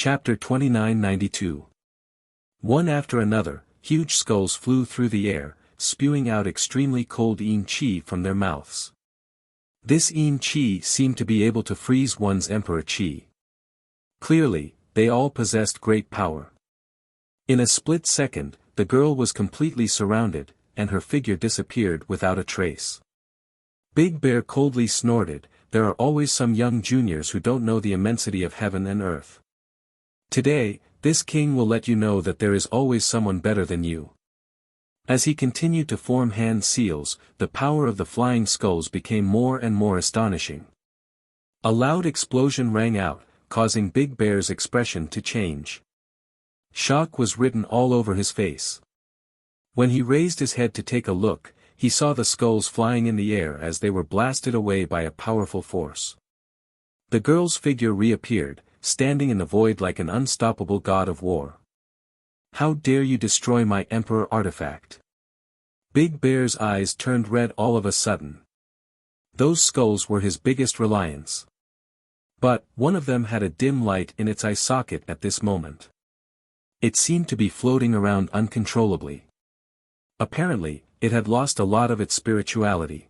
Chapter 2992. One after another, huge skulls flew through the air, spewing out extremely cold yin-chi from their mouths. This yin-chi seemed to be able to freeze one's emperor chi. Clearly, they all possessed great power. In a split second, the girl was completely surrounded, and her figure disappeared without a trace. Big Bear coldly snorted, "There are always some young juniors who don't know the immensity of heaven and earth. Today, this king will let you know that there is always someone better than you." As he continued to form hand seals, the power of the flying skulls became more and more astonishing. A loud explosion rang out, causing Big Bear's expression to change. Shock was written all over his face. When he raised his head to take a look, he saw the skulls flying in the air as they were blasted away by a powerful force. The girl's figure reappeared, standing in the void like an unstoppable god of war. "How dare you destroy my emperor artifact?" Big Bear's eyes turned red all of a sudden. Those skulls were his biggest reliance. But, one of them had a dim light in its eye socket at this moment. It seemed to be floating around uncontrollably. Apparently, it had lost a lot of its spirituality.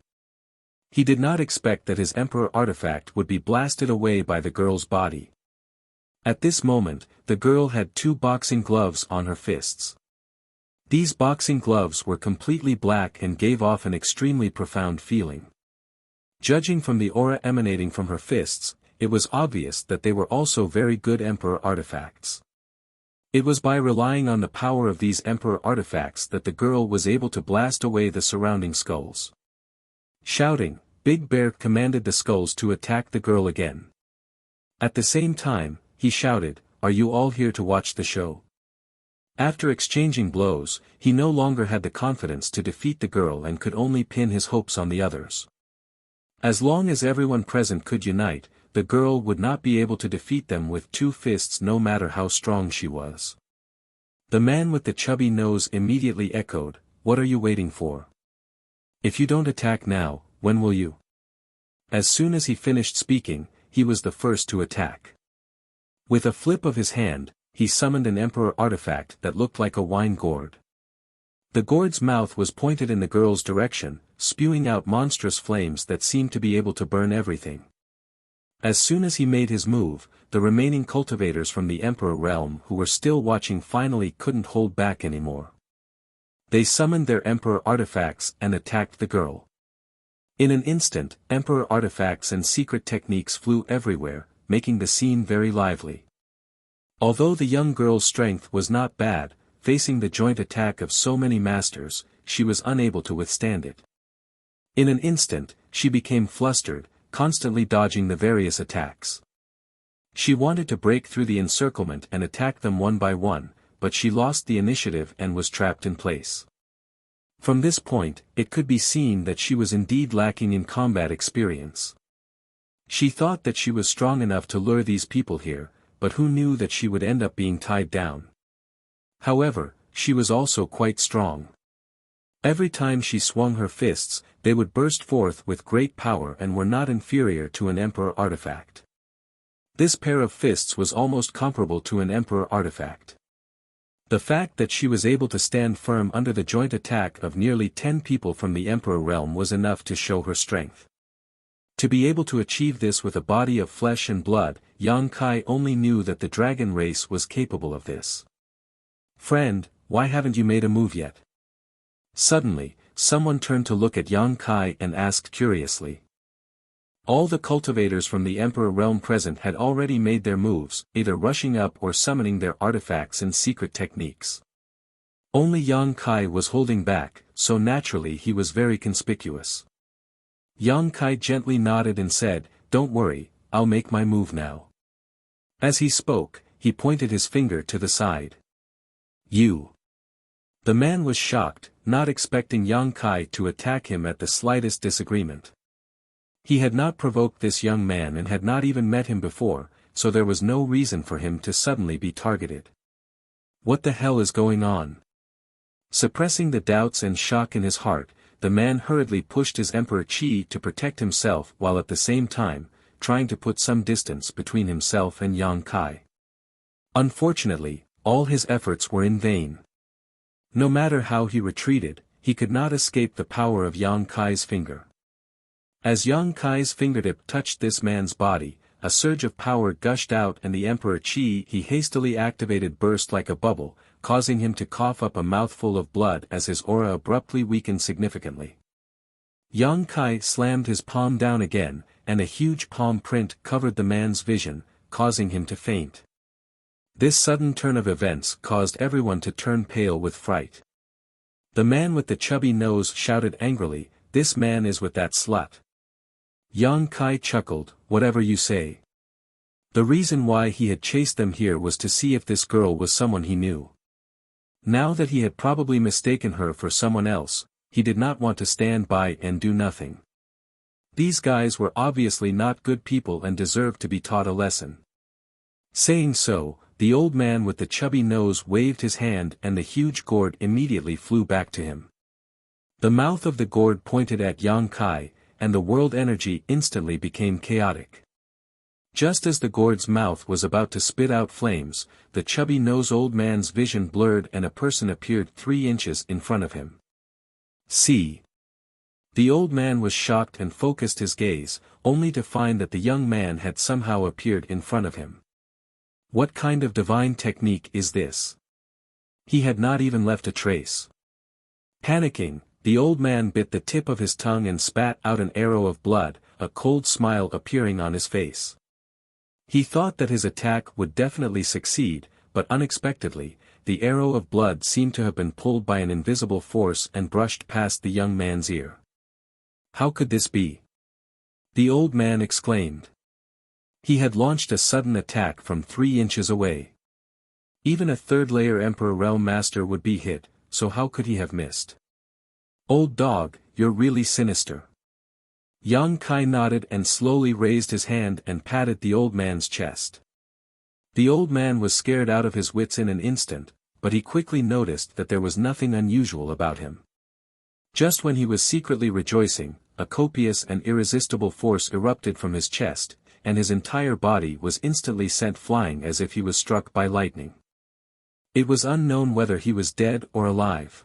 He did not expect that his emperor artifact would be blasted away by the girl's body. At this moment, the girl had 2 boxing gloves on her fists. These boxing gloves were completely black and gave off an extremely profound feeling. Judging from the aura emanating from her fists, it was obvious that they were also very good emperor artifacts. It was by relying on the power of these emperor artifacts that the girl was able to blast away the surrounding skulls. Shouting, Big Bear commanded the skulls to attack the girl again. At the same time, he shouted, "Are you all here to watch the show?" After exchanging blows, he no longer had the confidence to defeat the girl and could only pin his hopes on the others. As long as everyone present could unite, the girl would not be able to defeat them with 2 fists no matter how strong she was. The man with the chubby nose immediately echoed, "What are you waiting for? If you don't attack now, when will you?" As soon as he finished speaking, he was the first to attack. With a flip of his hand, he summoned an emperor artifact that looked like a wine gourd. The gourd's mouth was pointed in the girl's direction, spewing out monstrous flames that seemed to be able to burn everything. As soon as he made his move, the remaining cultivators from the Emperor realm who were still watching finally couldn't hold back anymore. They summoned their Emperor artifacts and attacked the girl. In an instant, Emperor artifacts and secret techniques flew everywhere, making the scene very lively. Although the young girl's strength was not bad, facing the joint attack of so many masters, she was unable to withstand it. In an instant, she became flustered, constantly dodging the various attacks. She wanted to break through the encirclement and attack them one by one, but she lost the initiative and was trapped in place. From this point, it could be seen that she was indeed lacking in combat experience. She thought that she was strong enough to lure these people here, but who knew that she would end up being tied down. However, she was also quite strong. Every time she swung her fists, they would burst forth with great power and were not inferior to an emperor artifact. This pair of fists was almost comparable to an emperor artifact. The fact that she was able to stand firm under the joint attack of nearly 10 people from the emperor realm was enough to show her strength. To be able to achieve this with a body of flesh and blood, Yang Kai only knew that the dragon race was capable of this. "Friend, why haven't you made a move yet?" Suddenly, someone turned to look at Yang Kai and asked curiously. All the cultivators from the Emperor realm present had already made their moves, either rushing up or summoning their artifacts and secret techniques. Only Yang Kai was holding back, so naturally he was very conspicuous. Yang Kai gently nodded and said, "Don't worry, I'll make my move now." As he spoke, he pointed his finger to the side. "You." The man was shocked, not expecting Yang Kai to attack him at the slightest disagreement. He had not provoked this young man and had not even met him before, so there was no reason for him to suddenly be targeted. What the hell is going on? Suppressing the doubts and shock in his heart, the man hurriedly pushed his Emperor Chi to protect himself while at the same time, trying to put some distance between himself and Yang Kai. Unfortunately, all his efforts were in vain. No matter how he retreated, he could not escape the power of Yang Kai's finger. As Yang Kai's fingertip touched this man's body, a surge of power gushed out and the Emperor Qi he hastily activated burst like a bubble, causing him to cough up a mouthful of blood as his aura abruptly weakened significantly. Yang Kai slammed his palm down again, and a huge palm print covered the man's vision, causing him to faint. This sudden turn of events caused everyone to turn pale with fright. The man with the chubby nose shouted angrily, "This man is with that slut." Yang Kai chuckled, "Whatever you say." The reason why he had chased them here was to see if this girl was someone he knew. Now that he had probably mistaken her for someone else, he did not want to stand by and do nothing. These guys were obviously not good people and deserved to be taught a lesson. Saying so, the old man with the chubby nose waved his hand and the huge gourd immediately flew back to him. The mouth of the gourd pointed at Yang Kai, and the world energy instantly became chaotic. Just as the gourd's mouth was about to spit out flames, the chubby nose old man's vision blurred and a person appeared 3 inches in front of him. See. The old man was shocked and focused his gaze, only to find that the young man had somehow appeared in front of him. What kind of divine technique is this? He had not even left a trace. Panicking, the old man bit the tip of his tongue and spat out an arrow of blood, a cold smile appearing on his face. He thought that his attack would definitely succeed, but unexpectedly, the arrow of blood seemed to have been pulled by an invisible force and brushed past the young man's ear. How could this be? The old man exclaimed. He had launched a sudden attack from 3 inches away. Even a third-layer Emperor Realm Master would be hit, so how could he have missed? Old dog, you're really sinister. Yang Kai nodded and slowly raised his hand and patted the old man's chest. The old man was scared out of his wits in an instant, but he quickly noticed that there was nothing unusual about him. Just when he was secretly rejoicing, a copious and irresistible force erupted from his chest, and his entire body was instantly sent flying as if he was struck by lightning. It was unknown whether he was dead or alive.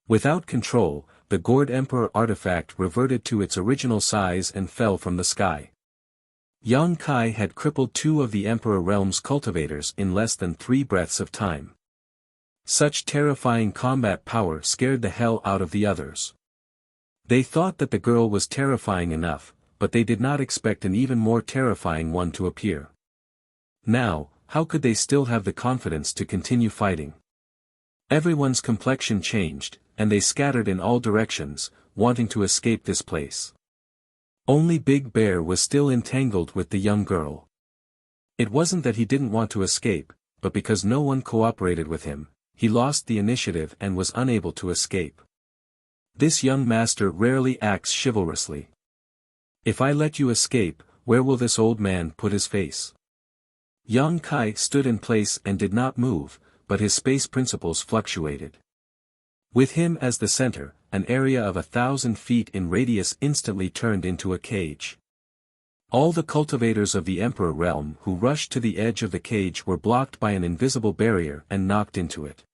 Without control, the Gourd Emperor artifact reverted to its original size and fell from the sky. Yang Kai had crippled 2 of the Emperor Realm's cultivators in less than 3 breaths of time. Such terrifying combat power scared the hell out of the others. They thought that the girl was terrifying enough, but they did not expect an even more terrifying one to appear. Now, how could they still have the confidence to continue fighting? Everyone's complexion changed, and they scattered in all directions, wanting to escape this place. Only Big Bear was still entangled with the young girl. It wasn't that he didn't want to escape, but because no one cooperated with him, he lost the initiative and was unable to escape. This young master rarely acts chivalrously. If I let you escape, where will this old man put his face? Yang Kai stood in place and did not move, but his space principles fluctuated. With him as the center, an area of 1,000 feet in radius instantly turned into a cage. All the cultivators of the Emperor Realm who rushed to the edge of the cage were blocked by an invisible barrier and knocked into it.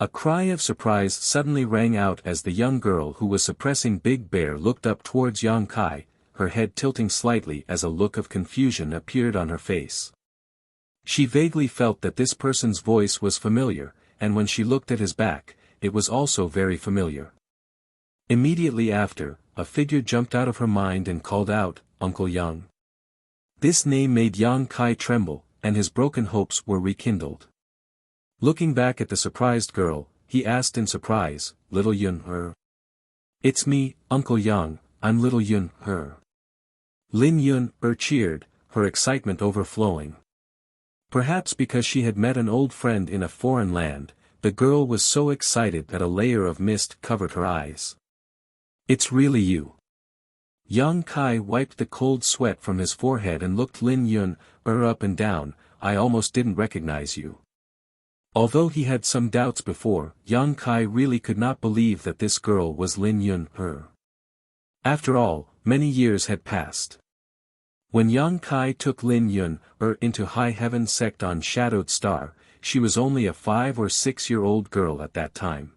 A cry of surprise suddenly rang out as the young girl who was suppressing Big Bear looked up towards Yang Kai, her head tilting slightly as a look of confusion appeared on her face. She vaguely felt that this person's voice was familiar, and when she looked at his back, it was also very familiar. Immediately after, a figure jumped out of her mind and called out, "Uncle Yang." This name made Yang Kai tremble, and his broken hopes were rekindled. Looking back at the surprised girl, he asked in surprise, "Little Yun-er?" "It's me, Uncle Yang, I'm little Yun-er." Lin Yun-er cheered, her excitement overflowing. Perhaps because she had met an old friend in a foreign land, the girl was so excited that a layer of mist covered her eyes. "It's really you." Yang Kai wiped the cold sweat from his forehead and looked Lin Yun-er up and down. "I almost didn't recognize you." Although he had some doubts before, Yang Kai really could not believe that this girl was Lin Yun-er. After all, many years had passed. When Yang Kai took Lin Yun into High Heaven sect on Shadowed Star, she was only a 5 or 6-year-old girl at that time.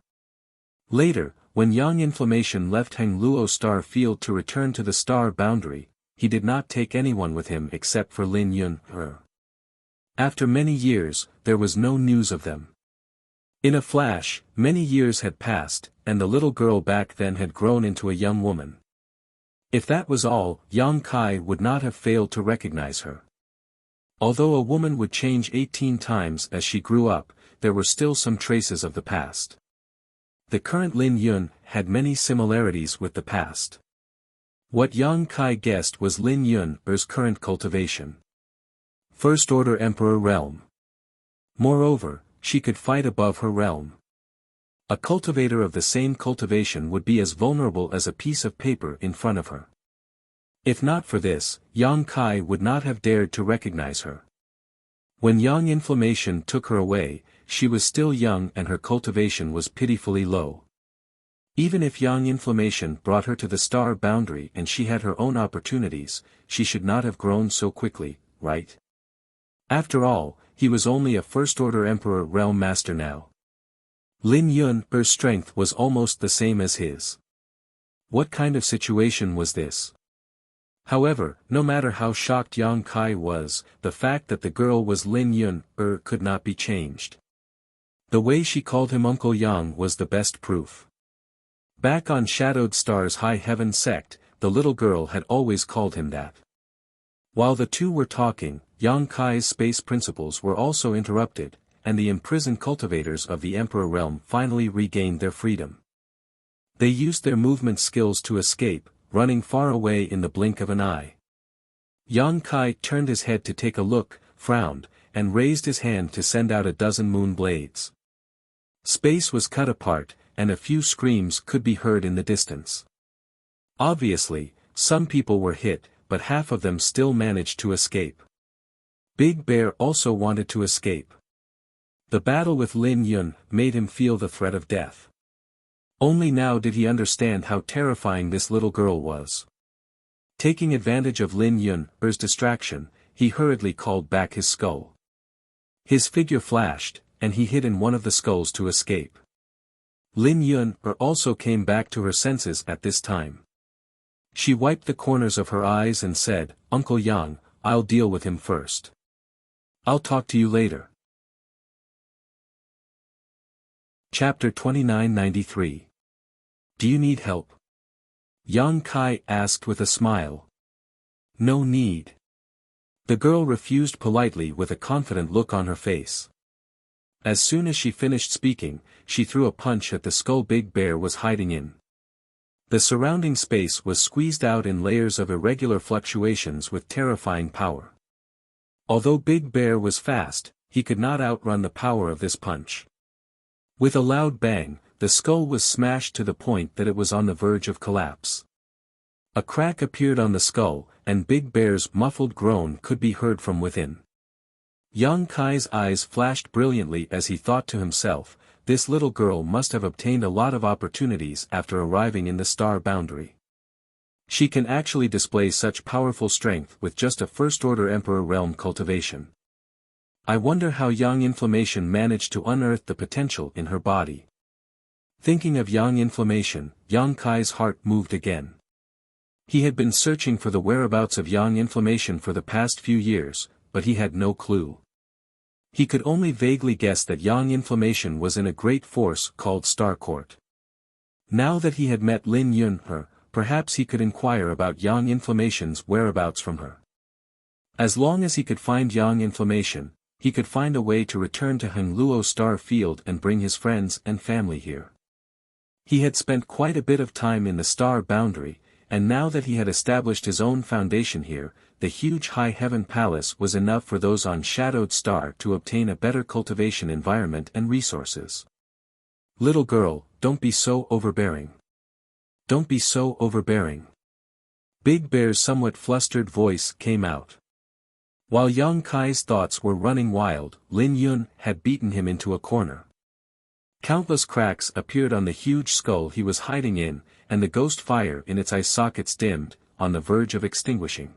Later, when Yang Inflammation left Heng Luo Star Field to return to the star boundary, he did not take anyone with him except for Lin Yun. After many years, there was no news of them. In a flash, many years had passed, and the little girl back then had grown into a young woman. If that was all, Yang Kai would not have failed to recognize her. Although a woman would change 18 times as she grew up, there were still some traces of the past. The current Lin Yun had many similarities with the past. What Yang Kai guessed was Lin Yun's current cultivation. First Order Emperor realm. Moreover, she could fight above her realm. A cultivator of the same cultivation would be as vulnerable as a piece of paper in front of her. If not for this, Yang Kai would not have dared to recognize her. When Yang Inflammation took her away, she was still young and her cultivation was pitifully low. Even if Yang Inflammation brought her to the star boundary and she had her own opportunities, she should not have grown so quickly, right? After all, he was only a First Order Emperor realm master now. Lin Yun's strength was almost the same as his. What kind of situation was this? However, no matter how shocked Yang Kai was, the fact that the girl was Lin Yun could not be changed. The way she called him Uncle Yang was the best proof. Back on Shadowed Star's High Heaven sect, the little girl had always called him that. While the two were talking, Yang Kai's space principles were also interrupted, and the imprisoned cultivators of the Emperor realm finally regained their freedom. They used their movement skills to escape, running far away in the blink of an eye. Yang Kai turned his head to take a look, frowned, and raised his hand to send out a dozen moon blades. Space was cut apart, and a few screams could be heard in the distance. Obviously, some people were hit, but half of them still managed to escape. Big Bear also wanted to escape. The battle with Lin Yun made him feel the threat of death. Only now did he understand how terrifying this little girl was. Taking advantage of Lin Yun's distraction, he hurriedly called back his skull. His figure flashed, and he hid in one of the skulls to escape. Lin Yun also came back to her senses at this time. She wiped the corners of her eyes and said, "Uncle Yang, I'll deal with him first. I'll talk to you later." Chapter 2993. Do you need help? Yang Kai asked with a smile. No need. The girl refused politely with a confident look on her face. As soon as she finished speaking, she threw a punch at the skull Big Bear was hiding in. The surrounding space was squeezed out in layers of irregular fluctuations with terrifying power. Although Big Bear was fast, he could not outrun the power of this punch. With a loud bang, the skull was smashed to the point that it was on the verge of collapse. A crack appeared on the skull, and Big Bear's muffled groan could be heard from within. Yang Kai's eyes flashed brilliantly as he thought to himself, this little girl must have obtained a lot of opportunities after arriving in the star boundary. She can actually display such powerful strength with just a First Order Emperor realm cultivation. I wonder how Yang Inflammation managed to unearth the potential in her body. Thinking of Yang Inflammation, Yang Kai's heart moved again. He had been searching for the whereabouts of Yang Inflammation for the past few years, but he had no clue. He could only vaguely guess that Yang Inflammation was in a great force called Star Court. Now that he had met Lin Yun, perhaps he could inquire about Yang Inflammation's whereabouts from her. As long as he could find Yang Inflammation, he could find a way to return to Heng Luo Star Field and bring his friends and family here. He had spent quite a bit of time in the star boundary, and now that he had established his own foundation here, the huge High Heaven Palace was enough for those on Shadowed Star to obtain a better cultivation environment and resources. Little girl, don't be so overbearing. Don't be so overbearing. Big Bear's somewhat flustered voice came out. While Yang Kai's thoughts were running wild, Lin Yun had beaten him into a corner. Countless cracks appeared on the huge skull he was hiding in, and the ghost fire in its eye sockets dimmed, on the verge of extinguishing.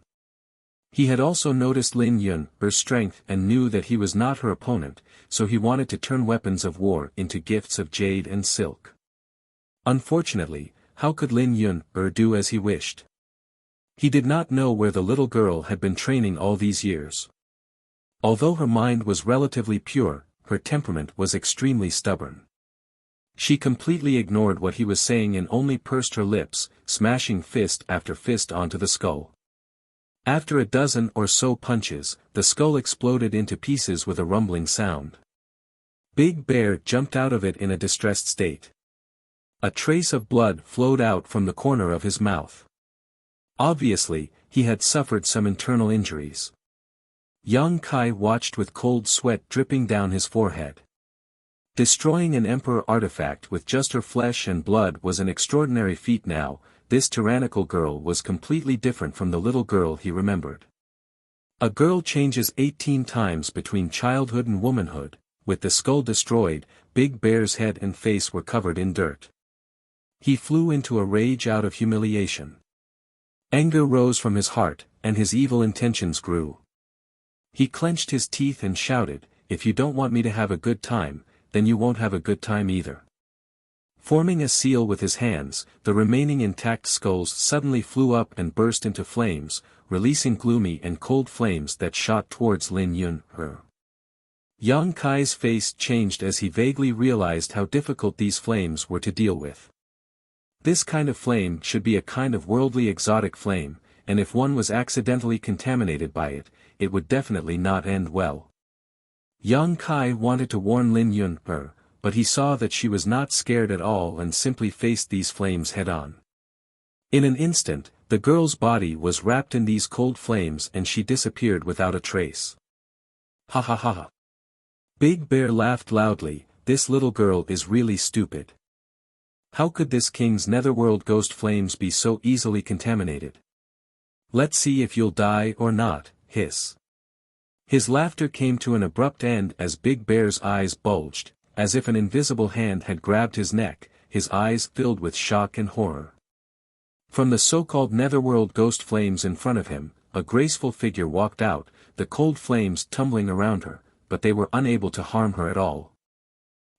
He had also noticed Lin Yun, her strength, and knew that he was not her opponent, so he wanted to turn weapons of war into gifts of jade and silk. Unfortunately, how could Lin Yun do as he wished? He did not know where the little girl had been training all these years. Although her mind was relatively pure, her temperament was extremely stubborn. She completely ignored what he was saying and only pursed her lips, smashing fist after fist onto the skull. After a dozen or so punches, the skull exploded into pieces with a rumbling sound. Big Bear jumped out of it in a distressed state. A trace of blood flowed out from the corner of his mouth. Obviously, he had suffered some internal injuries. Yang Kai watched with cold sweat dripping down his forehead. Destroying an emperor artifact with just her flesh and blood was an extraordinary feat now. This tyrannical girl was completely different from the little girl he remembered. A girl changes 18 times between childhood and womanhood. With the skull destroyed, Big Bear's head and face were covered in dirt. He flew into a rage out of humiliation. Anger rose from his heart, and his evil intentions grew. He clenched his teeth and shouted, "If you don't want me to have a good time, then you won't have a good time either." Forming a seal with his hands, the remaining intact skulls suddenly flew up and burst into flames, releasing gloomy and cold flames that shot towards Lin Yun. Yang Kai's face changed as he vaguely realized how difficult these flames were to deal with. This kind of flame should be a kind of worldly exotic flame, and if one was accidentally contaminated by it, it would definitely not end well. Yang Kai wanted to warn Lin Yun, but he saw that she was not scared at all and simply faced these flames head-on. In an instant, the girl's body was wrapped in these cold flames and she disappeared without a trace. Ha ha ha ha. Big Bear laughed loudly. This little girl is really stupid. How could this king's netherworld ghost flames be so easily contaminated? Let's see if you'll die or not, hiss. His laughter came to an abrupt end as Big Bear's eyes bulged, as if an invisible hand had grabbed his neck, his eyes filled with shock and horror. From the so-called netherworld ghost flames in front of him, a graceful figure walked out, the cold flames tumbling around her, but they were unable to harm her at all.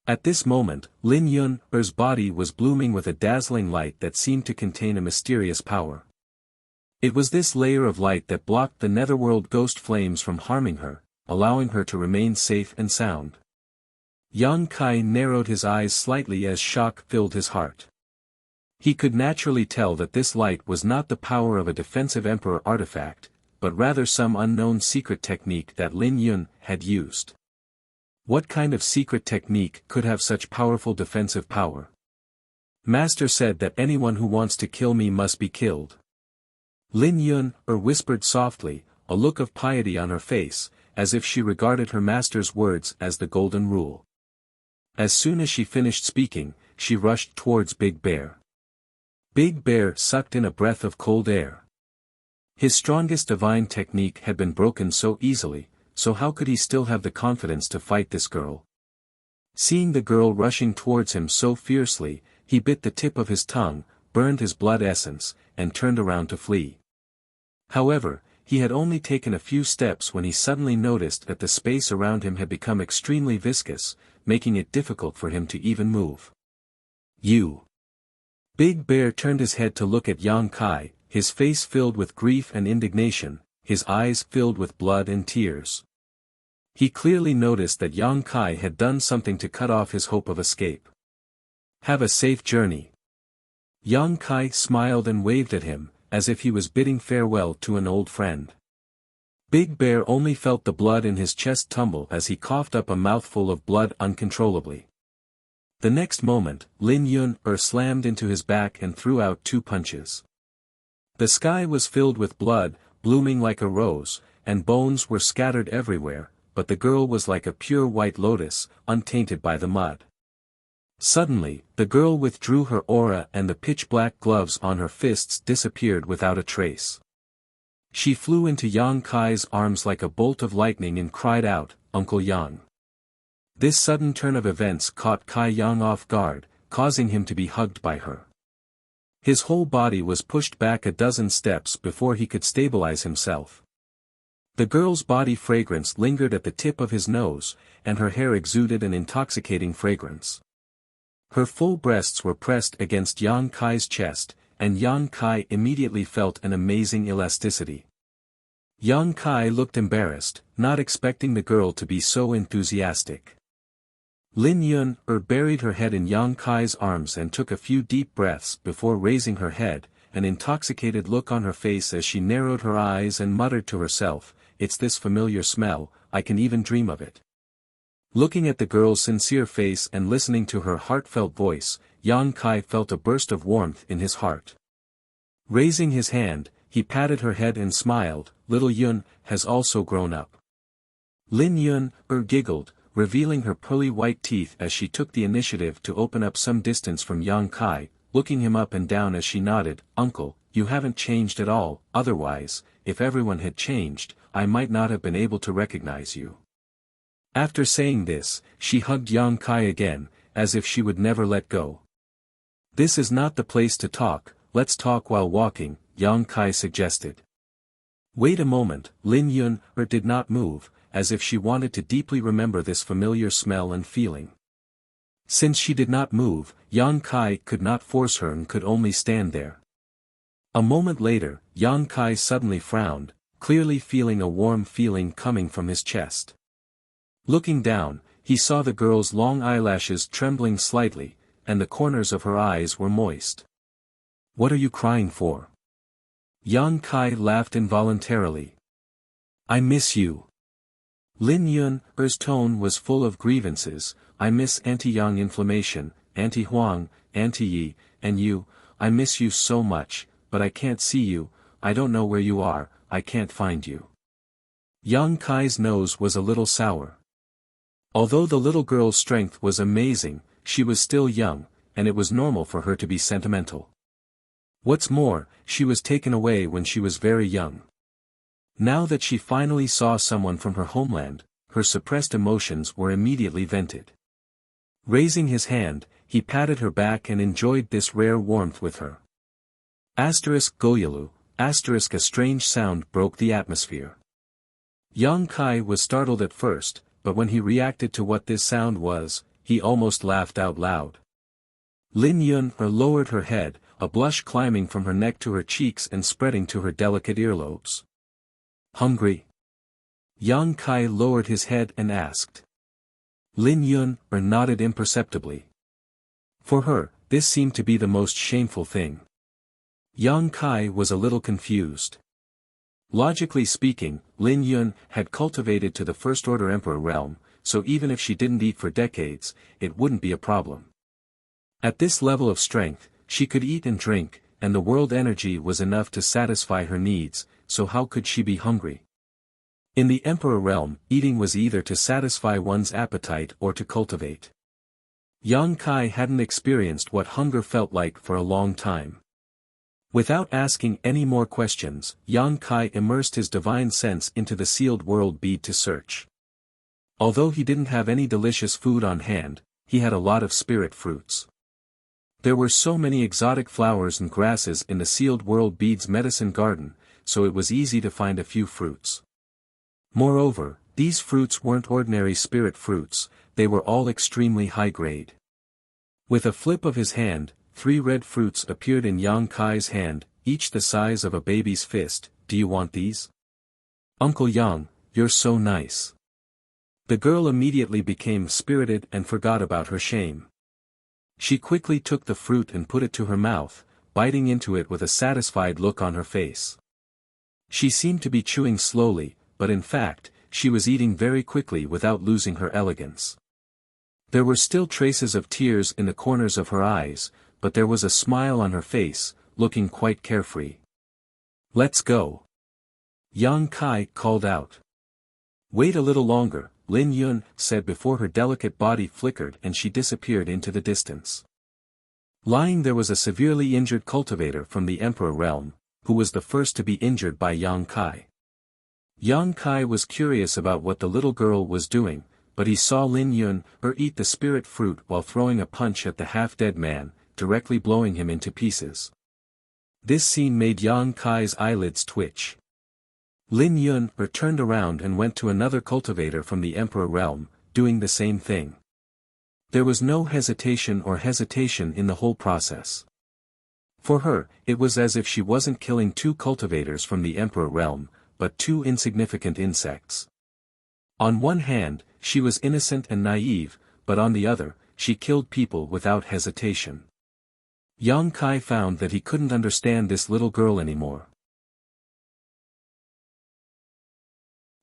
At this moment, Lin Yun's body was blooming with a dazzling light that seemed to contain a mysterious power. It was this layer of light that blocked the netherworld ghost flames from harming her, allowing her to remain safe and sound. Yang Kai narrowed his eyes slightly as shock filled his heart. He could naturally tell that this light was not the power of a defensive emperor artifact, but rather some unknown secret technique that Lin Yun had used. What kind of secret technique could have such powerful defensive power? Master said that anyone who wants to kill me must be killed. Lin Yun whispered softly, a look of piety on her face, as if she regarded her master's words as the golden rule. As soon as she finished speaking, she rushed towards Big Bear. Big Bear sucked in a breath of cold air. His strongest divine technique had been broken so easily, so how could he still have the confidence to fight this girl? Seeing the girl rushing towards him so fiercely, he bit the tip of his tongue, burned his blood essence, and turned around to flee. However, he had only taken a few steps when he suddenly noticed that the space around him had become extremely viscous, making it difficult for him to even move. You! Big Bear turned his head to look at Yang Kai, his face filled with grief and indignation, his eyes filled with blood and tears. He clearly noticed that Yang Kai had done something to cut off his hope of escape. Have a safe journey. Yang Kai smiled and waved at him, as if he was bidding farewell to an old friend. Big Bear only felt the blood in his chest tumble as he coughed up a mouthful of blood uncontrollably. The next moment, Lin Yun slammed into his back and threw out 2 punches. The sky was filled with blood, blooming like a rose, and bones were scattered everywhere, but the girl was like a pure white lotus, untainted by the mud. Suddenly, the girl withdrew her aura and the pitch-black gloves on her fists disappeared without a trace. She flew into Yang Kai's arms like a bolt of lightning and cried out, "Uncle Yang." This sudden turn of events caught Kai Yang off guard, causing him to be hugged by her. His whole body was pushed back a dozen steps before he could stabilize himself. The girl's body fragrance lingered at the tip of his nose, and her hair exuded an intoxicating fragrance. Her full breasts were pressed against Yang Kai's chest, and Yang Kai immediately felt an amazing elasticity. Yang Kai looked embarrassed, not expecting the girl to be so enthusiastic. Lin Yun buried her head in Yang Kai's arms and took a few deep breaths before raising her head, an intoxicated look on her face as she narrowed her eyes and muttered to herself, "It's this familiar smell, I can even dream of it." Looking at the girl's sincere face and listening to her heartfelt voice, Yang Kai felt a burst of warmth in his heart. Raising his hand, he patted her head and smiled, "Little Yun has also grown up." Lin Yun giggled, revealing her pearly white teeth as she took the initiative to open up some distance from Yang Kai, looking him up and down as she nodded, "Uncle, you haven't changed at all, otherwise, if everyone had changed, I might not have been able to recognize you." After saying this, she hugged Yang Kai again, as if she would never let go. "This is not the place to talk, let's talk while walking," Yang Kai suggested. "Wait a moment," Lin Yun did not move, as if she wanted to deeply remember this familiar smell and feeling. Since she did not move, Yang Kai could not force her and could only stand there. A moment later, Yang Kai suddenly frowned, clearly feeling a warm feeling coming from his chest. Looking down, he saw the girl's long eyelashes trembling slightly, and the corners of her eyes were moist. "What are you crying for?" Yang Kai laughed involuntarily. "I miss you." Lin Yun's tone was full of grievances. "I miss Auntie Yang inflammation, Auntie Huang, Auntie Yi, and you, I miss you so much, but I can't see you, I don't know where you are, I can't find you." Yang Kai's nose was a little sour. Although the little girl's strength was amazing, she was still young, and it was normal for her to be sentimental. What's more, she was taken away when she was very young. Now that she finally saw someone from her homeland, her suppressed emotions were immediately vented. Raising his hand, he patted her back and enjoyed this rare warmth with her. Goyalu, a strange sound broke the atmosphere. Yang Kai was startled at first, but when he reacted to what this sound was, he almost laughed out loud. Lin Yun lowered her head, a blush climbing from her neck to her cheeks and spreading to her delicate earlobes. "Hungry?" Yang Kai lowered his head and asked. Lin Yun nodded imperceptibly. For her, this seemed to be the most shameful thing. Yang Kai was a little confused. Logically speaking, Lin Yun had cultivated to the First Order Emperor realm, so even if she didn't eat for decades, it wouldn't be a problem. At this level of strength, she could eat and drink, and the world energy was enough to satisfy her needs, so how could she be hungry? In the Emperor realm, eating was either to satisfy one's appetite or to cultivate. Yang Kai hadn't experienced what hunger felt like for a long time. Without asking any more questions, Yang Kai immersed his divine sense into the sealed world bead to search. Although he didn't have any delicious food on hand, he had a lot of spirit fruits. There were so many exotic flowers and grasses in the sealed world bead's medicine garden, so it was easy to find a few fruits. Moreover, these fruits weren't ordinary spirit fruits, they were all extremely high grade. With a flip of his hand, 3 red fruits appeared in Yang Kai's hand, each the size of a baby's fist. "Do you want these?" "Uncle Yang, you're so nice." The girl immediately became spirited and forgot about her shame. She quickly took the fruit and put it to her mouth, biting into it with a satisfied look on her face. She seemed to be chewing slowly, but in fact, she was eating very quickly without losing her elegance. There were still traces of tears in the corners of her eyes, but there was a smile on her face, looking quite carefree. "Let's go." Yang Kai called out. "Wait a little longer," Lin Yun said before her delicate body flickered and she disappeared into the distance. Lying there was a severely injured cultivator from the Emperor realm, who was the first to be injured by Yang Kai. Yang Kai was curious about what the little girl was doing, but he saw Lin Yun eat the spirit fruit while throwing a punch at the half-dead man, directly blowing him into pieces. This scene made Yang Kai's eyelids twitch. Lin Yun turned around and went to another cultivator from the Emperor realm, doing the same thing. There was no hesitation in the whole process. For her, it was as if she wasn't killing two cultivators from the Emperor realm, but two insignificant insects. On one hand, she was innocent and naive, but on the other, she killed people without hesitation. Yang Kai found that he couldn't understand this little girl anymore.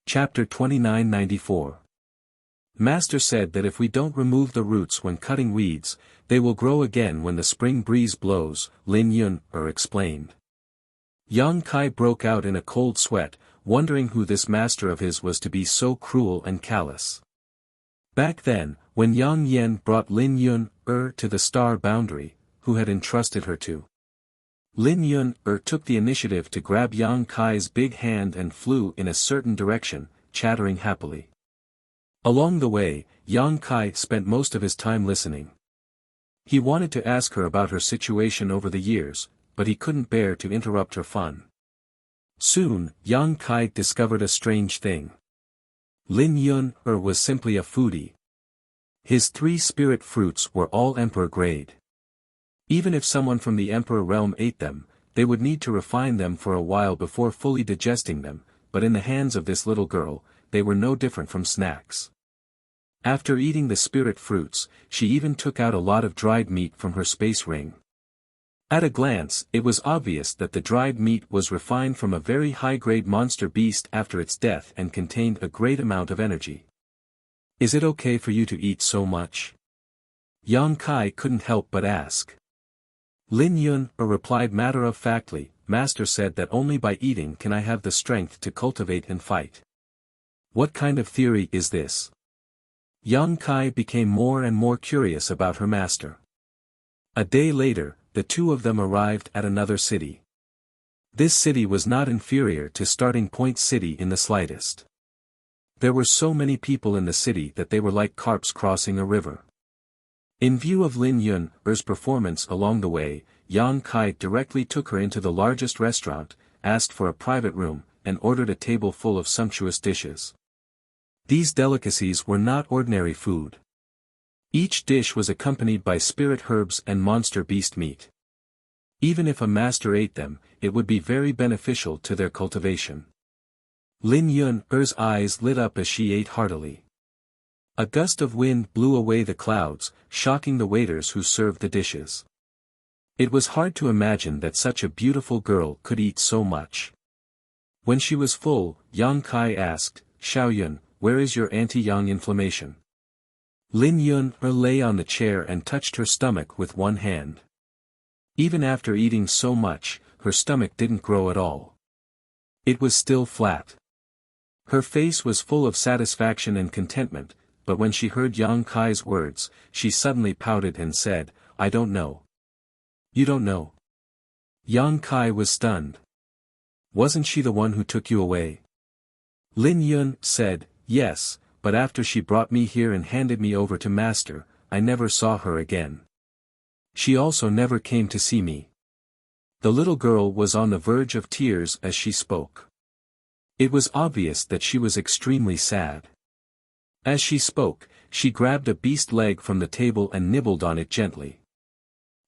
Chapter 2994. Master said that if we don't remove the roots when cutting weeds, they will grow again when the spring breeze blows, Lin Yun explained. Yang Kai broke out in a cold sweat, wondering who this master of his was to be so cruel and callous. Back then, when Yang Yen brought Lin Yun to the star boundary, who had entrusted her to. Lin Yun took the initiative to grab Yang Kai's big hand and flew in a certain direction, chattering happily. Along the way, Yang Kai spent most of his time listening. He wanted to ask her about her situation over the years, but he couldn't bear to interrupt her fun. Soon, Yang Kai discovered a strange thing. Lin Yun was simply a foodie. His 3 spirit fruits were all emperor grade. Even if someone from the Emperor realm ate them, they would need to refine them for a while before fully digesting them, but in the hands of this little girl, they were no different from snacks. After eating the spirit fruits, she even took out a lot of dried meat from her space ring. At a glance, it was obvious that the dried meat was refined from a very high-grade monster beast after its death and contained a great amount of energy. "Is it okay for you to eat so much?" Yang Kai couldn't help but ask. Lin Yun replied matter-of-factly, "Master said that only by eating can I have the strength to cultivate and fight." What kind of theory is this? Yang Kai became more and more curious about her master. A day later, the two of them arrived at another city. This city was not inferior to Starting Point City in the slightest. There were so many people in the city that they were like carps crossing a river. In view of Lin Yun's performance along the way, Yang Kai directly took her into the largest restaurant, asked for a private room, and ordered a table full of sumptuous dishes. These delicacies were not ordinary food. Each dish was accompanied by spirit herbs and monster beast meat. Even if a master ate them, it would be very beneficial to their cultivation. Lin Yun's eyes lit up as she ate heartily. A gust of wind blew away the clouds, shocking the waiters who served the dishes. It was hard to imagine that such a beautiful girl could eat so much. When she was full, Yang Kai asked, "Xiaoyun, where is your anti-yang inflammation?" Lin Yun lay on the chair and touched her stomach with one hand. Even after eating so much, her stomach didn't grow at all. It was still flat. Her face was full of satisfaction and contentment, but when she heard Yang Kai's words, she suddenly pouted and said, "I don't know." "You don't know?" Yang Kai was stunned. "Wasn't she the one who took you away?" Lin Yun said, "Yes, but after she brought me here and handed me over to Master, I never saw her again. She also never came to see me." The little girl was on the verge of tears as she spoke. It was obvious that she was extremely sad. As she spoke, she grabbed a beast leg from the table and nibbled on it gently.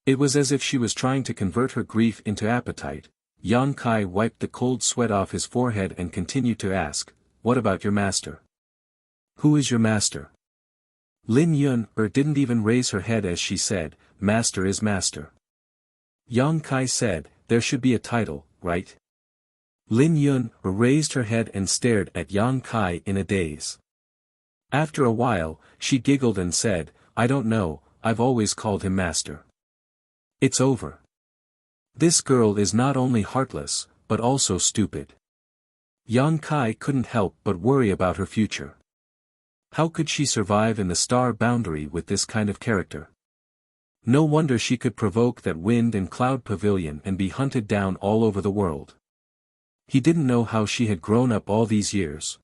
It was as if she was trying to convert her grief into appetite. Yang Kai wiped the cold sweat off his forehead and continued to ask, "What about your master? Who is your master?" Lin Yun didn't even raise her head as she said, "Master is master." Yang Kai said, "There should be a title, right?" Lin Yun raised her head and stared at Yang Kai in a daze. After a while, she giggled and said, "I don't know, I've always called him master." It's over. This girl is not only heartless, but also stupid. Yang Kai couldn't help but worry about her future. How could she survive in the star boundary with this kind of character? No wonder she could provoke that wind and cloud pavilion and be hunted down all over the world. He didn't know how she had grown up all these years.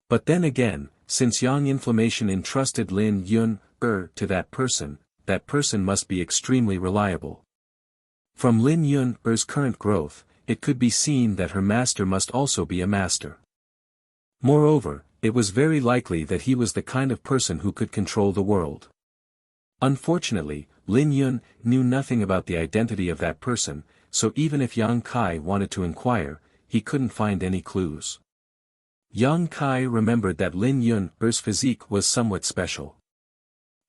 But then again, since Yang Inflammation entrusted Lin Yun to that person must be extremely reliable. From Lin Yun's current growth, it could be seen that her master must also be a master. Moreover, it was very likely that he was the kind of person who could control the world. Unfortunately, Lin Yun knew nothing about the identity of that person, so even if Yang Kai wanted to inquire, he couldn't find any clues. Yang Kai remembered that Lin Yun's physique was somewhat special.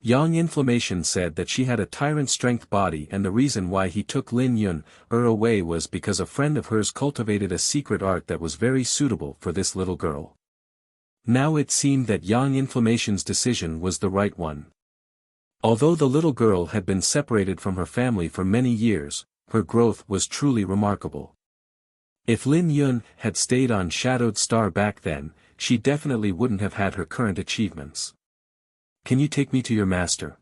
Yang Inflammation said that she had a tyrant-strength body, and the reason why he took Lin Yun away was because a friend of hers cultivated a secret art that was very suitable for this little girl. Now it seemed that Yang Inflammation's decision was the right one. Although the little girl had been separated from her family for many years, her growth was truly remarkable. If Lin Yun had stayed on Shadowed Star back then, she definitely wouldn't have had her current achievements. "Can you take me to your master?"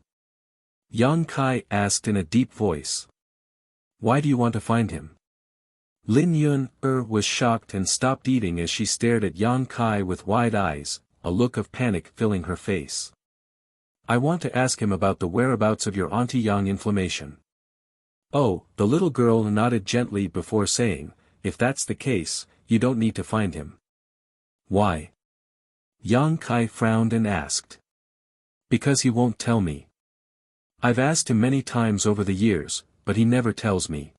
Yang Kai asked in a deep voice. "Why do you want to find him?" Lin Yun was shocked and stopped eating as she stared at Yang Kai with wide eyes, a look of panic filling her face. "I want to ask him about the whereabouts of your auntie Yang Inflammation." "Oh," the little girl nodded gently before saying, "if that's the case, you don't need to find him." "Why?" Yang Kai frowned and asked. "Because he won't tell me. I've asked him many times over the years, but he never tells me."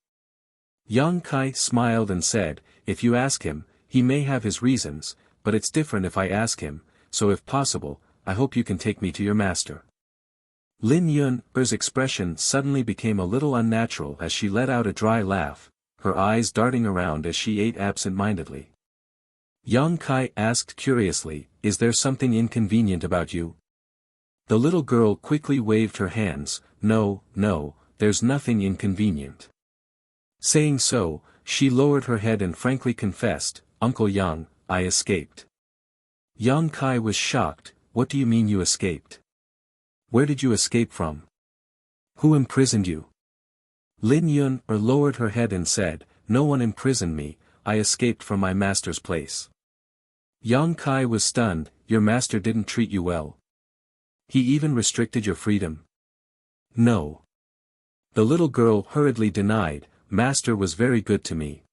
Yang Kai smiled and said, "If you ask him, he may have his reasons, but it's different if I ask him, so if possible, I hope you can take me to your master." Lin Yun's expression suddenly became a little unnatural as she let out a dry laugh, her eyes darting around as she ate absent-mindedly. Yang Kai asked curiously, "Is there something inconvenient about you?" The little girl quickly waved her hands, No, there's nothing inconvenient." Saying so, she lowered her head and frankly confessed, "Uncle Yang, I escaped." Yang Kai was shocked. "What do you mean you escaped? Where did you escape from? Who imprisoned you?" Lin Yun lowered her head and said, "No one imprisoned me, I escaped from my master's place." Yang Kai was stunned. "Your master didn't treat you well? He even restricted your freedom?" "No." The little girl hurriedly denied, "Master was very good to me.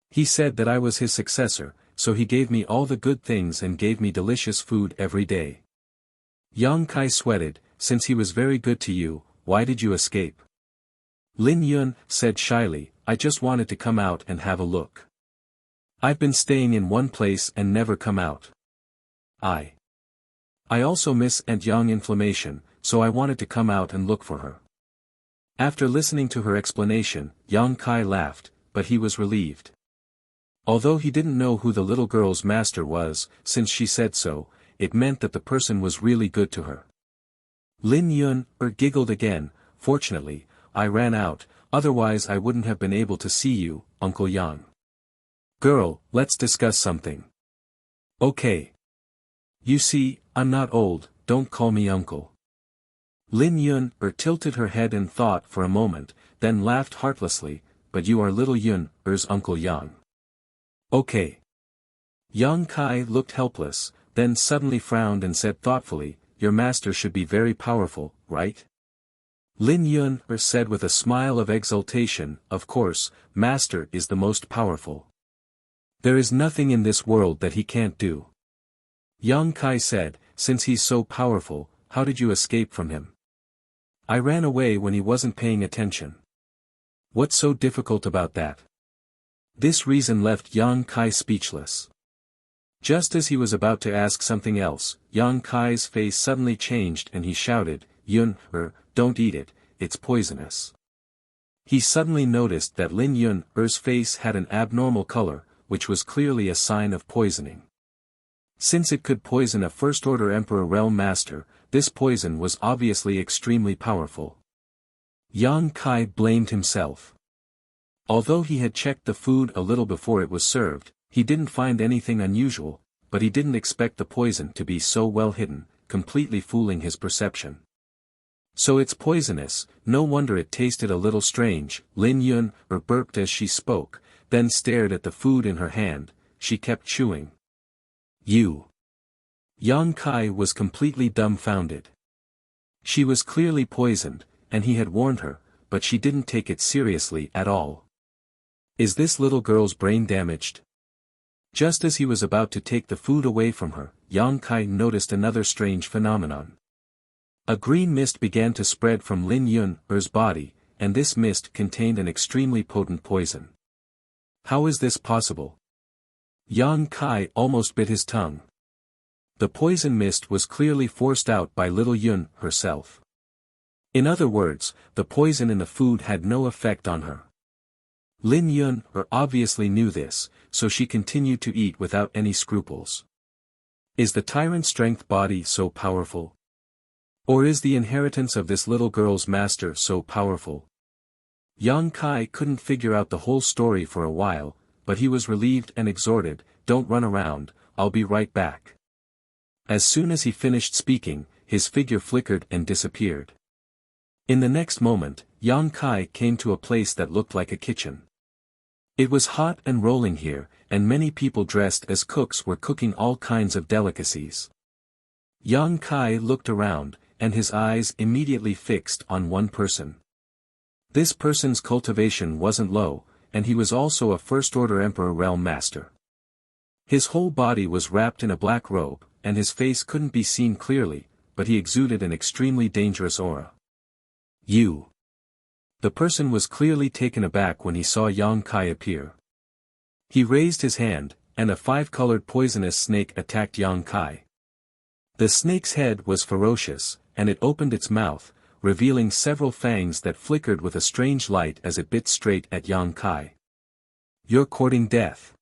He said that I was his successor, so he gave me all the good things and gave me delicious food every day." Yang Kai sweated. "Since he was very good to you, why did you escape?" Lin Yun said shyly, "I just wanted to come out and have a look. I've been staying in one place and never come out. I also miss Aunt Yang Inflammation, so I wanted to come out and look for her." After listening to her explanation, Yang Kai laughed, but he was relieved. Although he didn't know who the little girl's master was, since she said so, it meant that the person was really good to her. Lin Yun giggled again. "Fortunately, I ran out, otherwise I wouldn't have been able to see you, Uncle Yang." "Girl, let's discuss something." "Okay. You see, I'm not old, don't call me uncle." Lin Yun tilted her head and thought for a moment, then laughed heartlessly, "But you are little Yun's Uncle Yang." "Okay." Yang Kai looked helpless, then suddenly frowned and said thoughtfully, "Your master should be very powerful, right?" Lin Yun said with a smile of exultation, "Of course, master is the most powerful. There is nothing in this world that he can't do." Yang Kai said, "Since he's so powerful, how did you escape from him?" "I ran away when he wasn't paying attention." "What's so difficult about that?" This reason left Yang Kai speechless. Just as he was about to ask something else, Yang Kai's face suddenly changed and he shouted, "Yun, don't eat it, it's poisonous." He suddenly noticed that Lin Yun's face had an abnormal color, which was clearly a sign of poisoning. Since it could poison a First-Order Emperor Realm Master, this poison was obviously extremely powerful. Yang Kai blamed himself. Although he had checked the food a little before it was served, he didn't find anything unusual, but he didn't expect the poison to be so well hidden, completely fooling his perception. "So it's poisonous, no wonder it tasted a little strange." Lin Yun burped as she spoke, then stared at the food in her hand. She kept chewing. "You." Yang Kai was completely dumbfounded. She was clearly poisoned, and he had warned her, but she didn't take it seriously at all. Is this little girl's brain damaged? Just as he was about to take the food away from her, Yang Kai noticed another strange phenomenon. A green mist began to spread from Lin Yun's body, and this mist contained an extremely potent poison. How is this possible? Yang Kai almost bit his tongue. The poison mist was clearly forced out by little Yun herself. In other words, the poison in the food had no effect on her. Lin Yun obviously knew this, so she continued to eat without any scruples. Is the tyrant strength body so powerful? Or is the inheritance of this little girl's master so powerful? Yang Kai couldn't figure out the whole story for a while, but he was relieved and exhorted, "Don't run around, I'll be right back." As soon as he finished speaking, his figure flickered and disappeared. In the next moment, Yang Kai came to a place that looked like a kitchen. It was hot and rolling here, and many people dressed as cooks were cooking all kinds of delicacies. Yang Kai looked around, and his eyes immediately fixed on one person. This person's cultivation wasn't low, and he was also a first-order Emperor realm master. His whole body was wrapped in a black robe, and his face couldn't be seen clearly, but he exuded an extremely dangerous aura. You. The person was clearly taken aback when he saw Yang Kai appear. He raised his hand, and a five-colored poisonous snake attacked Yang Kai. The snake's head was ferocious, and it opened its mouth, revealing several fangs that flickered with a strange light as it bit straight at Yang Kai. You're courting death.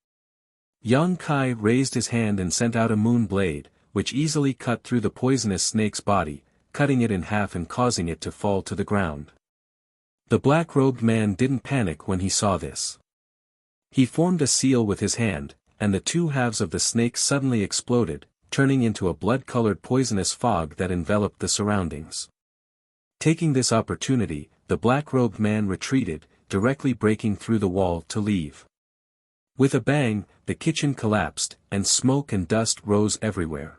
Yang Kai raised his hand and sent out a moon blade, which easily cut through the poisonous snake's body, cutting it in half and causing it to fall to the ground. The black-robed man didn't panic when he saw this. He formed a seal with his hand, and the two halves of the snake suddenly exploded, turning into a blood-colored poisonous fog that enveloped the surroundings. Taking this opportunity, the black-robed man retreated, directly breaking through the wall to leave. With a bang, the kitchen collapsed, and smoke and dust rose everywhere.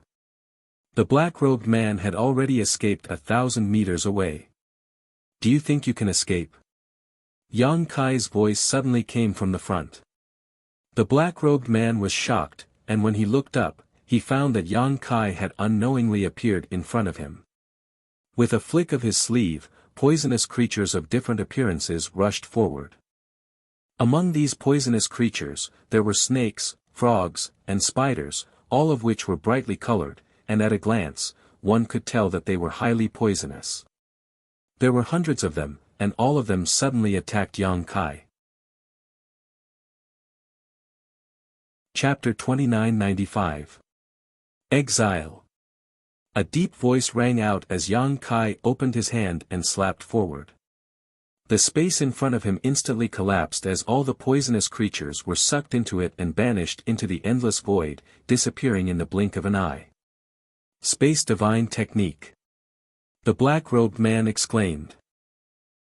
The black-robed man had already escaped 1,000 meters away. Do you think you can escape? Yang Kai's voice suddenly came from the front. The black-robed man was shocked, and when he looked up, he found that Yang Kai had unknowingly appeared in front of him. With a flick of his sleeve, poisonous creatures of different appearances rushed forward. Among these poisonous creatures, there were snakes, frogs, and spiders, all of which were brightly colored, and at a glance, one could tell that they were highly poisonous. There were hundreds of them, and all of them suddenly attacked Yang Kai. Chapter 2995. Exile. A deep voice rang out as Yang Kai opened his hand and slapped forward. The space in front of him instantly collapsed as all the poisonous creatures were sucked into it and banished into the endless void, disappearing in the blink of an eye. Space Divine Technique. The black-robed man exclaimed.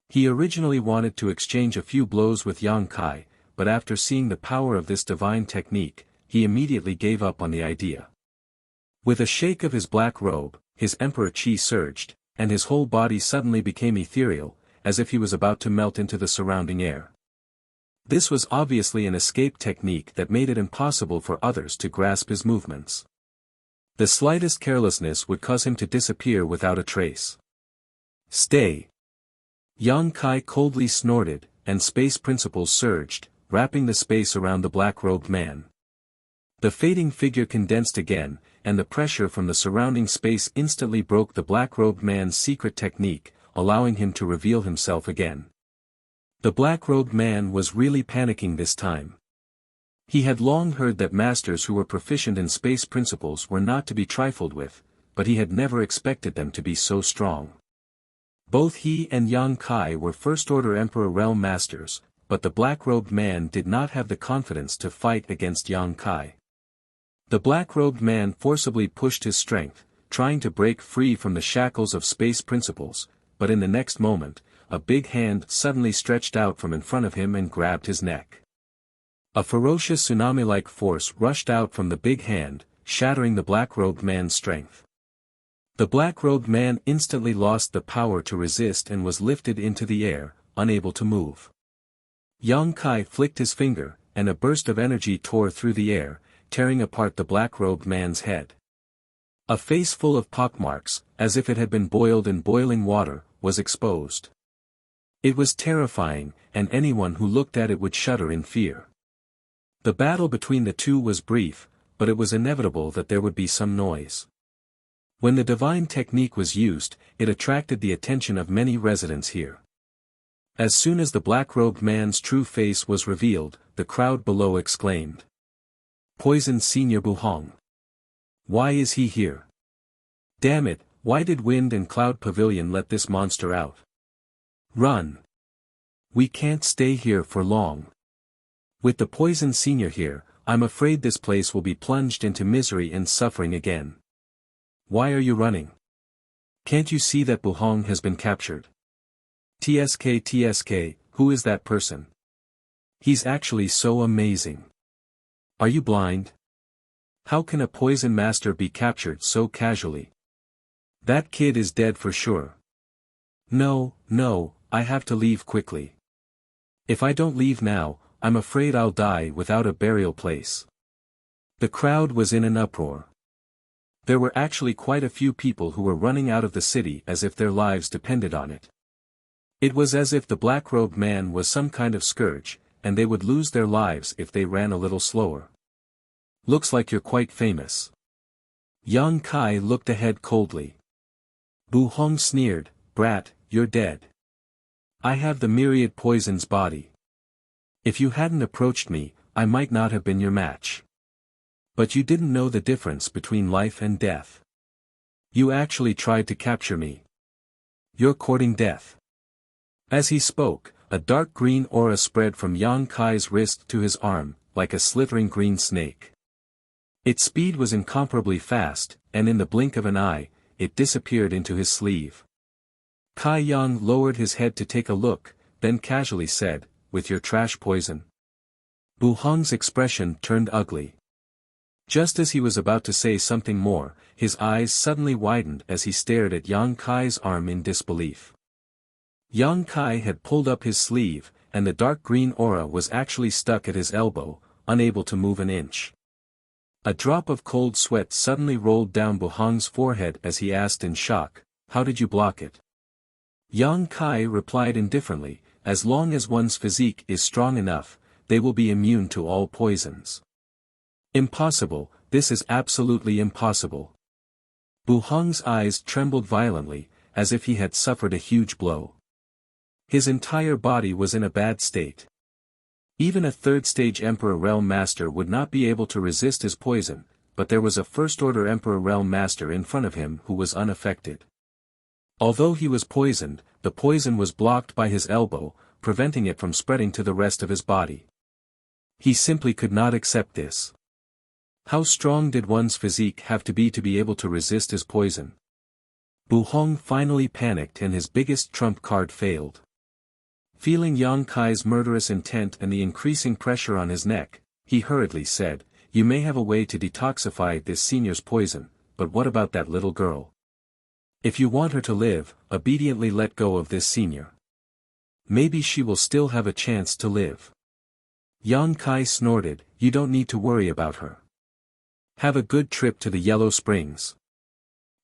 He originally wanted to exchange a few blows with Yang Kai, but after seeing the power of this divine technique, he immediately gave up on the idea. With a shake of his black robe, his emperor chi surged, and his whole body suddenly became ethereal, as if he was about to melt into the surrounding air. This was obviously an escape technique that made it impossible for others to grasp his movements. The slightest carelessness would cause him to disappear without a trace. Stay! Yang Kai coldly snorted, and space principles surged, wrapping the space around the black-robed man. The fading figure condensed again, and the pressure from the surrounding space instantly broke the black-robed man's secret technique, allowing him to reveal himself again. The black-robed man was really panicking this time. He had long heard that masters who were proficient in space principles were not to be trifled with, but he had never expected them to be so strong. Both he and Yang Kai were first-order Emperor realm masters, but the black-robed man did not have the confidence to fight against Yang Kai. The black-robed man forcibly pushed his strength, trying to break free from the shackles of space principles, but in the next moment, a big hand suddenly stretched out from in front of him and grabbed his neck. A ferocious tsunami-like force rushed out from the big hand, shattering the black-robed man's strength. The black-robed man instantly lost the power to resist and was lifted into the air, unable to move. Yang Kai flicked his finger, and a burst of energy tore through the air, tearing apart the black-robed man's head. A face full of pockmarks, as if it had been boiled in boiling water, was exposed. It was terrifying, and anyone who looked at it would shudder in fear. The battle between the two was brief, but it was inevitable that there would be some noise. When the divine technique was used, it attracted the attention of many residents here. As soon as the black-robed man's true face was revealed, the crowd below exclaimed. "Poisoned Senior Buhong. Why is he here? Damn it, why did Wind and Cloud Pavilion let this monster out? Run! We can't stay here for long. With the poisoned senior here, I'm afraid this place will be plunged into misery and suffering again. Why are you running? Can't you see that Buhong has been captured? TSK, who is that person? He's actually so amazing. Are you blind? How can a poison master be captured so casually? That kid is dead for sure. No, I have to leave quickly. If I don't leave now, I'm afraid I'll die without a burial place." The crowd was in an uproar. There were actually quite a few people who were running out of the city as if their lives depended on it. It was as if the black-robed man was some kind of scourge, and they would lose their lives if they ran a little slower. "Looks like you're quite famous." Yang Kai looked ahead coldly. Buhong sneered, "Brat, you're dead. I have the myriad poison's body. If you hadn't approached me, I might not have been your match. But you didn't know the difference between life and death. You actually tried to capture me. You're courting death." As he spoke, a dark green aura spread from Yang Kai's wrist to his arm, like a slithering green snake. Its speed was incomparably fast, and in the blink of an eye, it disappeared into his sleeve. Kai Yang lowered his head to take a look, then casually said, "With your trash poison?" Buhong's expression turned ugly. Just as he was about to say something more, his eyes suddenly widened as he stared at Yang Kai's arm in disbelief. Yang Kai had pulled up his sleeve, and the dark green aura was actually stuck at his elbow, unable to move an inch. A drop of cold sweat suddenly rolled down Buhong's forehead as he asked in shock, "How did you block it?" Yang Kai replied indifferently, "As long as one's physique is strong enough, they will be immune to all poisons." "Impossible, this is absolutely impossible." Buhong's eyes trembled violently, as if he had suffered a huge blow. His entire body was in a bad state. Even a third-stage Emperor Realm Master would not be able to resist his poison, but there was a first-order Emperor Realm Master in front of him who was unaffected. Although he was poisoned, the poison was blocked by his elbow, preventing it from spreading to the rest of his body. He simply could not accept this. How strong did one's physique have to be able to resist his poison? Buhong finally panicked and his biggest trump card failed. Feeling Yang Kai's murderous intent and the increasing pressure on his neck, he hurriedly said, "You may have a way to detoxify this senior's poison, but what about that little girl? If you want her to live, obediently let go of this senior. Maybe she will still have a chance to live." Yang Kai snorted, "You don't need to worry about her. Have a good trip to the Yellow Springs."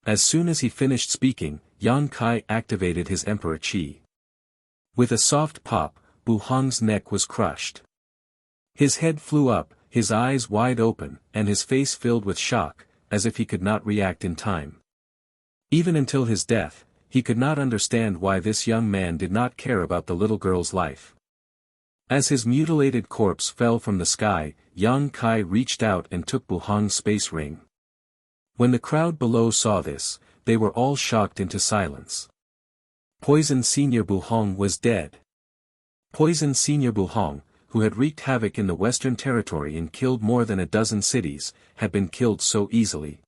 As soon as he finished speaking, Yang Kai activated his Emperor Qi. With a soft pop, Buhong's neck was crushed. His head flew up, his eyes wide open, and his face filled with shock, as if he could not react in time. Even until his death, he could not understand why this young man did not care about the little girl's life. As his mutilated corpse fell from the sky, Yang Kai reached out and took Buhong's space ring. When the crowd below saw this, they were all shocked into silence. Poison Senior Buhong was dead. Poison Senior Buhong, who had wreaked havoc in the Western Territory and killed more than a dozen cities, had been killed so easily.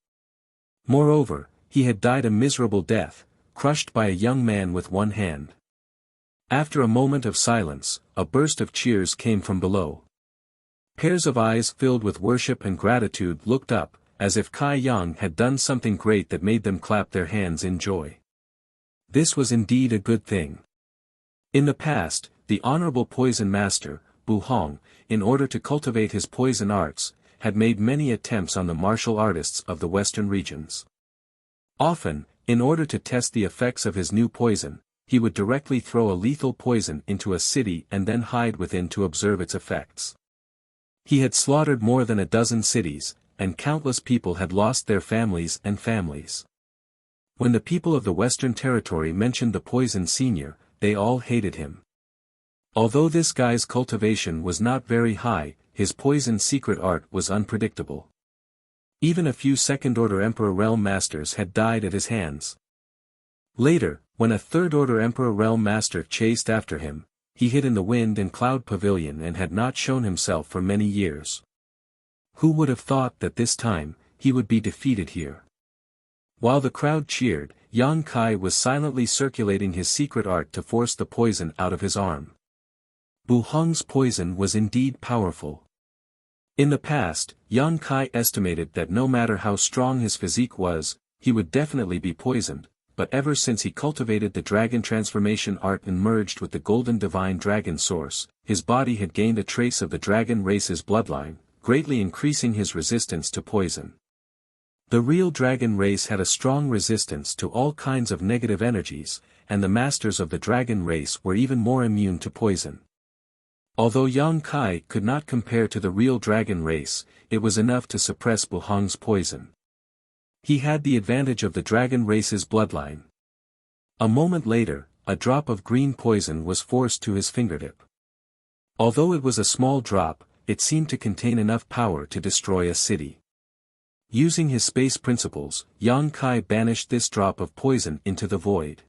Moreover, he had died a miserable death, crushed by a young man with one hand. After a moment of silence, a burst of cheers came from below. Pairs of eyes filled with worship and gratitude looked up, as if Kai Yang had done something great that made them clap their hands in joy. This was indeed a good thing. In the past, the honorable poison master, Bu Hong, in order to cultivate his poison arts, had made many attempts on the martial artists of the western regions. Often, in order to test the effects of his new poison, he would directly throw a lethal poison into a city and then hide within to observe its effects. He had slaughtered more than a dozen cities, and countless people had lost their families and families. When the people of the Western Territory mentioned the poison senior, they all hated him. Although this guy's cultivation was not very high, his poison secret art was unpredictable. Even a few second-order Emperor Realm Masters had died at his hands. Later, when a third-order Emperor Realm Master chased after him, he hid in the Wind and Cloud Pavilion and had not shown himself for many years. Who would have thought that this time, he would be defeated here? While the crowd cheered, Yang Kai was silently circulating his secret art to force the poison out of his arm. Bu Hong's poison was indeed powerful. In the past, Yang Kai estimated that no matter how strong his physique was, he would definitely be poisoned, but ever since he cultivated the dragon transformation art and merged with the golden divine dragon source, his body had gained a trace of the dragon race's bloodline, greatly increasing his resistance to poison. The real dragon race had a strong resistance to all kinds of negative energies, and the masters of the dragon race were even more immune to poison. Although Yang Kai could not compare to the real dragon race, it was enough to suppress Bu Hong's poison. He had the advantage of the dragon race's bloodline. A moment later, a drop of green poison was forced to his fingertip. Although it was a small drop, it seemed to contain enough power to destroy a city. Using his space principles, Yang Kai banished this drop of poison into the void.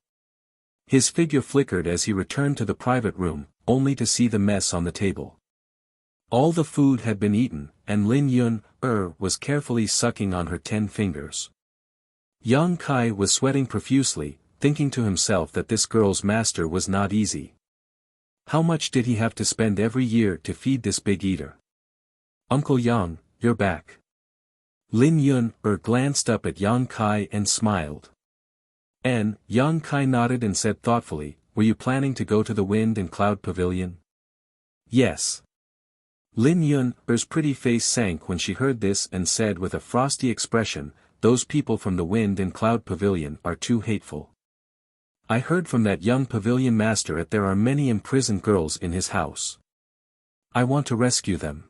His figure flickered as he returned to the private room, only to see the mess on the table. All the food had been eaten, and Lin Yun was carefully sucking on her 10 fingers. Yang Kai was sweating profusely, thinking to himself that this girl's master was not easy. How much did he have to spend every year to feed this big eater? Uncle Yang, you're back. Lin Yun glanced up at Yang Kai and smiled. And Yang Kai nodded and said thoughtfully, were you planning to go to the Wind and Cloud Pavilion? Yes. Lin Yun's pretty face sank when she heard this and said with a frosty expression, those people from the Wind and Cloud Pavilion are too hateful. I heard from that young pavilion master that there are many imprisoned girls in his house. I want to rescue them.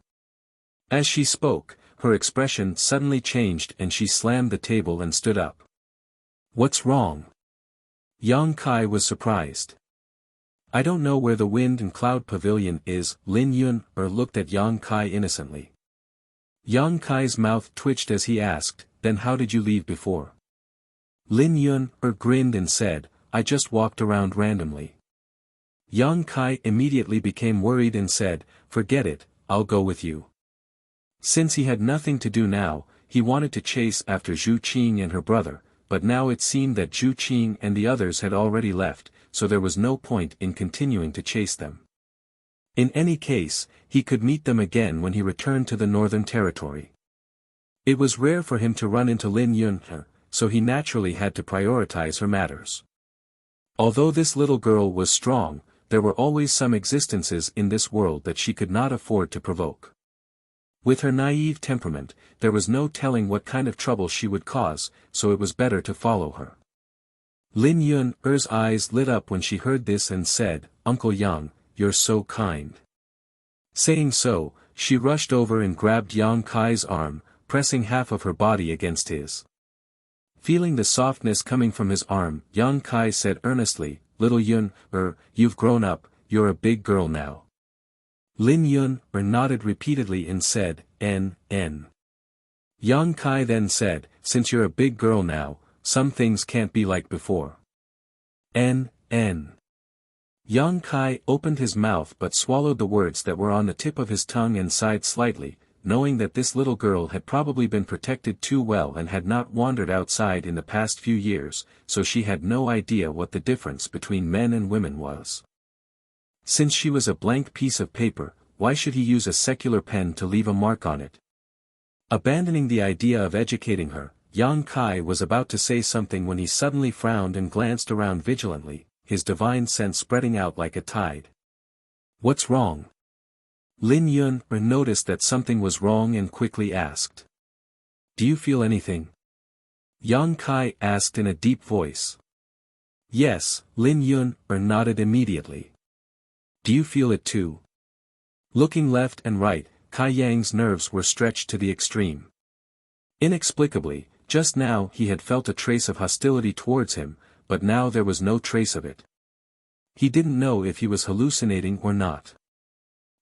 As she spoke, her expression suddenly changed and she slammed the table and stood up. What's wrong? Yang Kai was surprised. I don't know where the Wind and Cloud Pavilion is, Lin Yun looked at Yang Kai innocently. Yang Kai's mouth twitched as he asked, then how did you leave before? Lin Yun grinned and said, I just walked around randomly. Yang Kai immediately became worried and said, forget it, I'll go with you. Since he had nothing to do now, he wanted to chase after Zhu Qing and her brother, but now it seemed that Zhu Qing and the others had already left, so there was no point in continuing to chase them. In any case, he could meet them again when he returned to the Northern Territory. It was rare for him to run into Lin Yun, so he naturally had to prioritize her matters. Although this little girl was strong, there were always some existences in this world that she could not afford to provoke. With her naive temperament, there was no telling what kind of trouble she would cause, so it was better to follow her. Lin Yun's eyes lit up when she heard this and said, Uncle Yang, you're so kind. Saying so, she rushed over and grabbed Yang Kai's arm, pressing half of her body against his. Feeling the softness coming from his arm, Yang Kai said earnestly, Little Yun, you've grown up, you're a big girl now. Lin Yun nodded repeatedly and said, N. Yang Kai then said, since you're a big girl now, some things can't be like before. N. Yang Kai opened his mouth but swallowed the words that were on the tip of his tongue and sighed slightly, knowing that this little girl had probably been protected too well and had not wandered outside in the past few years, so she had no idea what the difference between men and women was. Since she was a blank piece of paper, why should he use a secular pen to leave a mark on it? Abandoning the idea of educating her, Yang Kai was about to say something when he suddenly frowned and glanced around vigilantly, his divine sense spreading out like a tide. What's wrong? Lin Yun noticed that something was wrong and quickly asked. Do you feel anything? Yang Kai asked in a deep voice. Yes, Lin Yun nodded immediately. Do you feel it too? Looking left and right, Kai Yang's nerves were stretched to the extreme. Inexplicably, just now he had felt a trace of hostility towards him, but now there was no trace of it. He didn't know if he was hallucinating or not.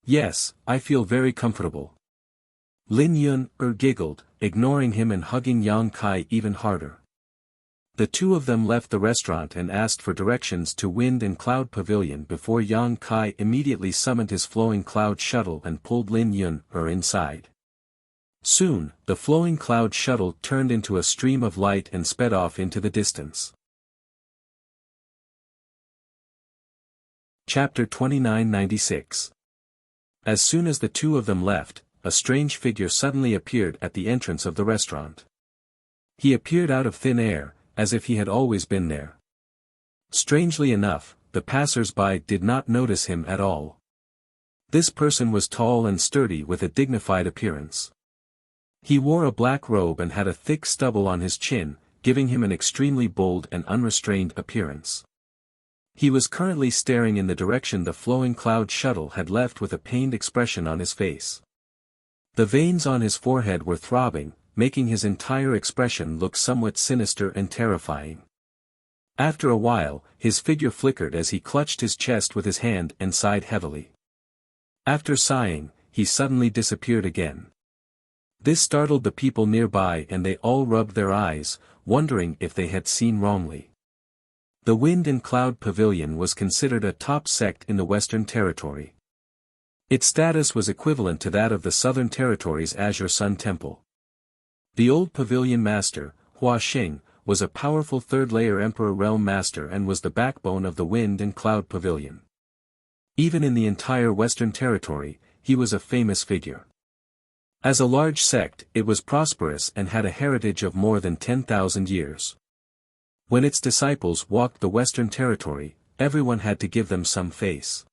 Yes, I feel very comfortable. Lin Yun giggled, ignoring him and hugging Yang Kai even harder. The two of them left the restaurant and asked for directions to Wind and Cloud Pavilion before Yang Kai immediately summoned his flowing cloud shuttle and pulled Lin Yun inside. Soon, the flowing cloud shuttle turned into a stream of light and sped off into the distance. Chapter 2996. As soon as the two of them left, a strange figure suddenly appeared at the entrance of the restaurant. He appeared out of thin air, as if he had always been there. Strangely enough, the passers-by did not notice him at all. This person was tall and sturdy with a dignified appearance. He wore a black robe and had a thick stubble on his chin, giving him an extremely bold and unrestrained appearance. He was currently staring in the direction the flowing cloud shuttle had left with a pained expression on his face. The veins on his forehead were throbbing, making his entire expression look somewhat sinister and terrifying. After a while, his figure flickered as he clutched his chest with his hand and sighed heavily. After sighing, he suddenly disappeared again. This startled the people nearby and they all rubbed their eyes, wondering if they had seen wrongly. The Wind and Cloud Pavilion was considered a top sect in the Western Territory. Its status was equivalent to that of the Southern Territory's Azure Sun Temple. The old pavilion master, Hua Xing, was a powerful third-layer Emperor Realm Master and was the backbone of the Wind and Cloud Pavilion. Even in the entire Western Territory, he was a famous figure. As a large sect, it was prosperous and had a heritage of more than 10,000 years. When its disciples walked the Western Territory, everyone had to give them some face.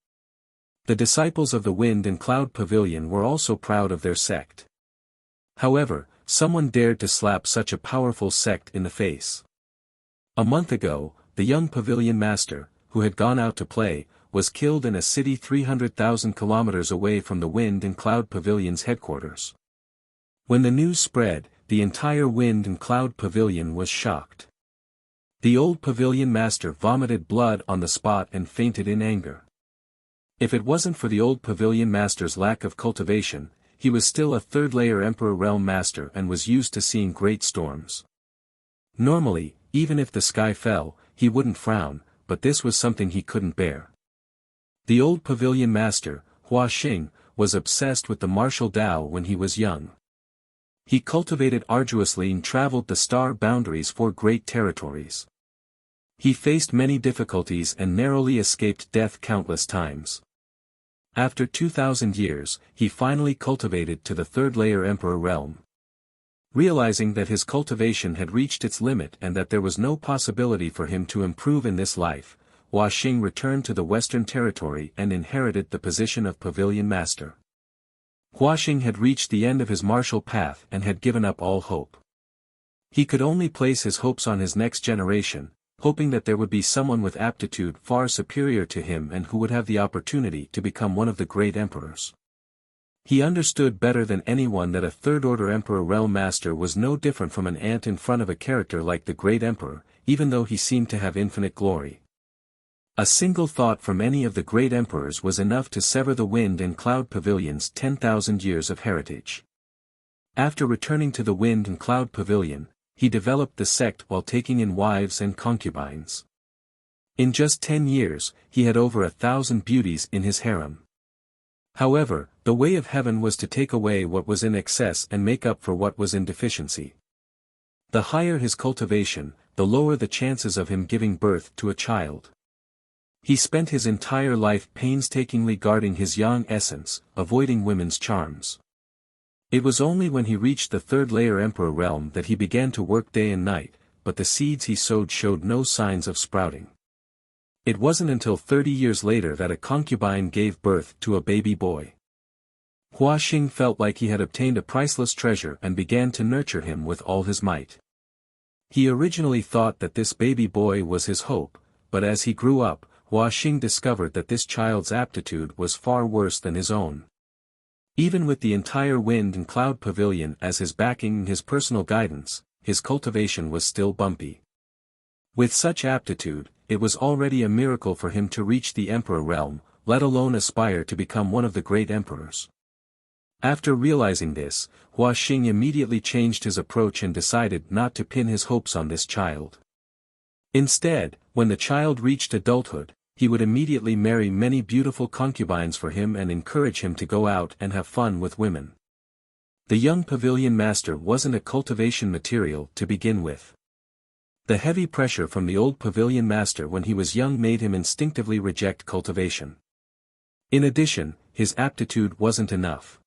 The disciples of the Wind and Cloud Pavilion were also proud of their sect. However, someone dared to slap such a powerful sect in the face. A month ago, the young pavilion master, who had gone out to play, was killed in a city 300,000 kilometers away from the Wind and Cloud Pavilion's headquarters. When the news spread, the entire Wind and Cloud Pavilion was shocked. The old pavilion master vomited blood on the spot and fainted in anger. If it wasn't for the old pavilion master's lack of cultivation, he was still a third-layer Emperor Realm Master and was used to seeing great storms. Normally, even if the sky fell, he wouldn't frown, but this was something he couldn't bear. The old pavilion master, Hua Xing, was obsessed with the martial Tao when he was young. He cultivated arduously and traveled the star boundaries for great territories. He faced many difficulties and narrowly escaped death countless times. After 2,000 years, he finally cultivated to the third-layer Emperor realm. Realizing that his cultivation had reached its limit and that there was no possibility for him to improve in this life, Hua Xing returned to the Western Territory and inherited the position of Pavilion Master. Hua Xing had reached the end of his martial path and had given up all hope. He could only place his hopes on his next generation, hoping that there would be someone with aptitude far superior to him and who would have the opportunity to become one of the great emperors. He understood better than anyone that a third-order Emperor Realm Master was no different from an ant in front of a character like the great emperor, even though he seemed to have infinite glory. A single thought from any of the great emperors was enough to sever the Wind and Cloud Pavilion's 10,000 years of heritage. After returning to the Wind and Cloud Pavilion, he developed the sect while taking in wives and concubines. In just 10 years, he had over 1,000 beauties in his harem. However, the way of heaven was to take away what was in excess and make up for what was in deficiency. The higher his cultivation, the lower the chances of him giving birth to a child. He spent his entire life painstakingly guarding his young essence, avoiding women's charms. It was only when he reached the third-layer Emperor realm that he began to work day and night, but the seeds he sowed showed no signs of sprouting. It wasn't until 30 years later that a concubine gave birth to a baby boy. Hua Xing felt like he had obtained a priceless treasure and began to nurture him with all his might. He originally thought that this baby boy was his hope, but as he grew up, Hua Xing discovered that this child's aptitude was far worse than his own. Even with the entire wind and cloud pavilion as his backing and his personal guidance, his cultivation was still bumpy. With such aptitude, it was already a miracle for him to reach the emperor realm, let alone aspire to become one of the great emperors. After realizing this, Hua Xing immediately changed his approach and decided not to pin his hopes on this child. Instead, when the child reached adulthood, he would immediately marry many beautiful concubines for him and encourage him to go out and have fun with women. The young pavilion master wasn't a cultivation material to begin with. The heavy pressure from the old pavilion master when he was young made him instinctively reject cultivation. In addition, his aptitude wasn't enough.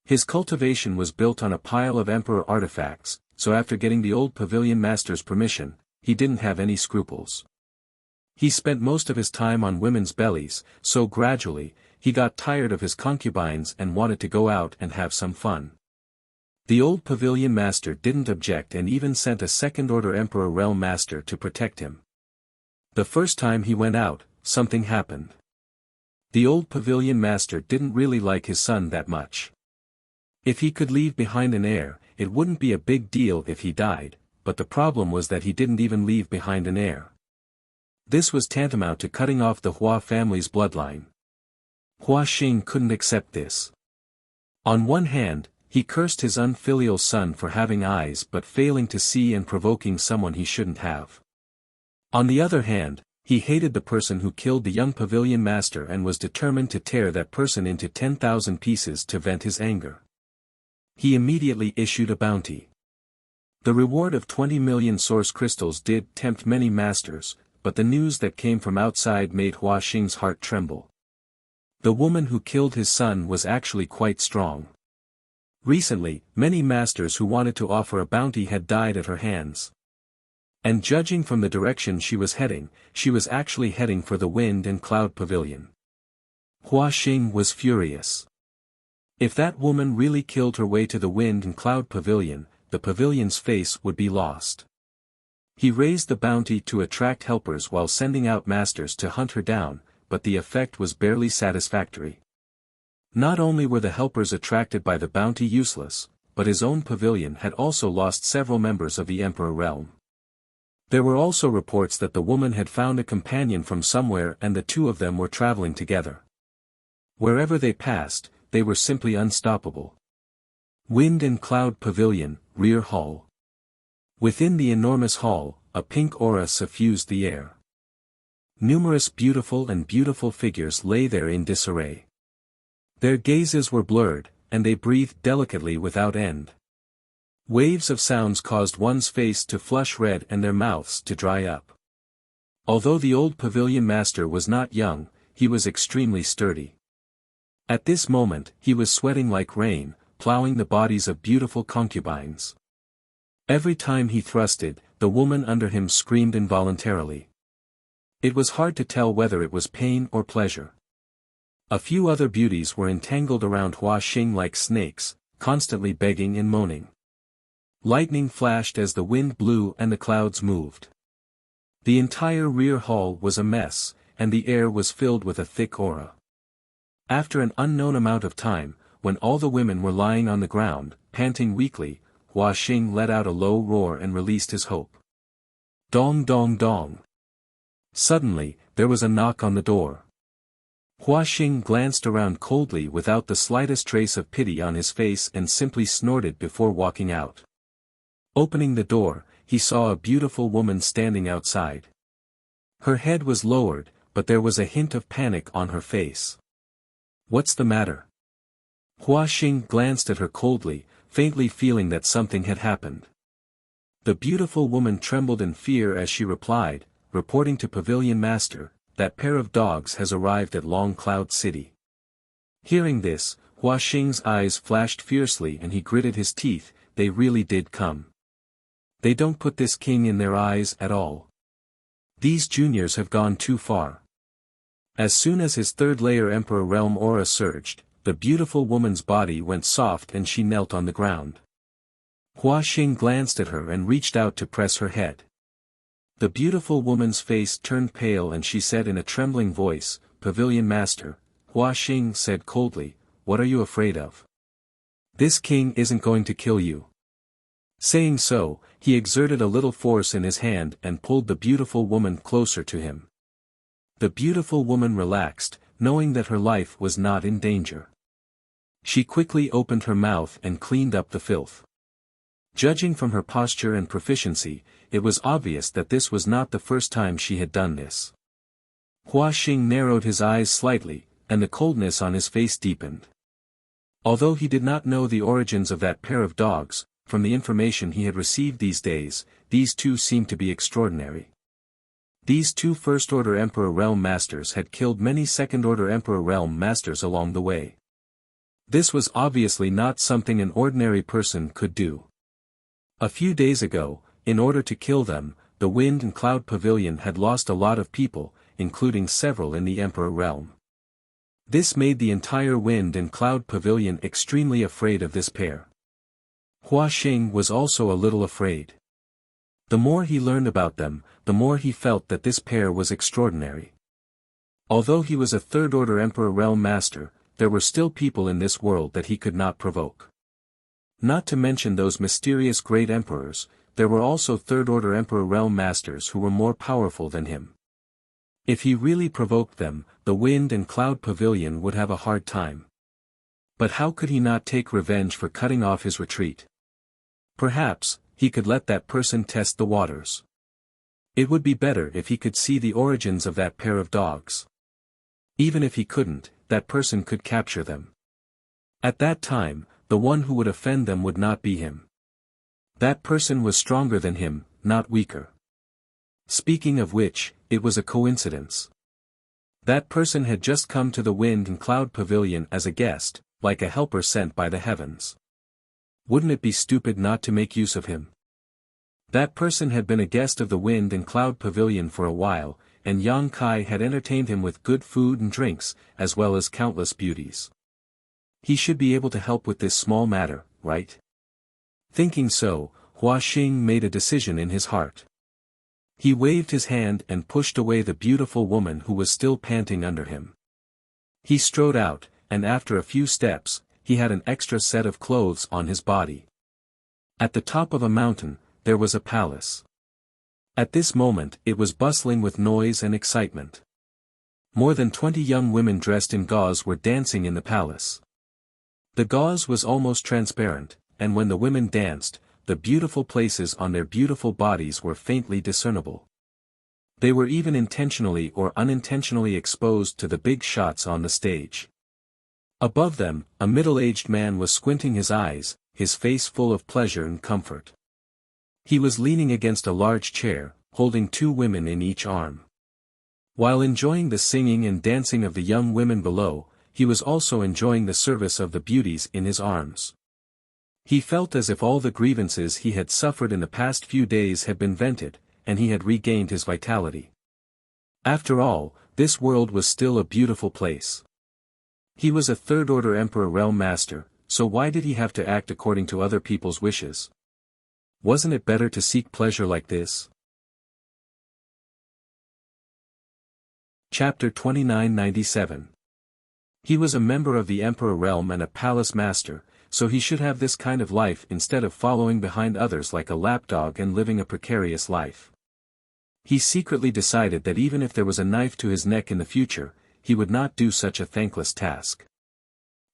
His cultivation was built on a pile of emperor artifacts, so after getting the old pavilion master's permission, he didn't have any scruples. He spent most of his time on women's bellies, so gradually, he got tired of his concubines and wanted to go out and have some fun. The old pavilion master didn't object and even sent a second-order emperor realm master to protect him. The first time he went out, something happened. The old pavilion master didn't really like his son that much. If he could leave behind an heir, it wouldn't be a big deal if he died, but the problem was that he didn't even leave behind an heir. This was tantamount to cutting off the Hua family's bloodline. Hua Xing couldn't accept this. On one hand, he cursed his unfilial son for having eyes but failing to see and provoking someone he shouldn't have. On the other hand, he hated the person who killed the young pavilion master and was determined to tear that person into 10,000 pieces to vent his anger. He immediately issued a bounty. The reward of 20 million source crystals did tempt many masters, but the news that came from outside made Hua Xing's heart tremble. The woman who killed his son was actually quite strong. Recently, many masters who wanted to offer a bounty had died at her hands. And judging from the direction she was actually heading for the wind and cloud pavilion. Hua Xing was furious. If that woman really killed her way to the wind and cloud pavilion, the pavilion's face would be lost. He raised the bounty to attract helpers while sending out masters to hunt her down, but the effect was barely satisfactory. Not only were the helpers attracted by the bounty useless, but his own pavilion had also lost several members of the emperor realm. There were also reports that the woman had found a companion from somewhere and the two of them were traveling together. Wherever they passed, they were simply unstoppable. Wind and Cloud Pavilion, Rear Hall. Within the enormous hall, a pink aura suffused the air. Numerous beautiful figures lay there in disarray. Their gazes were blurred, and they breathed delicately without end. Waves of sounds caused one's face to flush red and their mouths to dry up. Although the old pavilion master was not young, he was extremely sturdy. At this moment, he was sweating like rain, plowing the bodies of beautiful concubines. Every time he thrusted, the woman under him screamed involuntarily. It was hard to tell whether it was pain or pleasure. A few other beauties were entangled around Hua Xing like snakes, constantly begging and moaning. Lightning flashed as the wind blew and the clouds moved. The entire rear hall was a mess, and the air was filled with a thick aura. After an unknown amount of time, when all the women were lying on the ground, panting weakly, Hua Xing let out a low roar and released his hope. Dong dong dong. Suddenly, there was a knock on the door. Hua Xing glanced around coldly without the slightest trace of pity on his face and simply snorted before walking out. Opening the door, he saw a beautiful woman standing outside. Her head was lowered, but there was a hint of panic on her face. What's the matter? Hua Xing glanced at her coldly, faintly feeling that something had happened. The beautiful woman trembled in fear as she replied, reporting to Pavilion Master, that pair of dogs has arrived at Long Cloud City. Hearing this, Hua Xing's eyes flashed fiercely and he gritted his teeth. They really did come. They don't put this king in their eyes at all. These juniors have gone too far. As soon as his third-layer Emperor Realm aura surged, the beautiful woman's body went soft and she knelt on the ground. Hua Xing glanced at her and reached out to press her head. The beautiful woman's face turned pale and she said in a trembling voice, "Pavilion Master," Hua Xing said coldly, "What are you afraid of? This king isn't going to kill you." Saying so, he exerted a little force in his hand and pulled the beautiful woman closer to him. The beautiful woman relaxed, knowing that her life was not in danger. She quickly opened her mouth and cleaned up the filth. Judging from her posture and proficiency, it was obvious that this was not the first time she had done this. Hua Xing narrowed his eyes slightly, and the coldness on his face deepened. Although he did not know the origins of that pair of dogs, from the information he had received these days, these two seemed to be extraordinary. These two First-Order Emperor Realm Masters had killed many Second-Order Emperor Realm Masters along the way. This was obviously not something an ordinary person could do. A few days ago, in order to kill them, the Wind and Cloud Pavilion had lost a lot of people, including several in the Emperor Realm. This made the entire Wind and Cloud Pavilion extremely afraid of this pair. Hua Xing was also a little afraid. The more he learned about them, the more he felt that this pair was extraordinary. Although he was a Third-Order Emperor Realm Master, there were still people in this world that he could not provoke. Not to mention those mysterious great emperors, there were also Third-Order Emperor Realm Masters who were more powerful than him. If he really provoked them, the Wind and Cloud Pavilion would have a hard time. But how could he not take revenge for cutting off his retreat? Perhaps, he could let that person test the waters. It would be better if he could see the origins of that pair of dogs. Even if he couldn't, that person could capture them. At that time, the one who would offend them would not be him. That person was stronger than him, not weaker. Speaking of which, it was a coincidence. That person had just come to the Wind and Cloud Pavilion as a guest, like a helper sent by the heavens. Wouldn't it be stupid not to make use of him? That person had been a guest of the Wind and Cloud Pavilion for a while, and Yang Kai had entertained him with good food and drinks, as well as countless beauties. He should be able to help with this small matter, right? Thinking so, Hua Xing made a decision in his heart. He waved his hand and pushed away the beautiful woman who was still panting under him. He strode out, and after a few steps, he had an extra set of clothes on his body. At the top of a mountain, there was a palace. At this moment it was bustling with noise and excitement. More than 20 young women dressed in gauze were dancing in the palace. The gauze was almost transparent, and when the women danced, the beautiful places on their beautiful bodies were faintly discernible. They were even intentionally or unintentionally exposed to the big shots on the stage. Above them, a middle-aged man was squinting his eyes, his face full of pleasure and comfort. He was leaning against a large chair, holding two women in each arm. While enjoying the singing and dancing of the young women below, he was also enjoying the service of the beauties in his arms. He felt as if all the grievances he had suffered in the past few days had been vented, and he had regained his vitality. After all, this world was still a beautiful place. He was a Third-Order Emperor Realm Master, so why did he have to act according to other people's wishes? Wasn't it better to seek pleasure like this? Chapter 2997. He was a member of the Emperor Realm and a Palace Master, so he should have this kind of life instead of following behind others like a lapdog and living a precarious life. He secretly decided that even if there was a knife to his neck in the future, he would not do such a thankless task.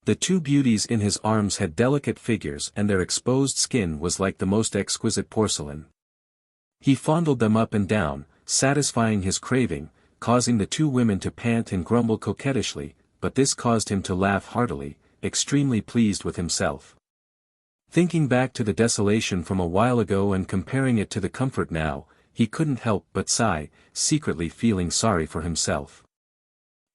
The two beauties in his arms had delicate figures and their exposed skin was like the most exquisite porcelain. He fondled them up and down, satisfying his craving, causing the two women to pant and grumble coquettishly, but this caused him to laugh heartily, extremely pleased with himself. Thinking back to the desolation from a while ago and comparing it to the comfort now, he couldn't help but sigh, secretly feeling sorry for himself.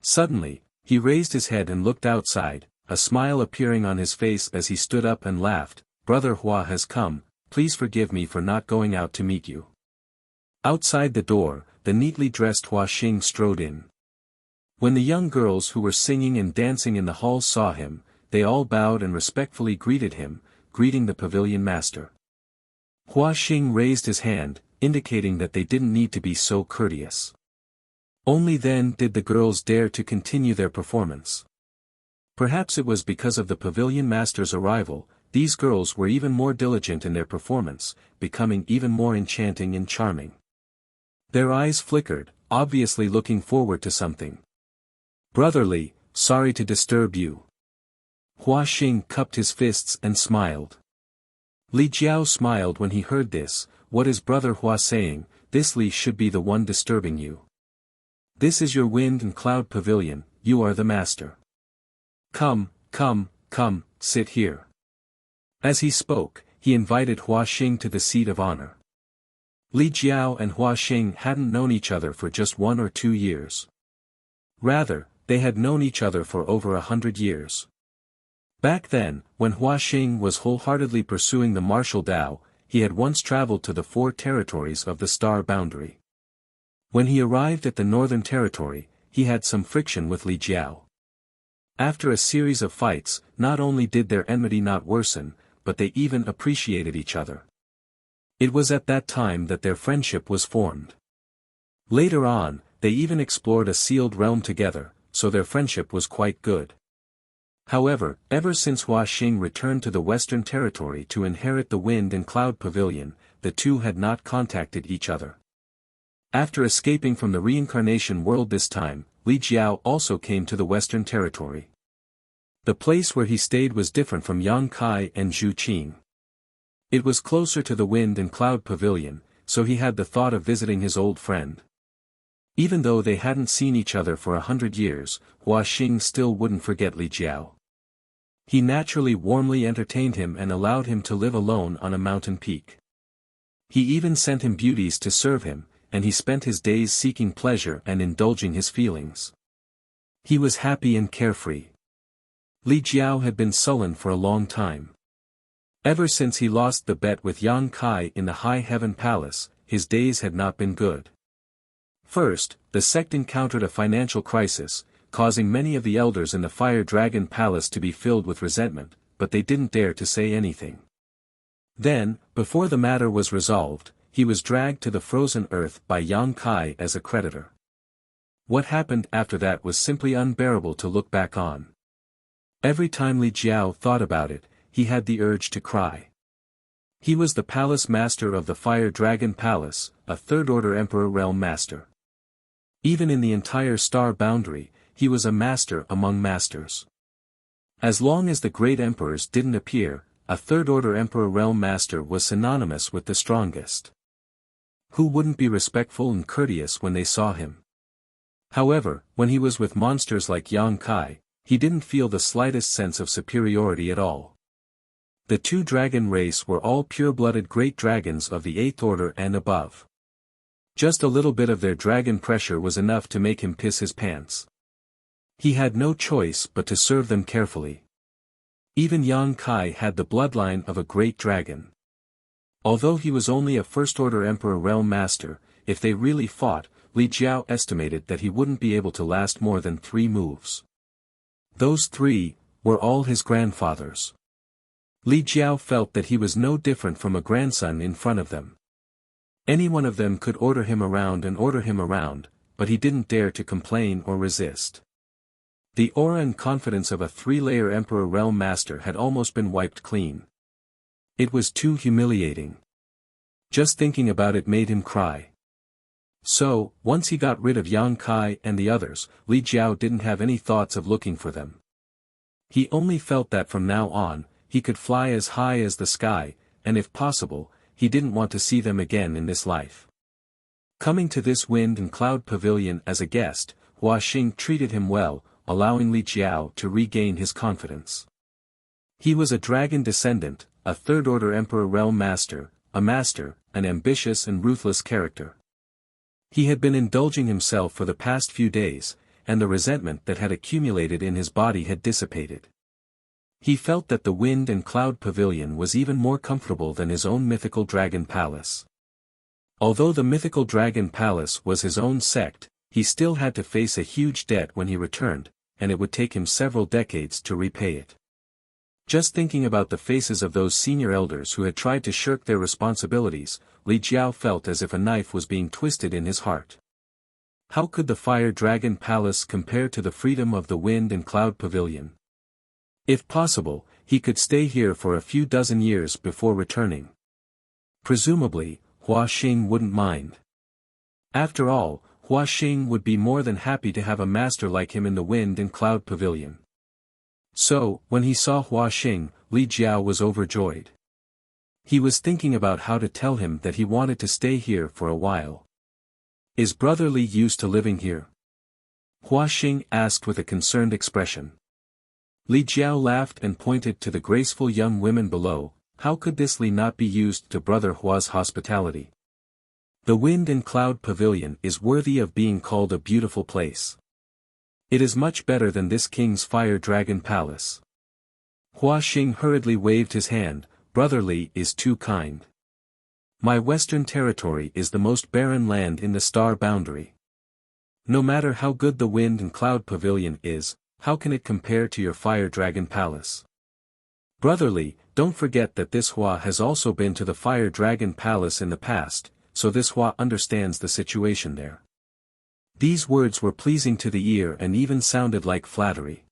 Suddenly, he raised his head and looked outside, a smile appearing on his face as he stood up and laughed. "Brother Hua has come, please forgive me for not going out to meet you." Outside the door, the neatly dressed Hua Xing strode in. When the young girls who were singing and dancing in the hall saw him, they all bowed and respectfully greeted him, greeting the pavilion master. Hua Xing raised his hand, indicating that they didn't need to be so courteous. Only then did the girls dare to continue their performance. Perhaps it was because of the pavilion master's arrival, these girls were even more diligent in their performance, becoming even more enchanting and charming. Their eyes flickered, obviously looking forward to something. "Brotherly, sorry to disturb you." Hua Xing cupped his fists and smiled. Li Jiao smiled when he heard this. "What is brother Hua saying? This Li should be the one disturbing you. This is your wind and cloud pavilion, you are the master. Come, sit here." As he spoke, he invited Hua Xing to the seat of honor. Li Jiao and Hua Xing hadn't known each other for just 1 or 2 years. Rather, they had known each other for over 100 years. Back then, when Hua Xing was wholeheartedly pursuing the martial Tao, he had once traveled to the 4 territories of the star boundary. When he arrived at the northern territory, he had some friction with Li Jiao. After a series of fights, not only did their enmity not worsen, but they even appreciated each other. It was at that time that their friendship was formed. Later on, they even explored a sealed realm together, so their friendship was quite good. However, ever since Hua Xing returned to the Western Territory to inherit the Wind and Cloud Pavilion, the two had not contacted each other. After escaping from the reincarnation world this time, Li Jiao also came to the Western Territory. The place where he stayed was different from Yang Kai and Zhu Qing. It was closer to the Wind and Cloud Pavilion, so he had the thought of visiting his old friend. Even though they hadn't seen each other for 100 years, Hua Xing still wouldn't forget Li Jiao. He naturally warmly entertained him and allowed him to live alone on a mountain peak. He even sent him beauties to serve him, and he spent his days seeking pleasure and indulging his feelings. He was happy and carefree. Li Jiao had been sullen for a long time. Ever since he lost the bet with Yang Kai in the High Heaven Palace, his days had not been good. First, the sect encountered a financial crisis, causing many of the elders in the Fire Dragon Palace to be filled with resentment, but they didn't dare to say anything. Then, before the matter was resolved, he was dragged to the frozen earth by Yang Kai as a creditor. What happened after that was simply unbearable to look back on. Every time Li Jiao thought about it, he had the urge to cry. He was the palace master of the Fire Dragon Palace, a third-order Emperor Realm Master. Even in the entire star boundary, he was a master among masters. As long as the great emperors didn't appear, a third-order Emperor Realm Master was synonymous with the strongest. Who wouldn't be respectful and courteous when they saw him? However, when he was with monsters like Yang Kai, he didn't feel the slightest sense of superiority at all. The 2 dragon race were all pure-blooded great dragons of the 8th order and above. Just a little bit of their dragon pressure was enough to make him piss his pants. He had no choice but to serve them carefully. Even Yang Kai had the bloodline of a great dragon. Although he was only a first-order Emperor Realm Master, if they really fought, Li Jiao estimated that he wouldn't be able to last more than 3 moves. Those 3 were all his grandfathers. Li Jiao felt that he was no different from a grandson in front of them. Any one of them could order him around, but he didn't dare to complain or resist. The aura and confidence of a 3-layer Emperor Realm Master had almost been wiped clean. It was too humiliating. Just thinking about it made him cry. So, once he got rid of Yang Kai and the others, Li Jiao didn't have any thoughts of looking for them. He only felt that from now on, he could fly as high as the sky, and if possible, he didn't want to see them again in this life. Coming to this Wind and Cloud Pavilion as a guest, Hua Xing treated him well, allowing Li Jiao to regain his confidence. He was a dragon descendant, a third-order Emperor Realm Master, an ambitious and ruthless character. He had been indulging himself for the past few days, and the resentment that had accumulated in his body had dissipated. He felt that the Wind and Cloud Pavilion was even more comfortable than his own mythical dragon palace. Although the mythical dragon palace was his own sect, he still had to face a huge debt when he returned, and it would take him several decades to repay it. Just thinking about the faces of those senior elders who had tried to shirk their responsibilities, Li Jiao felt as if a knife was being twisted in his heart. How could the Fire Dragon Palace compare to the freedom of the Wind and Cloud Pavilion? If possible, he could stay here for a few dozen years before returning. Presumably, Hua Xing wouldn't mind. After all, Hua Xing would be more than happy to have a master like him in the Wind and Cloud Pavilion. So, when he saw Hua Xing, Li Jiao was overjoyed. He was thinking about how to tell him that he wanted to stay here for a while. Is Brother Li used to living here? Hua Xing asked with a concerned expression. Li Jiao laughed and pointed to the graceful young women below. How could this Li not be used to Brother Hua's hospitality? The Wind and Cloud Pavilion is worthy of being called a beautiful place. It is much better than this king's Fire Dragon Palace. Hua Xing hurriedly waved his hand. Brother Li is too kind. My western territory is the most barren land in the star boundary. No matter how good the Wind and Cloud Pavilion is, how can it compare to your Fire Dragon Palace? Brother Li, don't forget that this Hua has also been to the Fire Dragon Palace in the past, so this Hua understands the situation there. These words were pleasing to the ear and even sounded like flattery.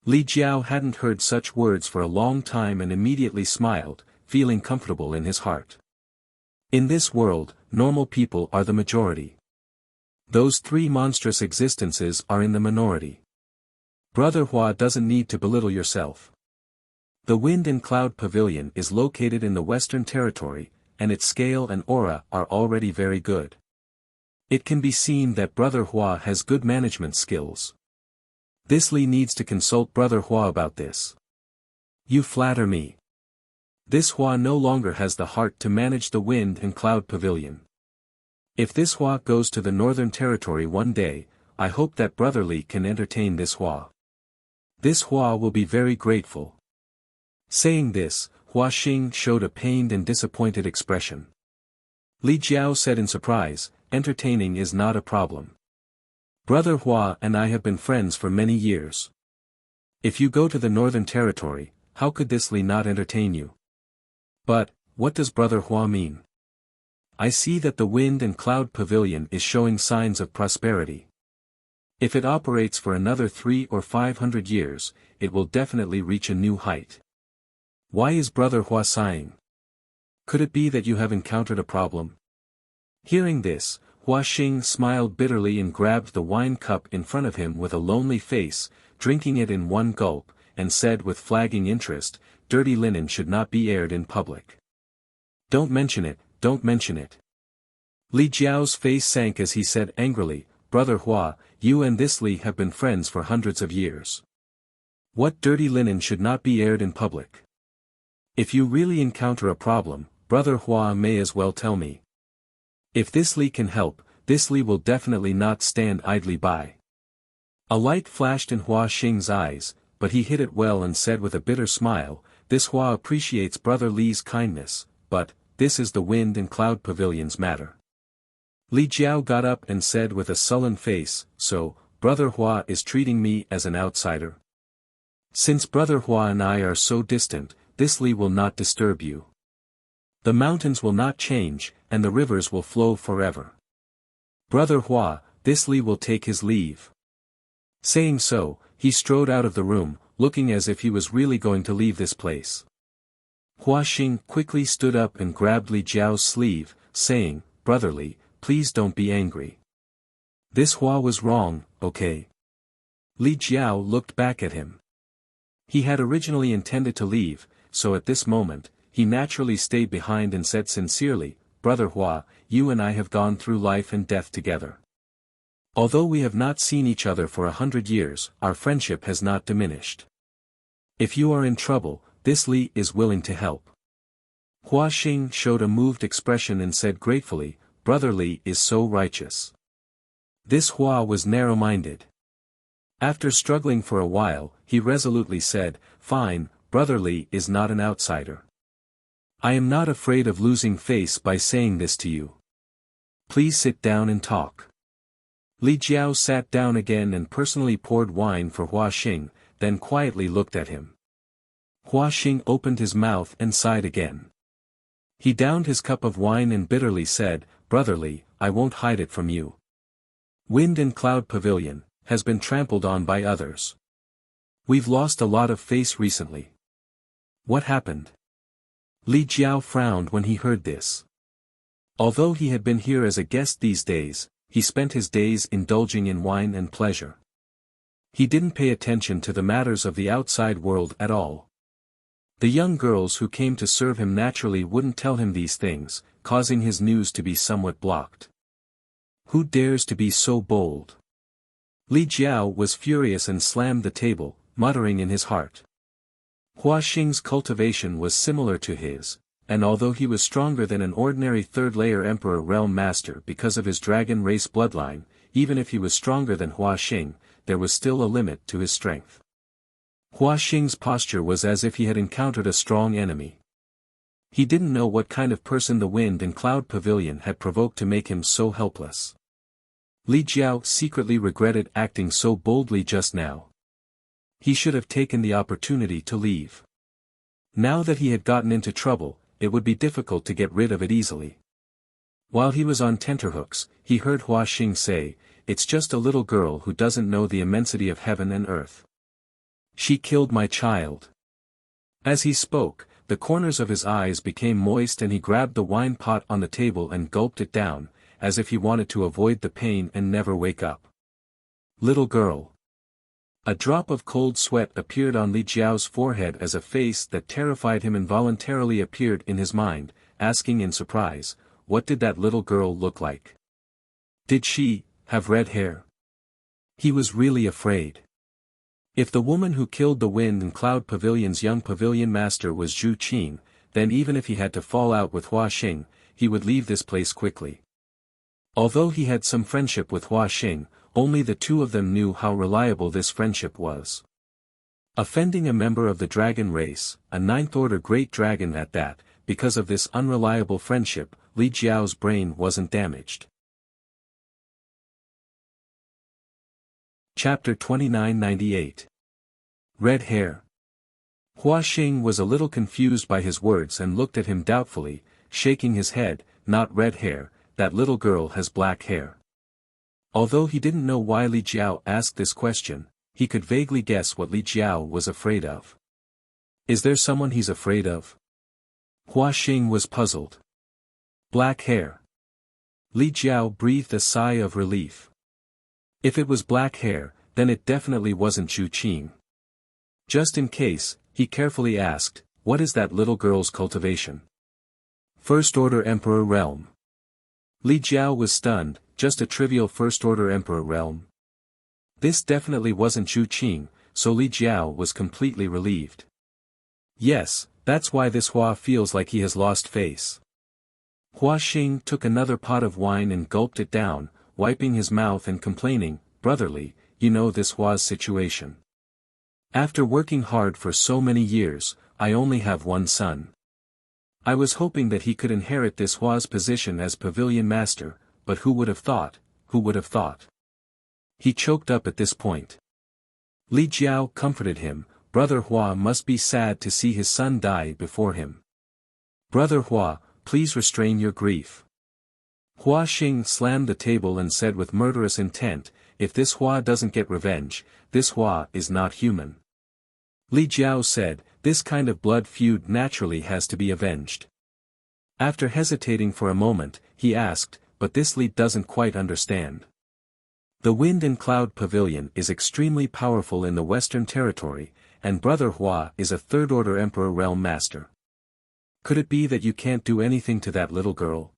Li Jiao hadn't heard such words for a long time and immediately smiled, feeling comfortable in his heart. In this world, normal people are the majority. Those three monstrous existences are in the minority. Brother Hua doesn't need to belittle yourself. The Wind and Cloud Pavilion is located in the Western Territory, and its scale and aura are already very good. It can be seen that Brother Hua has good management skills. This Li needs to consult Brother Hua about this. You flatter me. This Hua no longer has the heart to manage the Wind and Cloud Pavilion. If this Hua goes to the Northern Territory one day, I hope that Brother Li can entertain this Hua. This Hua will be very grateful. Saying this, Hua Xing showed a pained and disappointed expression. Li Jiao said in surprise, entertaining is not a problem. Brother Hua and I have been friends for many years. If you go to the Northern Territory, how could this Li not entertain you? But, what does Brother Hua mean? I see that the Wind and Cloud Pavilion is showing signs of prosperity. If it operates for another 300 or 500 years, it will definitely reach a new height. Why is Brother Hua sighing? Could it be that you have encountered a problem? Hearing this, Hua Xing smiled bitterly and grabbed the wine cup in front of him with a lonely face, drinking it in one gulp, and said with flagging interest, dirty linen should not be aired in public. Don't mention it, don't mention it. Li Jiao's face sank as he said angrily, Brother Hua, you and this Li have been friends for hundreds of years. What dirty linen should not be aired in public? If you really encounter a problem, Brother Hua may as well tell me. If this Li can help, this Li will definitely not stand idly by. A light flashed in Hua Xing's eyes, but he hid it well and said with a bitter smile, this Hua appreciates Brother Li's kindness, but, this is the Wind and Cloud Pavilion's matter. Li Jiao got up and said with a sullen face, so, Brother Hua is treating me as an outsider. Since Brother Hua and I are so distant, this Li will not disturb you. The mountains will not change, and the rivers will flow forever. Brother Hua, this Li will take his leave. Saying so, he strode out of the room, looking as if he was really going to leave this place. Hua Xing quickly stood up and grabbed Li Jiao's sleeve, saying, Brother Li, please don't be angry. This Hua was wrong, okay? Li Jiao looked back at him. He had originally intended to leave, so at this moment, he naturally stayed behind and said sincerely, Brother Hua, you and I have gone through life and death together. Although we have not seen each other for 100 years, our friendship has not diminished. If you are in trouble, this Li is willing to help. Hua Xing showed a moved expression and said gratefully, Brother Li is so righteous. This Hua was narrow-minded. After struggling for a while, he resolutely said, Fine, Brother Li is not an outsider. I am not afraid of losing face by saying this to you. Please sit down and talk. Li Jiao sat down again and personally poured wine for Hua Xing, then quietly looked at him. Hua Xing opened his mouth and sighed again. He downed his cup of wine and bitterly said, "Brotherly, I won't hide it from you. Wind and Cloud Pavilion has been trampled on by others. We've lost a lot of face recently." What happened? Li Jiao frowned when he heard this. Although he had been here as a guest these days, he spent his days indulging in wine and pleasure. He didn't pay attention to the matters of the outside world at all. The young girls who came to serve him naturally wouldn't tell him these things, causing his news to be somewhat blocked. Who dares to be so bold? Li Jiao was furious and slammed the table, muttering in his heart. Hua Xing's cultivation was similar to his, and although he was stronger than an ordinary third-layer Emperor Realm Master because of his dragon race bloodline, even if he was stronger than Hua Xing, there was still a limit to his strength. Hua Xing's posture was as if he had encountered a strong enemy. He didn't know what kind of person the Wind and Cloud Pavilion had provoked to make him so helpless. Li Jiao secretly regretted acting so boldly just now. He should have taken the opportunity to leave. Now that he had gotten into trouble, it would be difficult to get rid of it easily. While he was on tenterhooks, he heard Hua Xing say, "It's just a little girl who doesn't know the immensity of heaven and earth. She killed my child." As he spoke, the corners of his eyes became moist and he grabbed the wine pot on the table and gulped it down, as if he wanted to avoid the pain and never wake up. Little girl. A drop of cold sweat appeared on Li Jiao's forehead as a face that terrified him involuntarily appeared in his mind, asking in surprise, what did that little girl look like? Did she have red hair? He was really afraid. If the woman who killed the Wind and Cloud Pavilion's young pavilion master was Zhu Qing, then even if he had to fall out with Hua Xing, he would leave this place quickly. Although he had some friendship with Hua Xing, only the two of them knew how reliable this friendship was. Offending a member of the dragon race, a ninth-order great dragon at that, because of this unreliable friendship, Li Jiao's brain wasn't damaged. Chapter 2998. Red hair. Hua Xing was a little confused by his words and looked at him doubtfully, shaking his head. "Not red hair, that little girl has black hair." Although he didn't know why Li Jiao asked this question, he could vaguely guess what Li Jiao was afraid of. Is there someone he's afraid of? Hua Xing was puzzled. Black hair. Li Jiao breathed a sigh of relief. If it was black hair, then it definitely wasn't Zhu Qing. Just in case, he carefully asked, "What is that little girl's cultivation?" First-order Emperor Realm. Li Jiao was stunned, just a trivial first-order Emperor Realm. This definitely wasn't Zhu Qing, so Li Jiao was completely relieved. Yes, that's why this Hua feels like he has lost face. Hua Xing took another pot of wine and gulped it down, wiping his mouth and complaining, "Brotherly, you know this Hua's situation. After working hard for so many years, I only have one son. I was hoping that he could inherit this Hua's position as pavilion master, but who would have thought, who would have thought?" He choked up at this point. Li Jiao comforted him, "Brother Hua must be sad to see his son die before him. Brother Hua, please restrain your grief." Hua Xing slammed the table and said with murderous intent, "If this Hua doesn't get revenge, this Hua is not human." Li Jiao said, "This kind of blood feud naturally has to be avenged." After hesitating for a moment, he asked, "But this Li doesn't quite understand. The Wind and Cloud Pavilion is extremely powerful in the Western Territory, and Brother Hua is a third-order Emperor Realm Master. Could it be that you can't do anything to that little girl?"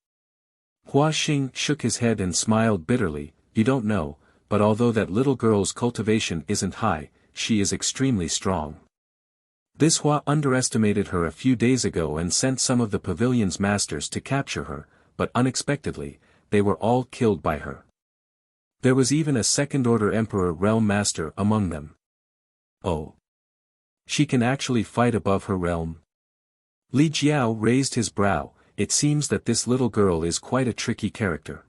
Hua Xing shook his head and smiled bitterly, "You don't know, but although that little girl's cultivation isn't high, she is extremely strong. This Hua underestimated her a few days ago and sent some of the pavilion's masters to capture her, but unexpectedly, they were all killed by her. There was even a second-order Emperor Realm Master among them. Oh. She can actually fight above her realm." Li Jiao raised his brow. "It seems that this little girl is quite a tricky character."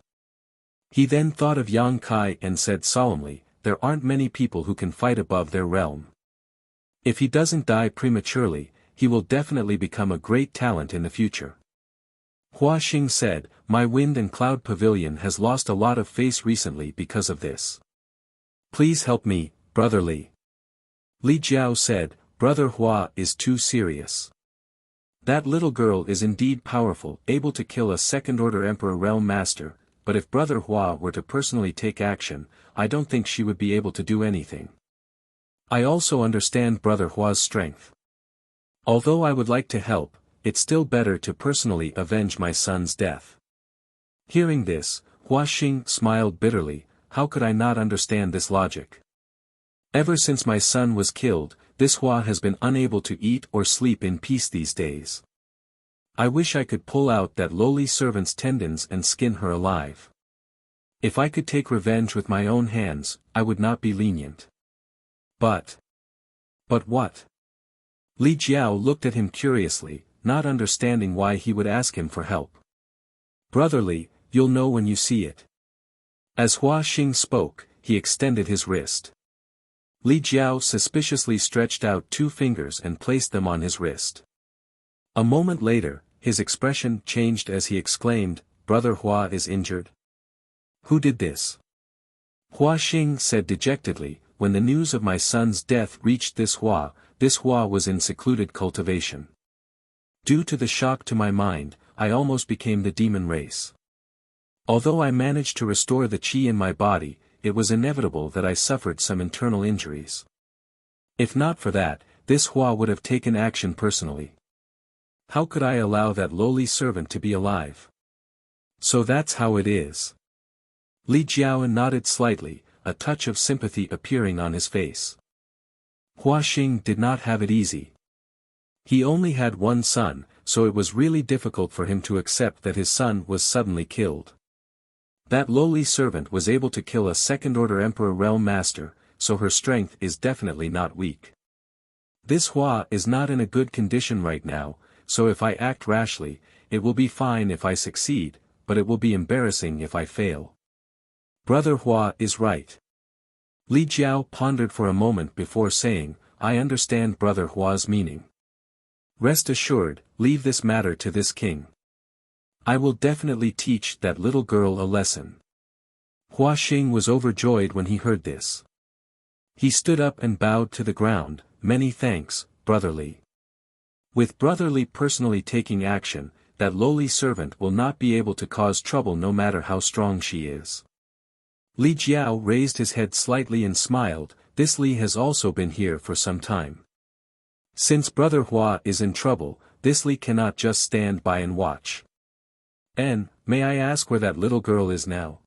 He then thought of Yang Kai and said solemnly, there aren't many people who can fight above their realm. If he doesn't die prematurely, he will definitely become a great talent in the future. Hua Xing said, my wind and cloud pavilion has lost a lot of face recently because of this. Please help me, Brother Li. Li Jiao said, Brother Hua is too serious. That little girl is indeed powerful, able to kill a second-order Emperor Realm Master, but if Brother Hua were to personally take action, I don't think she would be able to do anything. I also understand Brother Hua's strength. Although I would like to help, it's still better to personally avenge my son's death. Hearing this, Hua Xing smiled bitterly, how could I not understand this logic? Ever since my son was killed, this Hua has been unable to eat or sleep in peace these days. I wish I could pull out that lowly servant's tendons and skin her alive. If I could take revenge with my own hands, I would not be lenient. But what? Li Jiao looked at him curiously, not understanding why he would ask him for help. Brother Li, you'll know when you see it. As Hua Xing spoke, he extended his wrist. Li Jiao suspiciously stretched out 2 fingers and placed them on his wrist. A moment later, his expression changed as he exclaimed, Brother Hua is injured? Who did this? Hua Xing said dejectedly, when the news of my son's death reached this Hua was in secluded cultivation. Due to the shock to my mind, I almost became the demon race. Although I managed to restore the qi in my body, it was inevitable that I suffered some internal injuries. If not for that, this Hua would have taken action personally. How could I allow that lowly servant to be alive? So that's how it is. Li Jiao nodded slightly, a touch of sympathy appearing on his face. Hua Xing did not have it easy. He only had one son, so it was really difficult for him to accept that his son was suddenly killed. That lowly servant was able to kill a second-order Emperor Realm Master, so her strength is definitely not weak. This Hua is not in a good condition right now, so if I act rashly, it will be fine if I succeed, but it will be embarrassing if I fail. Brother Hua is right. Li Jiao pondered for a moment before saying, I understand Brother Hua's meaning. Rest assured, leave this matter to this king. I will definitely teach that little girl a lesson. Hua Xing was overjoyed when he heard this. He stood up and bowed to the ground, many thanks, Brother Li. With Brother Li personally taking action, that lowly servant will not be able to cause trouble no matter how strong she is. Li Jiao raised his head slightly and smiled, this Li has also been here for some time. Since Brother Hua is in trouble, this Li cannot just stand by and watch. May I ask where that little girl is now?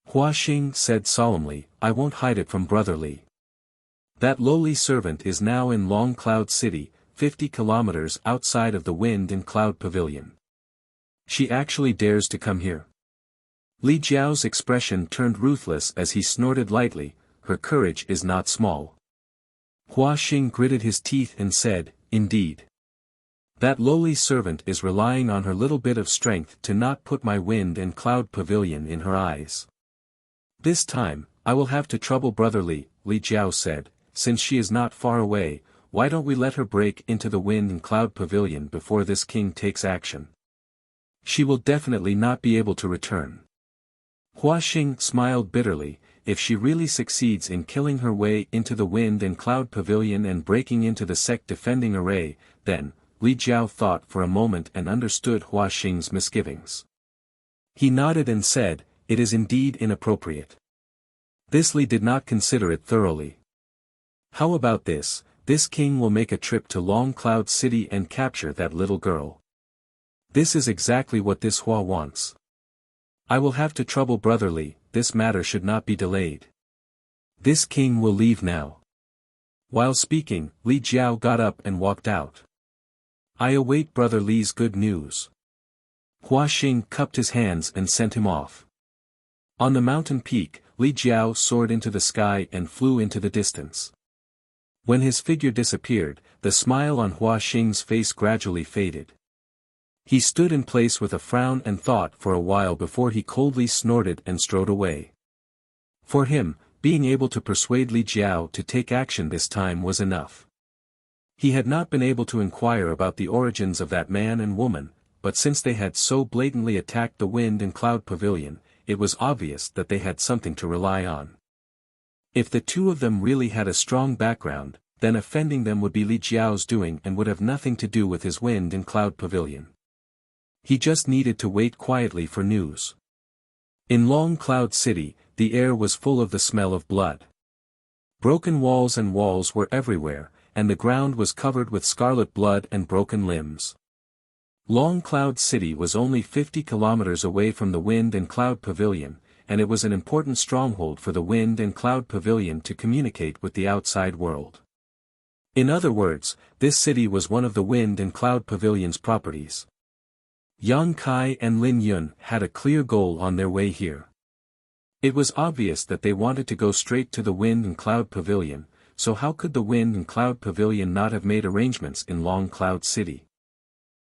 Hua Xing said solemnly, I won't hide it from Brother Li. That lowly servant is now in Long Cloud City, 50 kilometers outside of the Wind and Cloud Pavilion. She actually dares to come here. Li Jiao's expression turned ruthless as he snorted lightly, her courage is not small. Hua Xing gritted his teeth and said, indeed. That lowly servant is relying on her little bit of strength to not put my Wind and Cloud Pavilion in her eyes. This time, I will have to trouble Brother Li, Li Jiao said, since she is not far away, why don't we let her break into the Wind and Cloud Pavilion before this king takes action? She will definitely not be able to return. Hua Xing smiled bitterly, if she really succeeds in killing her way into the Wind and Cloud Pavilion and breaking into the sect defending array, then, Li Jiao thought for a moment and understood Hua Xing's misgivings. He nodded and said, it is indeed inappropriate. This Li did not consider it thoroughly. How about this king will make a trip to Long Cloud City and capture that little girl. This is exactly what this Hua wants. I will have to trouble Brother Li, this matter should not be delayed. This king will leave now. While speaking, Li Jiao got up and walked out. I await Brother Li's good news. Hua Xing cupped his hands and sent him off. On the mountain peak, Li Jiao soared into the sky and flew into the distance. When his figure disappeared, the smile on Hua Xing's face gradually faded. He stood in place with a frown and thought for a while before he coldly snorted and strode away. For him, being able to persuade Li Jiao to take action this time was enough. He had not been able to inquire about the origins of that man and woman, but since they had so blatantly attacked the Wind and Cloud Pavilion, it was obvious that they had something to rely on. If the two of them really had a strong background, then offending them would be Li Jiao's doing and would have nothing to do with his Wind and Cloud Pavilion. He just needed to wait quietly for news. In Long Cloud City, the air was full of the smell of blood. Broken walls were everywhere, and the ground was covered with scarlet blood and broken limbs. Long Cloud City was only 50 kilometers away from the Wind and Cloud Pavilion, and it was an important stronghold for the Wind and Cloud Pavilion to communicate with the outside world. In other words, this city was one of the Wind and Cloud Pavilion's properties. Yang Kai and Lin Yun had a clear goal on their way here. It was obvious that they wanted to go straight to the Wind and Cloud Pavilion, so how could the Wind and Cloud Pavilion not have made arrangements in Long Cloud City?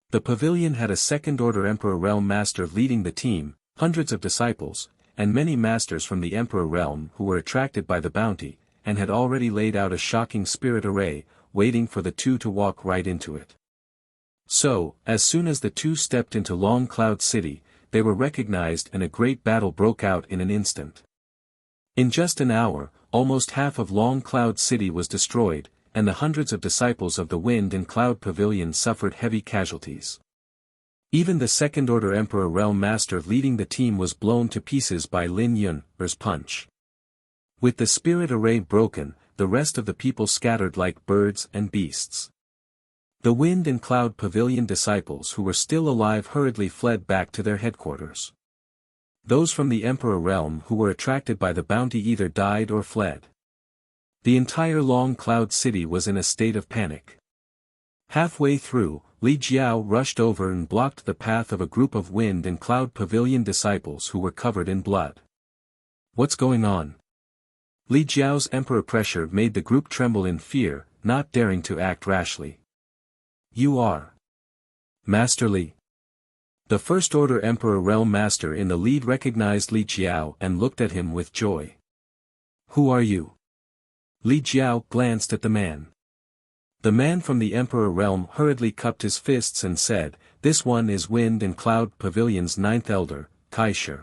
The pavilion had a second-order Emperor Realm master leading the team, hundreds of disciples, and many masters from the Emperor Realm who were attracted by the bounty, and had already laid out a shocking spirit array, waiting for the two to walk right into it. So, as soon as the two stepped into Long Cloud City, they were recognized and a great battle broke out in an instant. In just an hour, almost half of Long Cloud City was destroyed, and the hundreds of disciples of the Wind and Cloud Pavilion suffered heavy casualties. Even the second-order Emperor Realm Master leading the team was blown to pieces by Lin Yun's punch. With the spirit array broken, the rest of the people scattered like birds and beasts. The Wind and Cloud Pavilion disciples who were still alive hurriedly fled back to their headquarters. Those from the Emperor Realm who were attracted by the bounty either died or fled. The entire Long Cloud City was in a state of panic. Halfway through, Li Jiao rushed over and blocked the path of a group of Wind and Cloud Pavilion disciples who were covered in blood. What's going on? Li Jiao's emperor pressure made the group tremble in fear, not daring to act rashly. You are Master Li. The First Order Emperor Realm Master in the lead recognized Li Jiao and looked at him with joy. Who are you? Li Jiao glanced at the man. The man from the Emperor Realm hurriedly cupped his fists and said, "This one is Wind and Cloud Pavilion's ninth elder, Kai Shi."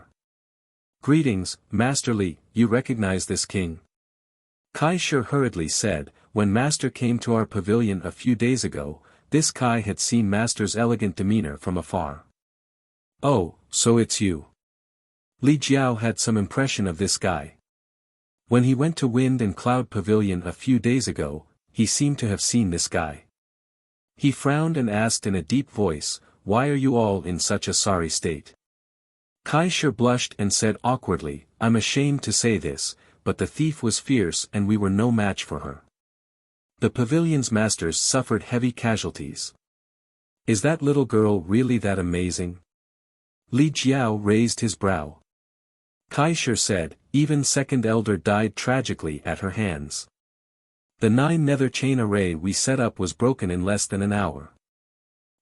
"Greetings, Master Li, you recognize this king?" Kai Shi hurriedly said, "When Master came to our pavilion a few days ago, this Kai had seen Master's elegant demeanor from afar." "Oh, so it's you." Li Jiao had some impression of this guy. When he went to Wind and Cloud Pavilion a few days ago, he seemed to have seen this guy. He frowned and asked in a deep voice, "Why are you all in such a sorry state?" Kai Shi blushed and said awkwardly, "I'm ashamed to say this, but the thief was fierce and we were no match for her. The pavilion's masters suffered heavy casualties." "Is that little girl really that amazing?" Li Jiao raised his brow. Kai Shi said, "Even second elder died tragically at her hands. The 9 nether chain array we set up was broken in less than an hour."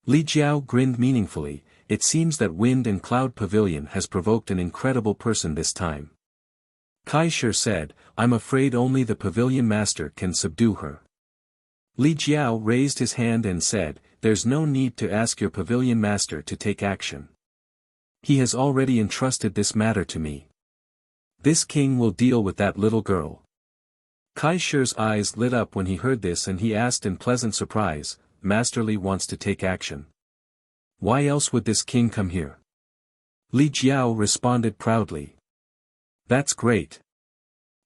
Li Jiao grinned meaningfully. "It seems that Wind and Cloud Pavilion has provoked an incredible person this time." Kai Shi said, "I'm afraid only the pavilion master can subdue her." Li Jiao raised his hand and said, "There's no need to ask your pavilion master to take action. He has already entrusted this matter to me. This king will deal with that little girl." Kai Shi's eyes lit up when he heard this and he asked in pleasant surprise, "Master Li wants to take action. Why else would this king come here?" Li Jiao responded proudly. "That's great.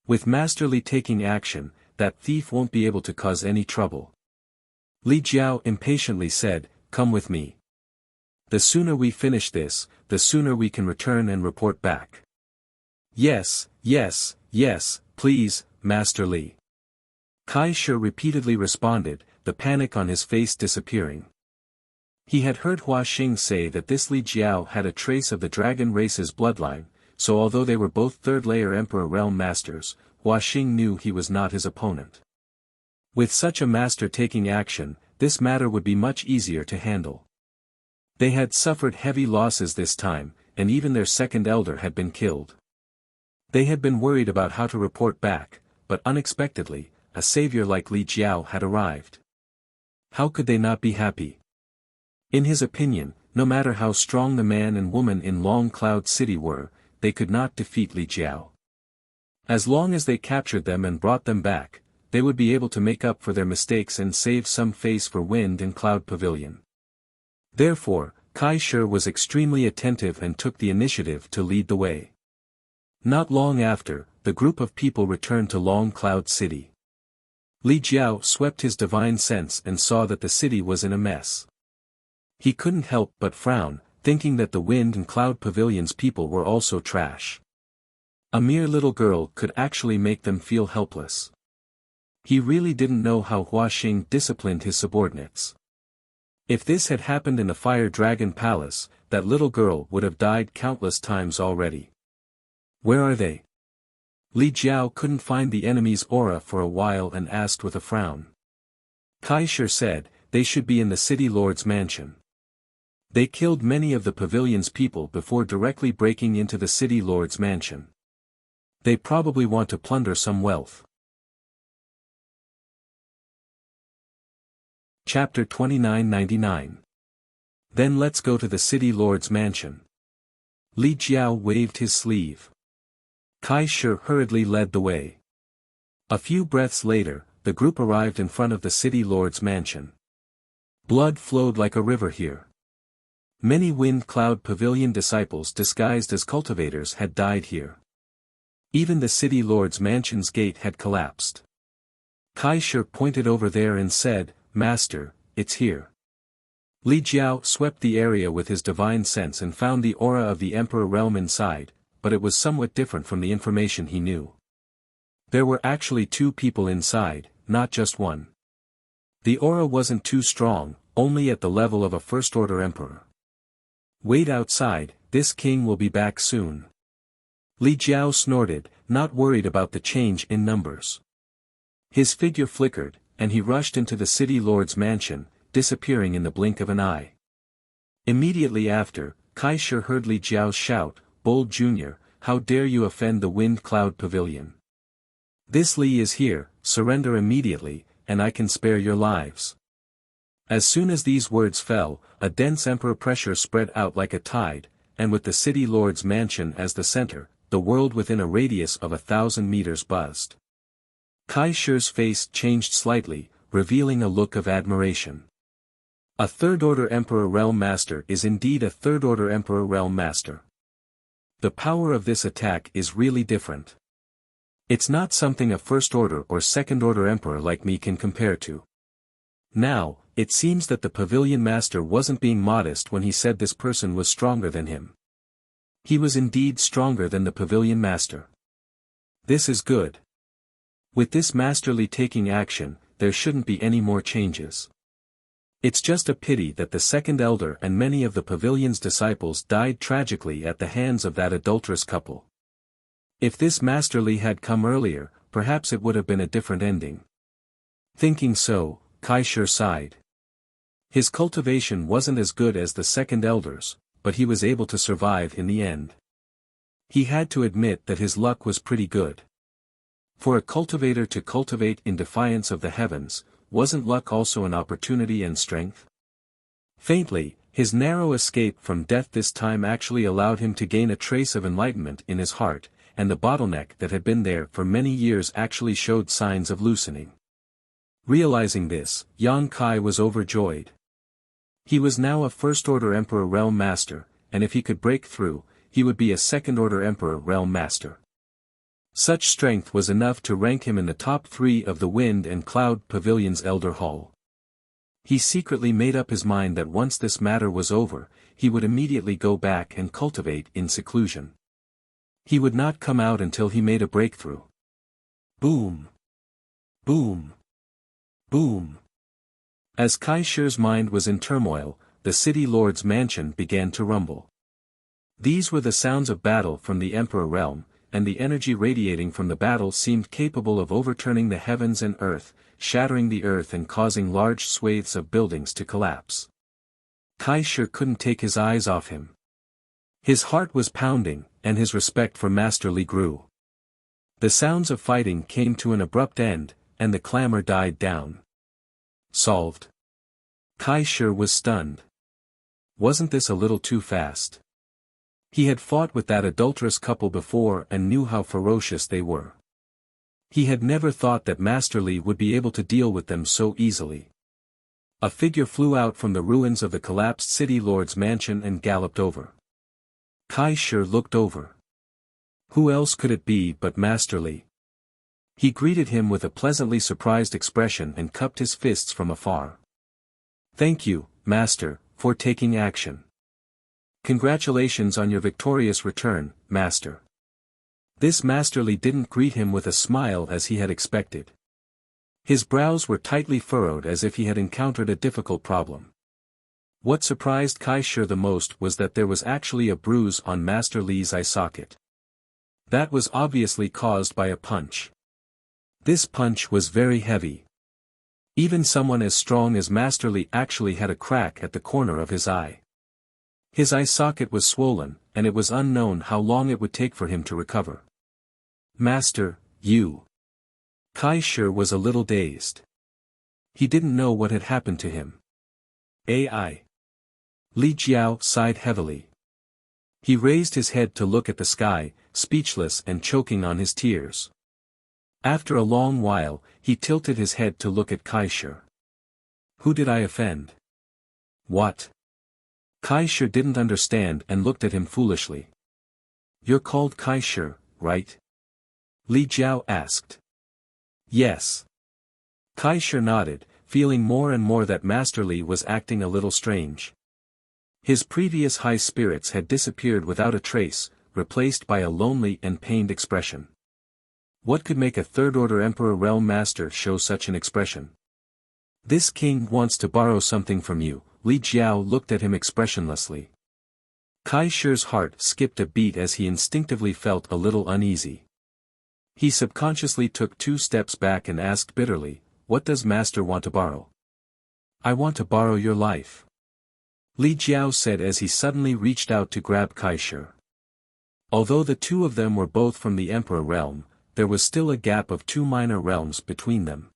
With Master Li taking action, that thief won't be able to cause any trouble." Li Jiao impatiently said, "Come with me. The sooner we finish this, the sooner we can return and report back." "Yes, yes, yes, please, Master Li." Kai Shi repeatedly responded, the panic on his face disappearing. He had heard Hua Xing say that this Li Jiao had a trace of the dragon race's bloodline, so although they were both third-layer Emperor Realm Masters, Hua Xing knew he was not his opponent. With such a master taking action, this matter would be much easier to handle. They had suffered heavy losses this time, and even their second elder had been killed. They had been worried about how to report back, but unexpectedly, a savior like Li Jiao had arrived. How could they not be happy? In his opinion, no matter how strong the man and woman in Long Cloud City were, they could not defeat Li Jiao. As long as they captured them and brought them back, they would be able to make up for their mistakes and save some face for Wind and Cloud Pavilion. Therefore, Kai Shi was extremely attentive and took the initiative to lead the way. Not long after, the group of people returned to Long Cloud City. Li Jiao swept his divine sense and saw that the city was in a mess. He couldn't help but frown, thinking that the Wind and Cloud Pavilion's people were also trash. A mere little girl could actually make them feel helpless. He really didn't know how Hua Xing disciplined his subordinates. If this had happened in the Fire Dragon Palace, that little girl would have died countless times already. Where are they? Li Jiao couldn't find the enemy's aura for a while and asked with a frown. Kai Shi said, they should be in the city lord's mansion. They killed many of the pavilion's people before directly breaking into the city lord's mansion. They probably want to plunder some wealth. Chapter 2999. Then let's go to the city lord's mansion. Li Jiao waved his sleeve. Kai Shi hurriedly led the way. A few breaths later, the group arrived in front of the city lord's mansion. Blood flowed like a river here. Many Wind Cloud Pavilion disciples disguised as cultivators had died here. Even the city lord's mansion's gate had collapsed. Kai Shi pointed over there and said, Master, it's here. Li Jiao swept the area with his divine sense and found the aura of the Emperor realm inside, but it was somewhat different from the information he knew. There were actually two people inside, not just one. The aura wasn't too strong, only at the level of a first-order emperor. Wait outside, this king will be back soon. Li Jiao snorted, not worried about the change in numbers. His figure flickered, and he rushed into the city lord's mansion, disappearing in the blink of an eye. Immediately after, Kai Shi heard Li Jiao shout, Bold Junior, how dare you offend the Wind Cloud Pavilion? This Li is here, surrender immediately, and I can spare your lives. As soon as these words fell, a dense emperor pressure spread out like a tide, and with the city lord's mansion as the center, the world within a radius of 1,000 meters buzzed. Kai Shi's face changed slightly, revealing a look of admiration. A third-order Emperor Realm Master is indeed a third-order Emperor Realm Master. The power of this attack is really different. It's not something a first-order or second-order Emperor like me can compare to. Now, it seems that the Pavilion Master wasn't being modest when he said this person was stronger than him. He was indeed stronger than the Pavilion Master. This is good. With this masterly taking action, there shouldn't be any more changes. It's just a pity that the second elder and many of the pavilion's disciples died tragically at the hands of that adulterous couple. If this masterly had come earlier, perhaps it would have been a different ending. Thinking so, Kai Shi sighed. His cultivation wasn't as good as the second elder's, but he was able to survive in the end. He had to admit that his luck was pretty good. For a cultivator to cultivate in defiance of the heavens, wasn't luck also an opportunity and strength? Faintly, his narrow escape from death this time actually allowed him to gain a trace of enlightenment in his heart, and the bottleneck that had been there for many years actually showed signs of loosening. Realizing this, Yang Kai was overjoyed. He was now a first-order Emperor Realm Master, and if he could break through, he would be a second-order Emperor Realm Master. Such strength was enough to rank him in the top 3 of the Wind and Cloud Pavilion's Elder Hall. He secretly made up his mind that once this matter was over, he would immediately go back and cultivate in seclusion. He would not come out until he made a breakthrough. Boom! Boom! Boom! As Kai Shi's mind was in turmoil, the city lord's mansion began to rumble. These were the sounds of battle from the Emperor realm, and the energy radiating from the battle seemed capable of overturning the heavens and earth, shattering the earth and causing large swathes of buildings to collapse. Kai Shi couldn't take his eyes off him. His heart was pounding, and his respect for Master Li grew. The sounds of fighting came to an abrupt end, and the clamor died down. Solved. Kai Shi was stunned. Wasn't this a little too fast? He had fought with that adulterous couple before and knew how ferocious they were. He had never thought that Master Li would be able to deal with them so easily. A figure flew out from the ruins of the collapsed city lord's mansion and galloped over. Kai Shi looked over. Who else could it be but Master Li? He greeted him with a pleasantly surprised expression and cupped his fists from afar. Thank you, Master, for taking action. Congratulations on your victorious return, Master. This Master Li didn't greet him with a smile as he had expected. His brows were tightly furrowed as if he had encountered a difficult problem. What surprised Kai Shi the most was that there was actually a bruise on Master Li's eye socket. That was obviously caused by a punch. This punch was very heavy. Even someone as strong as Master Li actually had a crack at the corner of his eye. His eye socket was swollen, and it was unknown how long it would take for him to recover. Master, you. Kai Shi was a little dazed. He didn't know what had happened to him. AI. Li Jiao sighed heavily. He raised his head to look at the sky, speechless and choking on his tears. After a long while, he tilted his head to look at Kai Shi. Who did I offend? What? Kai Shi didn't understand and looked at him foolishly. You're called Kai Shi, right? Li Jiao asked. Yes. Kai Shi nodded, feeling more and more that Master Li was acting a little strange. His previous high spirits had disappeared without a trace, replaced by a lonely and pained expression. What could make a third-order Emperor Realm Master show such an expression? This king wants to borrow something from you. Li Jiao looked at him expressionlessly. Kai Shi's heart skipped a beat as he instinctively felt a little uneasy. He subconsciously took 2 steps back and asked bitterly, what does Master want to borrow? I want to borrow your life. Li Jiao said as he suddenly reached out to grab Kai Shi. Although the two of them were both from the Emperor realm, there was still a gap of 2 minor realms between them.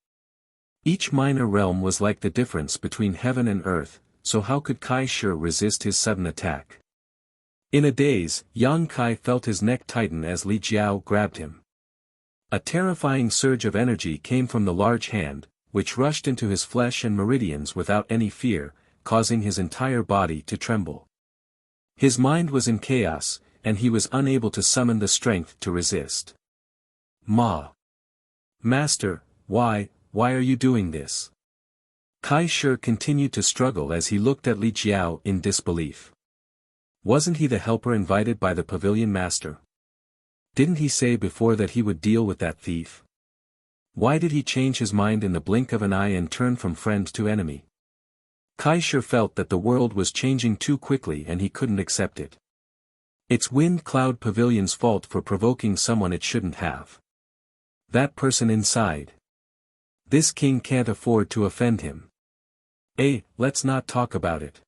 Each minor realm was like the difference between heaven and earth, so how could Kai Shi resist his sudden attack? In a daze, Yang Kai felt his neck tighten as Li Jiao grabbed him. A terrifying surge of energy came from the large hand, which rushed into his flesh and meridians without any fear, causing his entire body to tremble. His mind was in chaos, and he was unable to summon the strength to resist. Ma! Master, why are you doing this? Kai Shi continued to struggle as he looked at Li Jiao in disbelief. Wasn't he the helper invited by the pavilion master? Didn't he say before that he would deal with that thief? Why did he change his mind in the blink of an eye and turn from friend to enemy? Kai Shi felt that the world was changing too quickly and he couldn't accept it. It's Wind Cloud Pavilion's fault for provoking someone it shouldn't have. That person inside. This king can't afford to offend him. Let's not talk about it.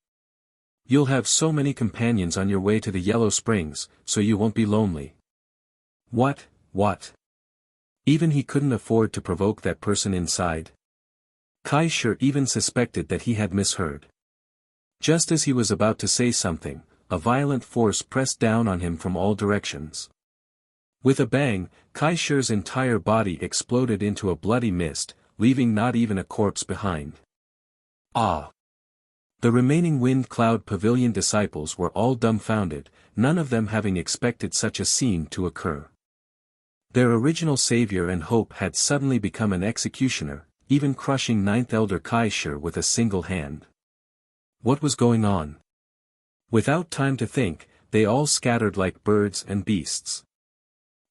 You'll have so many companions on your way to the Yellow Springs, so you won't be lonely. What? Even he couldn't afford to provoke that person inside? Kai Shi even suspected that he had misheard. Just as he was about to say something, a violent force pressed down on him from all directions. With a bang, Kai Shi's entire body exploded into a bloody mist, leaving not even a corpse behind. Ah! The remaining Wind Cloud Pavilion disciples were all dumbfounded, none of them having expected such a scene to occur. Their original savior and hope had suddenly become an executioner, even crushing 9th Elder Kai Shi with a single hand. What was going on? Without time to think, they all scattered like birds and beasts.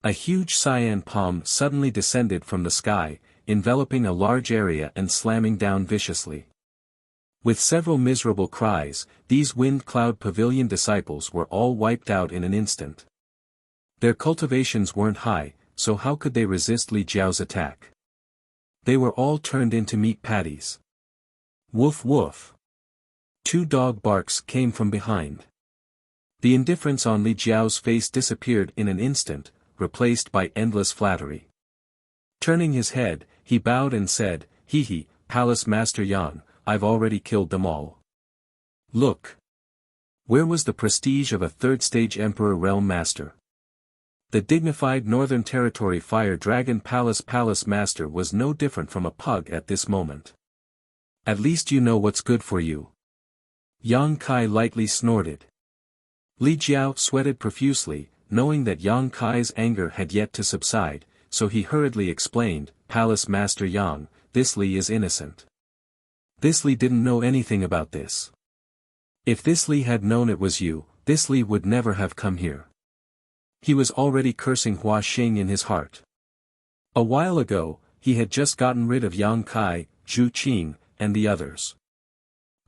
A huge cyan palm suddenly descended from the sky, enveloping a large area and slamming down viciously. With several miserable cries, these Wind Cloud Pavilion disciples were all wiped out in an instant. Their cultivations weren't high, so how could they resist Li Jiao's attack? They were all turned into meat patties. Woof woof. Two dog barks came from behind. The indifference on Li Jiao's face disappeared in an instant, replaced by endless flattery. Turning his head, he bowed and said, "Hee hee, Palace Master Yang, I've already killed them all. Look. Where was the prestige of a third-stage Emperor Realm Master? The dignified Northern Territory Fire Dragon Palace Master was no different from a pug at this moment. At least you know what's good for you." Yang Kai lightly snorted. Li Jiao sweated profusely, knowing that Yang Kai's anger had yet to subside, so he hurriedly explained, "Palace Master Yang, this Li is innocent. This Li didn't know anything about this. If this Li had known it was you, this Li would never have come here." He was already cursing Hua Xing in his heart. A while ago, he had just gotten rid of Yang Kai, Zhu Qing, and the others.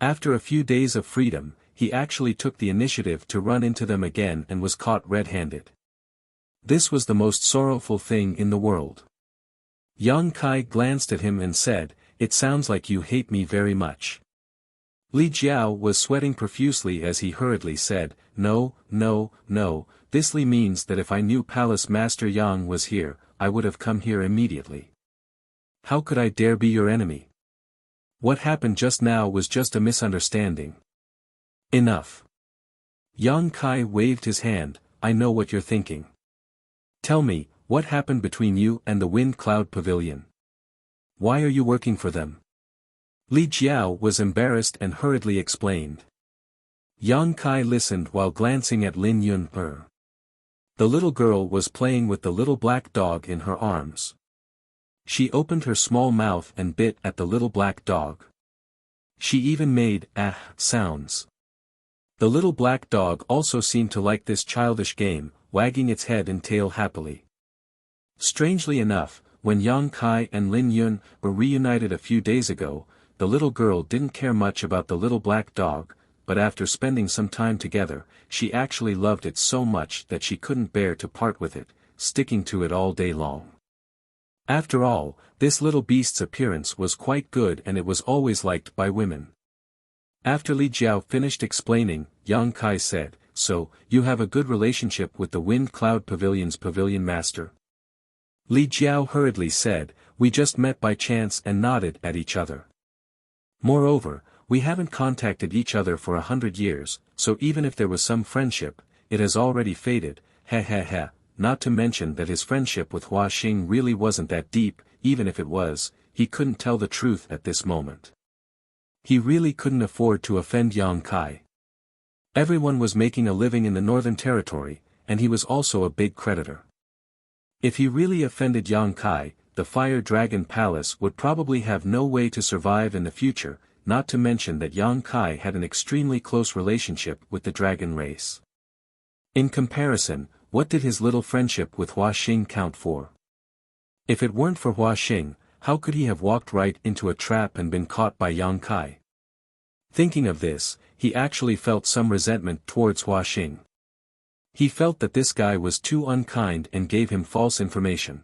After a few days of freedom, he actually took the initiative to run into them again and was caught red-handed. This was the most sorrowful thing in the world. Yang Kai glanced at him and said, "It sounds like you hate me very much." Li Jiao was sweating profusely as he hurriedly said, "No, no, no, this Li means that if I knew Palace Master Yang was here, I would have come here immediately. How could I dare be your enemy? What happened just now was just a misunderstanding. Enough." Yang Kai waved his hand, "I know what you're thinking. Tell me, what happened between you and the Wind Cloud Pavilion? Why are you working for them?" Li Jiao was embarrassed and hurriedly explained. Yang Kai listened while glancing at Lin Yun. The little girl was playing with the little black dog in her arms. She opened her small mouth and bit at the little black dog. She even made sounds. The little black dog also seemed to like this childish game, wagging its head and tail happily. Strangely enough, when Yang Kai and Lin Yun were reunited a few days ago, the little girl didn't care much about the little black dog, but after spending some time together, she actually loved it so much that she couldn't bear to part with it, sticking to it all day long. After all, this little beast's appearance was quite good and it was always liked by women. After Li Jiao finished explaining, Yang Kai said, "So, you have a good relationship with the Wind Cloud Pavilion's pavilion master?" Li Jiao hurriedly said, "We just met by chance and nodded at each other. Moreover, we haven't contacted each other for 100 years, so even if there was some friendship, it has already faded, not to mention that his friendship with Hua Xing really wasn't that deep, even if it was, he couldn't tell the truth at this moment. He really couldn't afford to offend Yang Kai. Everyone was making a living in the Northern Territory, and he was also a big creditor. If he really offended Yang Kai, the Fire Dragon Palace would probably have no way to survive in the future, not to mention that Yang Kai had an extremely close relationship with the dragon race. In comparison, what did his little friendship with Hua Xing count for? If it weren't for Hua Xing, how could he have walked right into a trap and been caught by Yang Kai? Thinking of this, he actually felt some resentment towards Hua Xing. He felt that this guy was too unkind and gave him false information.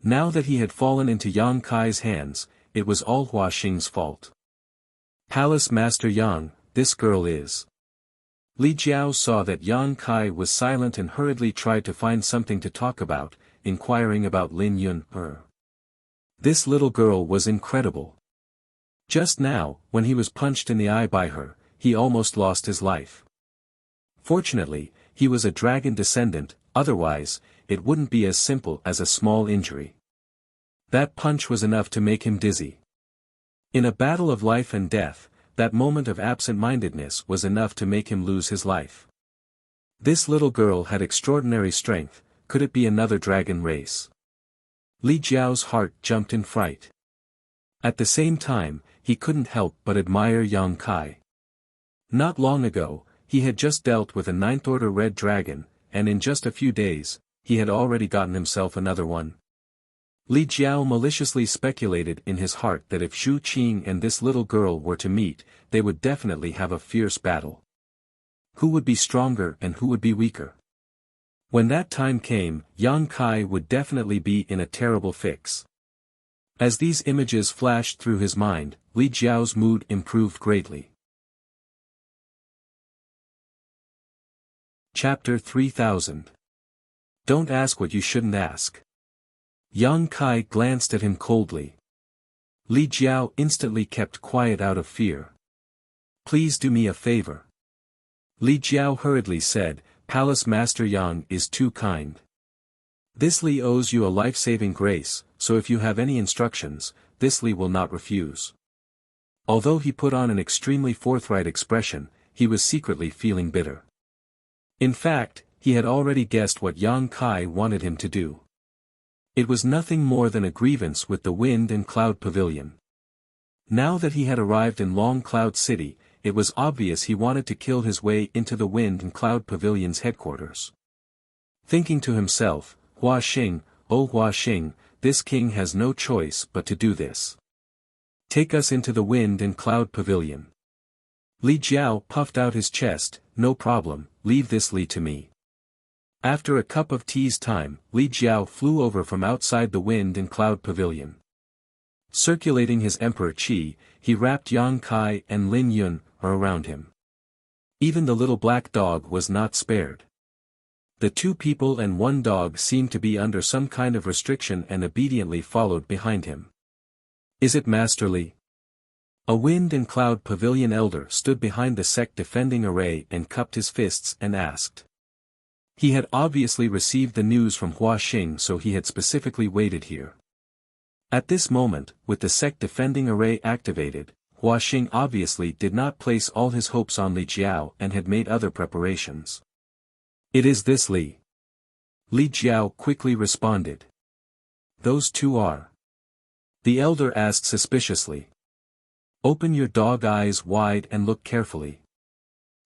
Now that he had fallen into Yang Kai's hands, it was all Hua Xing's fault. "Palace Master Yang, this girl is..." Li Jiao saw that Yang Kai was silent and hurriedly tried to find something to talk about, inquiring about Lin Yun. This little girl was incredible. Just now, when he was punched in the eye by her, he almost lost his life. Fortunately, he was a dragon descendant, otherwise, it wouldn't be as simple as a small injury. That punch was enough to make him dizzy. In a battle of life and death, that moment of absent-mindedness was enough to make him lose his life. This little girl had extraordinary strength, could it be another dragon race? Li Jiao's heart jumped in fright. At the same time, he couldn't help but admire Yang Kai. Not long ago, he had just dealt with a 9th-order red dragon, and in just a few days, he had already gotten himself another one. Li Jiao maliciously speculated in his heart that if Zhu Qing and this little girl were to meet, they would definitely have a fierce battle. Who would be stronger and who would be weaker? When that time came, Yang Kai would definitely be in a terrible fix. As these images flashed through his mind, Li Jiao's mood improved greatly. Chapter 3000. Don't ask what you shouldn't ask. Yang Kai glanced at him coldly. Li Jiao instantly kept quiet out of fear. Please do me a favor. Li Jiao hurriedly said, Palace Master Yang is too kind. This Li owes you a life-saving grace, so if you have any instructions, this Li will not refuse. Although he put on an extremely forthright expression, he was secretly feeling bitter. In fact, he had already guessed what Yang Kai wanted him to do. It was nothing more than a grievance with the Wind and Cloud Pavilion. Now that he had arrived in Long Cloud City, it was obvious he wanted to kill his way into the Wind and Cloud Pavilion's headquarters. Thinking to himself, Hua Xing, oh Hua Xing, this king has no choice but to do this. Take us into the Wind and Cloud Pavilion. Li Jiao puffed out his chest, no problem, leave this Li to me. After a cup of tea's time, Li Jiao flew over from outside the Wind and Cloud Pavilion. Circulating his Emperor Qi, he wrapped Yang Kai and Lin Yun around him. Even the little black dog was not spared. The two people and one dog seemed to be under some kind of restriction and obediently followed behind him. Is it Master Li? A Wind and Cloud Pavilion elder stood behind the sect defending array and cupped his fists and asked. He had obviously received the news from Hua Xing, so he had specifically waited here. At this moment, with the sect defending array activated, Hua Xing obviously did not place all his hopes on Li Jiao and had made other preparations. It is this Li. Li Jiao quickly responded. Those two are. The elder asked suspiciously. Open your dog eyes wide and look carefully.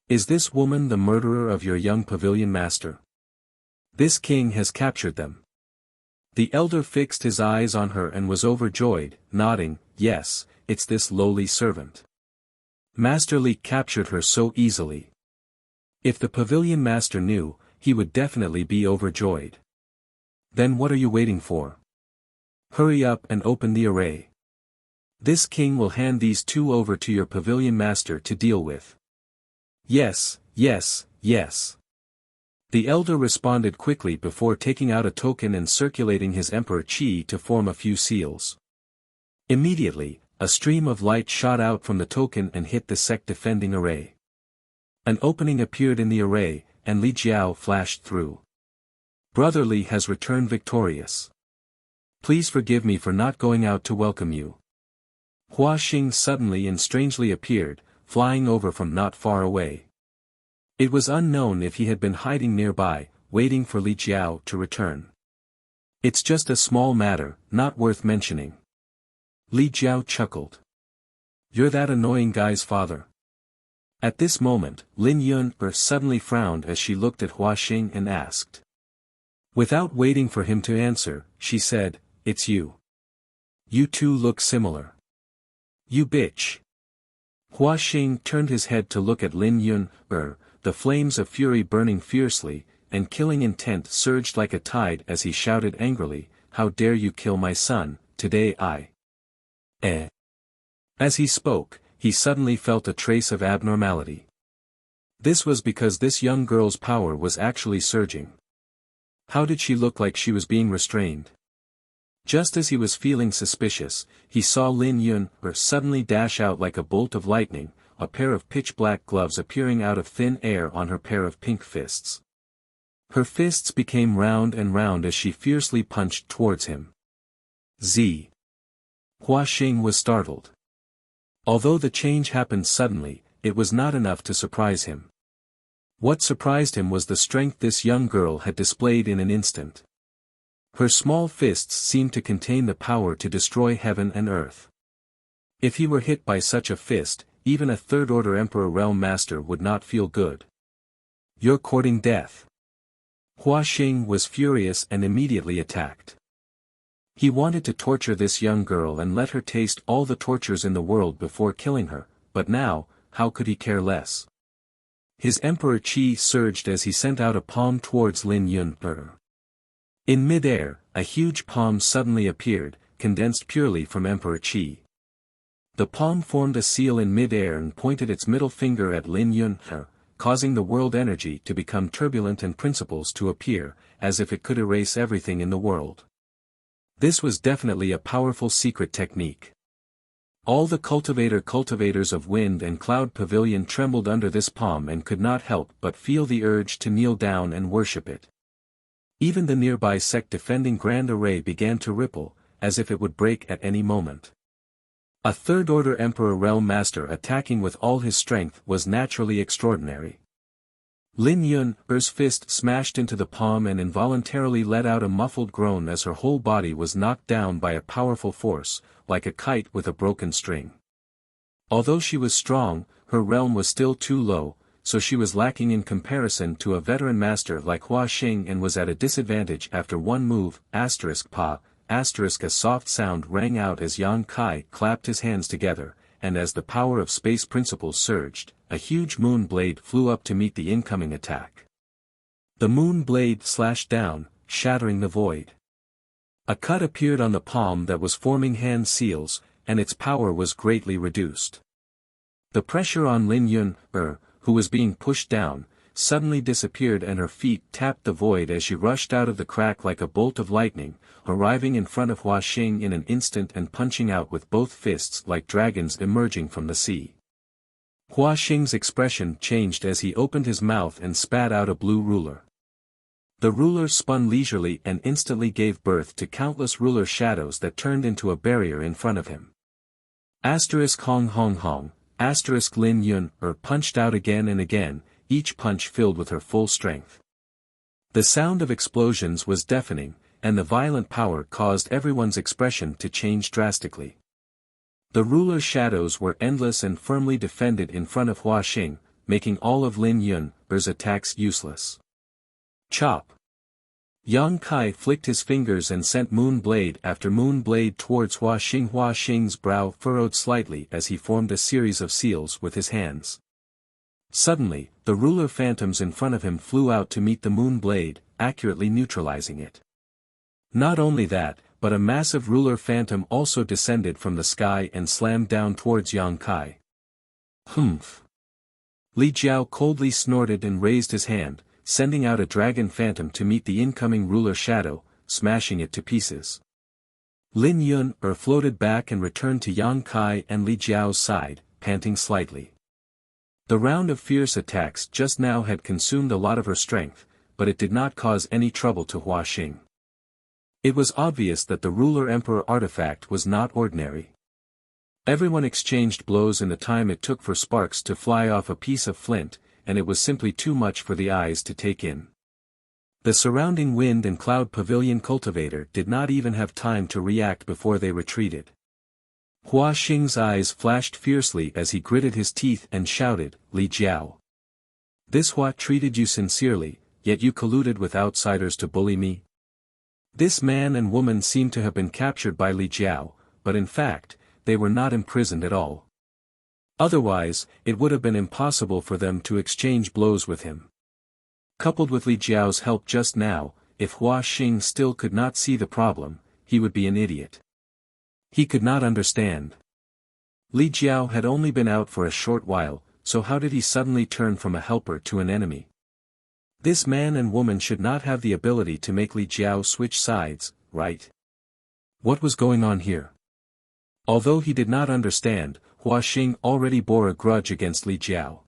Is this woman the murderer of your young pavilion master? This king has captured them. The elder fixed his eyes on her and was overjoyed, nodding, yes, it's this lowly servant. Master Li captured her so easily. If the pavilion master knew, he would definitely be overjoyed. Then what are you waiting for? Hurry up and open the array. This king will hand these two over to your pavilion master to deal with. Yes, yes, yes. The elder responded quickly before taking out a token and circulating his Emperor Qi to form a few seals. Immediately, a stream of light shot out from the token and hit the sect defending array. An opening appeared in the array, and Li Jiao flashed through. Brother Li has returned victorious. Please forgive me for not going out to welcome you. Hua Xing suddenly and strangely appeared, flying over from not far away. It was unknown if he had been hiding nearby, waiting for Li Jiao to return. It's just a small matter, not worth mentioning. Li Jiao chuckled. You're that annoying guy's father. At this moment, Lin Yun suddenly frowned as she looked at Hua Xing and asked. Without waiting for him to answer, she said, It's you. You two look similar. You bitch. Hua Xing turned his head to look at Lin Yun, the flames of fury burning fiercely, and killing intent surged like a tide as he shouted angrily, How dare you kill my son, today I. As he spoke, he suddenly felt a trace of abnormality. This was because this young girl's power was actually surging. How did she look like she was being restrained? Just as he was feeling suspicious, he saw Lin Yun suddenly dash out like a bolt of lightning, a pair of pitch-black gloves appearing out of thin air on her pair of pink fists. Her fists became round and round as she fiercely punched towards him. Z. Hua Xing was startled. Although the change happened suddenly, it was not enough to surprise him. What surprised him was the strength this young girl had displayed in an instant. Her small fists seemed to contain the power to destroy heaven and earth. If he were hit by such a fist, even a third-order Emperor Realm Master would not feel good. You're courting death. Hua Xing was furious and immediately attacked. He wanted to torture this young girl and let her taste all the tortures in the world before killing her, but now, how could he care less? His Emperor Qi surged as he sent out a palm towards Lin Yun. In mid-air, a huge palm suddenly appeared, condensed purely from Emperor Qi. The palm formed a seal in mid-air and pointed its middle finger at Lin Yun, causing the world energy to become turbulent and principles to appear, as if it could erase everything in the world. This was definitely a powerful secret technique. All the cultivators of Wind and Cloud Pavilion trembled under this palm and could not help but feel the urge to kneel down and worship it. Even the nearby sect defending Grand Array began to ripple, as if it would break at any moment. A third-order Emperor Realm Master attacking with all his strength was naturally extraordinary. Lin Yun's fist smashed into the palm and involuntarily let out a muffled groan as her whole body was knocked down by a powerful force, like a kite with a broken string. Although she was strong, her realm was still too low, so she was lacking in comparison to a veteran master like Hua Xing and was at a disadvantage after one move, *pa, *, a soft sound rang out as Yang Kai clapped his hands together, and as the power of space principles surged, a huge moon blade flew up to meet the incoming attack. The moon blade slashed down, shattering the void. A cut appeared on the palm that was forming hand seals, and its power was greatly reduced. The pressure on Lin Yun, who was being pushed down, suddenly disappeared and her feet tapped the void as she rushed out of the crack like a bolt of lightning, arriving in front of Hua Xing in an instant and punching out with both fists like dragons emerging from the sea. Hua Xing's expression changed as he opened his mouth and spat out a blue ruler. The ruler spun leisurely and instantly gave birth to countless ruler shadows that turned into a barrier in front of him. Hong Hong Hong, Lin Yun punched out again and again, each punch filled with her full strength. The sound of explosions was deafening, and the violent power caused everyone's expression to change drastically. The ruler shadows were endless and firmly defended in front of Hua Xing, making all of Lin Yun's attacks useless. Chop! Yang Kai flicked his fingers and sent moon blade after moon blade towards Hua Xing. Hua Xing's brow furrowed slightly as he formed a series of seals with his hands. Suddenly, the ruler phantoms in front of him flew out to meet the moon blade, accurately neutralizing it. Not only that, but a massive ruler phantom also descended from the sky and slammed down towards Yang Kai. Humph! Li Jiao coldly snorted and raised his hand, sending out a dragon phantom to meet the incoming ruler shadow, smashing it to pieces. Lin Yun floated back and returned to Yang Kai and Li Jiao's side, panting slightly. The round of fierce attacks just now had consumed a lot of her strength, but it did not cause any trouble to Hua Xing. It was obvious that the ruler emperor artifact was not ordinary. Everyone exchanged blows in the time it took for sparks to fly off a piece of flint, and it was simply too much for the eyes to take in. The surrounding Wind and Cloud Pavilion cultivator did not even have time to react before they retreated. Hua Xing's eyes flashed fiercely as he gritted his teeth and shouted, "Li Jiao! This Hua treated you sincerely, yet you colluded with outsiders to bully me?" This man and woman seemed to have been captured by Li Jiao, but in fact, they were not imprisoned at all. Otherwise, it would have been impossible for them to exchange blows with him. Coupled with Li Jiao's help just now, if Hua Xing still could not see the problem, he would be an idiot. He could not understand. Li Jiao had only been out for a short while, so how did he suddenly turn from a helper to an enemy? This man and woman should not have the ability to make Li Jiao switch sides, right? What was going on here? Although he did not understand, Hua Xing already bore a grudge against Li Jiao.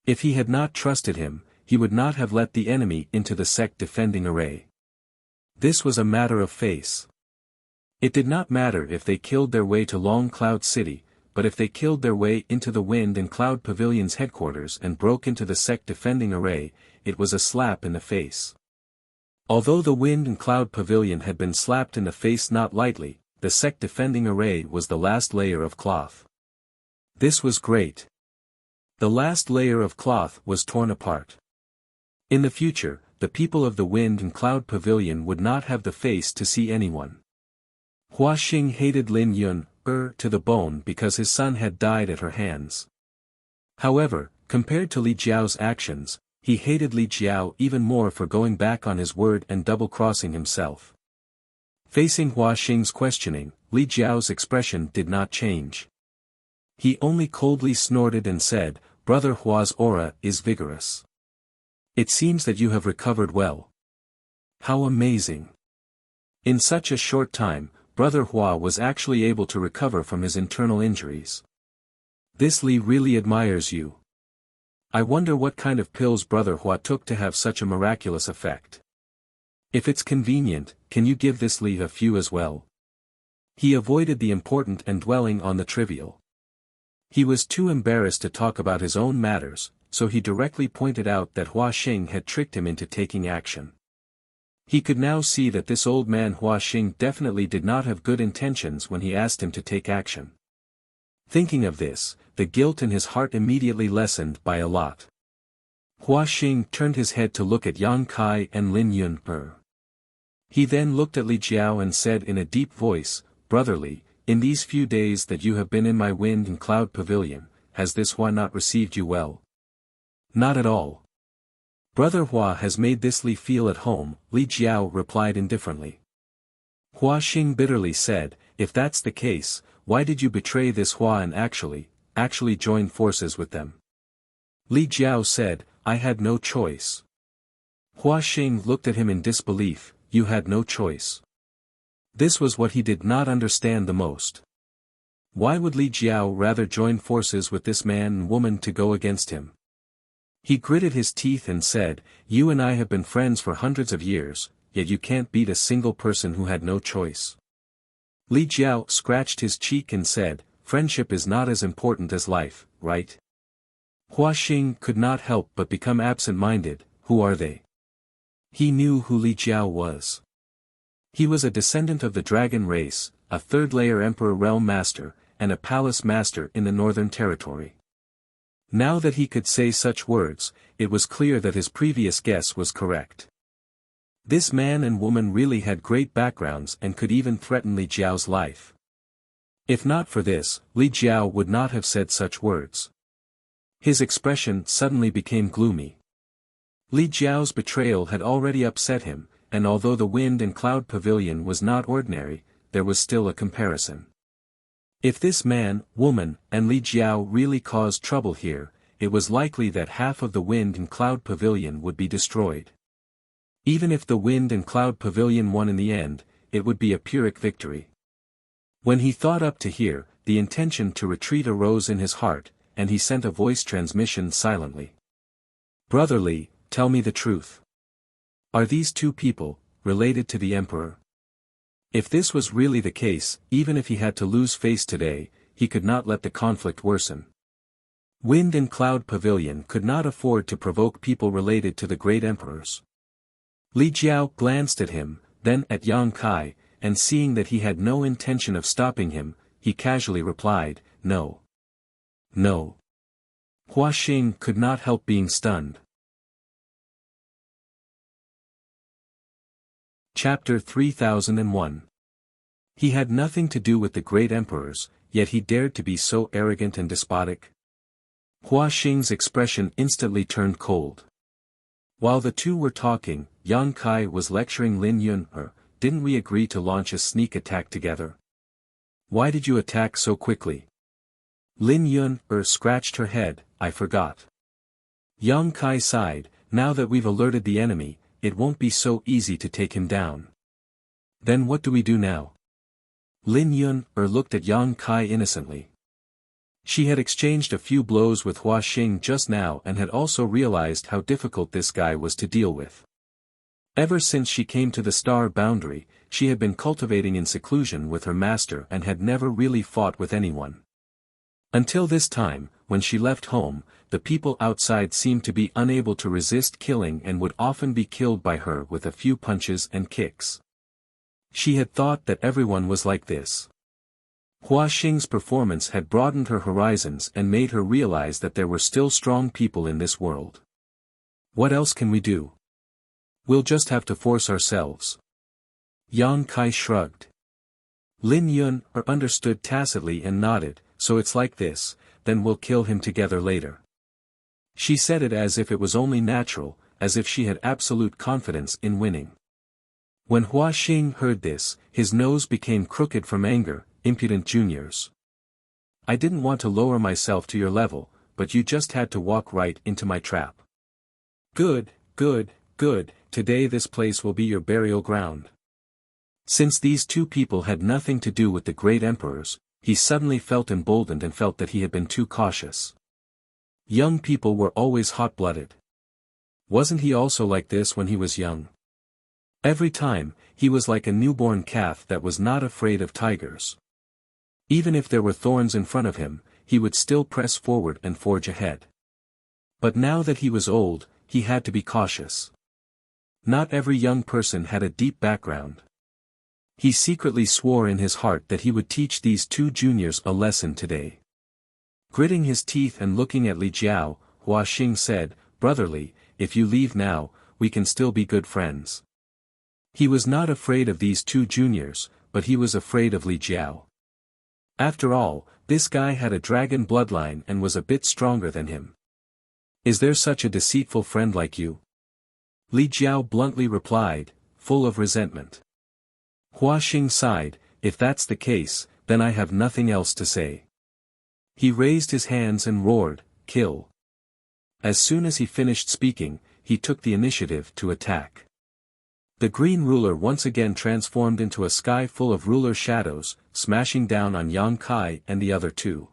If he had not trusted him, he would not have let the enemy into the sect defending array. This was a matter of face. It did not matter if they killed their way to Long Cloud City, but if they killed their way into the Wind and Cloud Pavilion's headquarters and broke into the sect defending array, it was a slap in the face. Although the Wind and Cloud Pavilion had been slapped in the face not lightly, the sect defending array was the last layer of cloth. This was great. The last layer of cloth was torn apart. In the future, the people of the Wind and Cloud Pavilion would not have the face to see anyone. Hua Xing hated Lin Yun to the bone because his son had died at her hands. However, compared to Li Jiao's actions, he hated Li Jiao even more for going back on his word and double-crossing himself. Facing Hua Xing's questioning, Li Jiao's expression did not change. He only coldly snorted and said, Brother Hua's aura is vigorous. It seems that you have recovered well. How amazing! In such a short time, Brother Hua was actually able to recover from his internal injuries. This Li really admires you. I wonder what kind of pills Brother Hua took to have such a miraculous effect. If it's convenient, can you give this Li a few as well? He avoided the important and dwelling on the trivial. He was too embarrassed to talk about his own matters, so he directly pointed out that Hua Xing had tricked him into taking action. He could now see that this old man Hua Xing definitely did not have good intentions when he asked him to take action. Thinking of this, the guilt in his heart immediately lessened by a lot. Hua Xing turned his head to look at Yang Kai and Lin Yun. He then looked at Li Jiao and said in a deep voice, "Brother Li, in these few days that you have been in my wind and cloud pavilion, has this Hua not received you well?" "Not at all. Brother Hua has made this Li feel at home," Li Jiao replied indifferently. Hua Xing bitterly said, "If that's the case, why did you betray this Hua and actually join forces with them?" Li Jiao said, "I had no choice." Hua Xing looked at him in disbelief, "You had no choice?" This was what he did not understand the most. Why would Li Jiao rather join forces with this man and woman to go against him? He gritted his teeth and said, "You and I have been friends for hundreds of years, yet you can't beat a single person who had no choice." Li Jiao scratched his cheek and said, "Friendship is not as important as life, right?" Hua Xing could not help but become absent-minded. Who are they? He knew who Li Jiao was. He was a descendant of the dragon race, a third-layer emperor realm master, and a palace master in the Northern Territory. Now that he could say such words, it was clear that his previous guess was correct. This man and woman really had great backgrounds and could even threaten Li Jiao's life. If not for this, Li Jiao would not have said such words. His expression suddenly became gloomy. Li Jiao's betrayal had already upset him, and although the wind and cloud pavilion was not ordinary, there was still a comparison. If this man, woman, and Li Jiao really caused trouble here, it was likely that half of the wind and cloud pavilion would be destroyed. Even if the wind and cloud pavilion won in the end, it would be a Pyrrhic victory. When he thought up to here, the intention to retreat arose in his heart, and he sent a voice transmission silently. "Brother Li, tell me the truth. Are these two people related to the emperor?" If this was really the case, even if he had to lose face today, he could not let the conflict worsen. Wind and Cloud Pavilion could not afford to provoke people related to the great emperors. Li Jiao glanced at him, then at Yang Kai, and seeing that he had no intention of stopping him, he casually replied, "No. No." Hua Xing could not help being stunned. Chapter 3001. He had nothing to do with the great emperors, yet he dared to be so arrogant and despotic. Hua Xing's expression instantly turned cold. While the two were talking, Yang Kai was lecturing Lin Yun. "Didn't we agree to launch a sneak attack together? Why did you attack so quickly?" Lin Yun scratched her head, "I forgot." Yang Kai sighed, "Now that we've alerted the enemy, it won't be so easy to take him down." "Then what do we do now?" Lin Yun looked at Yang Kai innocently. She had exchanged a few blows with Hua Xing just now and had also realized how difficult this guy was to deal with. Ever since she came to the star boundary, she had been cultivating in seclusion with her master and had never really fought with anyone. Until this time, when she left home, the people outside seemed to be unable to resist killing and would often be killed by her with a few punches and kicks. She had thought that everyone was like this. Hua Xing's performance had broadened her horizons and made her realize that there were still strong people in this world. "What else can we do? We'll just have to force ourselves." Yang Kai shrugged. Lin Yun understood tacitly and nodded, "So it's like this, then we'll kill him together later." She said it as if it was only natural, as if she had absolute confidence in winning. When Hua Xing heard this, his nose became crooked from anger. "Impudent juniors. I didn't want to lower myself to your level, but you just had to walk right into my trap. Good, good, good, today this place will be your burial ground. Since these two people had nothing to do with the great emperors, he suddenly felt emboldened and felt that he had been too cautious. Young people were always hot-blooded. Wasn't he also like this when he was young? Every time, he was like a newborn calf that was not afraid of tigers. Even if there were thorns in front of him, he would still press forward and forge ahead. But now that he was old, he had to be cautious. Not every young person had a deep background. He secretly swore in his heart that he would teach these two juniors a lesson today. Gritting his teeth and looking at Li Jiao, Hua Xing said, "Brotherly, if you leave now, we can still be good friends." He was not afraid of these two juniors, but he was afraid of Li Jiao. After all, this guy had a dragon bloodline and was a bit stronger than him. "Is there such a deceitful friend like you?" Li Jiao bluntly replied, full of resentment. Hua Xing sighed, "If that's the case, then I have nothing else to say." He raised his hands and roared, "Kill." As soon as he finished speaking, he took the initiative to attack. The green ruler once again transformed into a sky full of ruler shadows, smashing down on Yang Kai and the other two.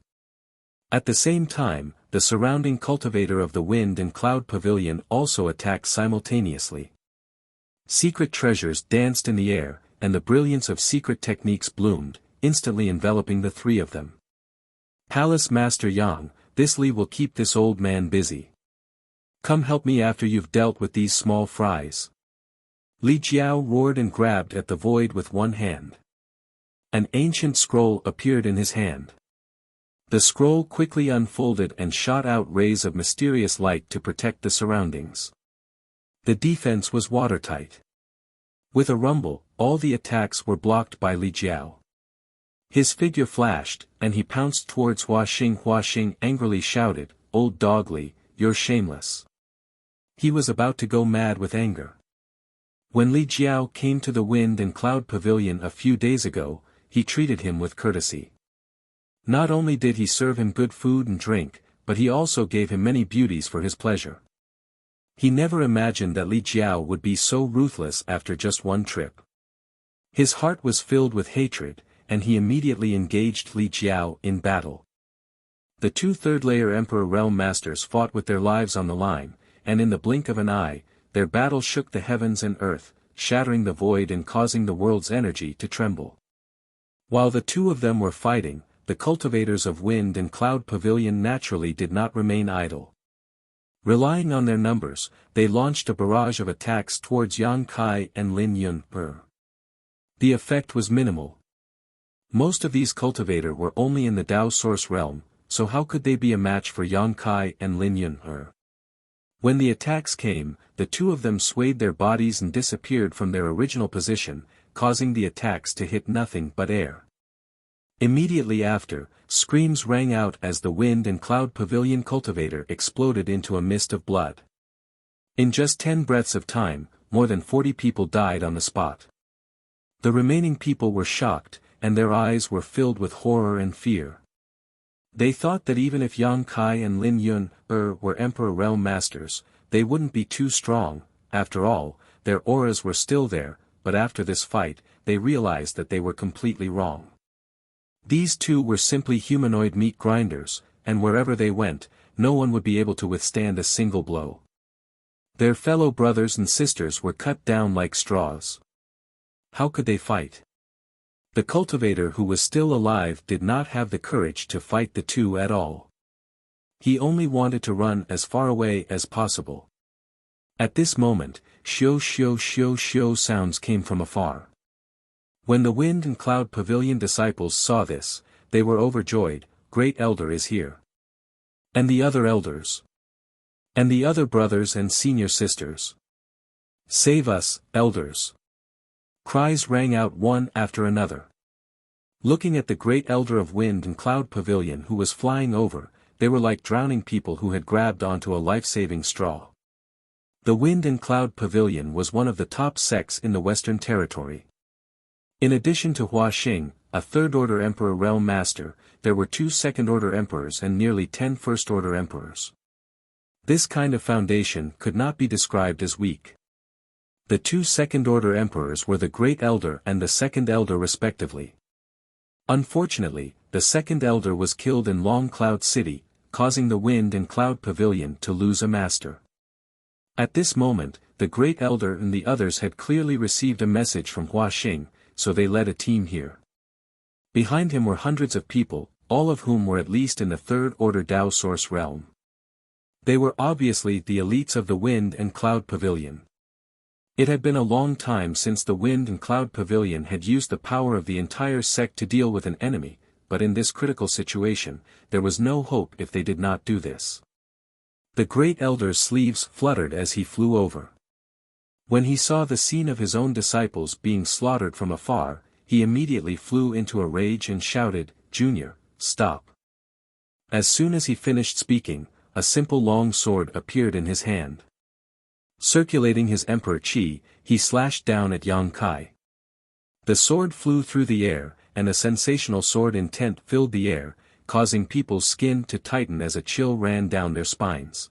At the same time, the surrounding cultivator of the wind and cloud pavilion also attacked simultaneously. Secret treasures danced in the air, and the brilliance of secret techniques bloomed, instantly enveloping the three of them. "Palace Master Yang, this Li will keep this old man busy. Come help me after you've dealt with these small fries." Li Jiao roared and grabbed at the void with one hand. An ancient scroll appeared in his hand. The scroll quickly unfolded and shot out rays of mysterious light to protect the surroundings. The defense was watertight. With a rumble, all the attacks were blocked by Li Jiao. His figure flashed, and he pounced towards Hua Xing. Hua Xing angrily shouted, "Old dog Li, you're shameless." He was about to go mad with anger. When Li Jiao came to the wind and cloud pavilion a few days ago, he treated him with courtesy. Not only did he serve him good food and drink, but he also gave him many beauties for his pleasure. He never imagined that Li Jiao would be so ruthless after just one trip. His heart was filled with hatred, and he immediately engaged Li Jiao in battle. The two third-layer Emperor Realm Masters fought with their lives on the line, and in the blink of an eye, their battle shook the heavens and earth, shattering the void and causing the world's energy to tremble. While the two of them were fighting, the cultivators of wind and cloud pavilion naturally did not remain idle. Relying on their numbers, they launched a barrage of attacks towards Yang Kai and Lin Yun. The effect was minimal. Most of these cultivators were only in the Dao Source realm, so how could they be a match for Yang Kai and Lin Yun? When the attacks came, the two of them swayed their bodies and disappeared from their original position, causing the attacks to hit nothing but air. Immediately after, screams rang out as the wind and cloud pavilion cultivator exploded into a mist of blood. In just 10 breaths of time, more than 40 people died on the spot. The remaining people were shocked, and their eyes were filled with horror and fear. They thought that even if Yang Kai and Lin Yun were Emperor Realm Masters, they wouldn't be too strong. After all, their auras were still there, but after this fight, they realized that they were completely wrong. These two were simply humanoid meat grinders, and wherever they went, no one would be able to withstand a single blow. Their fellow brothers and sisters were cut down like straws. How could they fight? The cultivator who was still alive did not have the courage to fight the two at all. He only wanted to run as far away as possible. At this moment, shio shio shio shio sounds came from afar. When the wind and cloud pavilion disciples saw this, they were overjoyed. "Great Elder is here. And the other elders. And the other brothers and senior sisters. Save us, elders." Cries rang out one after another. Looking at the great elder of wind and cloud pavilion who was flying over, they were like drowning people who had grabbed onto a life-saving straw. The wind and cloud pavilion was one of the top sects in the Western Territory. In addition to Hua Xing, a third-order emperor realm master, there were 2 second-order emperors and nearly 10 first-order emperors. This kind of foundation could not be described as weak. The 2 second-order emperors were the Great Elder and the Second Elder respectively. Unfortunately, the Second Elder was killed in Long Cloud City, causing the Wind and Cloud Pavilion to lose a master. At this moment, the Great Elder and the others had clearly received a message from Hua Xing, so they led a team here. Behind him were hundreds of people, all of whom were at least in the third-order Dao Source realm. They were obviously the elites of the Wind and Cloud Pavilion. It had been a long time since the Wind and Cloud Pavilion had used the power of the entire sect to deal with an enemy, but in this critical situation, there was no hope if they did not do this. The Great Elder's sleeves fluttered as he flew over. When he saw the scene of his own disciples being slaughtered from afar, he immediately flew into a rage and shouted, "Junior, stop." As soon as he finished speaking, a simple long sword appeared in his hand. Circulating his Emperor Qi, he slashed down at Yang Kai. The sword flew through the air, and a sensational sword intent filled the air, causing people's skin to tighten as a chill ran down their spines.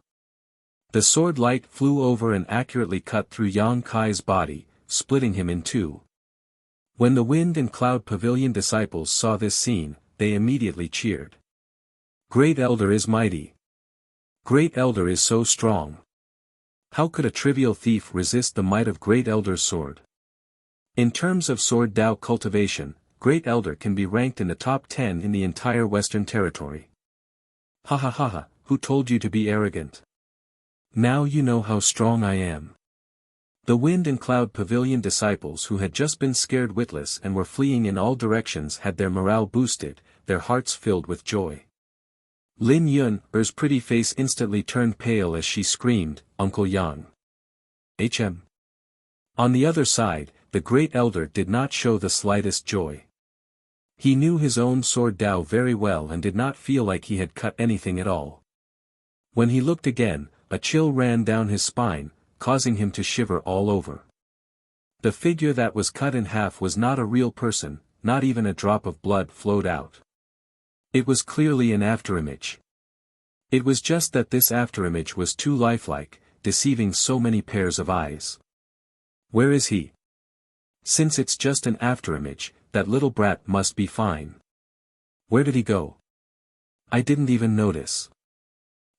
The sword light flew over and accurately cut through Yang Kai's body, splitting him in 2. When the Wind and Cloud Pavilion disciples saw this scene, they immediately cheered. Great Elder is mighty. Great Elder is so strong. How could a trivial thief resist the might of Great Elder's sword? In terms of sword Dao cultivation, Great Elder can be ranked in the top 10 in the entire Western Territory. Ha ha ha ha, who told you to be arrogant? Now you know how strong I am. The Wind and Cloud Pavilion disciples who had just been scared witless and were fleeing in all directions had their morale boosted, their hearts filled with joy. Lin Yun's pretty face instantly turned pale as she screamed, "Uncle Yang!" HM. On the other side, the Great Elder did not show the slightest joy. He knew his own sword Dao very well and did not feel like he had cut anything at all. When he looked again, a chill ran down his spine, causing him to shiver all over. The figure that was cut in half was not a real person, not even a drop of blood flowed out. It was clearly an afterimage. It was just that this afterimage was too lifelike, deceiving so many pairs of eyes. Where is he? Since it's just an afterimage, that little brat must be fine. Where did he go? I didn't even notice.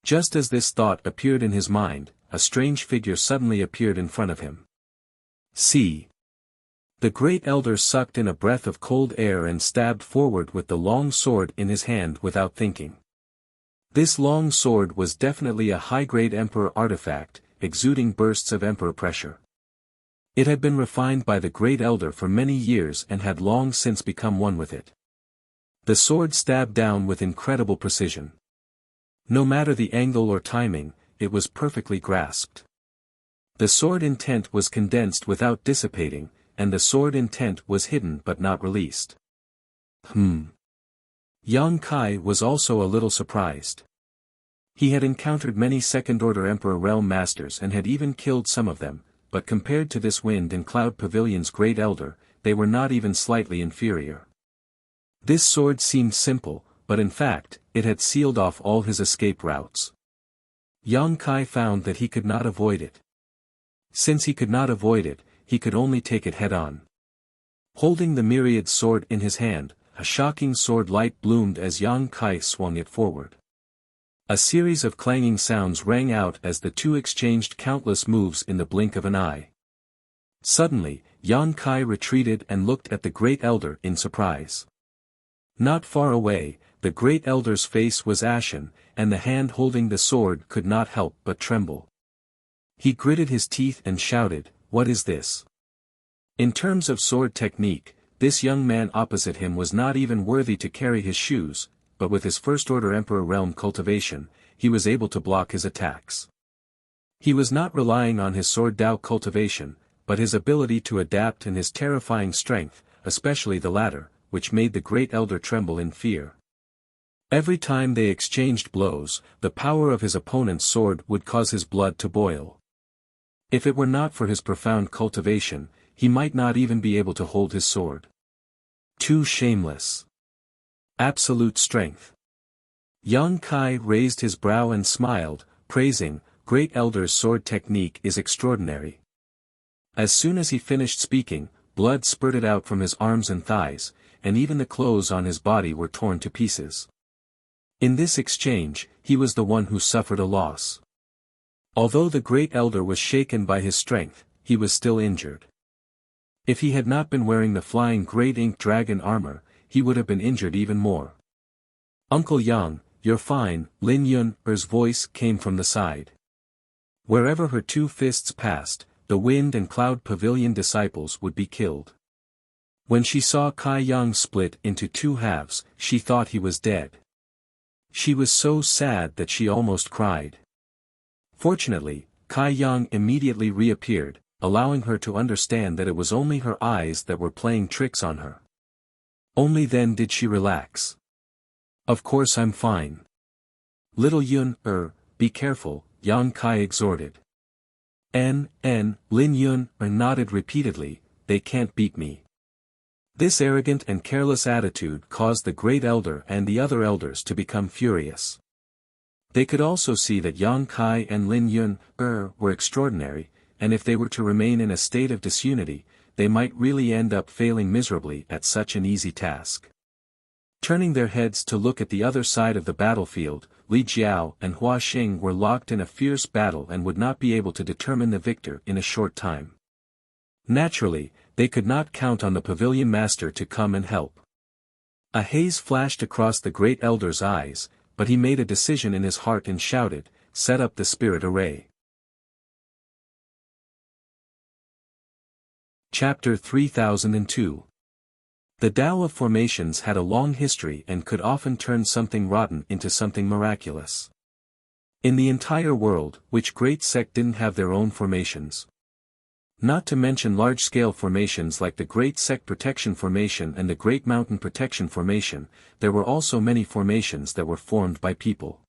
Just as this thought appeared in his mind, a strange figure suddenly appeared in front of him. See. The Great Elder sucked in a breath of cold air and stabbed forward with the long sword in his hand without thinking. This long sword was definitely a high-grade Emperor artifact, exuding bursts of Emperor pressure. It had been refined by the Great Elder for many years and had long since become one with it. The sword stabbed down with incredible precision. No matter the angle or timing, it was perfectly grasped. The sword intent was condensed without dissipating, and the sword intent was hidden but not released. Yang Kai was also a little surprised. He had encountered many second-order Emperor realm masters and had even killed some of them, but compared to this Wind and Cloud Pavilion's Great Elder, they were not even slightly inferior. This sword seemed simple, but in fact, it had sealed off all his escape routes. Yang Kai found that he could not avoid it. Since he could not avoid it, he could only take it head-on. Holding the myriad sword in his hand, a shocking sword light bloomed as Yang Kai swung it forward. A series of clanging sounds rang out as the two exchanged countless moves in the blink of an eye. Suddenly, Yang Kai retreated and looked at the Great Elder in surprise. Not far away, the Great Elder's face was ashen, and the hand holding the sword could not help but tremble. He gritted his teeth and shouted, "What is this?" In terms of sword technique, this young man opposite him was not even worthy to carry his shoes, but with his first-order Emperor realm cultivation, he was able to block his attacks. He was not relying on his sword Dao cultivation, but his ability to adapt and his terrifying strength, especially the latter, which made the Great Elder tremble in fear. Every time they exchanged blows, the power of his opponent's sword would cause his blood to boil. If it were not for his profound cultivation, he might not even be able to hold his sword. Too shameless. Absolute strength. Yang Kai raised his brow and smiled, praising, Great Elder's sword technique is extraordinary. As soon as he finished speaking, blood spurted out from his arms and thighs, and even the clothes on his body were torn to pieces. In this exchange, he was the one who suffered a loss. Although the Great Elder was shaken by his strength, he was still injured. If he had not been wearing the flying Great Ink Dragon armor, he would have been injured even more. Uncle Yang, you're fine, Lin Yun's voice came from the side. Wherever her two fists passed, the Wind and Cloud Pavilion disciples would be killed. When she saw Kai Yang split into two halves, she thought he was dead. She was so sad that she almost cried. Fortunately, Kai Yang immediately reappeared, allowing her to understand that it was only her eyes that were playing tricks on her. Only then did she relax. Of course I'm fine. Little Yun, be careful, Yang Kai exhorted. Lin Yun nodded repeatedly, they can't beat me. This arrogant and careless attitude caused the Great Elder and the other elders to become furious. They could also see that Yang Kai and Lin Yun were extraordinary, and if they were to remain in a state of disunity, they might really end up failing miserably at such an easy task. Turning their heads to look at the other side of the battlefield, Li Jiao and Hua Xing were locked in a fierce battle and would not be able to determine the victor in a short time. Naturally, they could not count on the pavilion master to come and help. A haze flashed across the Great Elder's eyes, but he made a decision in his heart and shouted, set up the spirit array. Chapter 3002. The Tao of formations had a long history and could often turn something rotten into something miraculous. In the entire world, which great sect didn't have their own formations? Not to mention large-scale formations like the Great Sect Protection Formation and the Great Mountain Protection Formation, there were also many formations that were formed by people.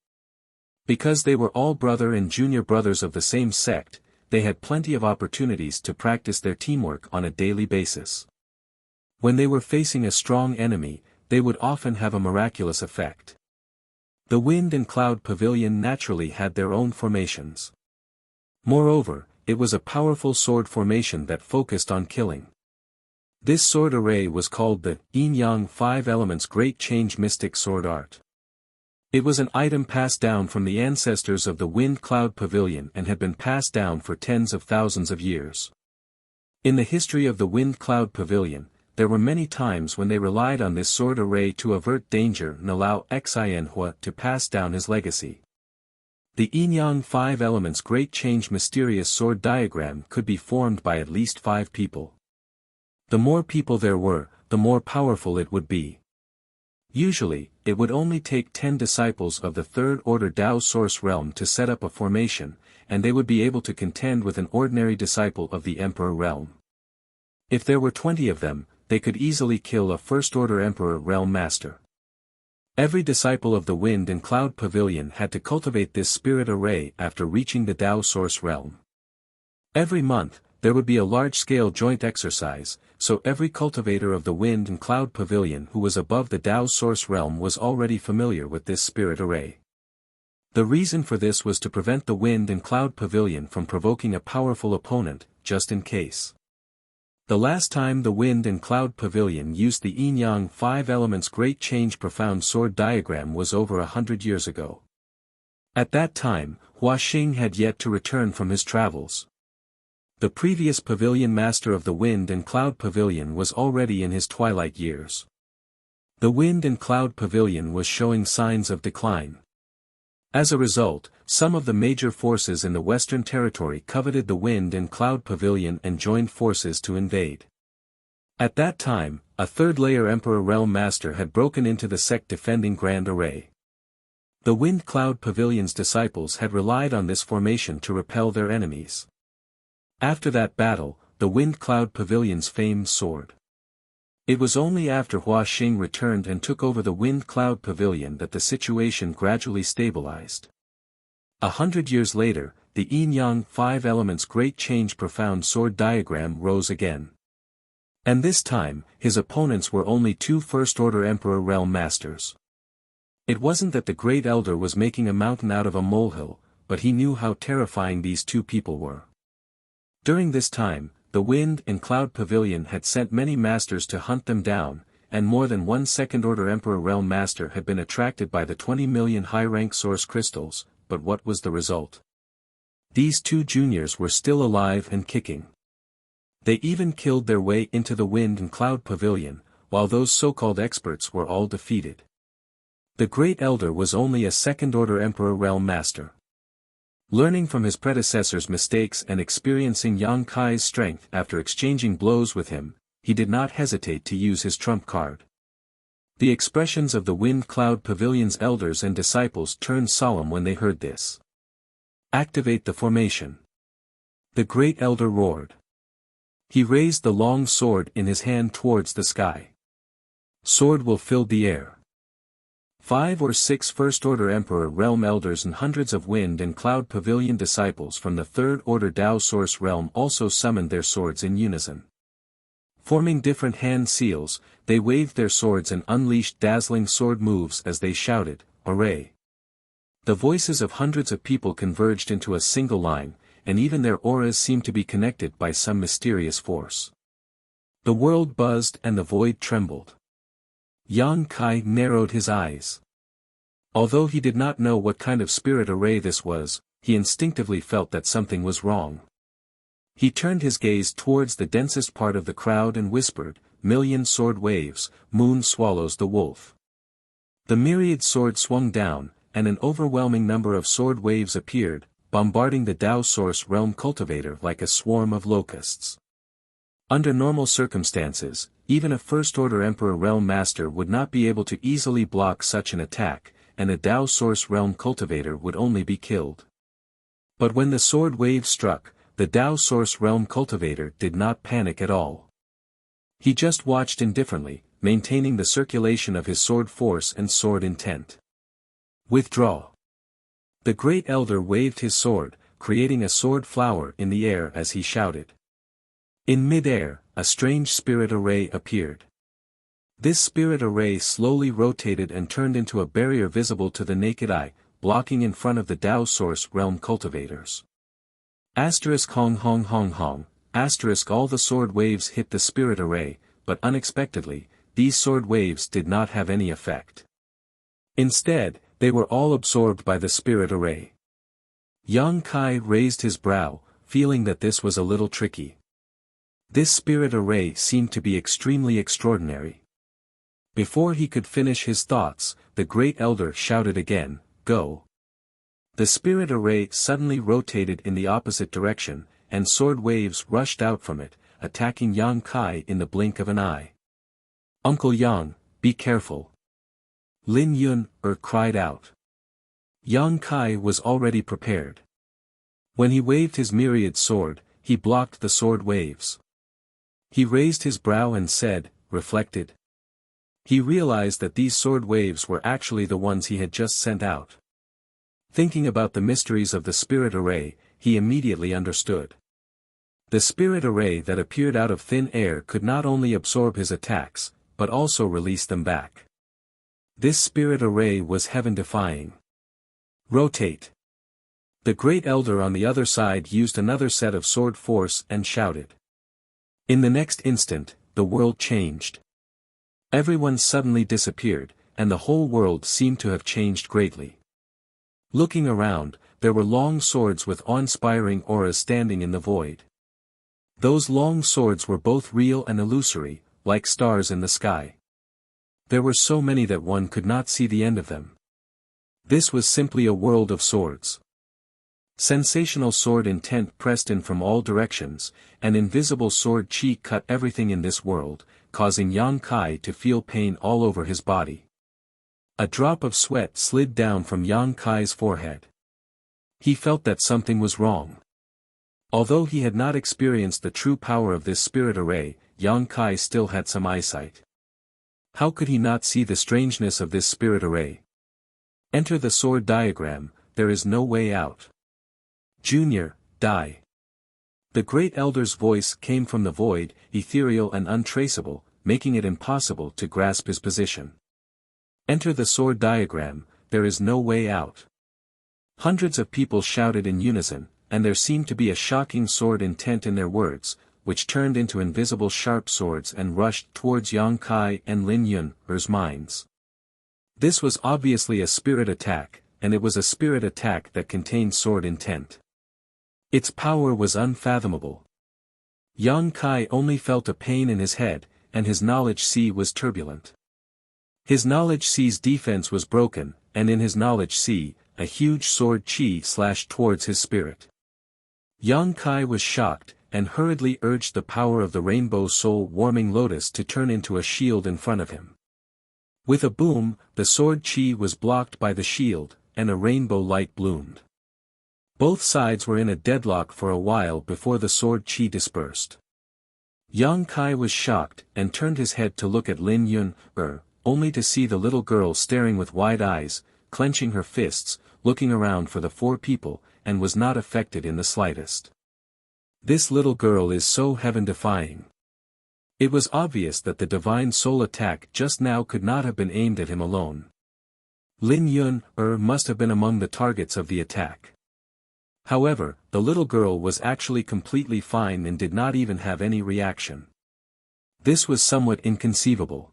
Because they were all brother and junior brothers of the same sect, they had plenty of opportunities to practice their teamwork on a daily basis. When they were facing a strong enemy, they would often have a miraculous effect. The Wind and Cloud Pavilion naturally had their own formations. Moreover, it was a powerful sword formation that focused on killing. This sword array was called the Yin-Yang Five Elements Great Change Mystic Sword Art. It was an item passed down from the ancestors of the Wind Cloud Pavilion and had been passed down for tens of thousands of years. In the history of the Wind Cloud Pavilion, there were many times when they relied on this sword array to avert danger and allow Xianhua to pass down his legacy. The Yin-Yang Five Elements Great Change Mysterious Sword Diagram could be formed by at least 5 people. The more people there were, the more powerful it would be. Usually, it would only take 10 disciples of the Third Order Tao Source Realm to set up a formation, and they would be able to contend with an ordinary disciple of the Emperor Realm. If there were 20 of them, they could easily kill a First Order Emperor Realm Master. Every disciple of the Wind and Cloud Pavilion had to cultivate this spirit array after reaching the Tao Source Realm. Every month, there would be a large-scale joint exercise, so every cultivator of the Wind and Cloud Pavilion who was above the Tao Source Realm was already familiar with this spirit array. The reason for this was to prevent the Wind and Cloud Pavilion from provoking a powerful opponent, just in case. The last time the Wind and Cloud Pavilion used the Yin-Yang Five Elements Great Change Profound Sword Diagram was over 100 years ago. At that time, Hua Xing had yet to return from his travels. The previous pavilion master of the Wind and Cloud Pavilion was already in his twilight years. The Wind and Cloud Pavilion was showing signs of decline. As a result, some of the major forces in the Western Territory coveted the Wind and Cloud Pavilion and joined forces to invade. At that time, a third-layer Emperor Realm Master had broken into the sect defending Grand Array. The Wind Cloud Pavilion's disciples had relied on this formation to repel their enemies. After that battle, the Wind Cloud Pavilion's fame soared. It was only after Hua Xing returned and took over the Wind Cloud Pavilion that the situation gradually stabilized. 100 years later, the Yin-Yang Five Elements Great Change Profound Sword Diagram rose again. And this time, his opponents were only two First-Order Emperor Realm Masters. It wasn't that the Great Elder was making a mountain out of a molehill, but he knew how terrifying these two people were. During this time, the Wind and Cloud Pavilion had sent many masters to hunt them down, and more than one Second-Order Emperor Realm Master had been attracted by the 20 million high-rank source crystals, but what was the result? These two juniors were still alive and kicking. They even killed their way into the Wind and Cloud Pavilion, while those so-called experts were all defeated. The Great Elder was only a Second-Order Emperor Realm Master. Learning from his predecessor's mistakes and experiencing Yang Kai's strength after exchanging blows with him, he did not hesitate to use his trump card. The expressions of the Wind Cloud Pavilion's elders and disciples turned solemn when they heard this. "Activate the formation." The Great Elder roared. He raised the long sword in his hand towards the sky. Sword will fill the air. 5 or 6 First-Order Emperor Realm Elders and hundreds of Wind and Cloud Pavilion disciples from the Third-Order Tao Source Realm also summoned their swords in unison. Forming different hand seals, they waved their swords and unleashed dazzling sword moves as they shouted, "Array!" The voices of hundreds of people converged into a single line, and even their auras seemed to be connected by some mysterious force. The world buzzed and the void trembled. Yang Kai narrowed his eyes. Although he did not know what kind of spirit array this was, he instinctively felt that something was wrong. He turned his gaze towards the densest part of the crowd and whispered, "Million sword waves, moon swallows the wolf." The myriad swords swung down, and an overwhelming number of sword waves appeared, bombarding the Tao Source Realm cultivator like a swarm of locusts. Under normal circumstances, even a First-Order Emperor Realm Master would not be able to easily block such an attack, and a Tao Source Realm cultivator would only be killed. But when the sword wave struck, the Tao Source Realm cultivator did not panic at all. He just watched indifferently, maintaining the circulation of his sword force and sword intent. "Withdraw." The Great Elder waved his sword, creating a sword flower in the air as he shouted. In mid-air, a strange spirit array appeared. This spirit array slowly rotated and turned into a barrier visible to the naked eye, blocking in front of the Tao Source Realm cultivators. Hong hong hong hong, all the sword waves hit the spirit array, but unexpectedly, these sword waves did not have any effect. Instead, they were all absorbed by the spirit array. Yang Kai raised his brow, feeling that this was a little tricky. This spirit array seemed to be extremely extraordinary. Before he could finish his thoughts, the Great Elder shouted again, "Go." The spirit array suddenly rotated in the opposite direction, and sword waves rushed out from it, attacking Yang Kai in the blink of an eye. "Uncle Yang, be careful." Lin Yun cried out. Yang Kai was already prepared. When he waved his myriad sword, he blocked the sword waves. He raised his brow and said, reflected. He realized that these sword waves were actually the ones he had just sent out. Thinking about the mysteries of the spirit array, he immediately understood. The spirit array that appeared out of thin air could not only absorb his attacks, but also release them back. This spirit array was heaven-defying. "Rotate." The Great Elder on the other side used another set of sword force and shouted. In the next instant, the world changed. Everyone suddenly disappeared, and the whole world seemed to have changed greatly. Looking around, there were long swords with awe-inspiring auras standing in the void. Those long swords were both real and illusory, like stars in the sky. There were so many that one could not see the end of them. This was simply a world of swords. Sensational sword intent pressed in from all directions, and invisible sword chi cut everything in this world, causing Yang Kai to feel pain all over his body. A drop of sweat slid down from Yang Kai's forehead. He felt that something was wrong. Although he had not experienced the true power of this spirit array, Yang Kai still had some eyesight. How could he not see the strangeness of this spirit array? Enter the sword diagram, there is no way out. Junior, die. The great elder's voice came from the void, ethereal and untraceable, making it impossible to grasp his position. Enter the sword diagram, there is no way out. Hundreds of people shouted in unison, and there seemed to be a shocking sword intent in their words, which turned into invisible sharp swords and rushed towards Yang Kai and Lin Yun's minds. This was obviously a spirit attack, and it was a spirit attack that contained sword intent. Its power was unfathomable. Yang Kai only felt a pain in his head, and his knowledge sea was turbulent. His knowledge sea's defense was broken, and in his knowledge sea, a huge sword chi slashed towards his spirit. Yang Kai was shocked, and hurriedly urged the power of the rainbow soul-warming lotus to turn into a shield in front of him. With a boom, the sword chi was blocked by the shield, and a rainbow light bloomed. Both sides were in a deadlock for a while before the sword chi dispersed. Yang Kai was shocked, and turned his head to look at Lin Yun, only to see the little girl staring with wide eyes, clenching her fists, looking around for the four people, and was not affected in the slightest. This little girl is so heaven-defying. It was obvious that the divine soul attack just now could not have been aimed at him alone. Lin Yun must have been among the targets of the attack. However, the little girl was actually completely fine and did not even have any reaction. This was somewhat inconceivable.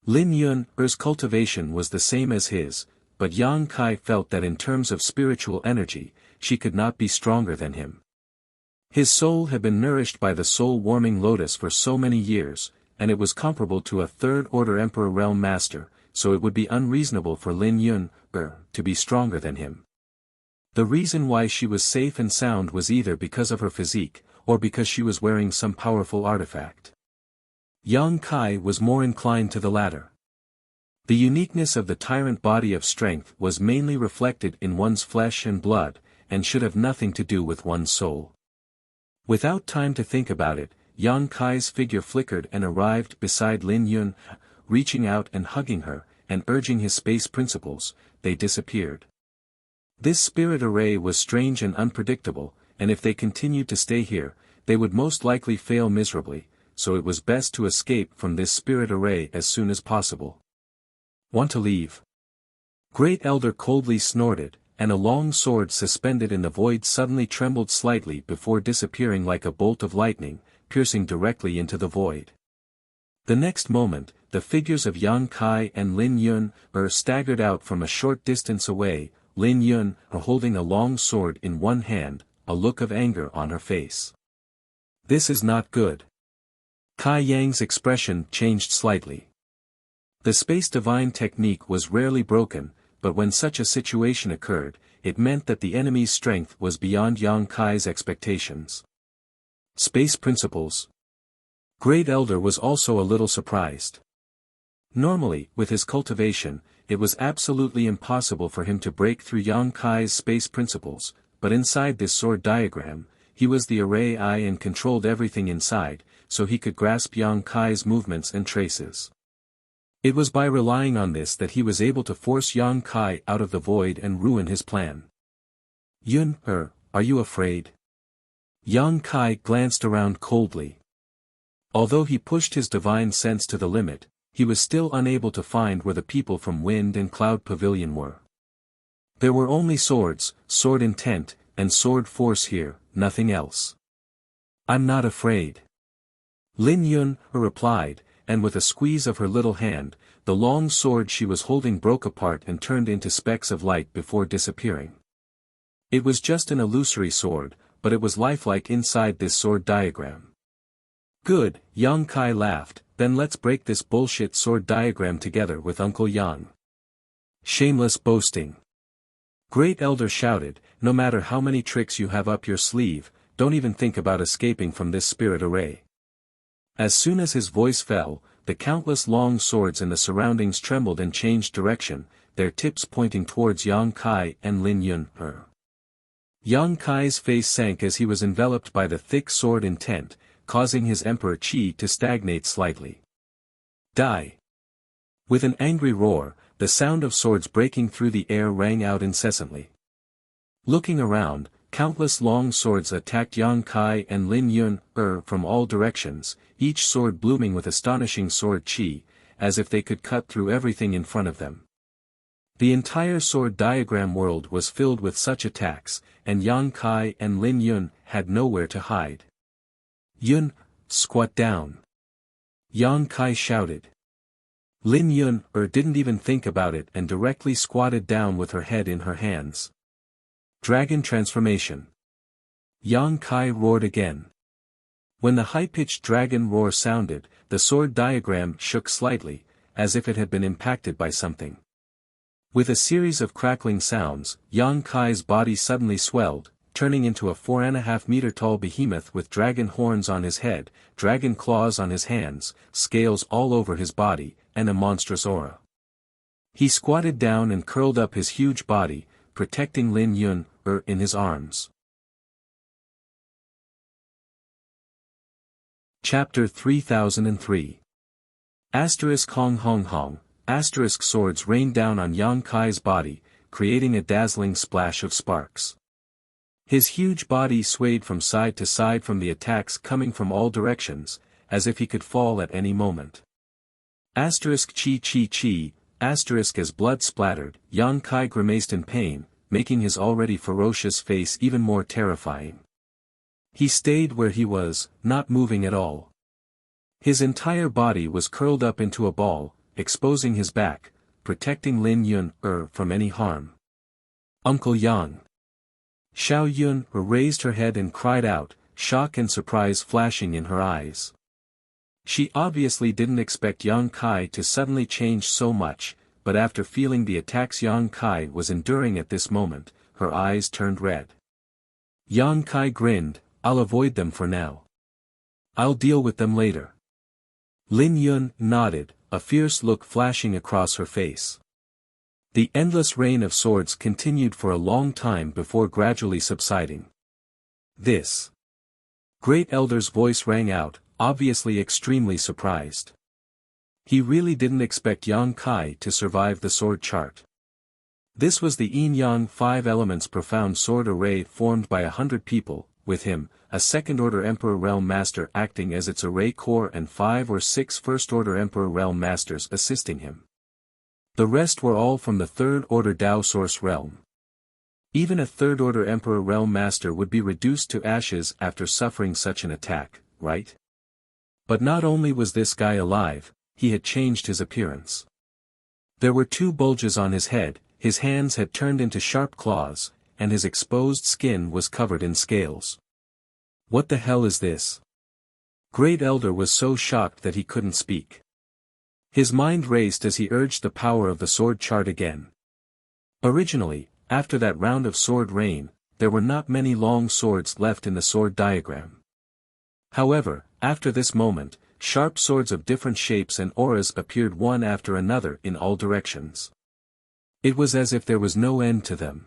Lin Yun's cultivation was the same as his, but Yang Kai felt that in terms of spiritual energy, she could not be stronger than him. His soul had been nourished by the soul-warming lotus for so many years, and it was comparable to a third-order Emperor Realm Master, so it would be unreasonable for Lin Yun to be stronger than him. The reason why she was safe and sound was either because of her physique, or because she was wearing some powerful artifact. Yang Kai was more inclined to the latter. The uniqueness of the tyrant body of strength was mainly reflected in one's flesh and blood, and should have nothing to do with one's soul. Without time to think about it, Yang Kai's figure flickered and arrived beside Lin Yun, reaching out and hugging her, and urging his space principles. They disappeared. This spirit array was strange and unpredictable, and if they continued to stay here, they would most likely fail miserably, so it was best to escape from this spirit array as soon as possible. Want to leave? Great Elder coldly snorted, and a long sword suspended in the void suddenly trembled slightly before disappearing like a bolt of lightning, piercing directly into the void. The next moment, the figures of Yang Kai and Lin Yun staggered out from a short distance away, Lin Yun holding a long sword in one hand, a look of anger on her face. This is not good. Kai Yang's expression changed slightly. The space divine technique was rarely broken, but when such a situation occurred, it meant that the enemy's strength was beyond Yang Kai's expectations. Space principles. Great Elder was also a little surprised. Normally, with his cultivation, it was absolutely impossible for him to break through Yang Kai's space principles, but inside this sword diagram, he was the array eye and controlled everything inside, so he could grasp Yang Kai's movements and traces. It was by relying on this that he was able to force Yang Kai out of the void and ruin his plan. Yun, are you afraid? Yang Kai glanced around coldly. Although he pushed his divine sense to the limit, he was still unable to find where the people from Wind and Cloud Pavilion were. There were only swords, sword intent, and sword force here, nothing else. I'm not afraid. Lin Yun replied, and with a squeeze of her little hand, the long sword she was holding broke apart and turned into specks of light before disappearing. It was just an illusory sword, but it was lifelike inside this sword diagram. Good, Yang Kai laughed, then let's break this bullshit sword diagram together with Uncle Yang. Shameless boasting. Great Elder shouted, no matter how many tricks you have up your sleeve, don't even think about escaping from this spirit array. As soon as his voice fell, the countless long swords in the surroundings trembled and changed direction, their tips pointing towards Yang Kai and Lin Yun. Yang Kai's face sank as he was enveloped by the thick sword intent, causing his emperor chi to stagnate slightly. Die! With an angry roar, the sound of swords breaking through the air rang out incessantly. Looking around, Countless long swords attacked Yang Kai and Lin Yun from all directions, each sword blooming with astonishing sword chi, as if they could cut through everything in front of them. The entire sword diagram world was filled with such attacks, and Yang Kai and Lin Yun had nowhere to hide. Yun, squat down. Yang Kai shouted. Lin Yun didn't even think about it and directly squatted down with her head in her hands. Dragon transformation. Yang Kai roared again. When the high-pitched dragon roar sounded, the sword diagram shook slightly, as if it had been impacted by something. With a series of crackling sounds, Yang Kai's body suddenly swelled, turning into a 4.5-meter tall behemoth with dragon horns on his head, dragon claws on his hands, scales all over his body, and a monstrous aura. He squatted down and curled up his huge body, protecting Lin Yun in his arms. Chapter 3003. Hong Hong Hong. Swords rained down on Yang Kai's body, creating a dazzling splash of sparks. His huge body swayed from side to side from the attacks coming from all directions, as if he could fall at any moment. Chi chi chi, as blood splattered, Yang Kai grimaced in pain, making his already ferocious face even more terrifying. He stayed where he was, not moving at all. His entire body was curled up into a ball, exposing his back, protecting Lin Yun from any harm. Uncle Yang. Xiao Yun raised her head and cried out, shock and surprise flashing in her eyes. She obviously didn't expect Yang Kai to suddenly change so much, but after feeling the attacks Yang Kai was enduring at this moment, her eyes turned red. Yang Kai grinned, I'll avoid them for now. I'll deal with them later. Lin Yun nodded, a fierce look flashing across her face. The endless rain of swords continued for a long time before gradually subsiding. This great elder's voice rang out, obviously extremely surprised. He really didn't expect Yang Kai to survive the sword chart. This was the yin-yang 5 elements profound sword array formed by 100 people, with him, a second-order Emperor Realm Master acting as its array core and 5 or 6 first-order Emperor Realm Masters assisting him. The rest were all from the third-order Dao Source Realm. Even a third-order Emperor Realm Master would be reduced to ashes after suffering such an attack, right? But not only was this guy alive, he had changed his appearance. There were 2 bulges on his head, his hands had turned into sharp claws, and his exposed skin was covered in scales. What the hell is this? Great Elder was so shocked that he couldn't speak. His mind raced as he urged the power of the sword chart again. Originally, after that round of sword rain, there were not many long swords left in the sword diagram. However, after this moment, sharp swords of different shapes and auras appeared one after another in all directions. It was as if there was no end to them.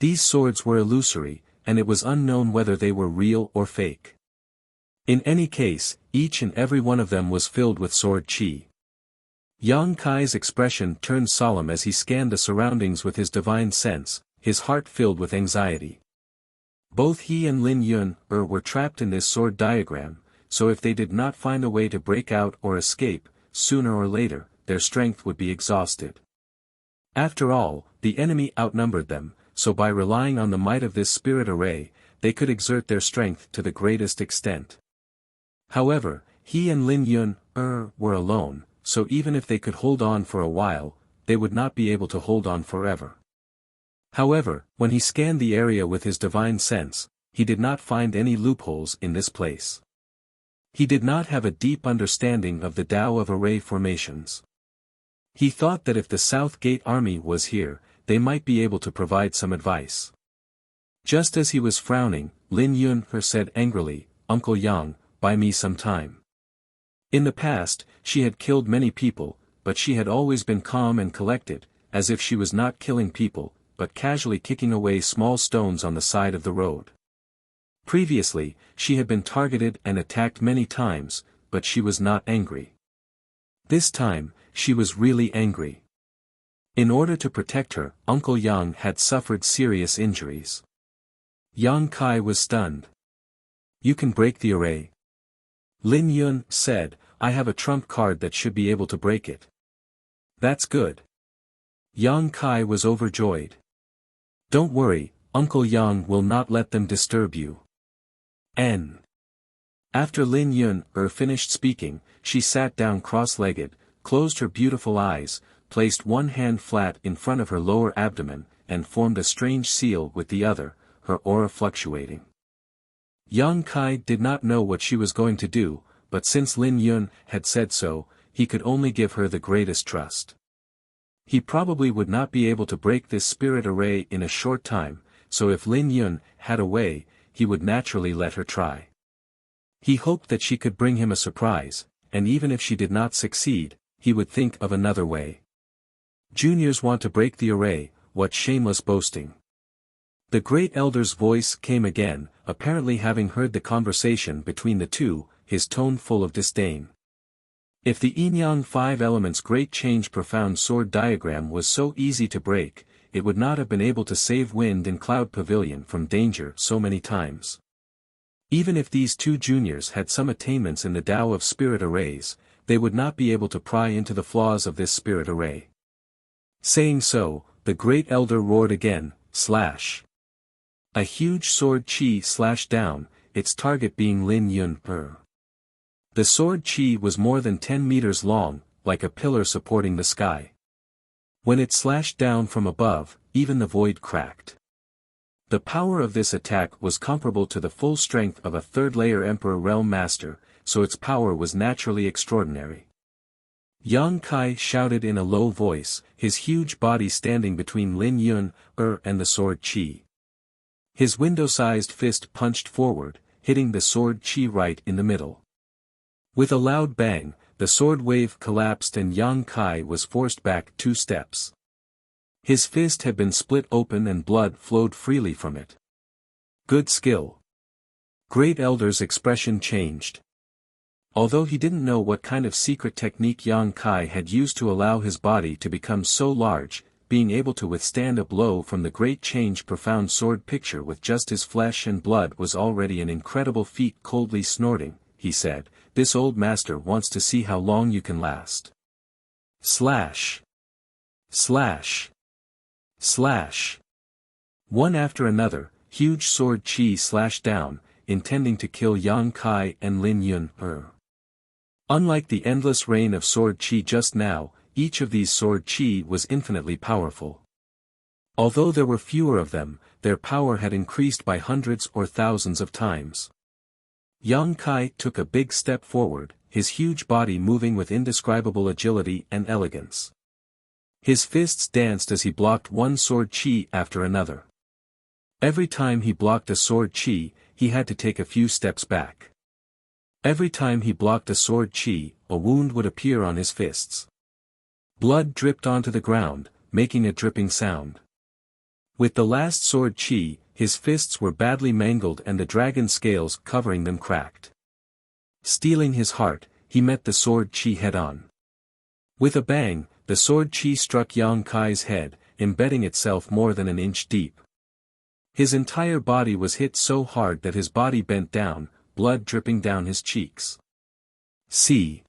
These swords were illusory, and it was unknown whether they were real or fake. In any case, each and every one of them was filled with sword chi. Yang Kai's expression turned solemn as he scanned the surroundings with his divine sense, his heart filled with anxiety. Both he and Lin Yun were trapped in this sword diagram, so if they did not find a way to break out or escape, sooner or later, their strength would be exhausted. After all, the enemy outnumbered them, so by relying on the might of this spirit array, they could exert their strength to the greatest extent. However, he and Lin Yun were alone, so even if they could hold on for a while, they would not be able to hold on forever. However, when he scanned the area with his divine sense, he did not find any loopholes in this place. He did not have a deep understanding of the Tao of array formations. He thought that if the South Gate Army was here, they might be able to provide some advice. Just as he was frowning, Lin Yun said angrily, Uncle Yang, buy me some time. In the past, she had killed many people, but she had always been calm and collected, as if she was not killing people, but casually kicking away small stones on the side of the road. Previously, she had been targeted and attacked many times, but she was not angry. This time, she was really angry. In order to protect her, Uncle Yang had suffered serious injuries. Yang Kai was stunned. You can break the array? Lin Yun said, I have a trump card that should be able to break it. That's good. Yang Kai was overjoyed. Don't worry, Uncle Yang will not let them disturb you. N. After Lin Yun finished speaking, she sat down cross-legged, closed her beautiful eyes, placed one hand flat in front of her lower abdomen, and formed a strange seal with the other, her aura fluctuating. Yang Kai did not know what she was going to do, but since Lin Yun had said so, he could only give her the greatest trust. He probably would not be able to break this spirit array in a short time, so if Lin Yun had a way, he would naturally let her try. He hoped that she could bring him a surprise, and even if she did not succeed, he would think of another way. Juniors want to break the array, what shameless boasting. The great elder's voice came again, apparently having heard the conversation between the two, his tone full of disdain. If the Yin-Yang 5 Elements Great Change Profound Sword diagram was so easy to break, it would not have been able to save Wind and Cloud Pavilion from danger so many times. Even if these two juniors had some attainments in the Tao of spirit arrays, they would not be able to pry into the flaws of this spirit array. Saying so, the great elder roared again, slash. A huge sword chi slashed down, its target being Lin Yun. The sword chi was more than 10 meters long, like a pillar supporting the sky. When it slashed down from above, even the void cracked. The power of this attack was comparable to the full strength of a third-layer Emperor Realm Master, so its power was naturally extraordinary. Yang Kai shouted in a low voice, his huge body standing between Lin Yun and the sword chi. His window-sized fist punched forward, hitting the sword chi right in the middle. With a loud bang, the sword wave collapsed and Yang Kai was forced back 2 steps. His fist had been split open and blood flowed freely from it. Good skill. Great Elder's expression changed. Although he didn't know what kind of secret technique Yang Kai had used to allow his body to become so large, being able to withstand a blow from the Great Change Profound Sword picture with just his flesh and blood was already an incredible feat. Coldly snorting, he said, this old master wants to see how long you can last. Slash. Slash. Slash. One after another, huge sword chi slashed down, intending to kill Yang Kai and Lin Yun. Unlike the endless rain of sword chi just now, each of these sword chi was infinitely powerful. Although there were fewer of them, their power had increased by hundreds or thousands of times. Yang Kai took a big step forward, his huge body moving with indescribable agility and elegance. His fists danced as he blocked one sword chi after another. Every time he blocked a sword chi, he had to take a few steps back. Every time he blocked a sword chi, a wound would appear on his fists. Blood dripped onto the ground, making a dripping sound. With the last sword chi, his fists were badly mangled and the dragon scales covering them cracked. Stealing his heart, he met the sword chi head-on. With a bang, the sword chi struck Yang Kai's head, embedding itself more than an inch deep. His entire body was hit so hard that his body bent down, blood dripping down his cheeks. See.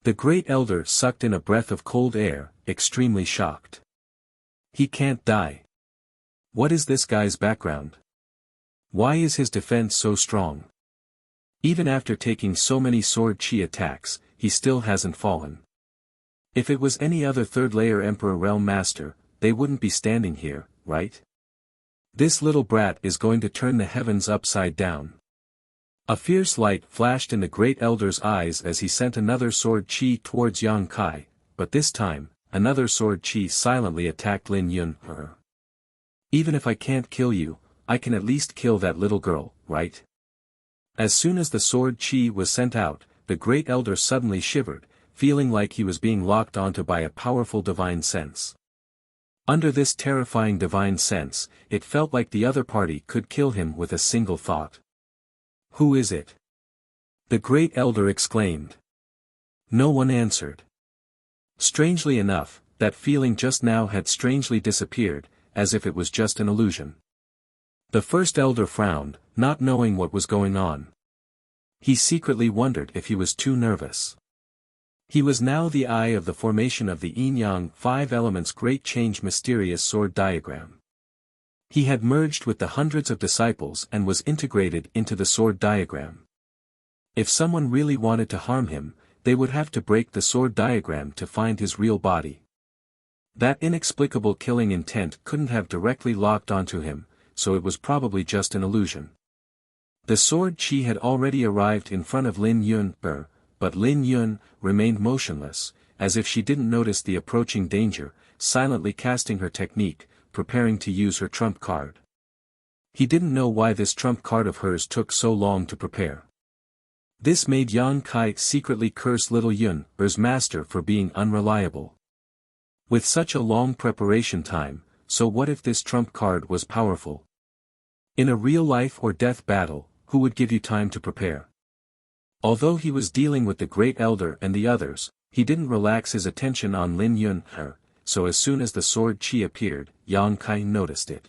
The great elder sucked in a breath of cold air, extremely shocked. He can't die. What is this guy's background? Why is his defense so strong? Even after taking so many sword chi attacks, he still hasn't fallen. If it was any other third-layer Emperor Realm Master, they wouldn't be standing here, right? This little brat is going to turn the heavens upside down. A fierce light flashed in the great elder's eyes as he sent another sword chi towards Yang Kai, but this time, another sword chi silently attacked Lin Yun. Even if I can't kill you, I can at least kill that little girl, right? As soon as the sword chi was sent out, the great elder suddenly shivered, feeling like he was being locked onto by a powerful divine sense. Under this terrifying divine sense, it felt like the other party could kill him with a single thought. Who is it? The great elder exclaimed. No one answered. Strangely enough, that feeling just now had strangely disappeared, as if it was just an illusion. The first elder frowned, not knowing what was going on. He secretly wondered if he was too nervous. He was now the eye of the formation of the yin-yang 5 elements great change mysterious sword diagram. He had merged with the hundreds of disciples and was integrated into the sword diagram. If someone really wanted to harm him, they would have to break the sword diagram to find his real body. That inexplicable killing intent couldn't have directly locked onto him, so it was probably just an illusion. The sword chi had already arrived in front of Lin Yun, but Lin Yun remained motionless, as if she didn't notice the approaching danger, silently casting her technique, preparing to use her trump card. He didn't know why this trump card of hers took so long to prepare. This made Yang Kai secretly curse little Yun's master for being unreliable. With such a long preparation time, so what if this trump card was powerful? In a real life or death battle, who would give you time to prepare? Although he was dealing with the great elder and the others, he didn't relax his attention on Lin Yun, so as soon as the sword chi appeared, Yang Kai noticed it.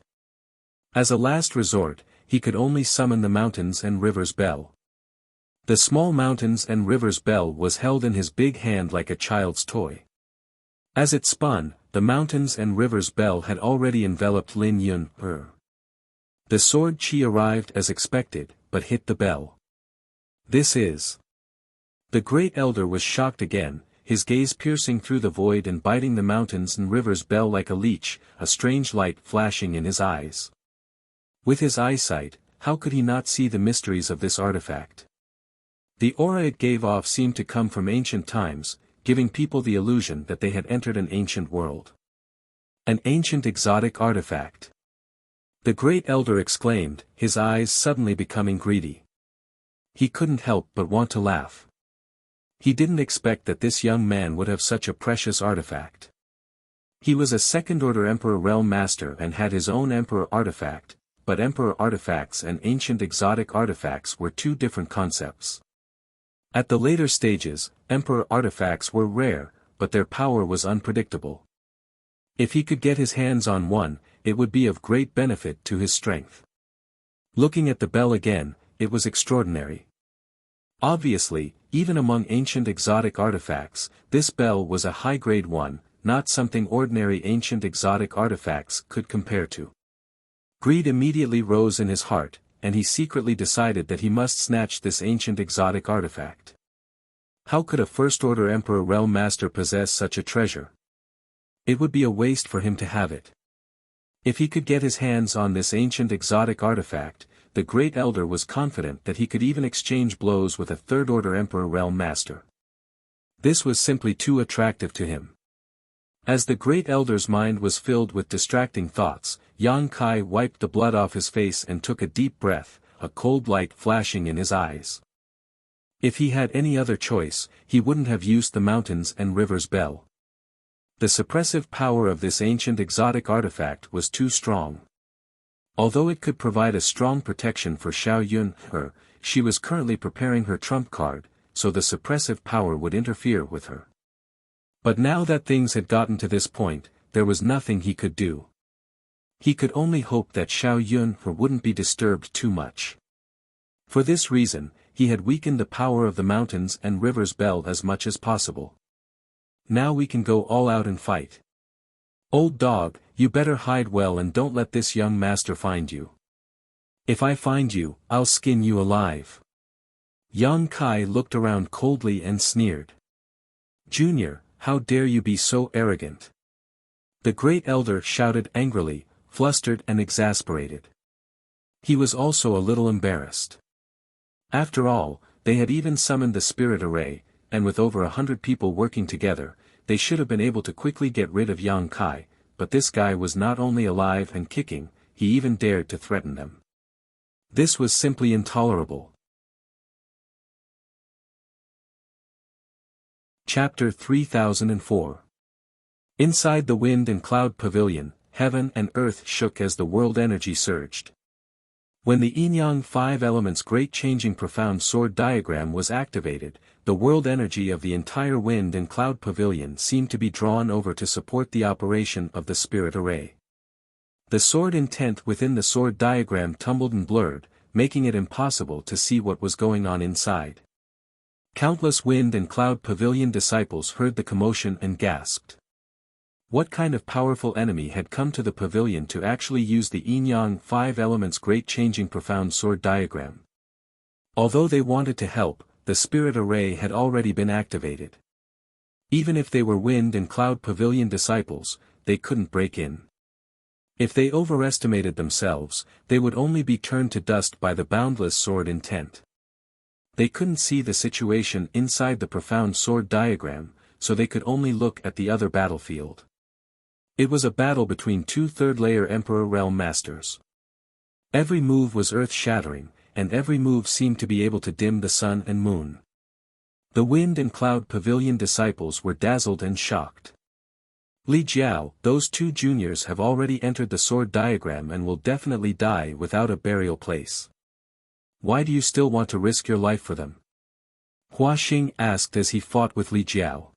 As a last resort, he could only summon the mountains and rivers bell. The small mountains and rivers bell was held in his big hand like a child's toy. As it spun, the mountains and rivers bell had already enveloped Lin Yun. The sword chi arrived as expected, but hit the bell. This is. The great elder was shocked again, his gaze piercing through the void and biting the mountains and rivers bell like a leech, a strange light flashing in his eyes. With his eyesight, how could he not see the mysteries of this artifact? The aura it gave off seemed to come from ancient times, giving people the illusion that they had entered an ancient world. An ancient exotic artifact. The great elder exclaimed, his eyes suddenly becoming greedy. He couldn't help but want to laugh. He didn't expect that this young man would have such a precious artifact. He was a second-order Emperor Realm Master and had his own Emperor artifact, but Emperor artifacts and ancient exotic artifacts were two different concepts. At the later stages, Emperor artifacts were rare, but their power was unpredictable. If he could get his hands on one, it would be of great benefit to his strength. Looking at the bell again, it was extraordinary. Obviously, even among ancient exotic artifacts, this bell was a high-grade one, not something ordinary ancient exotic artifacts could compare to. Greed immediately rose in his heart, and he secretly decided that he must snatch this ancient exotic artifact. How could a first-order Emperor Realm Master possess such a treasure? It would be a waste for him to have it. If he could get his hands on this ancient exotic artifact, the great elder was confident that he could even exchange blows with a third-order Emperor Realm Master. This was simply too attractive to him. As the great elder's mind was filled with distracting thoughts, Yang Kai wiped the blood off his face and took a deep breath, a cold light flashing in his eyes. If he had any other choice, he wouldn't have used the mountains and rivers bell. The suppressive power of this ancient exotic artifact was too strong. Although it could provide a strong protection for Xiao Yun, she was currently preparing her trump card, so the suppressive power would interfere with her. But now that things had gotten to this point, there was nothing he could do. He could only hope that Xiao Yun wouldn't be disturbed too much. For this reason, he had weakened the power of the mountains and rivers bell as much as possible. Now we can go all out and fight. Old dog, you better hide well and don't let this young master find you. If I find you, I'll skin you alive. Yang Kai looked around coldly and sneered. Junior, how dare you be so arrogant? The great elder shouted angrily, flustered and exasperated. He was also a little embarrassed. After all, they had even summoned the spirit array, and with over 100 people working together, they should have been able to quickly get rid of Yang Kai, but this guy was not only alive and kicking, he even dared to threaten them. This was simply intolerable. Chapter 3004. Inside the wind and cloud pavilion, heaven and earth shook as the world energy surged. When the yin-yang 5 elements great changing profound sword diagram was activated, the world energy of the entire wind and cloud pavilion seemed to be drawn over to support the operation of the spirit array. The sword intent within the sword diagram tumbled and blurred, making it impossible to see what was going on inside. Countless wind and cloud pavilion disciples heard the commotion and gasped. What kind of powerful enemy had come to the pavilion to actually use the yin-yang 5 elements great changing profound sword diagram? Although they wanted to help, the spirit array had already been activated. Even if they were wind and cloud pavilion disciples, they couldn't break in. If they overestimated themselves, they would only be turned to dust by the boundless sword intent. They couldn't see the situation inside the profound sword diagram, so they could only look at the other battlefield. It was a battle between two third-layer Emperor Realm Masters. Every move was earth-shattering, and every move seemed to be able to dim the sun and moon. The wind and cloud pavilion disciples were dazzled and shocked. Li Jiao, those two juniors have already entered the sword diagram and will definitely die without a burial place. Why do you still want to risk your life for them? Hua Xing asked as he fought with Li Jiao.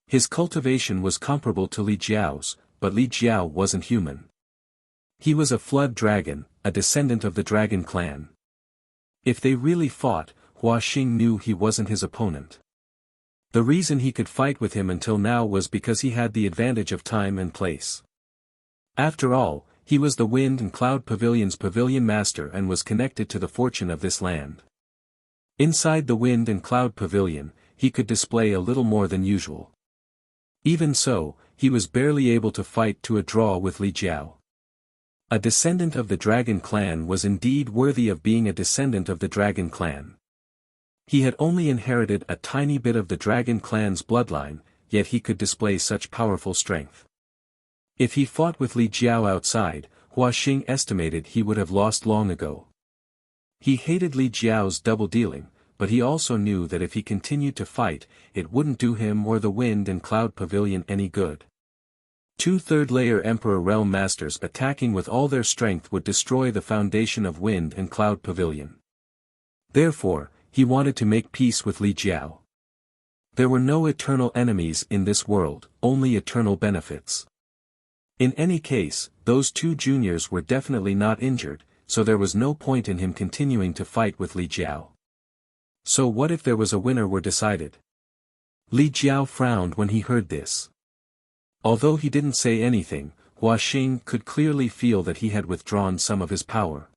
His cultivation was comparable to Li Jiao's, but Li Jiao wasn't human. He was a flood dragon, a descendant of the dragon clan. If they really fought, Hua Xing knew he wasn't his opponent. The reason he could fight with him until now was because he had the advantage of time and place. After all, he was the Wind and Cloud Pavilion's pavilion master and was connected to the fortune of this land. Inside the Wind and Cloud Pavilion, he could display a little more than usual. Even so, he was barely able to fight to a draw with Li Jiao. A descendant of the Dragon Clan was indeed worthy of being a descendant of the Dragon Clan. He had only inherited a tiny bit of the Dragon Clan's bloodline, yet he could display such powerful strength. If he fought with Li Jiao outside, Hua Xing estimated he would have lost long ago. He hated Li Jiao's double-dealing, but he also knew that if he continued to fight, it wouldn't do him or the Wind and Cloud Pavilion any good. Two third-layer Emperor Realm Masters attacking with all their strength would destroy the foundation of Wind and Cloud Pavilion. Therefore, he wanted to make peace with Li Jiao. There were no eternal enemies in this world, only eternal benefits. In any case, those two juniors were definitely not injured, so there was no point in him continuing to fight with Li Jiao. So what if there was a winner were decided? Li Jiao frowned when he heard this. Although he didn't say anything, Hua Xing could clearly feel that he had withdrawn some of his power.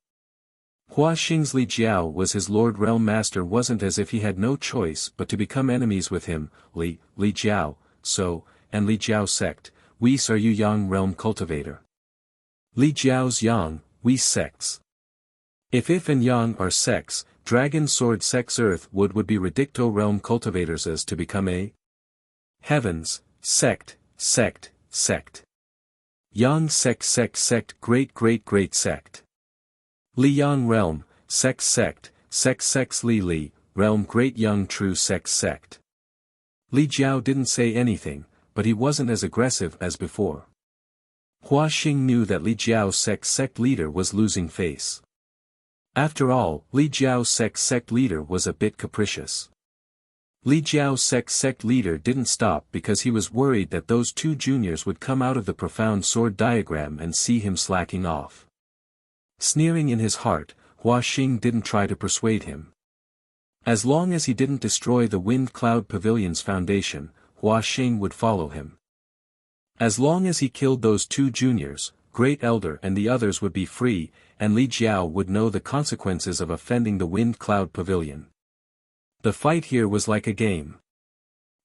Hua Xing's Li Jiao was his Lord Realm Master wasn't as if he had no choice but to become enemies with him, Li Jiao, so, and Li Jiao sect, Whis are you Yang Realm Cultivator. Li Jiao's Yang, Whis sects. If and Yang are sects, Dragon Sword sects Earth would be Redicto Realm Cultivators as to become a Heavens, sect, Yang sect great sect. Li Yang Realm, sect, Li, Realm Great Young True sect. Li Jiao didn't say anything, but he wasn't as aggressive as before. Hua Xing knew that Li Jiao's sect leader was losing face. After all, Li Jiao's sect leader was a bit capricious. Li Jiao's sect leader didn't stop because he was worried that those two juniors would come out of the profound sword diagram and see him slacking off. Sneering in his heart, Hua Xing didn't try to persuade him. As long as he didn't destroy the Wind Cloud Pavilion's foundation, Hua Xing would follow him. As long as he killed those two juniors, Great Elder and the others would be free, and Li Jiao would know the consequences of offending the Wind Cloud Pavilion. The fight here was like a game.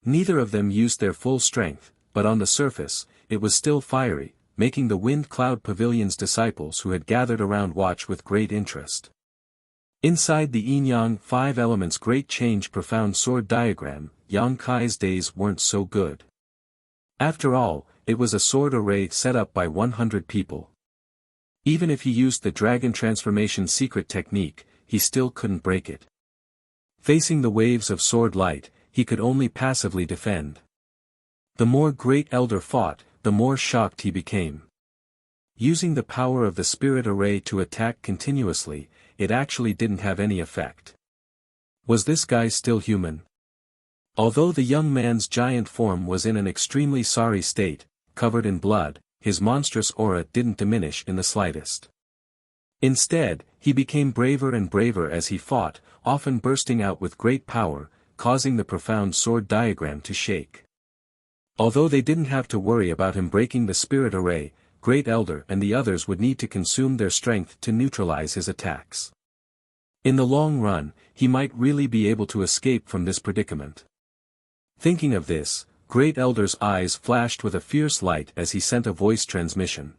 Neither of them used their full strength, but on the surface, it was still fiery, making the Wind Cloud Pavilion's disciples who had gathered around watch with great interest. Inside the yin-yang 5 elements great change profound sword diagram, Yang Kai's days weren't so good. After all, it was a sword array set up by 100 people. Even if he used the dragon transformation secret technique, he still couldn't break it. Facing the waves of sword light, he could only passively defend. The more Great Elder fought, the more shocked he became. Using the power of the spirit array to attack continuously, it actually didn't have any effect. Was this guy still human? Although the young man's giant form was in an extremely sorry state, covered in blood, his monstrous aura didn't diminish in the slightest. Instead, he became braver and braver as he fought, often bursting out with great power, causing the profound sword diagram to shake. Although they didn't have to worry about him breaking the spirit array, Great Elder and the others would need to consume their strength to neutralize his attacks. In the long run, he might really be able to escape from this predicament. Thinking of this, Great Elder's eyes flashed with a fierce light as he sent a voice transmission.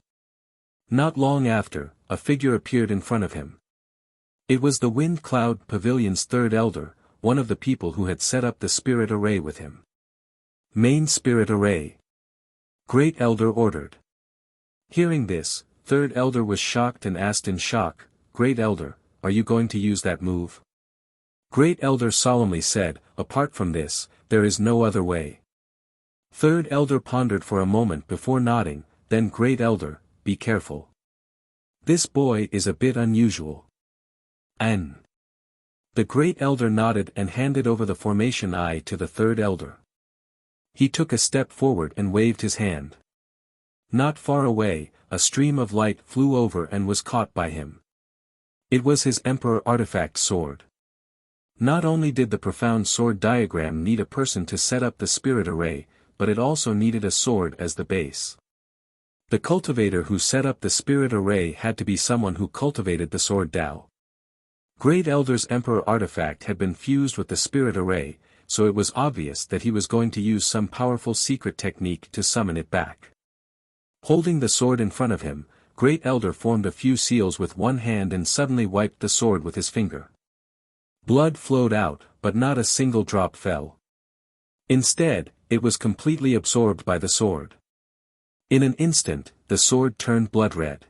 Not long after, a figure appeared in front of him. It was the Wind Cloud Pavilion's third elder, one of the people who had set up the spirit array with him. Main spirit array. Great Elder ordered. Hearing this, third elder was shocked and asked in shock, "Great Elder, are you going to use that move?" Great Elder solemnly said, "Apart from this, there is no other way." Third elder pondered for a moment before nodding, then Great Elder, "Be careful. This boy is a bit unusual." "An." The Great Elder nodded and handed over the formation eye to the third elder. He took a step forward and waved his hand. Not far away, a stream of light flew over and was caught by him. It was his Emperor artifact sword. Not only did the profound sword diagram need a person to set up the spirit array, but it also needed a sword as the base. The cultivator who set up the spirit array had to be someone who cultivated the sword Tao. Great Elder's Emperor artifact had been fused with the spirit array, so it was obvious that he was going to use some powerful secret technique to summon it back. Holding the sword in front of him, Great Elder formed a few seals with one hand and suddenly wiped the sword with his finger. Blood flowed out, but not a single drop fell. Instead, it was completely absorbed by the sword. In an instant, the sword turned blood red.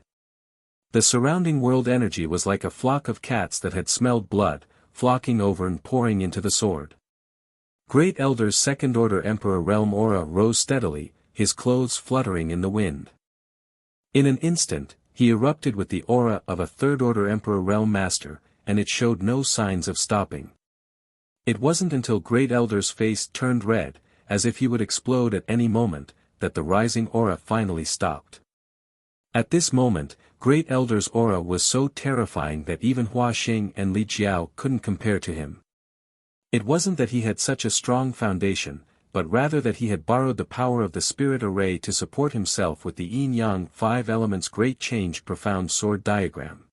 The surrounding world energy was like a flock of cats that had smelled blood, flocking over and pouring into the sword. Great Elder's second-order Emperor realm aura rose steadily, his clothes fluttering in the wind. In an instant, he erupted with the aura of a third-order Emperor realm master, and it showed no signs of stopping. It wasn't until Great Elder's face turned red, as if he would explode at any moment, that the rising aura finally stopped. At this moment, Great Elder's aura was so terrifying that even Hua Xing and Li Jiao couldn't compare to him. It wasn't that he had such a strong foundation, but rather that he had borrowed the power of the spirit array to support himself with the yin-yang five elements great change profound sword diagram.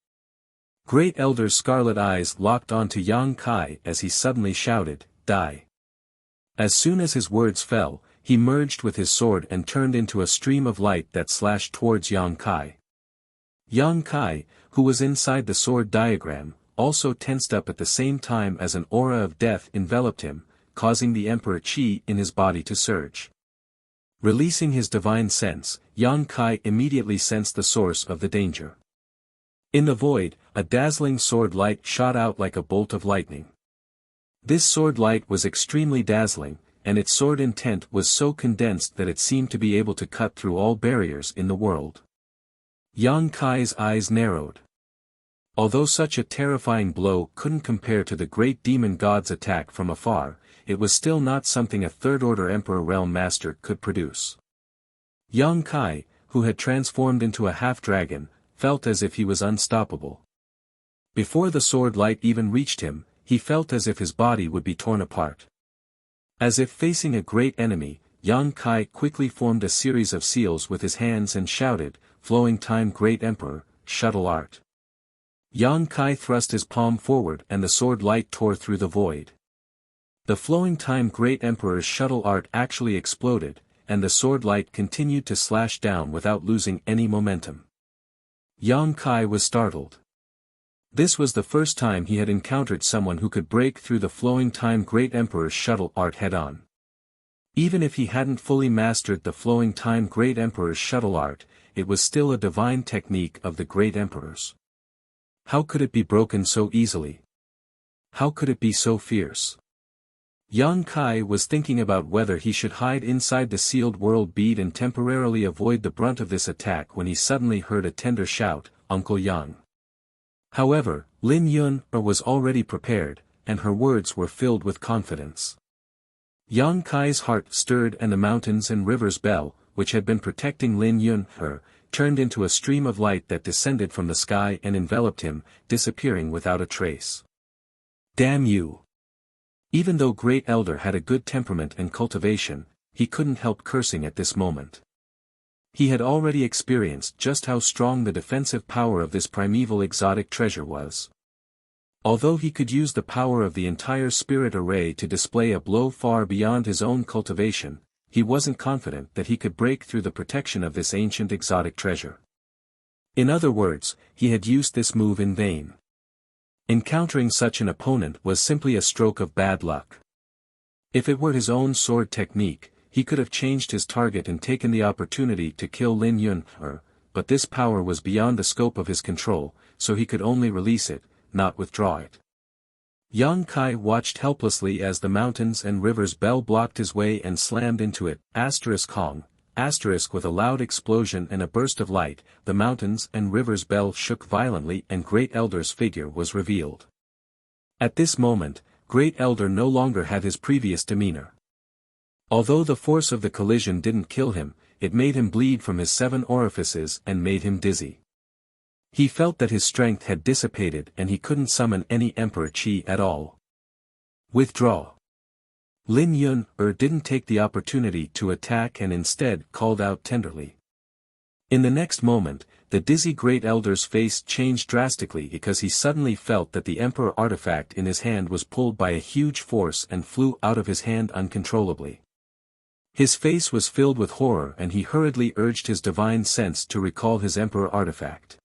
Great Elder's scarlet eyes locked onto Yang Kai as he suddenly shouted, "Die!" As soon as his words fell, he merged with his sword and turned into a stream of light that slashed towards Yang Kai. Yang Kai, who was inside the sword diagram, also tensed up at the same time as an aura of death enveloped him, causing the Emperor Qi in his body to surge. Releasing his divine sense, Yang Kai immediately sensed the source of the danger. In the void, a dazzling sword light shot out like a bolt of lightning. This sword light was extremely dazzling, and its sword intent was so condensed that it seemed to be able to cut through all barriers in the world. Yang Kai's eyes narrowed. Although such a terrifying blow couldn't compare to the great demon god's attack from afar, it was still not something a third-order Emperor realm master could produce. Yang Kai, who had transformed into a half-dragon, felt as if he was unstoppable. Before the sword light even reached him, he felt as if his body would be torn apart. As if facing a great enemy, Yang Kai quickly formed a series of seals with his hands and shouted, "Flowing time Great Emperor, Shuttle Art." Yang Kai thrust his palm forward and the sword light tore through the void. The flowing time Great Emperor's shuttle art actually exploded, and the sword light continued to slash down without losing any momentum. Yang Kai was startled. This was the first time he had encountered someone who could break through the flowing time Great Emperor's shuttle art head-on. Even if he hadn't fully mastered the flowing time Great Emperor's shuttle art, it was still a divine technique of the Great Emperor's. How could it be broken so easily? How could it be so fierce? Yang Kai was thinking about whether he should hide inside the sealed world bead and temporarily avoid the brunt of this attack when he suddenly heard a tender shout, "Uncle Yang." However, Lin Yun was already prepared, and her words were filled with confidence. Yang Kai's heart stirred and the mountains and rivers bell, which had been protecting Lin Yun, turned into a stream of light that descended from the sky and enveloped him, disappearing without a trace. Damn you! Even though Great Elder had a good temperament and cultivation, he couldn't help cursing at this moment. He had already experienced just how strong the defensive power of this primeval exotic treasure was. Although he could use the power of the entire spirit array to display a blow far beyond his own cultivation, he wasn't confident that he could break through the protection of this ancient exotic treasure. In other words, he had used this move in vain. Encountering such an opponent was simply a stroke of bad luck. If it were his own sword technique, he could have changed his target and taken the opportunity to kill Lin Yun, but this power was beyond the scope of his control, so he could only release it, not withdraw it. Yang Kai watched helplessly as the mountains and rivers bell blocked his way and slammed into it, Hong, with a loud explosion and a burst of light, the mountains and rivers bell shook violently and Great Elder's figure was revealed. At this moment, Great Elder no longer had his previous demeanor. Although the force of the collision didn't kill him, it made him bleed from his 7 orifices and made him dizzy. He felt that his strength had dissipated and he couldn't summon any Emperor Qi at all. Withdraw. Lin Yun didn't take the opportunity to attack and instead called out tenderly. In the next moment, the dizzy Great Elder's face changed drastically because he suddenly felt that the Emperor artifact in his hand was pulled by a huge force and flew out of his hand uncontrollably. His face was filled with horror and he hurriedly urged his divine sense to recall his Emperor artifact.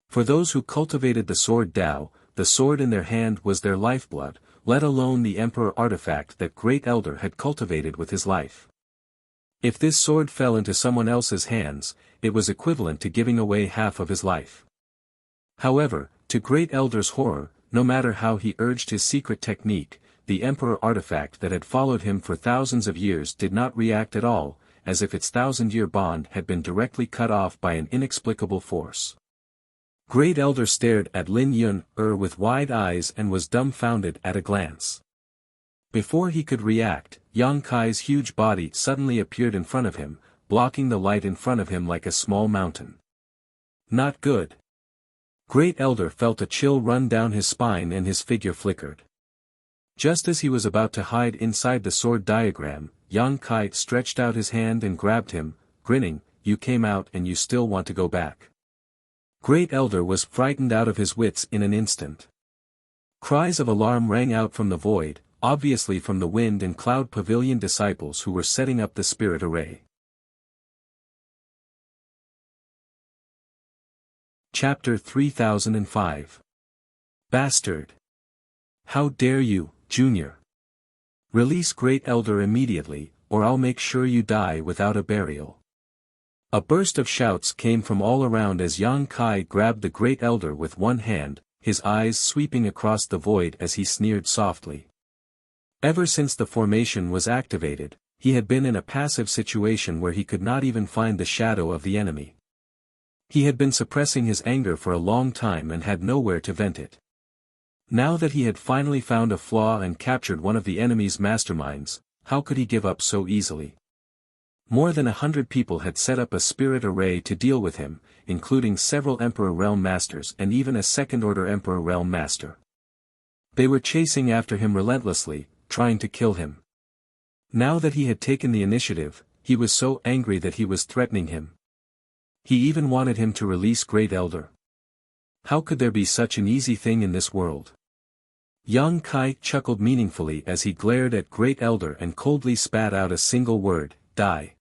For those who cultivated the sword Dao, the sword in their hand was their lifeblood, let alone the Emperor artifact that Great Elder had cultivated with his life. If this sword fell into someone else's hands, it was equivalent to giving away half of his life. However, to Great Elder's horror, no matter how he urged his secret technique, the Emperor artifact that had followed him for thousands of years did not react at all, as if its 1,000-year bond had been directly cut off by an inexplicable force. Great Elder stared at Lin Yun with wide eyes and was dumbfounded at a glance. Before he could react, Yang Kai's huge body suddenly appeared in front of him, blocking the light in front of him like a small mountain. Not good. Great Elder felt a chill run down his spine and his figure flickered. Just as he was about to hide inside the sword diagram, Yang Kai stretched out his hand and grabbed him, grinning, "You came out and you still want to go back." Great Elder was frightened out of his wits in an instant. Cries of alarm rang out from the void, obviously from the Wind and Cloud Pavilion disciples who were setting up the spirit array. Chapter 3005. Bastard! How dare you, Junior! Release Great Elder immediately, or I'll make sure you die without a burial. A burst of shouts came from all around as Yang Kai grabbed the Great Elder with one hand, his eyes sweeping across the void as he sneered softly. Ever since the formation was activated, he had been in a passive situation where he could not even find the shadow of the enemy. He had been suppressing his anger for a long time and had nowhere to vent it. Now that he had finally found a flaw and captured one of the enemy's masterminds, how could he give up so easily? More than 100 people had set up a spirit array to deal with him, including several Emperor Realm Masters and even a second-order Emperor Realm Master. They were chasing after him relentlessly, trying to kill him. Now that he had taken the initiative, he was so angry that he was threatening him. He even wanted him to release Great Elder. How could there be such an easy thing in this world? Yang Kai chuckled meaningfully as he glared at Great Elder and coldly spat out a single word, "Die."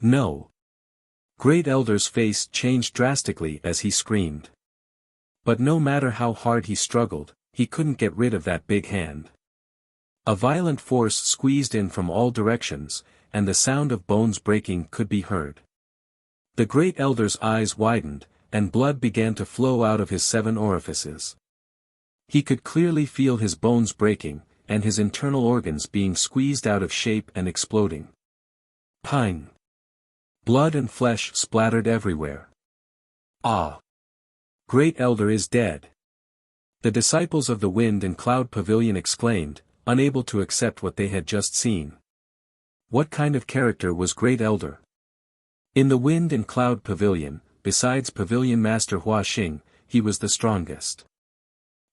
No. Great Elder's face changed drastically as he screamed. But no matter how hard he struggled, he couldn't get rid of that big hand. A violent force squeezed in from all directions, and the sound of bones breaking could be heard. The Great Elder's eyes widened, and blood began to flow out of his 7 orifices. He could clearly feel his bones breaking, and his internal organs being squeezed out of shape and exploding. Pine. Blood and flesh splattered everywhere. Ah! Great Elder is dead. The disciples of the Wind and Cloud Pavilion exclaimed, unable to accept what they had just seen. What kind of character was Great Elder? In the Wind and Cloud Pavilion, besides Pavilion Master Hua Xing, he was the strongest.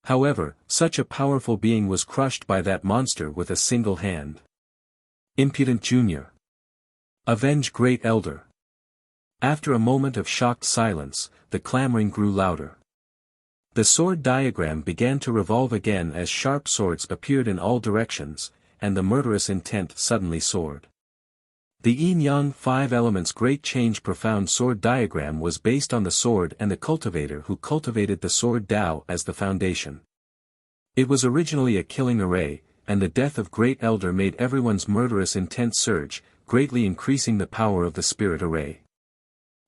However, such a powerful being was crushed by that monster with a single hand. Impudent Junior. Avenge Great Elder. After a moment of shocked silence, the clamoring grew louder. The sword diagram began to revolve again as sharp swords appeared in all directions, and the murderous intent suddenly soared. The Yin-Yang Five Elements Great Change Profound Sword Diagram was based on the sword and the cultivator who cultivated the sword Tao as the foundation. It was originally a killing array, and the death of Great Elder made everyone's murderous intent surge, greatly increasing the power of the spirit array.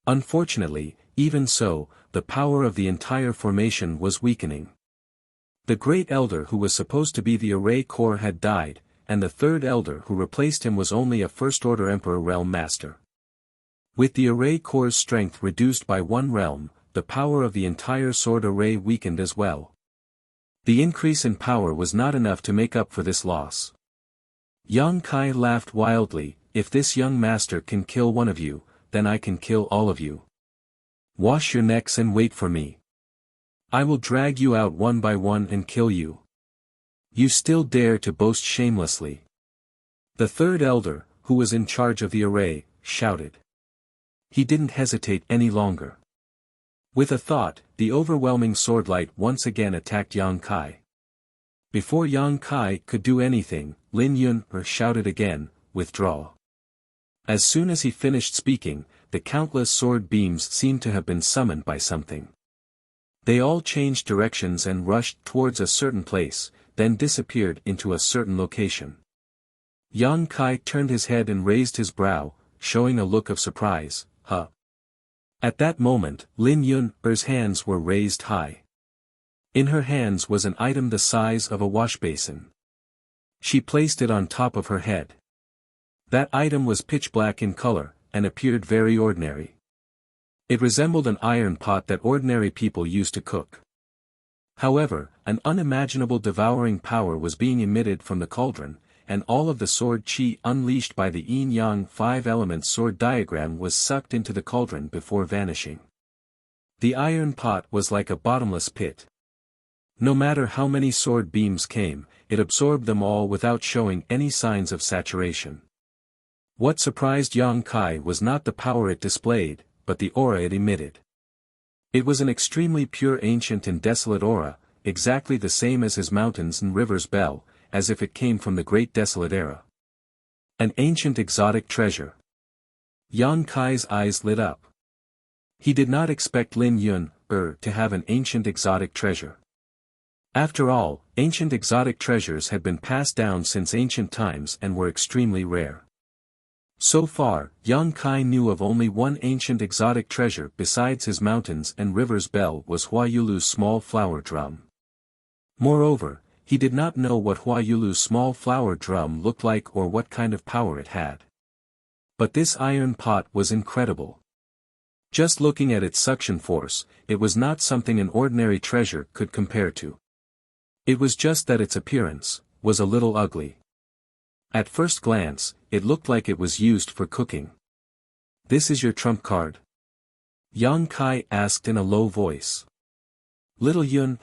Unfortunately, even so, the power of the entire formation was weakening. The Great Elder who was supposed to be the array core had died, and the third elder who replaced him was only a first-order Emperor Realm Master. With the array core's strength reduced by one realm, the power of the entire sword array weakened as well. The increase in power was not enough to make up for this loss. Yang Kai laughed wildly, "If this young master can kill one of you, then I can kill all of you. Wash your necks and wait for me. I will drag you out one by one and kill you. You still dare to boast shamelessly." The third elder, who was in charge of the array, shouted. He didn't hesitate any longer. With a thought, the overwhelming swordlight once again attacked Yang Kai. Before Yang Kai could do anything, Lin Yun shouted again, "Withdraw." As soon as he finished speaking, the countless sword beams seemed to have been summoned by something. They all changed directions and rushed towards a certain place, then disappeared into a certain location. Yang Kai turned his head and raised his brow, showing a look of surprise. "Huh." At that moment, Lin Yun's hands were raised high. In her hands was an item the size of a washbasin. She placed it on top of her head. That item was pitch black in color, and appeared very ordinary. It resembled an iron pot that ordinary people used to cook. However, an unimaginable devouring power was being emitted from the cauldron, and all of the sword chi unleashed by the Yin-Yang Five Elements sword diagram was sucked into the cauldron before vanishing. The iron pot was like a bottomless pit. No matter how many sword beams came, it absorbed them all without showing any signs of saturation. What surprised Yang Kai was not the power it displayed, but the aura it emitted. It was an extremely pure ancient and desolate aura, exactly the same as his mountains and rivers bell, as if it came from the great desolate era. An ancient exotic treasure. Yang Kai's eyes lit up. He did not expect Lin Yun to have an ancient exotic treasure. After all, ancient exotic treasures had been passed down since ancient times and were extremely rare. So far, Yang Kai knew of only one ancient exotic treasure besides his mountains and rivers bell was Hua Yulu's small flower drum. Moreover, he did not know what Hua Yulu's small flower drum looked like or what kind of power it had. But this iron pot was incredible. Just looking at its suction force, it was not something an ordinary treasure could compare to. It was just that its appearance was a little ugly. At first glance, it looked like it was used for cooking. "This is your trump card?" Yang Kai asked in a low voice. Little Yun,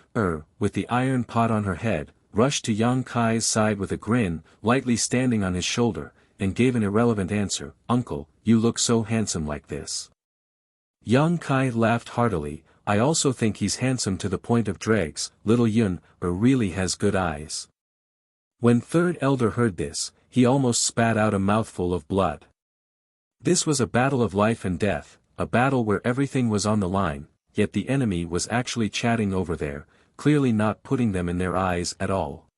with the iron pot on her head, rushed to Yang Kai's side with a grin, lightly standing on his shoulder, and gave an irrelevant answer, "Uncle, you look so handsome like this." Yang Kai laughed heartily, "I also think he's handsome to the point of dregs. Little Yun, really has good eyes." When third elder heard this, he almost spat out a mouthful of blood. This was a battle of life and death, a battle where everything was on the line, yet the enemy was actually chatting over there, clearly not putting them in their eyes at all.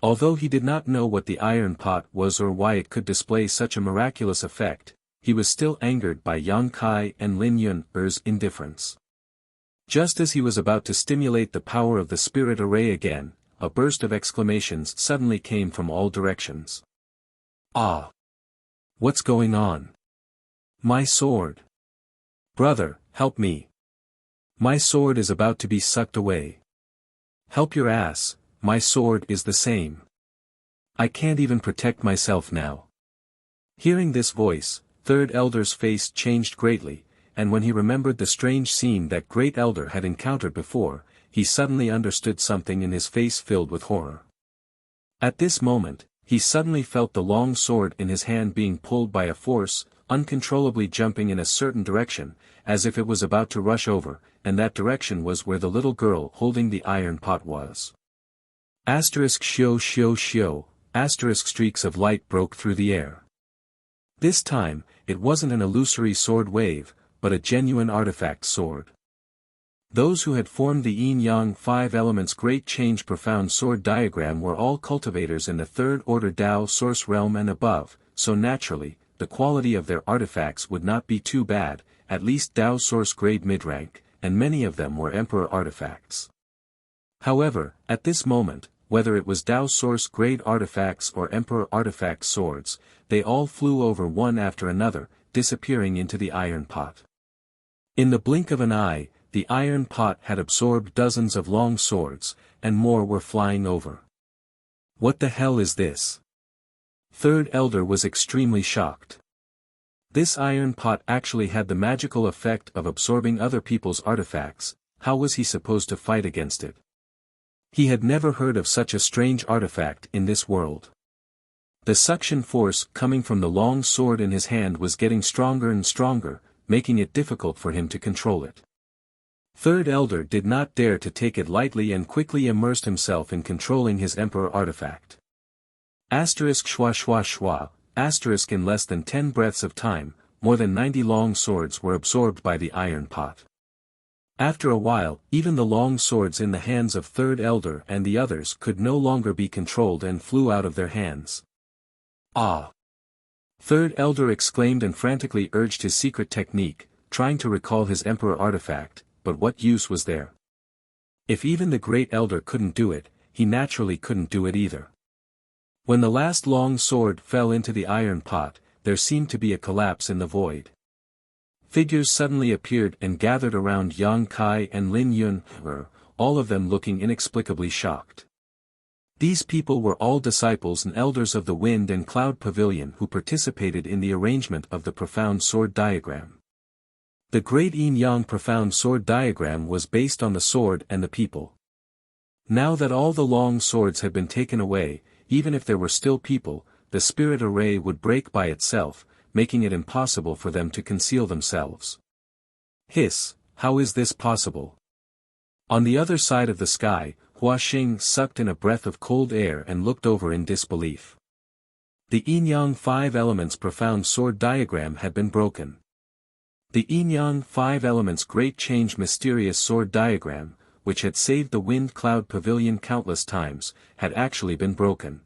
Although he did not know what the iron pot was or why it could display such a miraculous effect, he was still angered by Yang Kai and Lin Yun's indifference. Just as he was about to stimulate the power of the spirit array again, a burst of exclamations suddenly came from all directions. "Ah! What's going on? My sword! Brother, help me! My sword is about to be sucked away. Help your ass, my sword is the same. I can't even protect myself now." Hearing this voice, Third Elder's face changed greatly, and when he remembered the strange scene that Great Elder had encountered before, he suddenly understood something and his face filled with horror. At this moment, he suddenly felt the long sword in his hand being pulled by a force, uncontrollably jumping in a certain direction, as if it was about to rush over, and that direction was where the little girl holding the iron pot was. Shio shio shio, streaks of light broke through the air. This time, it wasn't an illusory sword wave, but a genuine artifact sword. Those who had formed the yin-yang 5 elements great change profound sword diagram were all cultivators in the third-order Tao source realm and above, so naturally, the quality of their artifacts would not be too bad, at least Tao source grade mid-rank, and many of them were emperor artifacts. However, at this moment, whether it was Tao source grade artifacts or emperor artifact swords, they all flew over one after another, disappearing into the iron pot. In the blink of an eye, the iron pot had absorbed dozens of long swords, and more were flying over. What the hell is this? Third Elder was extremely shocked. This iron pot actually had the magical effect of absorbing other people's artifacts. How was he supposed to fight against it? He had never heard of such a strange artifact in this world. The suction force coming from the long sword in his hand was getting stronger and stronger, making it difficult for him to control it. Third Elder did not dare to take it lightly and quickly immersed himself in controlling his emperor artifact. Shwa shwa shwa, in less than 10 breaths of time, more than 90 long swords were absorbed by the iron pot. After a while, even the long swords in the hands of Third Elder and the others could no longer be controlled and flew out of their hands. Ah! Third Elder exclaimed and frantically urged his secret technique, trying to recall his emperor artifact, but what use was there? If even the Great Elder couldn't do it, he naturally couldn't do it either. When the last long sword fell into the iron pot, there seemed to be a collapse in the void. Figures suddenly appeared and gathered around Yang Kai and Lin Yun, all of them looking inexplicably shocked. These people were all disciples and elders of the Wind and Cloud Pavilion who participated in the arrangement of the profound sword diagram. The Great Yin-Yang Profound Sword Diagram was based on the sword and the people. Now that all the long swords had been taken away, even if there were still people, the spirit array would break by itself, making it impossible for them to conceal themselves. Hiss, how is this possible? On the other side of the sky, Hua Xing sucked in a breath of cold air and looked over in disbelief. The Yin-Yang 5 Elements Profound Sword Diagram had been broken. The Yin-Yang 5 Elements Great Change Mysterious Sword Diagram, which had saved the Wind Cloud Pavilion countless times, had actually been broken.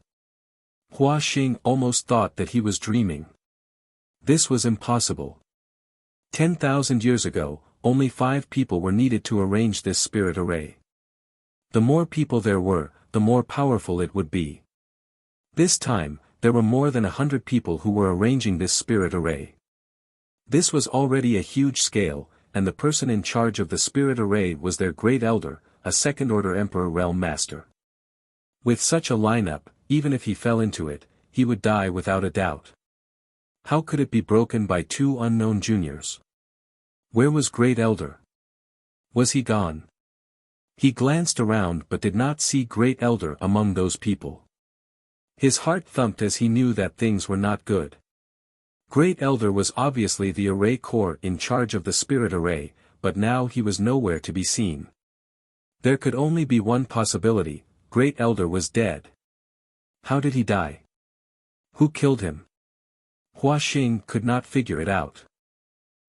Hua Xing almost thought that he was dreaming. This was impossible. 10,000 years ago, only 5 people were needed to arrange this spirit array. The more people there were, the more powerful it would be. This time, there were more than 100 people who were arranging this spirit array. This was already a huge scale, and the person in charge of the spirit array was their Great Elder, a second-order Emperor Realm Master. With such a lineup, even if he fell into it, he would die without a doubt. How could it be broken by 2 unknown juniors? Where was Great Elder? Was he gone? He glanced around but did not see Great Elder among those people. His heart thumped as he knew that things were not good. Great Elder was obviously the array core in charge of the spirit array, but now he was nowhere to be seen. There could only be one possibility: Great Elder was dead. How did he die? Who killed him? Hua Xing could not figure it out.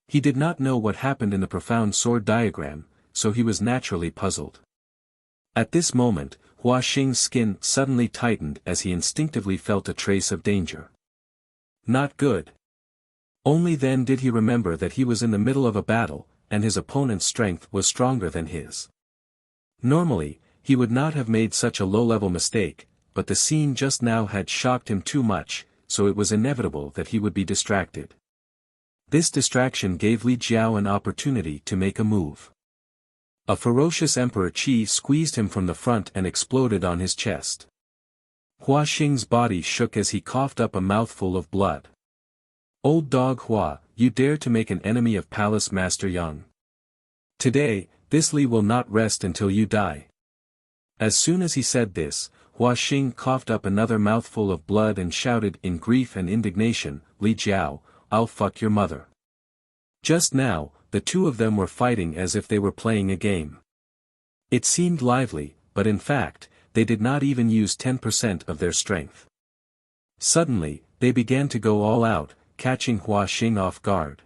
He did not know what happened in the profound sword diagram, so he was naturally puzzled. At this moment, Hua Xing's skin suddenly tightened as he instinctively felt a trace of danger. Not good. Only then did he remember that he was in the middle of a battle, and his opponent's strength was stronger than his. Normally, he would not have made such a low-level mistake, but the scene just now had shocked him too much, so it was inevitable that he would be distracted. This distraction gave Li Jiao an opportunity to make a move. A ferocious Emperor Qi squeezed him from the front and exploded on his chest. Hua Xing's body shook as he coughed up a mouthful of blood. Old dog Hua, you dare to make an enemy of Palace Master Yang. Today, this Li will not rest until you die. As soon as he said this, Hua Xing coughed up another mouthful of blood and shouted in grief and indignation, Li Jiao, I'll fuck your mother. Just now, the two of them were fighting as if they were playing a game. It seemed lively, but in fact, they did not even use 10% of their strength. Suddenly, they began to go all out, catching Hua Xing off guard.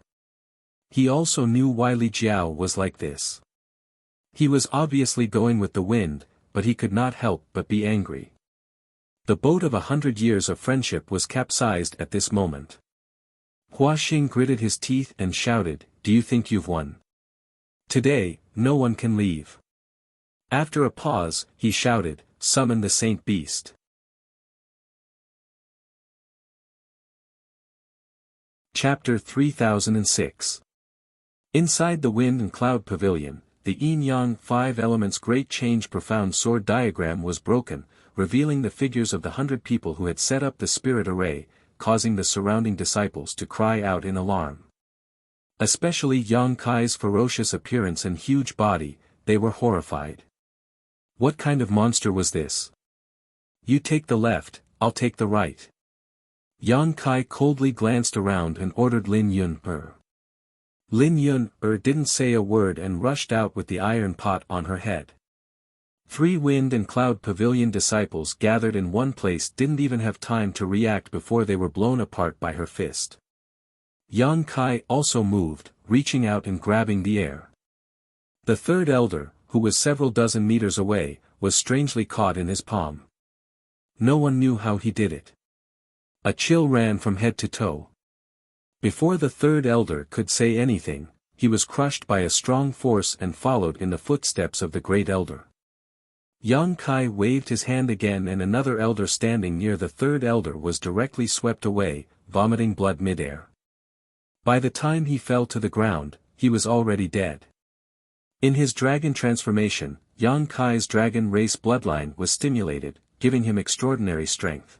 He also knew why Li Jiao was like this. He was obviously going with the wind, but he could not help but be angry. The boat of 100 years of friendship was capsized at this moment. Hua Xing gritted his teeth and shouted, do you think you've won? Today, no one can leave. After a pause, he shouted, summon the Saint Beast. Chapter 3006. Inside the Wind and Cloud Pavilion, the Yin-Yang 5 Elements Great Change Profound Sword diagram was broken, revealing the figures of the 100 people who had set up the spirit array, causing the surrounding disciples to cry out in alarm. Especially Yang Kai's ferocious appearance and huge body, they were horrified. What kind of monster was this? You take the left, I'll take the right. Yang Kai coldly glanced around and ordered Lin Yun-er. Lin Yun-er didn't say a word and rushed out with the iron pot on her head. 3 Wind and Cloud Pavilion disciples gathered in one place didn't even have time to react before they were blown apart by her fist. Yang Kai also moved, reaching out and grabbing the air. The third elder, who was several dozen meters away, was strangely caught in his palm. No one knew how he did it. A chill ran from head to toe. Before the third elder could say anything, he was crushed by a strong force and followed in the footsteps of the great elder. Yang Kai waved his hand again and another elder standing near the third elder was directly swept away, vomiting blood midair. By the time he fell to the ground, he was already dead. In his dragon transformation, Yang Kai's dragon race bloodline was stimulated, giving him extraordinary strength.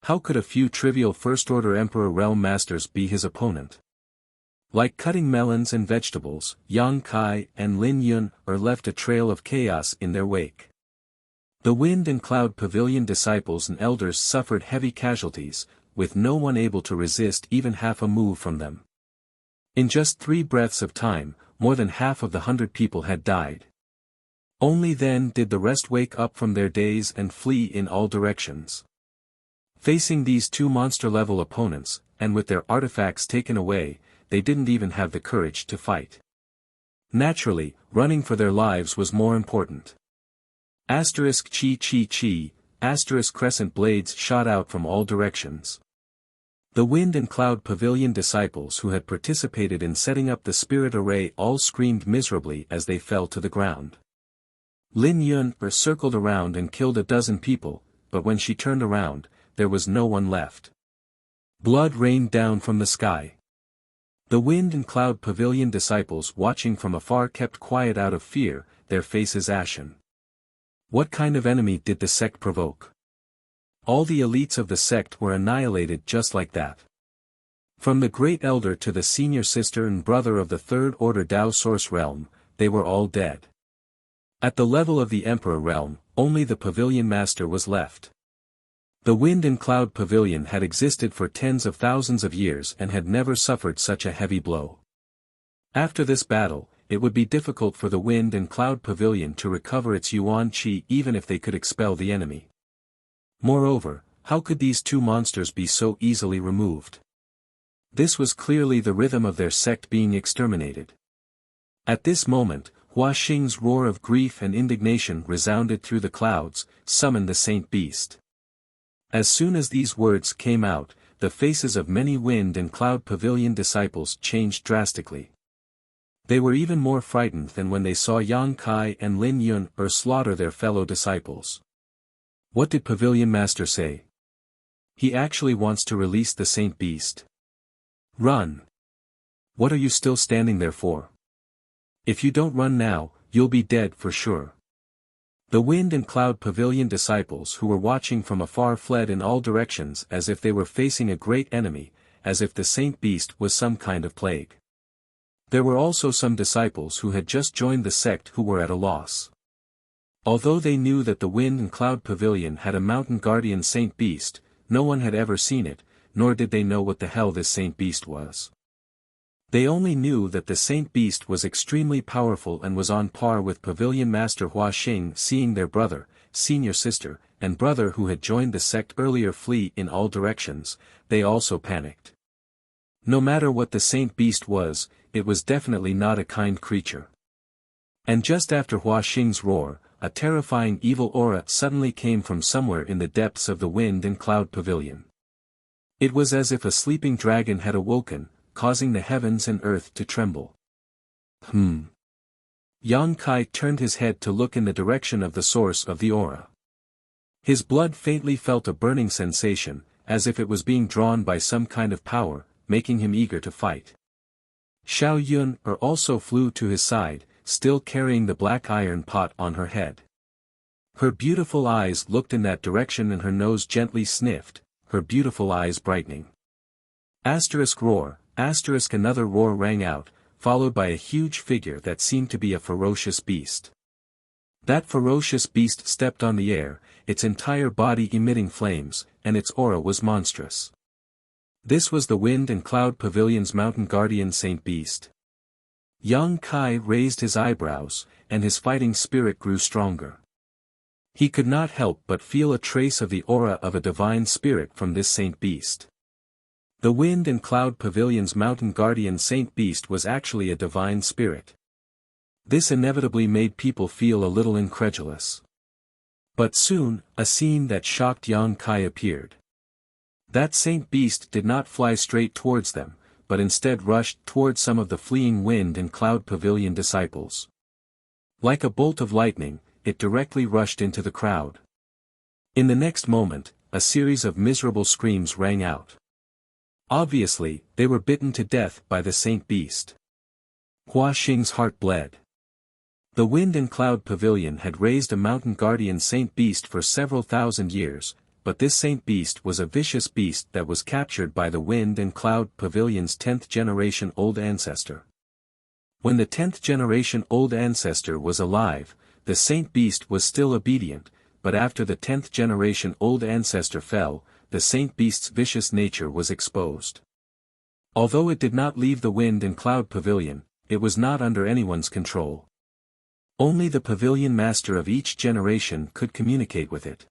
How could a few trivial First-Order Emperor Realm Masters be his opponent? Like cutting melons and vegetables, Yang Kai and Lin Yun-er left a trail of chaos in their wake. The Wind and Cloud Pavilion disciples and elders suffered heavy casualties, with no one able to resist even half a move from them. In just 3 breaths of time, more than half of the 100 people had died. Only then did the rest wake up from their daze and flee in all directions. Facing these 2 monster-level opponents, and with their artifacts taken away, they didn't even have the courage to fight. Naturally, running for their lives was more important. Asterisk chi chi chi, asterisk crescent blades shot out from all directions. The Wind and Cloud Pavilion disciples who had participated in setting up the spirit array all screamed miserably as they fell to the ground. Lin Yun-er circled around and killed a dozen people, but when she turned around, there was no one left. Blood rained down from the sky. The Wind and Cloud Pavilion disciples watching from afar kept quiet out of fear, their faces ashen. What kind of enemy did the sect provoke? All the elites of the sect were annihilated just like that. From the great elder to the senior sister and brother of the Third Order Dao Source Realm, they were all dead. At the level of the Emperor Realm, only the Pavilion Master was left. The Wind and Cloud Pavilion had existed for tens of thousands of years and had never suffered such a heavy blow. After this battle, it would be difficult for the Wind and Cloud Pavilion to recover its Yuan Qi even if they could expel the enemy. Moreover, how could these 2 monsters be so easily removed? This was clearly the rhythm of their sect being exterminated. At this moment, Hua Xing's roar of grief and indignation resounded through the clouds, "Summon the Saint Beast." As soon as these words came out, the faces of many Wind and Cloud Pavilion disciples changed drastically. They were even more frightened than when they saw Yang Kai and Lin Yun-er slaughter their fellow disciples. What did Pavilion Master say? He actually wants to release the Saint Beast. Run! What are you still standing there for? If you don't run now, you'll be dead for sure. The Wind and Cloud Pavilion disciples who were watching from afar fled in all directions as if they were facing a great enemy, as if the saint beast was some kind of plague. There were also some disciples who had just joined the sect who were at a loss. Although they knew that the Wind and Cloud Pavilion had a mountain guardian saint beast, no one had ever seen it, nor did they know what the hell this saint beast was. They only knew that the saint beast was extremely powerful and was on par with Pavilion Master Hua Xing. Seeing their brother, senior sister, and brother who had joined the sect earlier flee in all directions, they also panicked. No matter what the saint beast was, it was definitely not a kind creature. And just after Hua Xing's roar, a terrifying evil aura suddenly came from somewhere in the depths of the Wind and Cloud Pavilion. It was as if a sleeping dragon had awoken, causing the heavens and earth to tremble. Yang Kai turned his head to look in the direction of the source of the aura. His blood faintly felt a burning sensation, as if it was being drawn by some kind of power, making him eager to fight. Xiao Yun also flew to his side, still carrying the black iron pot on her head. Her beautiful eyes looked in that direction and her nose gently sniffed, her beautiful eyes brightening. Roar, another roar rang out, followed by a huge figure that seemed to be a ferocious beast. That ferocious beast stepped on the air, its entire body emitting flames, and its aura was monstrous. This was the Wind and Cloud Pavilion's mountain guardian saint beast. Yang Kai raised his eyebrows, and his fighting spirit grew stronger. He could not help but feel a trace of the aura of a divine spirit from this saint beast. The Wind and Cloud Pavilion's mountain guardian saint beast was actually a divine spirit. This inevitably made people feel a little incredulous. But soon, a scene that shocked Yang Kai appeared. That saint beast did not fly straight towards them, but instead rushed towards some of the fleeing Wind and Cloud Pavilion disciples. Like a bolt of lightning, it directly rushed into the crowd. In the next moment, a series of miserable screams rang out. Obviously, they were bitten to death by the saint beast. Hua Xing's heart bled. The Wind and Cloud Pavilion had raised a mountain guardian saint beast for several thousand years, but this saint beast was a vicious beast that was captured by the Wind and Cloud Pavilion's 10th generation old ancestor. When the 10th generation old ancestor was alive, the saint beast was still obedient, but after the 10th generation old ancestor fell, the saint beast's vicious nature was exposed. Although it did not leave the Wind and Cloud Pavilion, it was not under anyone's control. Only the pavilion master of each generation could communicate with it.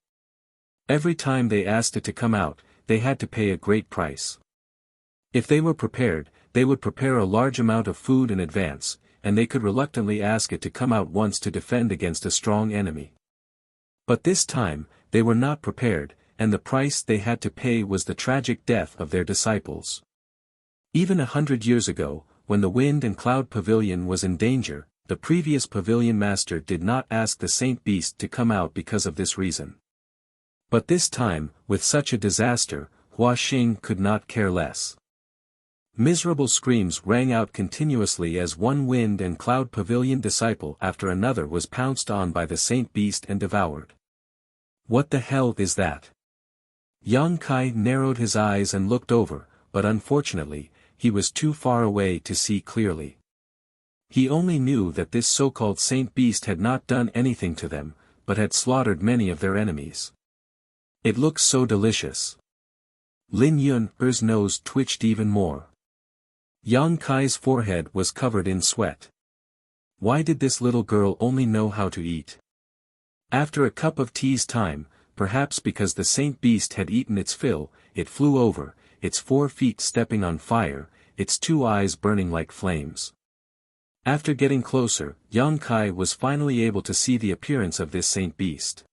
Every time they asked it to come out, they had to pay a great price. If they were prepared, they would prepare a large amount of food in advance, and they could reluctantly ask it to come out once to defend against a strong enemy. But this time, they were not prepared, and the price they had to pay was the tragic death of their disciples. Even 100 years ago, when the Wind and Cloud Pavilion was in danger, the previous pavilion master did not ask the saint beast to come out because of this reason. But this time, with such a disaster, Hua Xing could not care less. Miserable screams rang out continuously as one Wind and Cloud Pavilion disciple after another was pounced on by the saint beast and devoured. What the hell is that? Yang Kai narrowed his eyes and looked over, but unfortunately, he was too far away to see clearly. He only knew that this so-called saint beast had not done anything to them, but had slaughtered many of their enemies. It looks so delicious. Lin Yun's nose twitched even more. Yang Kai's forehead was covered in sweat. Why did this little girl only know how to eat? After a cup of tea's time, perhaps because the saint beast had eaten its fill, it flew over, its 4 feet stepping on fire, its 2 eyes burning like flames. After getting closer, Yang Kai was finally able to see the appearance of this saint beast.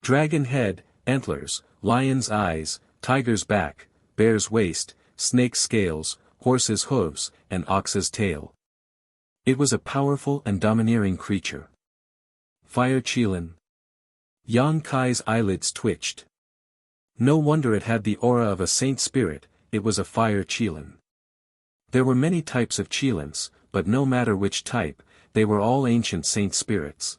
Dragon head, antlers, lion's eyes, tiger's back, bear's waist, snake's scales, horse's hooves, and ox's tail. It was a powerful and domineering creature. Fire Qilin. Yang Kai's eyelids twitched. No wonder it had the aura of a saint spirit, it was a fire Qilin. There were many types of Qilins, but no matter which type, they were all ancient saint spirits.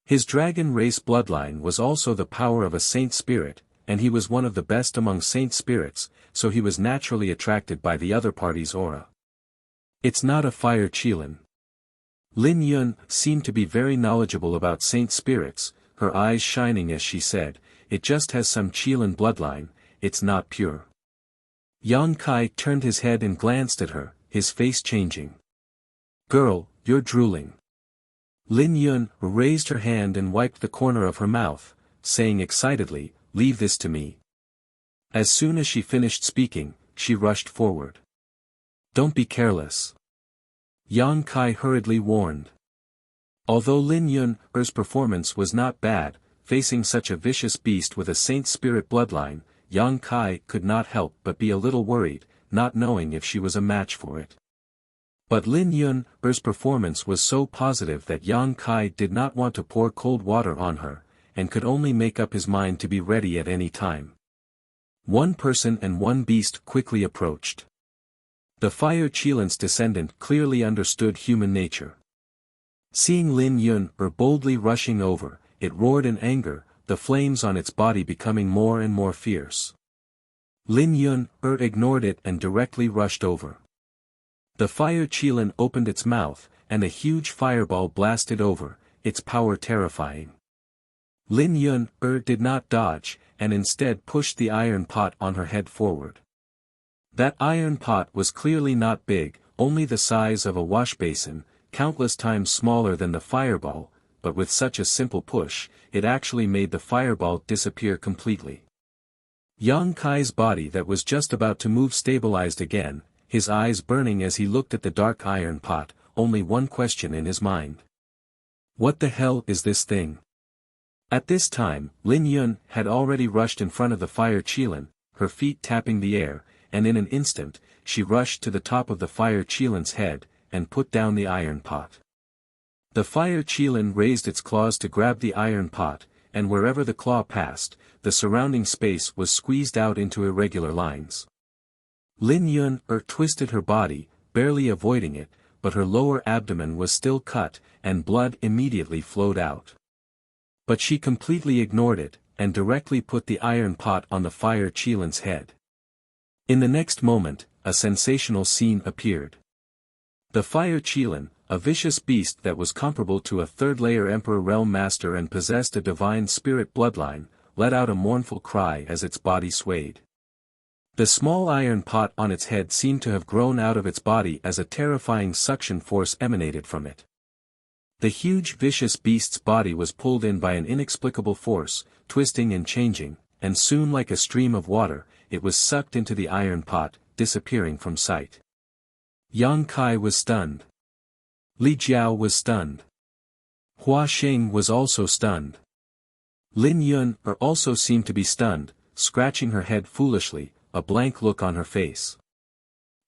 His dragon race bloodline was also the power of a saint spirit, and he was one of the best among saint spirits, so he was naturally attracted by the other party's aura. It's not a fire qilin. Lin Yun seemed to be very knowledgeable about saint spirits, her eyes shining as she said, it just has some qilin bloodline, it's not pure. Yang Kai turned his head and glanced at her, his face changing. Girl, you're drooling. Lin Yun raised her hand and wiped the corner of her mouth, saying excitedly, leave this to me. As soon as she finished speaking, she rushed forward. Don't be careless. Yang Kai hurriedly warned. Although Lin Yun's performance was not bad, facing such a vicious beast with a saint spirit bloodline, Yang Kai could not help but be a little worried, not knowing if she was a match for it. But Lin Yun's performance was so positive that Yang Kai did not want to pour cold water on her, and could only make up his mind to be ready at any time. One person and one beast quickly approached. The fire qilin's descendant clearly understood human nature. Seeing Lin Yun boldly rushing over, it roared in anger, the flames on its body becoming more and more fierce. Lin Yun ignored it and directly rushed over. The fire qilin opened its mouth, and a huge fireball blasted over, its power terrifying. Lin Yun did not dodge, and instead pushed the iron pot on her head forward. That iron pot was clearly not big, only the size of a wash basin, countless times smaller than the fireball, but with such a simple push, it actually made the fireball disappear completely. Yang Kai's body that was just about to move stabilized again, his eyes burning as he looked at the dark iron pot, only one question in his mind. What the hell is this thing? At this time, Lin Yun had already rushed in front of the fire qilin, her feet tapping the air, and in an instant, she rushed to the top of the fire qilin's head, and put down the iron pot. The fire qilin raised its claws to grab the iron pot, and wherever the claw passed, the surrounding space was squeezed out into irregular lines. Lin Yun twisted her body, barely avoiding it, but her lower abdomen was still cut, and blood immediately flowed out. But she completely ignored it, and directly put the iron pot on the fire qilin's head. In the next moment, a sensational scene appeared. The fire qilin, a vicious beast that was comparable to a third-layer Emperor Realm Master and possessed a divine spirit bloodline, let out a mournful cry as its body swayed. The small iron pot on its head seemed to have grown out of its body as a terrifying suction force emanated from it. The huge vicious beast's body was pulled in by an inexplicable force, twisting and changing, and soon like a stream of water, it was sucked into the iron pot, disappearing from sight. Yang Kai was stunned. Li Jiao was stunned. Hua Xing was also stunned. Lin Yun also seemed to be stunned, scratching her head foolishly, a blank look on her face.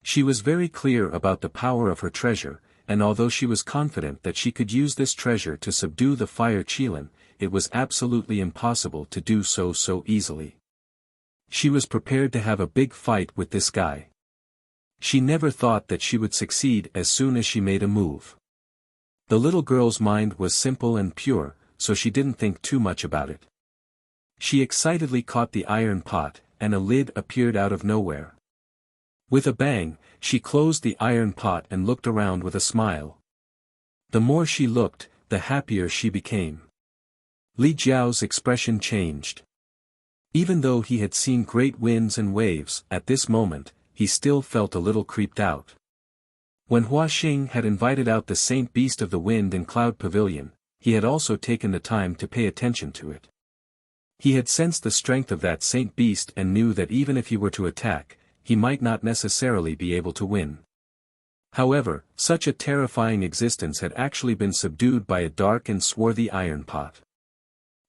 She was very clear about the power of her treasure, and although she was confident that she could use this treasure to subdue the fire qilin, it was absolutely impossible to do so easily. She was prepared to have a big fight with this guy. She never thought that she would succeed as soon as she made a move. The little girl's mind was simple and pure, so she didn't think too much about it. She excitedly caught the iron pot, and a lid appeared out of nowhere. With a bang, she closed the iron pot and looked around with a smile. The more she looked, the happier she became. Li Jiao's expression changed. Even though he had seen great winds and waves, at this moment, he still felt a little creeped out. When Hua Xing had invited out the Saint Beast of the Wind in Cloud Pavilion, he had also taken the time to pay attention to it. He had sensed the strength of that Saint Beast and knew that even if he were to attack, he might not necessarily be able to win. However, such a terrifying existence had actually been subdued by a dark and swarthy iron pot.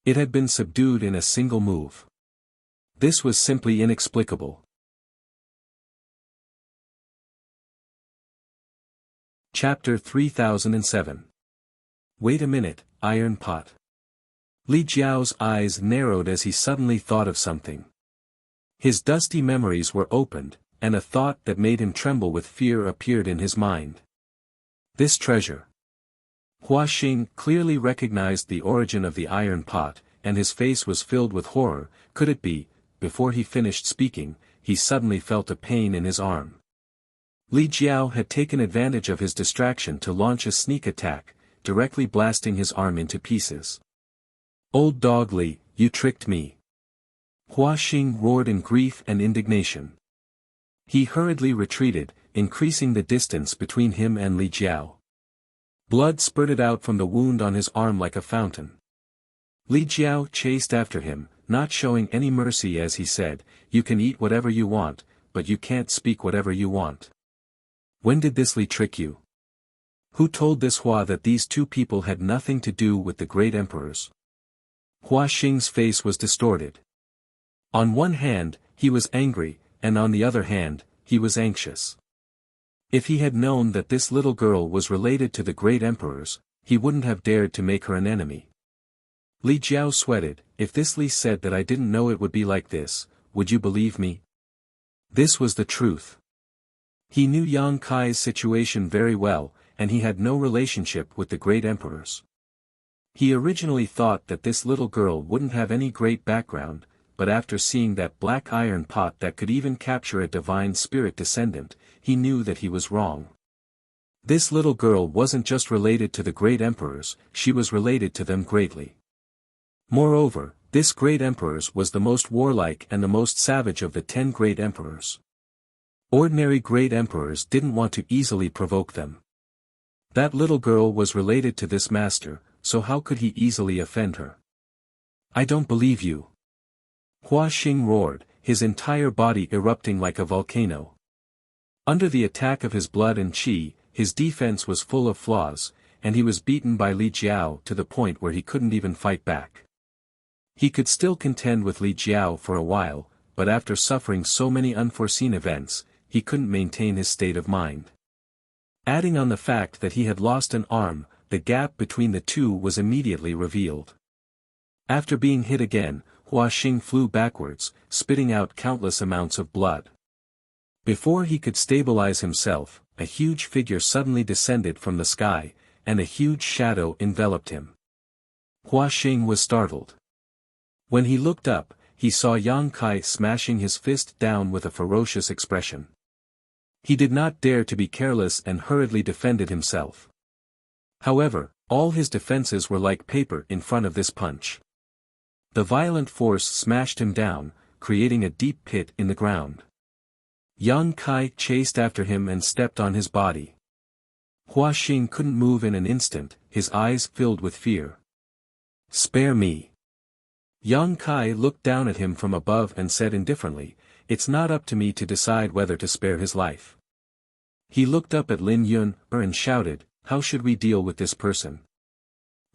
It had been subdued in a single move. This was simply inexplicable. Chapter 3007. Wait a minute, iron pot. Li Jiao's eyes narrowed as he suddenly thought of something. His dusty memories were opened, and a thought that made him tremble with fear appeared in his mind. This treasure. Hua Xing clearly recognized the origin of the iron pot, and his face was filled with horror. Could it be before he finished speaking, he suddenly felt a pain in his arm. Li Jiao had taken advantage of his distraction to launch a sneak attack, directly blasting his arm into pieces. "Old dog Li, you tricked me!" Hua Xing roared in grief and indignation. He hurriedly retreated, increasing the distance between him and Li Jiao. Blood spurted out from the wound on his arm like a fountain. Li Jiao chased after him, not showing any mercy as he said, "You can eat whatever you want, but you can't speak whatever you want. When did this Li trick you? Who told this Hua that these two people had nothing to do with the great emperors?" Hua Xing's face was distorted. On one hand, he was angry, and on the other hand, he was anxious. If he had known that this little girl was related to the great emperors, he wouldn't have dared to make her an enemy. Li Jiao sweated, "If this Li said that I didn't know it would be like this, would you believe me?" This was the truth. He knew Yang Kai's situation very well, and he had no relationship with the great emperors. He originally thought that this little girl wouldn't have any great background, but after seeing that black iron pot that could even capture a divine spirit descendant, he knew that he was wrong. This little girl wasn't just related to the great emperors, she was related to them greatly. Moreover, this great emperors was the most warlike and the most savage of the 10 great emperors. Ordinary great emperors didn't want to easily provoke them. That little girl was related to this master, so how could he easily offend her? "I don't believe you!" Hua Xing roared, his entire body erupting like a volcano. Under the attack of his blood and qi, his defense was full of flaws, and he was beaten by Li Jiao to the point where he couldn't even fight back. He could still contend with Li Jiao for a while, but after suffering so many unforeseen events, he couldn't maintain his state of mind. Adding on the fact that he had lost an arm, the gap between the two was immediately revealed. After being hit again, Hua Xing flew backwards, spitting out countless amounts of blood. Before he could stabilize himself, a huge figure suddenly descended from the sky, and a huge shadow enveloped him. Hua Xing was startled. When he looked up, he saw Yang Kai smashing his fist down with a ferocious expression. He did not dare to be careless and hurriedly defended himself. However, all his defenses were like paper in front of this punch. The violent force smashed him down, creating a deep pit in the ground. Yang Kai chased after him and stepped on his body. Hua Xing couldn't move in an instant, his eyes filled with fear. "Spare me." Yang Kai looked down at him from above and said indifferently, "It's not up to me to decide whether to spare his life." He looked up at Lin Yun and shouted, "How should we deal with this person?"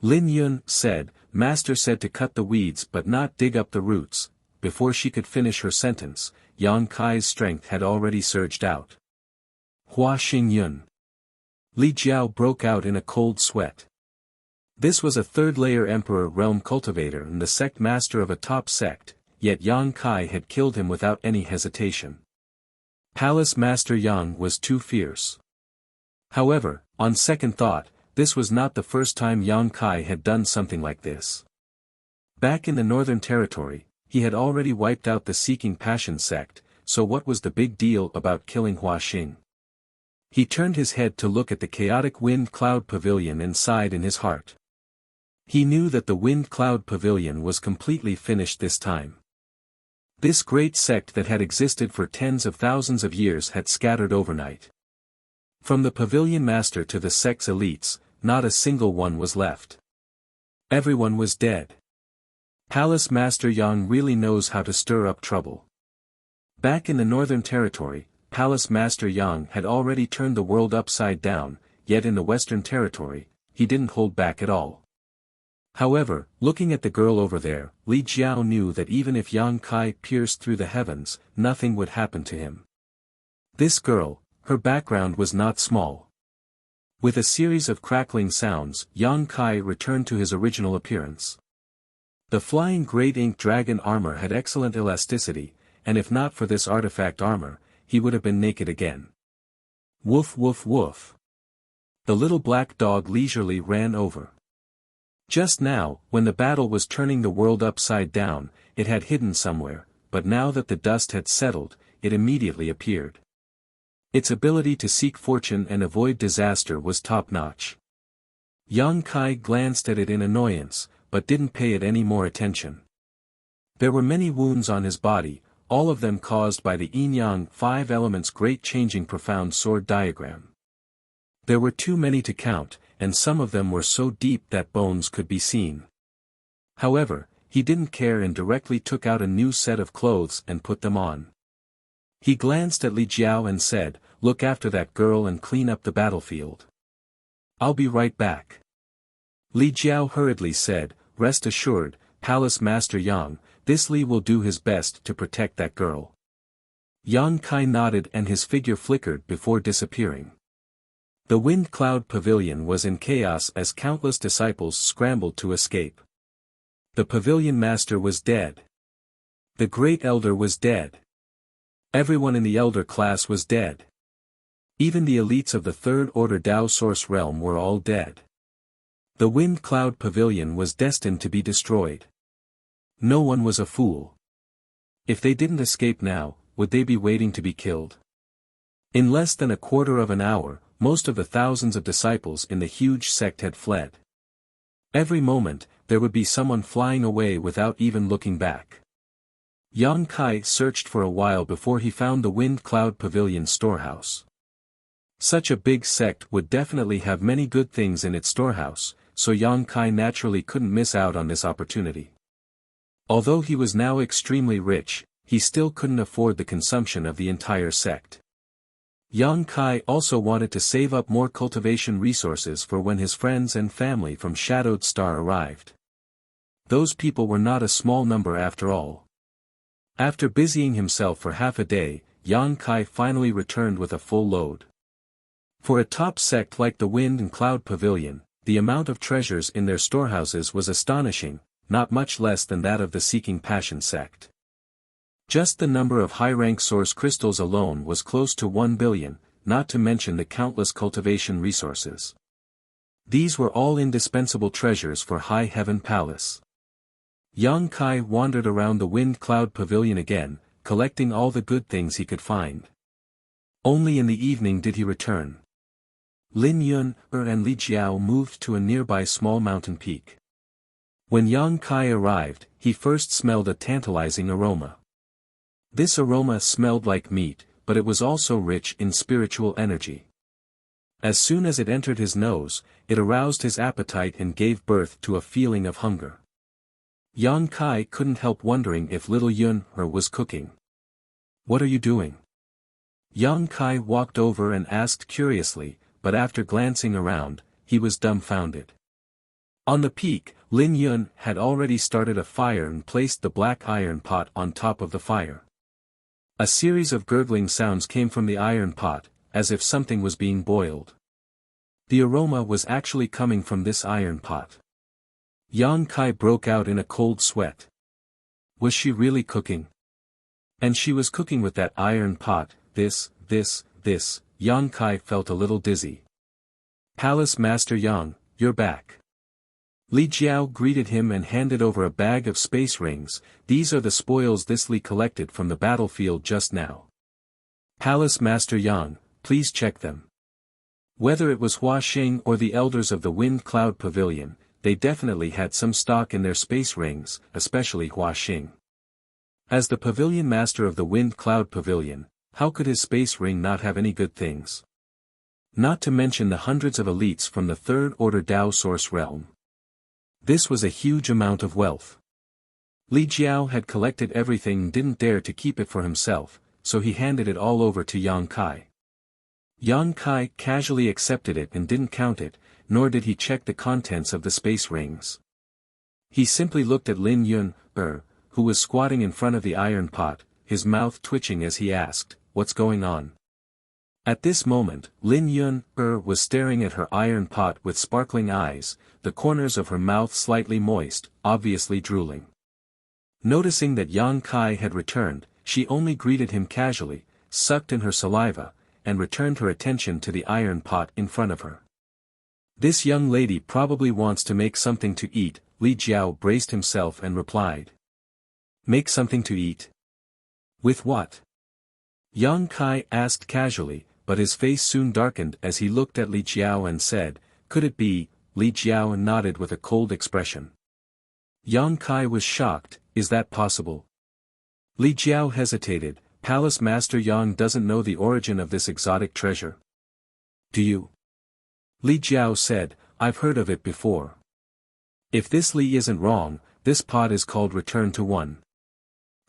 Lin Yun said, "Master said to cut the weeds but not dig up the roots." Before she could finish her sentence, Yang Kai's strength had already surged out. Hua Xing Yun. Li Jiao broke out in a cold sweat. This was a third-layer emperor realm cultivator and the sect master of a top sect, yet Yang Kai had killed him without any hesitation. Palace Master Yang was too fierce. However, on second thought, this was not the first time Yang Kai had done something like this. Back in the Northern Territory, he had already wiped out the Seeking Passion sect, so what was the big deal about killing Hua Xing? He turned his head to look at the chaotic wind cloud pavilion and sighed in his heart. He knew that the wind cloud pavilion was completely finished this time. This great sect that had existed for tens of thousands of years had scattered overnight. From the pavilion master to the sect's elites, not a single one was left. Everyone was dead. Palace Master Yang really knows how to stir up trouble. Back in the Northern Territory, Palace Master Yang had already turned the world upside down, yet in the Western Territory, he didn't hold back at all. However, looking at the girl over there, Li Jiao knew that even if Yang Kai pierced through the heavens, nothing would happen to him. This girl, her background was not small. With a series of crackling sounds, Yang Kai returned to his original appearance. The flying great ink dragon armor had excellent elasticity, and if not for this artifact armor, he would have been naked again. Woof woof woof. The little black dog leisurely ran over. Just now, when the battle was turning the world upside down, it had hidden somewhere, but now that the dust had settled, it immediately appeared. Its ability to seek fortune and avoid disaster was top-notch. Yang Kai glanced at it in annoyance, but didn't pay it any more attention. There were many wounds on his body, all of them caused by the yin-yang 5 elements great changing profound sword diagram. There were too many to count, and some of them were so deep that bones could be seen. However, he didn't care and directly took out a new set of clothes and put them on. He glanced at Li Jiao and said, "Look after that girl and clean up the battlefield. I'll be right back." Li Jiao hurriedly said, "Rest assured, Palace Master Yang, this Li will do his best to protect that girl." Yang Kai nodded and his figure flickered before disappearing. The Wind Cloud Pavilion was in chaos as countless disciples scrambled to escape. The pavilion master was dead. The great elder was dead. Everyone in the elder class was dead. Even the elites of the third order Dao Source realm were all dead. The Wind Cloud Pavilion was destined to be destroyed. No one was a fool. If they didn't escape now, would they be waiting to be killed? In less than a quarter of an hour, most of the thousands of disciples in the huge sect had fled. Every moment, there would be someone flying away without even looking back. Yang Kai searched for a while before he found the Wind Cloud Pavilion storehouse. Such a big sect would definitely have many good things in its storehouse, so Yang Kai naturally couldn't miss out on this opportunity. Although he was now extremely rich, he still couldn't afford the consumption of the entire sect. Yang Kai also wanted to save up more cultivation resources for when his friends and family from Shadowed Star arrived. Those people were not a small number after all. After busying himself for half a day, Yang Kai finally returned with a full load. For a top sect like the Wind and Cloud Pavilion, the amount of treasures in their storehouses was astonishing, not much less than that of the Seeking Passion sect. Just the number of high-rank source crystals alone was close to 1 billion, not to mention the countless cultivation resources. These were all indispensable treasures for High Heaven Palace. Yang Kai wandered around the Wind Cloud Pavilion again, collecting all the good things he could find. Only in the evening did he return. Lin Yun, and Li Jiao moved to a nearby small mountain peak. When Yang Kai arrived, he first smelled a tantalizing aroma. This aroma smelled like meat, but it was also rich in spiritual energy. As soon as it entered his nose, it aroused his appetite and gave birth to a feeling of hunger. Yang Kai couldn't help wondering if little Yun was cooking. "What are you doing?" Yang Kai walked over and asked curiously, but after glancing around, he was dumbfounded. On the peak, Lin Yun had already started a fire and placed the black iron pot on top of the fire. A series of gurgling sounds came from the iron pot, as if something was being boiled. The aroma was actually coming from this iron pot. Yang Kai broke out in a cold sweat. Was she really cooking? And she was cooking with that iron pot. This, Yang Kai felt a little dizzy. "Palace Master Yang, you're back." Li Jiao greeted him and handed over a bag of space rings. "These are the spoils this Li collected from the battlefield just now. Palace Master Yang, please check them." Whether it was Hua Xing or the elders of the Wind Cloud Pavilion, they definitely had some stock in their space rings, especially Hua Xing. As the pavilion master of the Wind Cloud Pavilion, how could his space ring not have any good things? Not to mention the hundreds of elites from the third order Dao Source realm. This was a huge amount of wealth. Li Jiao had collected everything and didn't dare to keep it for himself, so he handed it all over to Yang Kai. Yang Kai casually accepted it and didn't count it, nor did he check the contents of the space rings. He simply looked at Lin Yun, who was squatting in front of the iron pot, his mouth twitching as he asked, "What's going on?" At this moment, Lin Yun was staring at her iron pot with sparkling eyes, the corners of her mouth slightly moist, obviously drooling. Noticing that Yang Kai had returned, she only greeted him casually, sucked in her saliva, and returned her attention to the iron pot in front of her. "This young lady probably wants to make something to eat," Li Jiao braced himself and replied. "Make something to eat?" With what? Yang Kai asked casually, but his face soon darkened as he looked at Li Jiao and said, "Could it be?" Li Jiao nodded with a cold expression. Yang Kai was shocked, "Is that possible?" Li Jiao hesitated. "Palace Master Yang doesn't know the origin of this exotic treasure. Do you?" Li Jiao said, "I've heard of it before. If this Li isn't wrong, this pot is called Return to One."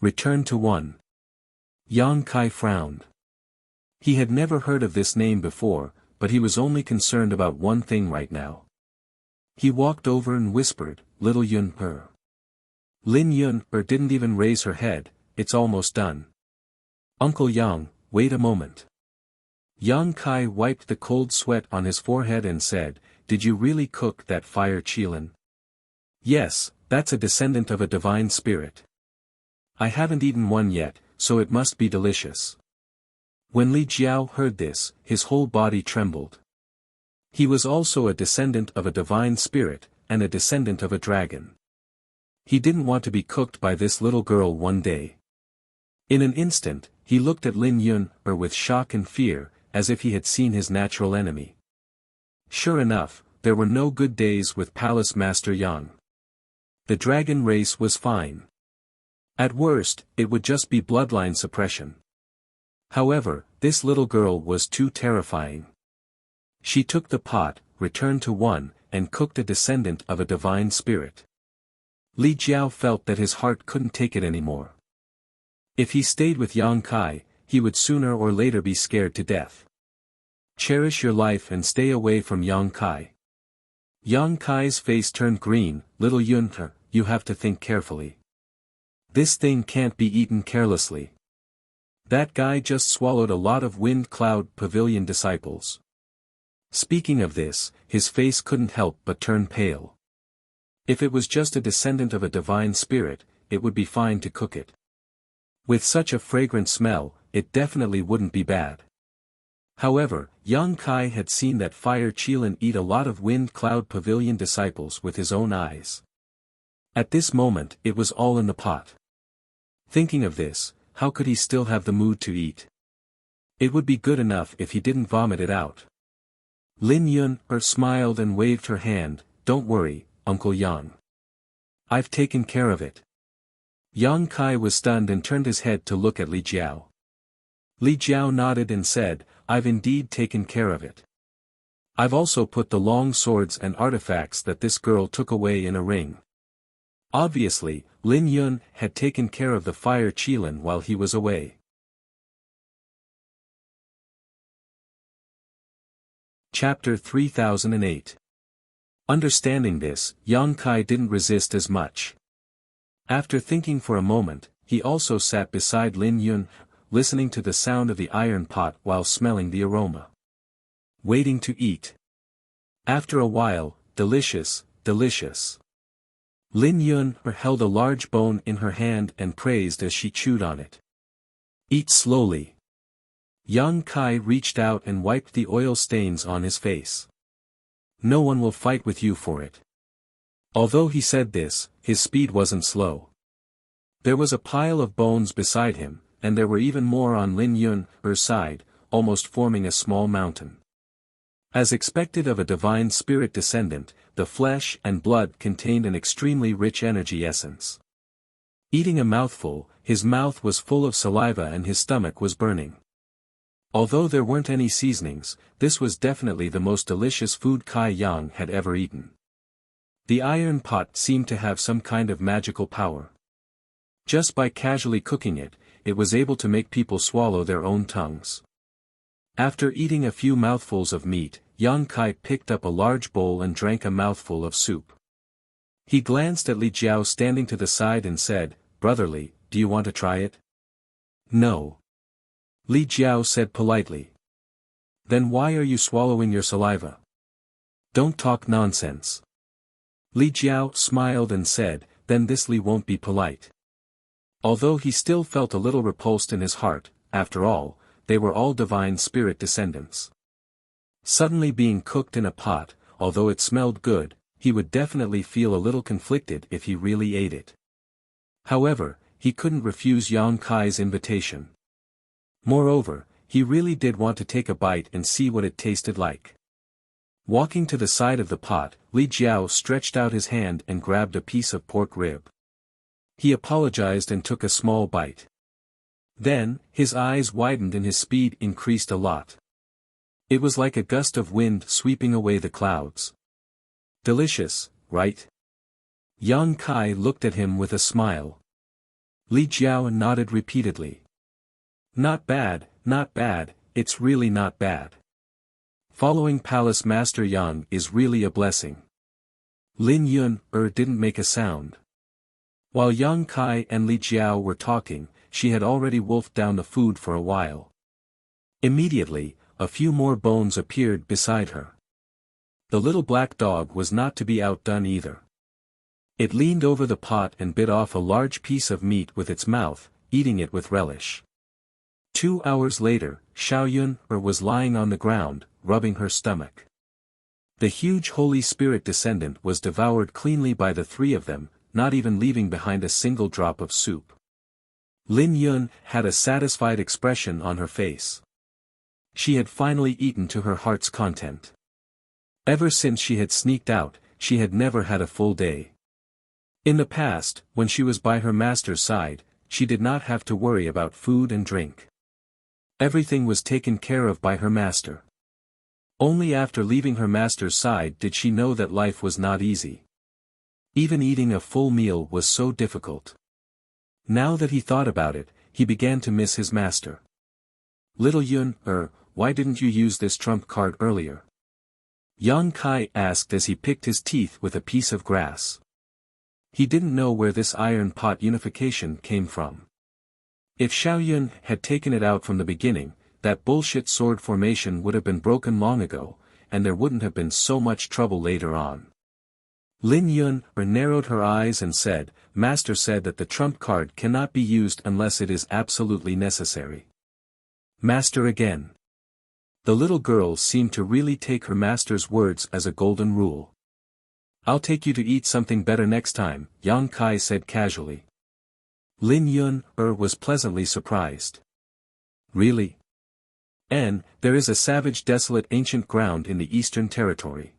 Return to One. Yang Kai frowned. He had never heard of this name before, but he was only concerned about one thing right now. He walked over and whispered, "Little Yun-er." Lin Yun-er didn't even raise her head. "It's almost done." "Uncle Yang, wait a moment." Yang Kai wiped the cold sweat on his forehead and said, "Did you really cook that fire qilin?" "Yes, that's a descendant of a divine spirit. I haven't eaten one yet, so it must be delicious." When Li Jiao heard this, his whole body trembled. He was also a descendant of a divine spirit, and a descendant of a dragon. He didn't want to be cooked by this little girl one day. In an instant, he looked at Lin Yun-er with shock and fear, as if he had seen his natural enemy. Sure enough, there were no good days with Palace Master Yang. The dragon race was fine. At worst, it would just be bloodline suppression. However, this little girl was too terrifying. She took the pot, returned to one, and cooked a descendant of a divine spirit. Li Jiao felt that his heart couldn't take it anymore. If he stayed with Yang Kai, he would sooner or later be scared to death. Cherish your life and stay away from Yang Kai. Yang Kai's face turned green. "Little Yun-er, you have to think carefully. This thing can't be eaten carelessly. That guy just swallowed a lot of Wind Cloud Pavilion disciples." Speaking of this, his face couldn't help but turn pale. If it was just a descendant of a divine spirit, it would be fine to cook it. With such a fragrant smell, it definitely wouldn't be bad. However, Yang Kai had seen that fire qilin eat a lot of Wind Cloud Pavilion disciples with his own eyes. At this moment, it was all in the pot. Thinking of this, how could he still have the mood to eat? It would be good enough if he didn't vomit it out. Lin Yun-er smiled and waved her hand. "Don't worry, Uncle Yang. I've taken care of it." Yang Kai was stunned and turned his head to look at Li Jiao. Li Jiao nodded and said, "I've indeed taken care of it. I've also put the long swords and artifacts that this girl took away in a ring." Obviously, Lin Yun had taken care of the fire qilin while he was away. Chapter 3008. Understanding this, Yang Kai didn't resist as much. After thinking for a moment, he also sat beside Lin Yun, listening to the sound of the iron pot while smelling the aroma. Waiting to eat. After a while, delicious, delicious. Lin Yun held a large bone in her hand and praised as she chewed on it. "Eat slowly." Yang Kai reached out and wiped the oil stains on his face. "No one will fight with you for it." Although he said this, his speed wasn't slow. There was a pile of bones beside him, and there were even more on Lin Yun's side, almost forming a small mountain. As expected of a divine spirit descendant, the flesh and blood contained an extremely rich energy essence. Eating a mouthful, his mouth was full of saliva and his stomach was burning. Although there weren't any seasonings, this was definitely the most delicious food Kai Yang had ever eaten. The iron pot seemed to have some kind of magical power. Just by casually cooking it, it was able to make people swallow their own tongues. After eating a few mouthfuls of meat, Yang Kai picked up a large bowl and drank a mouthful of soup. He glanced at Li Jiao standing to the side and said, "Brotherly, do you want to try it?" "No." Li Jiao said politely. "Then why are you swallowing your saliva? Don't talk nonsense." Li Jiao smiled and said, "Then this Li won't be polite." Although he still felt a little repulsed in his heart, after all, they were all divine spirit descendants. Suddenly being cooked in a pot, although it smelled good, he would definitely feel a little conflicted if he really ate it. However, he couldn't refuse Yang Kai's invitation. Moreover, he really did want to take a bite and see what it tasted like. Walking to the side of the pot, Li Jiao stretched out his hand and grabbed a piece of pork rib. He apologized and took a small bite. Then, his eyes widened and his speed increased a lot. It was like a gust of wind sweeping away the clouds. Delicious, right? Yang Kai looked at him with a smile. Li Jiao nodded repeatedly. Not bad, it's really not bad. Following Palace Master Yang is really a blessing. Lin Yun didn't make a sound. While Yang Kai and Li Jiao were talking, she had already wolfed down the food for a while. Immediately, a few more bones appeared beside her. The little black dog was not to be outdone either. It leaned over the pot and bit off a large piece of meat with its mouth, eating it with relish. 2 hours later, Xiaoyun was lying on the ground, rubbing her stomach. The huge Holy Spirit descendant was devoured cleanly by the three of them, not even leaving behind a single drop of soup. Lin Yun had a satisfied expression on her face. She had finally eaten to her heart's content. Ever since she had sneaked out, she had never had a full day. In the past, when she was by her master's side, she did not have to worry about food and drink. Everything was taken care of by her master. Only after leaving her master's side did she know that life was not easy. Even eating a full meal was so difficult. Now that he thought about it, he began to miss his master. Little Yun, why didn't you use this trump card earlier? Yang Kai asked as he picked his teeth with a piece of grass. He didn't know where this iron pot unification came from. If Xiaoyun had taken it out from the beginning, that bullshit sword formation would have been broken long ago, and there wouldn't have been so much trouble later on. Lin Yun narrowed her eyes and said, Master said that the trump card cannot be used unless it is absolutely necessary. Master again. The little girl seemed to really take her master's words as a golden rule. I'll take you to eat something better next time, Yang Kai said casually. Lin Yun was pleasantly surprised. Really? There is a savage desolate ancient ground in the Eastern Territory.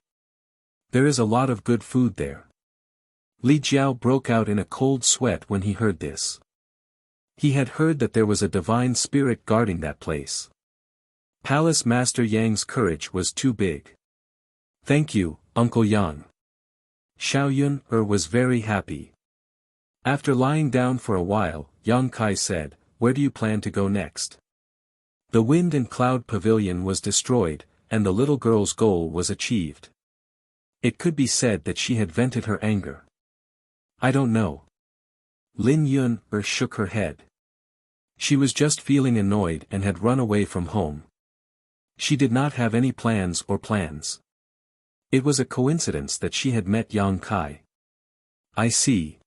There is a lot of good food there. Li Jiao broke out in a cold sweat when he heard this. He had heard that there was a divine spirit guarding that place. Palace Master Yang's courage was too big. Thank you, Uncle Yang. Xiaoyun was very happy. After lying down for a while, Yang Kai said, Where do you plan to go next? The wind and cloud pavilion was destroyed, and the little girl's goal was achieved. It could be said that she had vented her anger. I don't know. Lin Yun shook her head. She was just feeling annoyed and had run away from home. She did not have any plans. It was a coincidence that she had met Yang Kai. I see.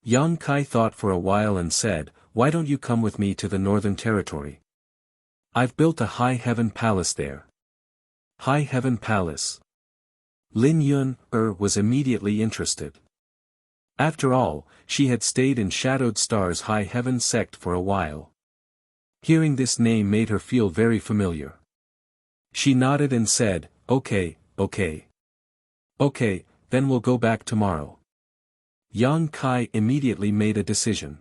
Yang Kai thought for a while and said, Why don't you come with me to the Northern Territory? I've built a high heaven palace there. High heaven palace. Lin Yun was immediately interested. After all, she had stayed in Shadowed Star's high heaven sect for a while. Hearing this name made her feel very familiar. She nodded and said, Okay, then we'll go back tomorrow. Yang Kai immediately made a decision.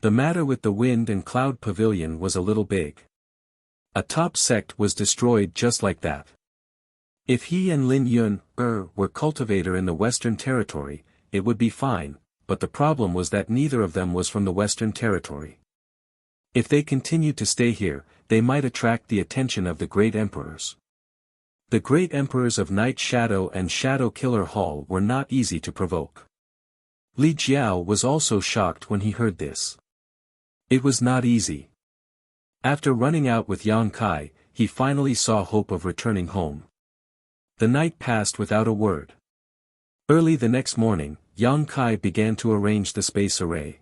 The matter with the wind and cloud pavilion was a little big. A top sect was destroyed just like that. If he and Lin Yun were cultivator in the Western Territory, it would be fine, but the problem was that neither of them was from the Western Territory. If they continued to stay here, they might attract the attention of the great emperors. The great emperors of Night Shadow and Shadow Killer Hall were not easy to provoke. Li Jiao was also shocked when he heard this. It was not easy. After running out with Yang Kai, he finally saw hope of returning home. The night passed without a word. Early the next morning, Yang Kai began to arrange the space array.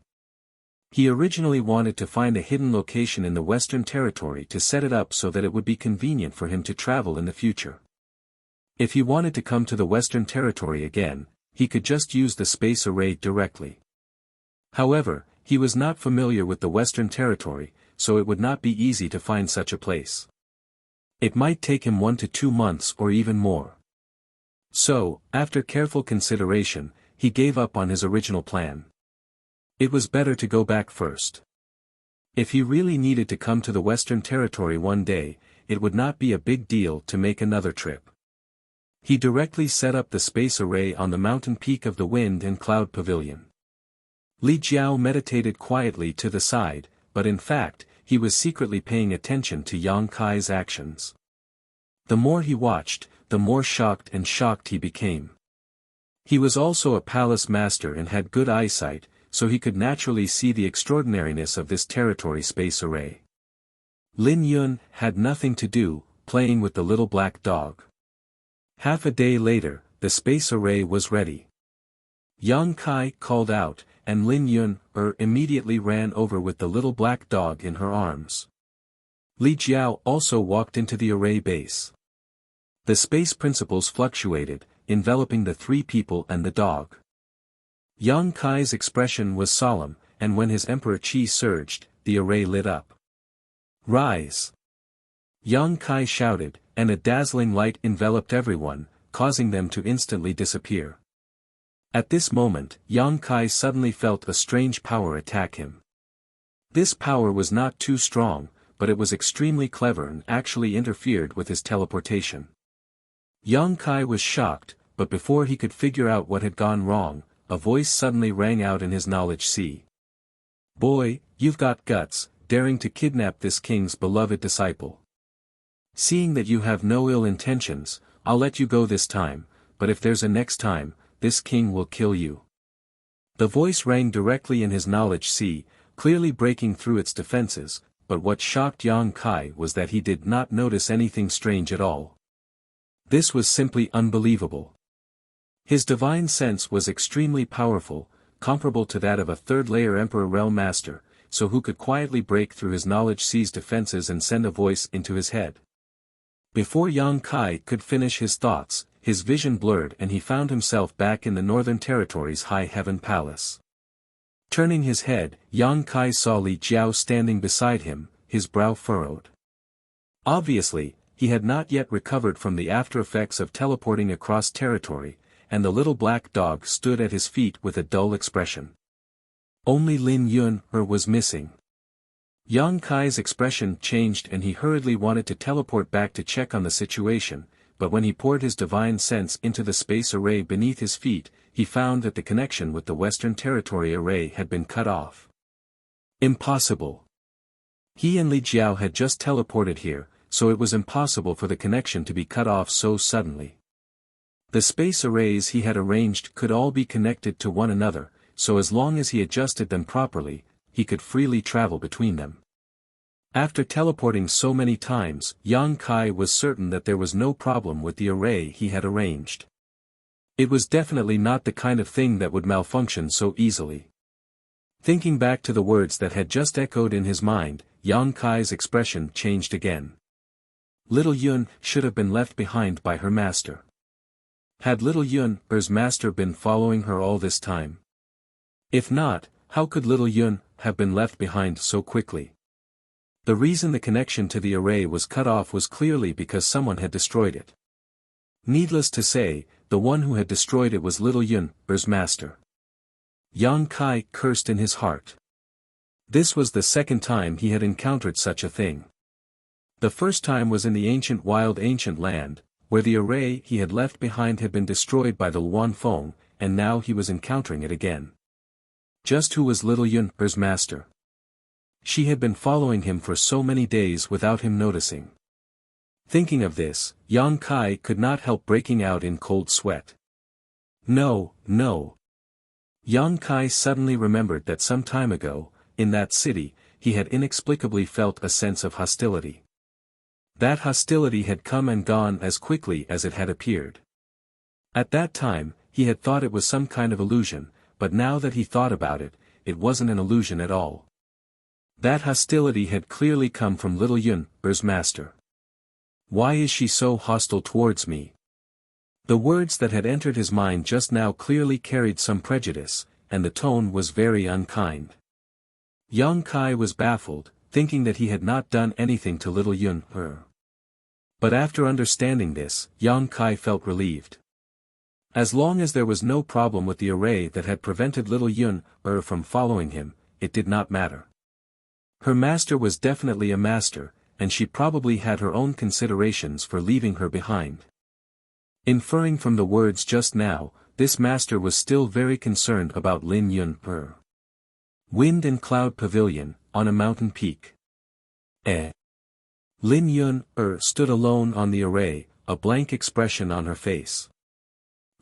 He originally wanted to find a hidden location in the Western Territory to set it up so that it would be convenient for him to travel in the future. If he wanted to come to the Western Territory again, he could just use the space array directly. However, He was not familiar with the Western Territory, so it would not be easy to find such a place. It might take him 1 to 2 months or even more. So, after careful consideration, he gave up on his original plan. It was better to go back first. If he really needed to come to the Western Territory one day, it would not be a big deal to make another trip. He directly set up the space array on the mountain peak of the Wind and Cloud Pavilion. Li Jiao meditated quietly to the side, but in fact, he was secretly paying attention to Yang Kai's actions. The more he watched, the more shocked he became. He was also a palace master and had good eyesight, so he could naturally see the extraordinariness of this territory space array. Lin Yun had nothing to do, playing with the little black dog. Half a day later, the space array was ready. Yang Kai called out, and Lin Yun immediately ran over with the little black dog in her arms. Li Jiao also walked into the array base. The space principles fluctuated, enveloping the 3 people and the dog. Yang Kai's expression was solemn, and when his emperor qi surged, the array lit up. "Rise!" Yang Kai shouted, and a dazzling light enveloped everyone, causing them to instantly disappear. At this moment, Yang Kai suddenly felt a strange power attack him. This power was not too strong, but it was extremely clever and actually interfered with his teleportation. Yang Kai was shocked, but before he could figure out what had gone wrong, a voice suddenly rang out in his knowledge sea. "Boy, you've got guts, daring to kidnap this king's beloved disciple. Seeing that you have no ill intentions, I'll let you go this time, but if there's a next time, this king will kill you." The voice rang directly in his knowledge sea, clearly breaking through its defenses, but what shocked Yang Kai was that he did not notice anything strange at all. This was simply unbelievable. His divine sense was extremely powerful, comparable to that of a third-layer Emperor Realm Master, so who could quietly break through his knowledge sea's defenses and send a voice into his head. Before Yang Kai could finish his thoughts, his vision blurred and he found himself back in the Northern Territory's High Heaven Palace. Turning his head, Yang Kai saw Li Jiao standing beside him, his brow furrowed. Obviously, he had not yet recovered from the after-effects of teleporting across territory, and the little black dog stood at his feet with a dull expression. Only Lin Yun was missing. Yang Kai's expression changed and he hurriedly wanted to teleport back to check on the situation, but when he poured his divine sense into the space array beneath his feet, he found that the connection with the Western Territory array had been cut off. Impossible. He and Li Jiao had just teleported here, so it was impossible for the connection to be cut off so suddenly. The space arrays he had arranged could all be connected to one another, so as long as he adjusted them properly, he could freely travel between them. After teleporting so many times, Yang Kai was certain that there was no problem with the array he had arranged. It was definitely not the kind of thing that would malfunction so easily. Thinking back to the words that had just echoed in his mind, Yang Kai's expression changed again. Little Yun should have been left behind by her master. Had little Yun's master been following her all this time? If not, how could little Yun have been left behind so quickly? The reason the connection to the array was cut off was clearly because someone had destroyed it. Needless to say, the one who had destroyed it was little Yun's master. Yang Kai cursed in his heart. This was the second time he had encountered such a thing. The first time was in the ancient land, where the array he had left behind had been destroyed by the Luan Feng, and now he was encountering it again. Just who was little Yun's master? She had been following him for so many days without him noticing. Thinking of this, Yang Kai could not help breaking out in cold sweat. No, no. Yang Kai suddenly remembered that some time ago, in that city, he had inexplicably felt a sense of hostility. That hostility had come and gone as quickly as it had appeared. At that time, he had thought it was some kind of illusion, but now that he thought about it, it wasn't an illusion at all. That hostility had clearly come from little Yun's master. Why is she so hostile towards me? The words that had entered his mind just now clearly carried some prejudice, and the tone was very unkind. Yang Kai was baffled, thinking that he had not done anything to little Yun. But after understanding this, Yang Kai felt relieved. As long as there was no problem with the array that had prevented little Yun from following him, it did not matter. Her master was definitely a master, and she probably had her own considerations for leaving her behind. Inferring from the words just now, this master was still very concerned about Lin Yun. Wind and Cloud Pavilion, on a mountain peak. Lin Yun stood alone on the array, a blank expression on her face.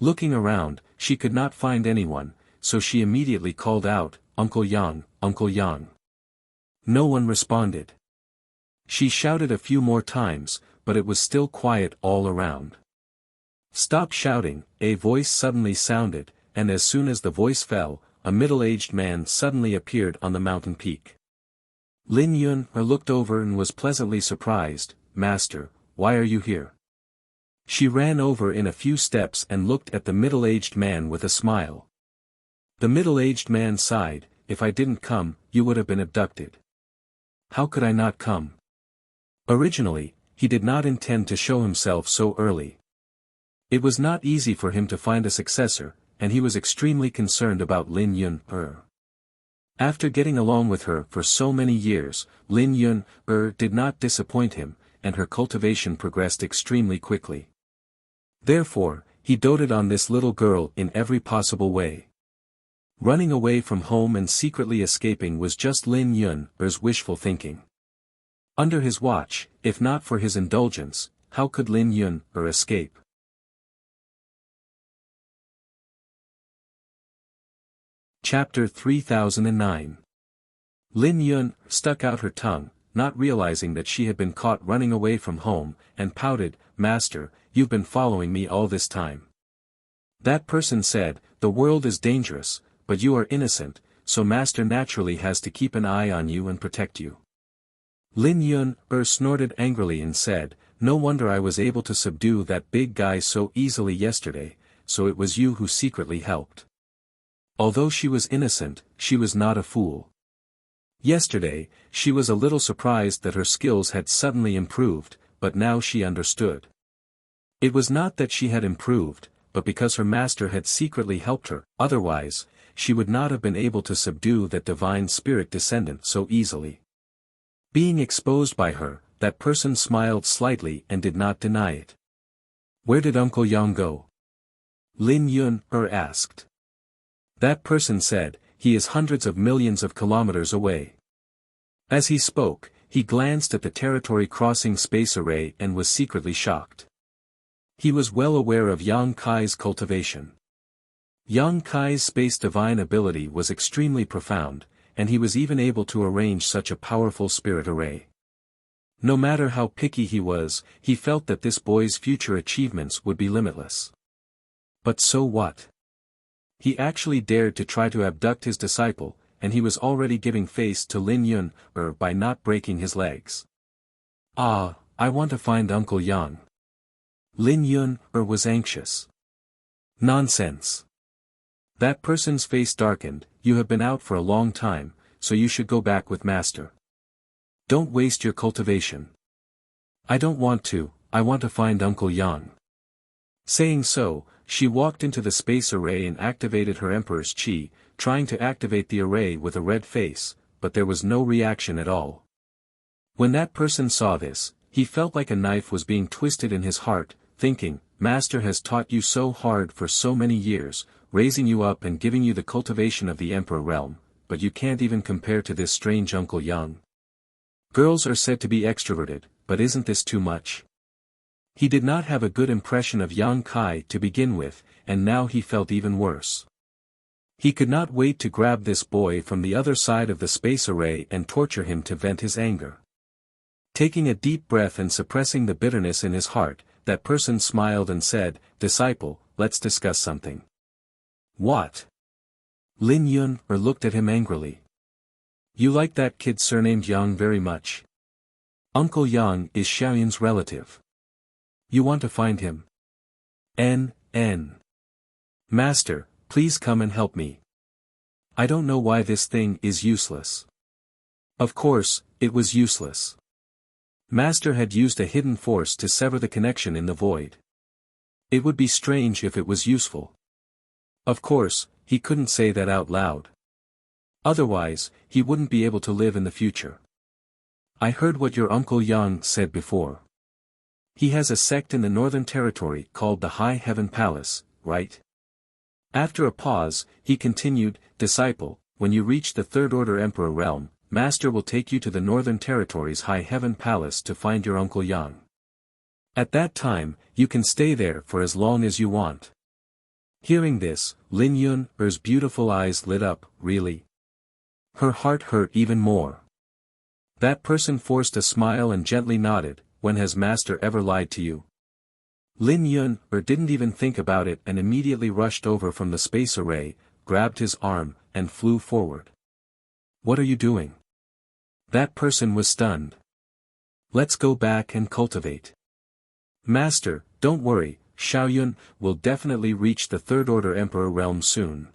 Looking around, she could not find anyone, so she immediately called out, "Uncle Yang, Uncle Yang." No one responded. She shouted a few more times, but it was still quiet all around. "Stop shouting," a voice suddenly sounded, and as soon as the voice fell, a middle-aged man suddenly appeared on the mountain peak. Lin Yun looked over and was pleasantly surprised. "Master, why are you here?" She ran over in a few steps and looked at the middle-aged man with a smile. The middle-aged man sighed, "If I didn't come, you would have been abducted." "How could I not come?" Originally, he did not intend to show himself so early. It was not easy for him to find a successor, and he was extremely concerned about Lin Yun. After getting along with her for so many years, Lin Yun did not disappoint him, and her cultivation progressed extremely quickly. Therefore, he doted on this little girl in every possible way. Running away from home and secretly escaping was just Lin Yun's wishful thinking. Under his watch, if not for his indulgence, how could Lin Yun escape? Chapter 3009. Lin Yun stuck out her tongue, not realizing that she had been caught running away from home, and pouted, "Master, you've been following me all this time." That person said, "The world is dangerous, but you are innocent, so Master naturally has to keep an eye on you and protect you." Lin Yun snorted angrily and said, "No wonder I was able to subdue that big guy so easily yesterday, so it was you who secretly helped." Although she was innocent, she was not a fool. Yesterday, she was a little surprised that her skills had suddenly improved, but now she understood. It was not that she had improved, but because her master had secretly helped her, otherwise, she would not have been able to subdue that divine spirit descendant so easily. Being exposed by her, that person smiled slightly and did not deny it. "Where did Uncle Yang go?" Lin Yun asked. That person said, "He is hundreds of millions of kilometers away." As he spoke, he glanced at the territory crossing space array and was secretly shocked. He was well aware of Yang Kai's cultivation. Yang Kai's space divine ability was extremely profound, and he was even able to arrange such a powerful spirit array. No matter how picky he was, he felt that this boy's future achievements would be limitless. But so what? He actually dared to try to abduct his disciple, and he was already giving face to Lin Yun by not breaking his legs. "Ah, I want to find Uncle Yang." Lin Yun was anxious. "Nonsense. That person's face darkened. "You have been out for a long time, so you should go back with Master. Don't waste your cultivation." "I don't want to, I want to find Uncle Yang." Saying so, she walked into the space array and activated her Emperor's Qi, trying to activate the array with a red face, but there was no reaction at all. When that person saw this, he felt like a knife was being twisted in his heart, thinking, "Master has taught you so hard for so many years, raising you up and giving you the cultivation of the Emperor realm, but you can't even compare to this strange Uncle Yang. Girls are said to be extroverted, but isn't this too much?" He did not have a good impression of Yang Kai to begin with, and now he felt even worse. He could not wait to grab this boy from the other side of the space array and torture him to vent his anger. Taking a deep breath and suppressing the bitterness in his heart, that person smiled and said, "Disciple, let's discuss something." "What?" Lin Yun looked at him angrily. "You like that kid surnamed Yang very much. Uncle Yang is Xiaoyun's relative. You want to find him? Master, please come and help me. I don't know why this thing is useless." Of course, it was useless. Master had used a hidden force to sever the connection in the void. It would be strange if it was useful. Of course, he couldn't say that out loud. Otherwise, he wouldn't be able to live in the future. I heard what your Uncle Yang said before. He has a sect in the Northern Territory called the High Heaven Palace, right? After a pause, he continued, Disciple, when you reach the Third Order Emperor realm, Master will take you to the Northern Territory's High Heaven Palace to find your Uncle Yang. At that time, you can stay there for as long as you want. Hearing this, Lin Yun's beautiful eyes lit up, really? Her heart hurt even more. That person forced a smile and gently nodded, when has Master ever lied to you? Lin Yun didn't even think about it and immediately rushed over from the space array, grabbed his arm, and flew forward. What are you doing? That person was stunned. Let's go back and cultivate. Master, don't worry, Xiaoyun will definitely reach the Third Order Emperor realm soon.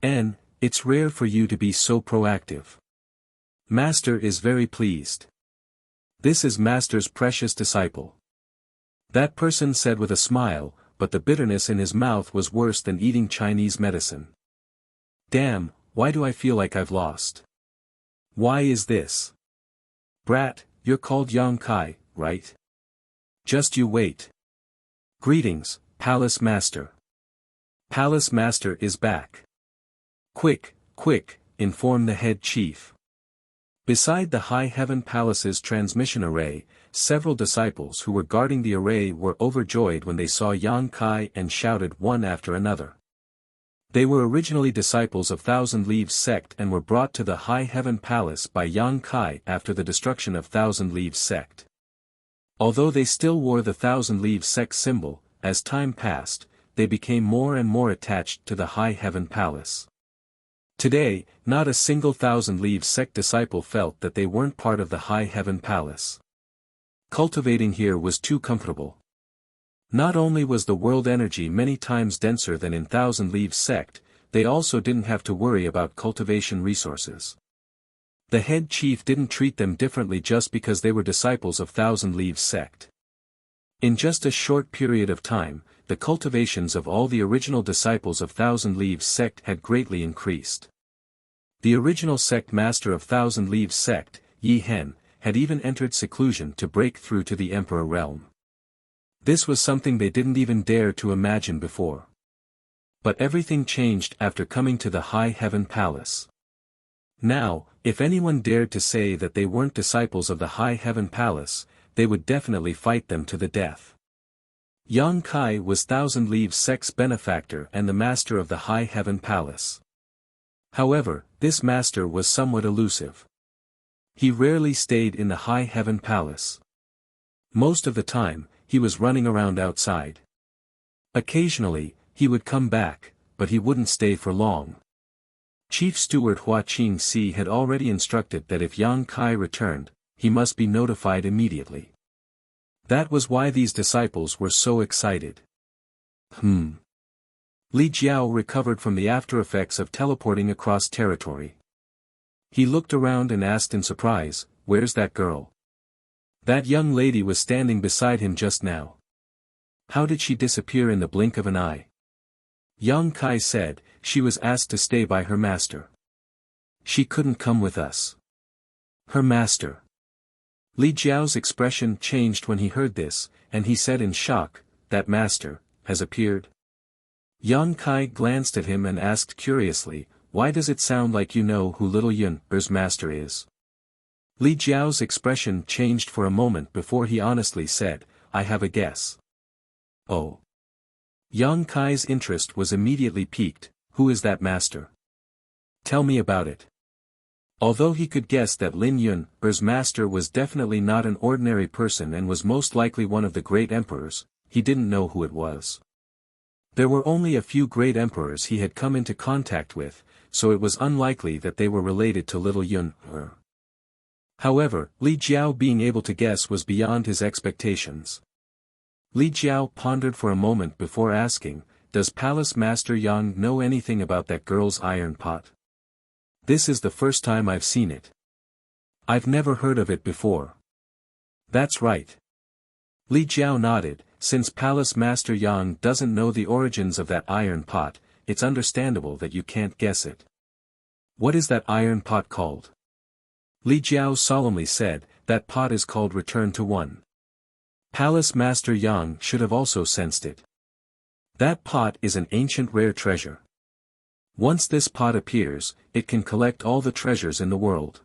And, it's rare for you to be so proactive. Master is very pleased. This is Master's precious disciple. That person said with a smile, but the bitterness in his mouth was worse than eating Chinese medicine. Damn, why do I feel like I've lost? Why is this? Brat, you're called Yang Kai, right? Just you wait. Greetings, Palace Master. Palace Master is back. Quick, quick, inform the head chief. Beside the High Heaven Palace's transmission array, several disciples who were guarding the array were overjoyed when they saw Yang Kai and shouted one after another. They were originally disciples of Thousand Leaves sect and were brought to the High Heaven Palace by Yang Kai after the destruction of Thousand Leaves sect. Although they still wore the Thousand Leaves sect symbol, as time passed, they became more and more attached to the High Heaven Palace. Today, not a single Thousand Leaves sect disciple felt that they weren't part of the High Heaven Palace. Cultivating here was too comfortable. Not only was the world energy many times denser than in Thousand Leaves sect, they also didn't have to worry about cultivation resources. The head chief didn't treat them differently just because they were disciples of Thousand Leaves sect. In just a short period of time, the cultivations of all the original disciples of Thousand Leaves sect had greatly increased. The original sect master of Thousand Leaves sect, Yi Hen, had even entered seclusion to break through to the Emperor realm. This was something they didn't even dare to imagine before. But everything changed after coming to the High Heaven Palace. Now, if anyone dared to say that they weren't disciples of the High Heaven Palace, they would definitely fight them to the death. Yang Kai was Thousand Leaves sect's benefactor and the master of the High Heaven Palace. However, this master was somewhat elusive. He rarely stayed in the High Heaven Palace. Most of the time, he was running around outside. Occasionally, he would come back, but he wouldn't stay for long. Chief Steward Hua Qingxi had already instructed that if Yang Kai returned, he must be notified immediately. That was why these disciples were so excited. Li Jiao recovered from the after-effects of teleporting across territory. He looked around and asked in surprise, "Where's that girl?" That young lady was standing beside him just now. How did she disappear in the blink of an eye? Yang Kai said, she was asked to stay by her master. She couldn't come with us. Her master. Li Jiao's expression changed when he heard this, and he said in shock, that master, has appeared. Yang Kai glanced at him and asked curiously, why does it sound like you know who little Yun's master is? Li Jiao's expression changed for a moment before he honestly said, I have a guess. Oh. Yang Kai's interest was immediately piqued, who is that master? Tell me about it. Although he could guess that Lin Yun's master was definitely not an ordinary person and was most likely one of the great emperors, he didn't know who it was. There were only a few great emperors he had come into contact with, so it was unlikely that they were related to little Yun. However, Li Jiao being able to guess was beyond his expectations. Li Jiao pondered for a moment before asking, does Palace Master Yang know anything about that girl's iron pot? This is the first time I've seen it. I've never heard of it before. That's right. Li Jiao nodded. Since Palace Master Yang doesn't know the origins of that iron pot, it's understandable that you can't guess it. What is that iron pot called? Li Jiao solemnly said, that pot is called Return to One. Palace Master Yang should have also sensed it. That pot is an ancient rare treasure. Once this pot appears, it can collect all the treasures in the world.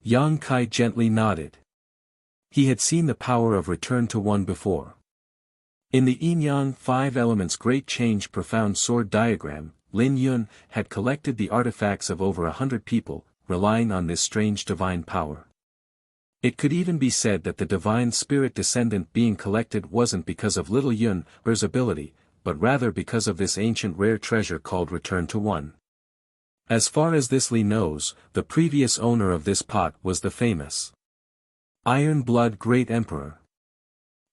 Yang Kai gently nodded. He had seen the power of Return to One before. In the Yin-Yang Five Elements Great Change Profound Sword Diagram, Lin Yun had collected the artifacts of over 100 people, relying on this strange divine power. It could even be said that the divine spirit descendant being collected wasn't because of little Yun-Er's ability, but rather because of this ancient rare treasure called Return to One. As far as this Li knows, the previous owner of this pot was the famous Iron Blood Great Emperor.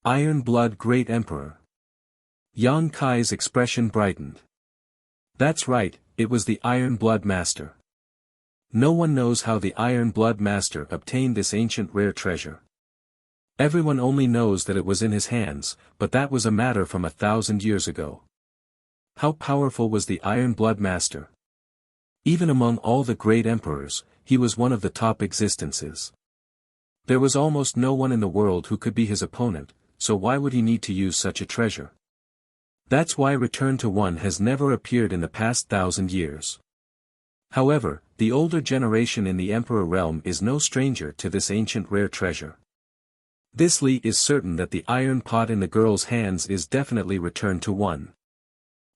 Iron Blood Great Emperor. Yang Kai's expression brightened. That's right, it was the Iron Blood Master. No one knows how the Iron Blood Master obtained this ancient rare treasure. Everyone only knows that it was in his hands, but that was a matter from 1,000 years ago. How powerful was the Iron Blood Master? Even among all the great emperors, he was one of the top existences. There was almost no one in the world who could be his opponent, so why would he need to use such a treasure? That's why Return to One has never appeared in the past 1,000 years. However, the older generation in the Emperor realm is no stranger to this ancient rare treasure. This Li is certain that the iron pot in the girl's hands is definitely Return to One.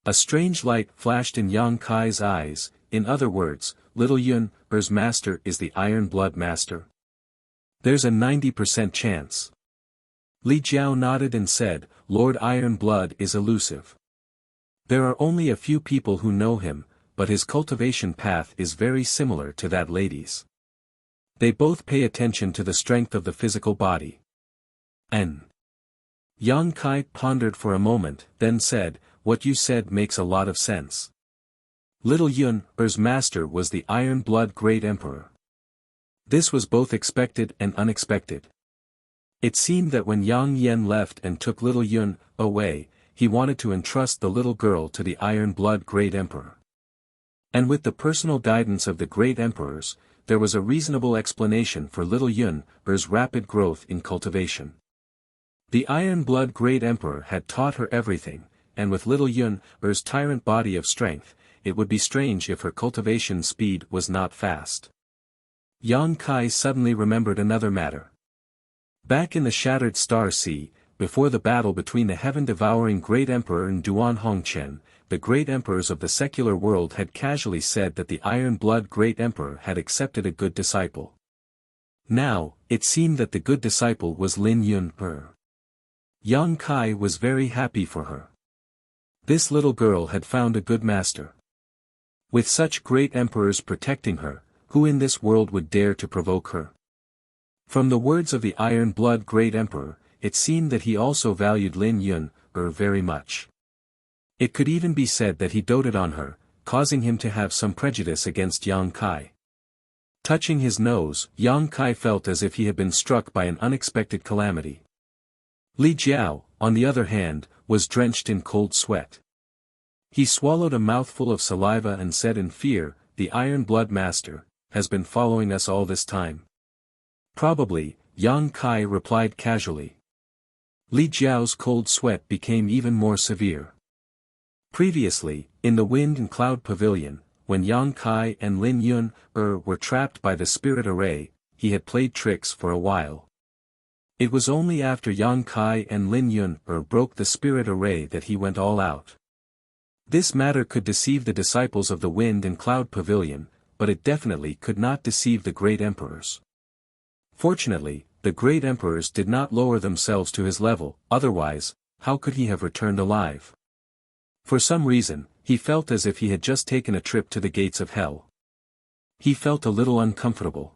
A strange light flashed in Yang Kai's eyes. In other words, little Yun-Er's master is the Iron Blood Master. There's a 90% chance. Li Jiao nodded and said, Lord Iron Blood is elusive. There are only a few people who know him, but his cultivation path is very similar to that lady's. They both pay attention to the strength of the physical body. Yang Kai pondered for a moment, then said, what you said makes a lot of sense. Little Yun-Er's master was the Iron Blood Great Emperor. This was both expected and unexpected. It seemed that when Yang Yen left and took little Yun away, he wanted to entrust the little girl to the Iron Blood Great Emperor. And with the personal guidance of the great emperors, there was a reasonable explanation for little Yun-Er's rapid growth in cultivation. The Iron Blood Great Emperor had taught her everything, and with little Yun-Er's tyrant body of strength, it would be strange if her cultivation speed was not fast. Yang Kai suddenly remembered another matter. Back in the Shattered Star Sea, before the battle between the heaven-devouring Great Emperor and Duan Hongchen, the great emperors of the secular world had casually said that the Iron Blood Great Emperor had accepted a good disciple. Now, it seemed that the good disciple was Lin Yun-Er. Yang Kai was very happy for her. This little girl had found a good master. With such great emperors protecting her, who in this world would dare to provoke her? From the words of the Iron Blood Great Emperor, it seemed that he also valued Lin Yun-Er very much. It could even be said that he doted on her, causing him to have some prejudice against Yang Kai. Touching his nose, Yang Kai felt as if he had been struck by an unexpected calamity. Li Jiao, on the other hand, was drenched in cold sweat. He swallowed a mouthful of saliva and said in fear, the Iron Blood Master has been following us all this time. Probably, Yang Kai replied casually. Li Jiao's cold sweat became even more severe. Previously, in the Wind and Cloud Pavilion, when Yang Kai and Lin Yun-Er were trapped by the spirit array, he had played tricks for a while. It was only after Yang Kai and Lin Yun-Er broke the spirit array that he went all out. This matter could deceive the disciples of the Wind and Cloud Pavilion, but it definitely could not deceive the great emperors. Fortunately, the great emperors did not lower themselves to his level, otherwise, how could he have returned alive? For some reason, he felt as if he had just taken a trip to the gates of hell. He felt a little uncomfortable.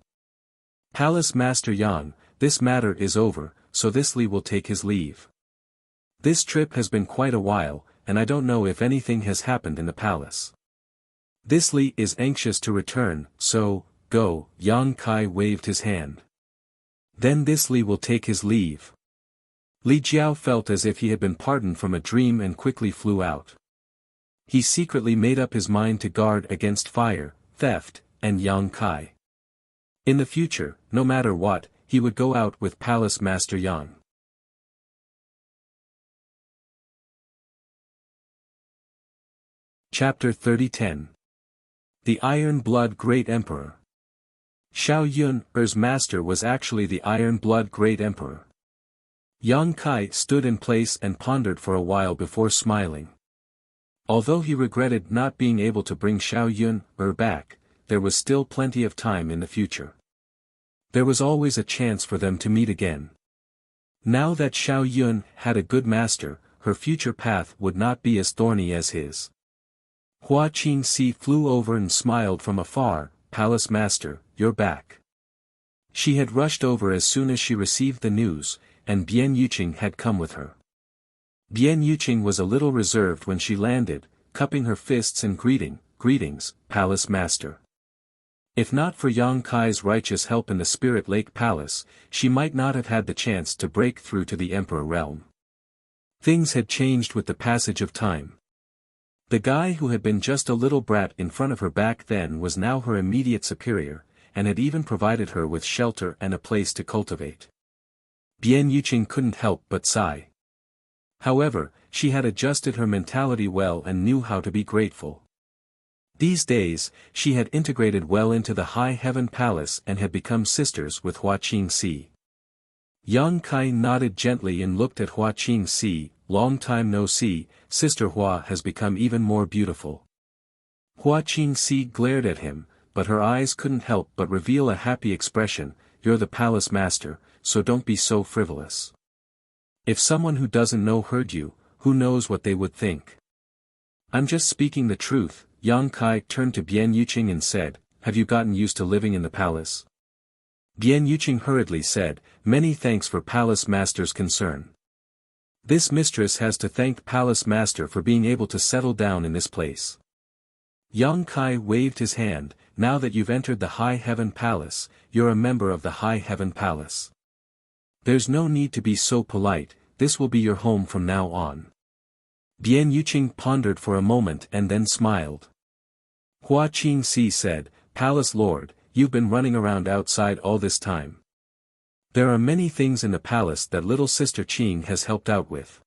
Palace Master Yang, this matter is over, so this Li will take his leave. This trip has been quite a while, and I don't know if anything has happened in the palace. This Li is anxious to return, so, go, Yang Kai waved his hand. Then this Li will take his leave. Li Jiao felt as if he had been pardoned from a dream and quickly flew out. He secretly made up his mind to guard against fire, theft, and Yang Kai. In the future, no matter what, he would go out with Palace Master Yang. Chapter 30:10. The Iron Blood Great Emperor. Xiao Yun's master was actually the Iron Blood Great Emperor. Yang Kai stood in place and pondered for a while before smiling. Although he regretted not being able to bring Xiao Yun back, there was still plenty of time in the future. There was always a chance for them to meet again. Now that Xiao Yun had a good master, her future path would not be as thorny as his. Hua Qingxi flew over and smiled from afar. Palace Master, you're back. She had rushed over as soon as she received the news, and Bian Yuqing had come with her. Bian Yuqing was a little reserved when she landed, cupping her fists and greetings, Palace Master. If not for Yang Kai's righteous help in the Spirit Lake Palace, she might not have had the chance to break through to the Emperor realm. Things had changed with the passage of time. The guy who had been just a little brat in front of her back then was now her immediate superior, and had even provided her with shelter and a place to cultivate. Bian Yuqing couldn't help but sigh. However, she had adjusted her mentality well and knew how to be grateful. These days, she had integrated well into the High Heaven Palace and had become sisters with Hua Qingxi. Yang Kai nodded gently and looked at Hua Qingxi. Long time no see, Sister Hua has become even more beautiful. Hua Qingxi glared at him, but her eyes couldn't help but reveal a happy expression. You're the Palace Master, so don't be so frivolous. If someone who doesn't know heard you, who knows what they would think. I'm just speaking the truth. Yang Kai turned to Bian Yuqing and said, have you gotten used to living in the palace? Bian Yuqing hurriedly said, many thanks for Palace Master's concern. This mistress has to thank Palace Master for being able to settle down in this place. Yang Kai waved his hand. Now that you've entered the High Heaven Palace, you're a member of the High Heaven Palace. There's no need to be so polite, this will be your home from now on. Bian Yuqing pondered for a moment and then smiled. Hua Qingxi said, Palace Lord, you've been running around outside all this time. There are many things in the palace that little sister Qing has helped out with.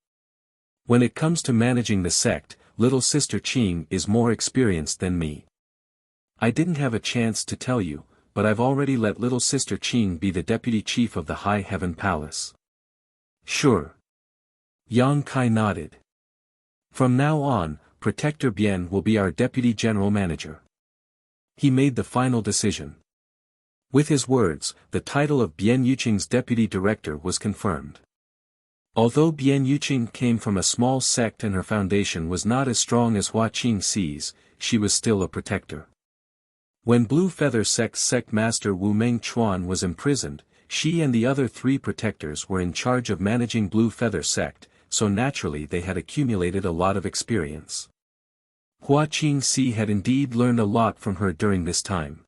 When it comes to managing the sect, little sister Qing is more experienced than me. I didn't have a chance to tell you, but I've already let little sister Qing be the deputy chief of the High Heaven Palace. Sure. Yang Kai nodded. From now on, Protector Bian will be our deputy general manager. He made the final decision. With his words, the title of Bian Yuqing's deputy director was confirmed. Although Bian Yuqing came from a small sect and her foundation was not as strong as Hua Qingxi's, she was still a protector. When Blue Feather Sect's sect master Wu Meng Chuan was imprisoned, she and the other 3 protectors were in charge of managing Blue Feather Sect, so naturally they had accumulated a lot of experience. Hua Qingxi had indeed learned a lot from her during this time.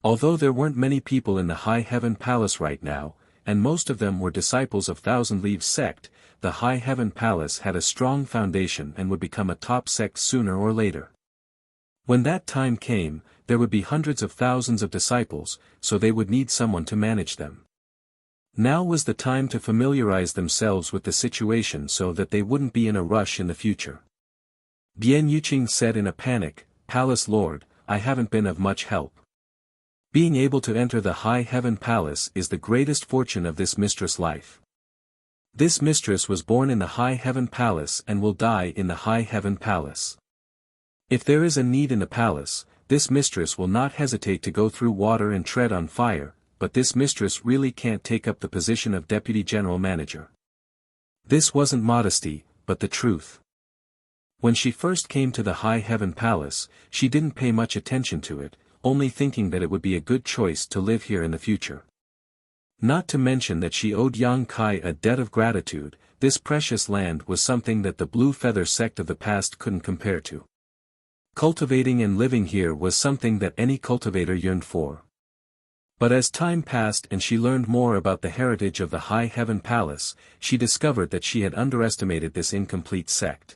Although there weren't many people in the High Heaven Palace right now, and most of them were disciples of Thousand Leaves sect, the High Heaven Palace had a strong foundation and would become a top sect sooner or later. When that time came, there would be hundreds of thousands of disciples, so they would need someone to manage them. Now was the time to familiarize themselves with the situation so that they wouldn't be in a rush in the future. Bian Yuqing said in a panic, Palace Lord, I haven't been of much help. Being able to enter the High Heaven Palace is the greatest fortune of this mistress' life. This mistress was born in the High Heaven Palace and will die in the High Heaven Palace. If there is a need in the palace, this mistress will not hesitate to go through water and tread on fire, but this mistress really can't take up the position of deputy general manager. This wasn't modesty, but the truth. When she first came to the High Heaven Palace, she didn't pay much attention to it, only thinking that it would be a good choice to live here in the future. Not to mention that she owed Yang Kai a debt of gratitude. This precious land was something that the Blue Feather sect of the past couldn't compare to. Cultivating and living here was something that any cultivator yearned for. But as time passed and she learned more about the heritage of the High Heaven Palace, she discovered that she had underestimated this incomplete sect.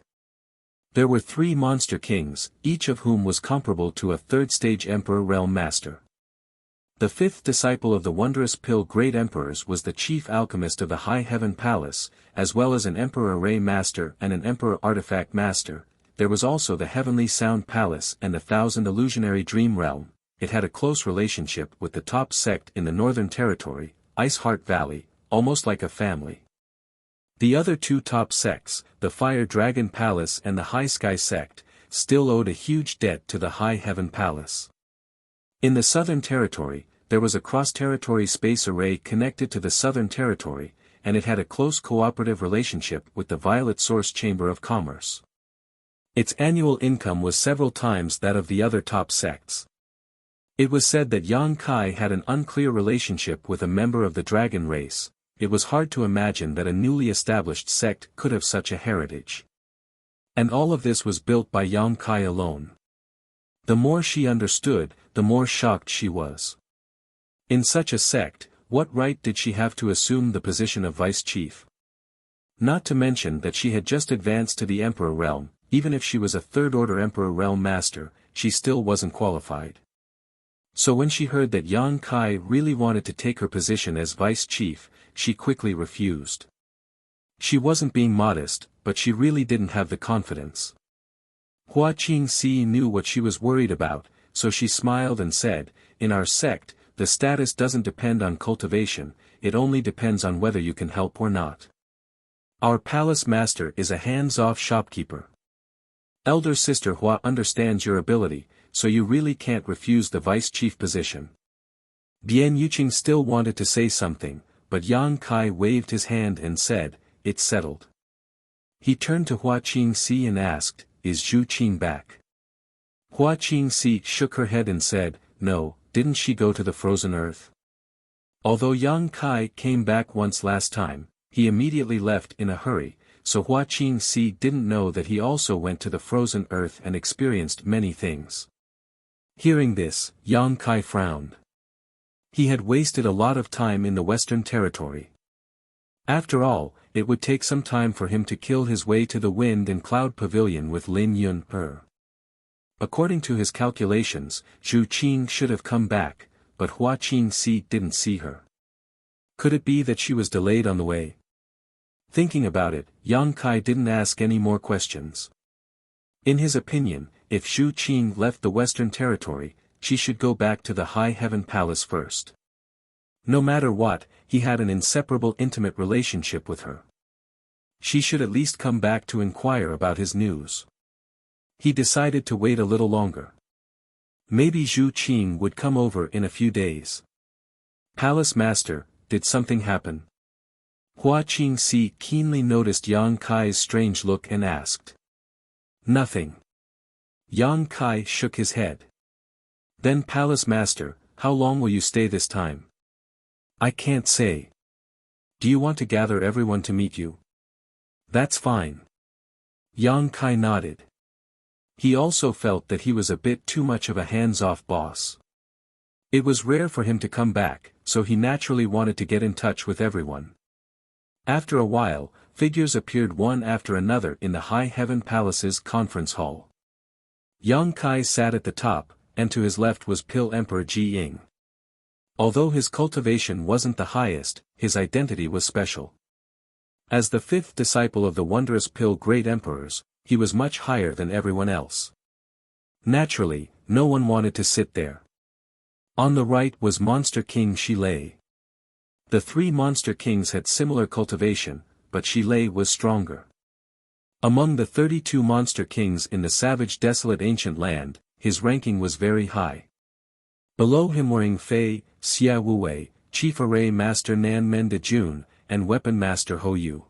There were 3 monster kings, each of whom was comparable to a third-stage Emperor Realm Master. The 5th disciple of the wondrous pill Great Emperors was the chief alchemist of the High Heaven Palace, as well as an Emperor Array Master and an Emperor Artifact Master. There was also the Heavenly Sound Palace and the 1000 Illusionary Dream Realm. It had a close relationship with the top sect in the Northern Territory, Ice Heart Valley, almost like a family. The other 2 top sects, the Fire Dragon Palace and the High Sky Sect, still owed a huge debt to the High Heaven Palace. In the Southern Territory, there was a cross-territory space array connected to the Southern Territory, and it had a close cooperative relationship with the Violet Source Chamber of Commerce. Its annual income was several times that of the other top sects. It was said that Yang Kai had an unclear relationship with a member of the dragon race. It was hard to imagine that a newly established sect could have such a heritage. And all of this was built by Yang Kai alone. The more she understood, the more shocked she was. In such a sect, what right did she have to assume the position of vice chief? Not to mention that she had just advanced to the Emperor realm. Even if she was a third-order Emperor Realm Master, she still wasn't qualified. So when she heard that Yang Kai really wanted to take her position as vice chief, she quickly refused. She wasn't being modest, but she really didn't have the confidence. Hua Qingxi knew what she was worried about, so she smiled and said, "In our sect, the status doesn't depend on cultivation, it only depends on whether you can help or not. Our palace master is a hands-off shopkeeper. Elder Sister Hua understands your ability, so you really can't refuse the vice chief position." Bian Yuqing still wanted to say something, but Yang Kai waved his hand and said, "It's settled." He turned to Hua Qingxi and asked, "Is Zhu Qing back?" Hua Qingxi shook her head and said, "No, didn't she go to the frozen earth?" Although Yang Kai came back once last time, he immediately left in a hurry, so Hua Qingxi didn't know that he also went to the frozen earth and experienced many things. Hearing this, Yang Kai frowned. He had wasted a lot of time in the Western Territory. After all, it would take some time for him to kill his way to the Wind and Cloud Pavilion with Lin Yun-er. According to his calculations, Zhu Qing should have come back, but Hua Qingxi didn't see her. Could it be that she was delayed on the way? Thinking about it, Yang Kai didn't ask any more questions. In his opinion, if Zhu Qing left the Western Territory, she should go back to the High Heaven Palace first. No matter what, he had an inseparable intimate relationship with her. She should at least come back to inquire about his news. He decided to wait a little longer. Maybe Zhu Qing would come over in a few days. "Palace Master, did something happen?" Hua Qingxi keenly noticed Yang Kai's strange look and asked. "Nothing." Yang Kai shook his head. "Then Palace Master, how long will you stay this time?" "I can't say." "Do you want to gather everyone to meet you?" "That's fine." Yang Kai nodded. He also felt that he was a bit too much of a hands-off boss. It was rare for him to come back, so he naturally wanted to get in touch with everyone. After a while, figures appeared one after another in the High Heaven Palace's conference hall. Yang Kai sat at the top, and to his left was Pill Emperor Ji Ying. Although his cultivation wasn't the highest, his identity was special. As the 5th disciple of the wondrous Pill Great Emperors, he was much higher than everyone else. Naturally, no one wanted to sit there. On the right was Monster King Shilei. The 3 Monster Kings had similar cultivation, but Shilei was stronger. Among the 32 Monster Kings in the savage desolate ancient land, his ranking was very high. Below him were Ying Fei, Xia Wuwei, Chief Array Master Nan Men de Jun, and Weapon Master Ho Yu.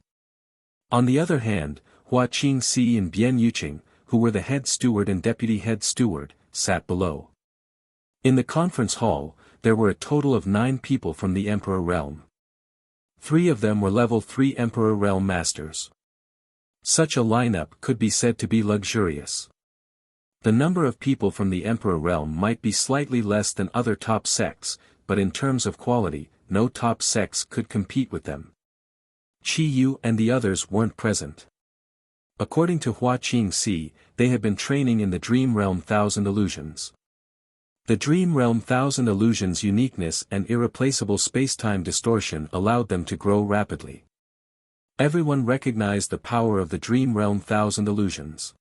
On the other hand, Hua Qingxi and Bian Yuqing, who were the head steward and deputy head steward, sat below. In the conference hall, there were a total of 9 people from the Emperor realm. 3 of them were level 3 Emperor realm masters. Such a lineup could be said to be luxurious. The number of people from the Emperor realm might be slightly less than other top sects, but in terms of quality, no top sects could compete with them. Qi Yu and the others weren't present. According to Hua Qingxi, they had been training in the Dream Realm Thousand Illusions. The Dream Realm Thousand Illusions' uniqueness and irreplaceable space-time distortion allowed them to grow rapidly. Everyone recognized the power of the Dream Realm Thousand Illusions.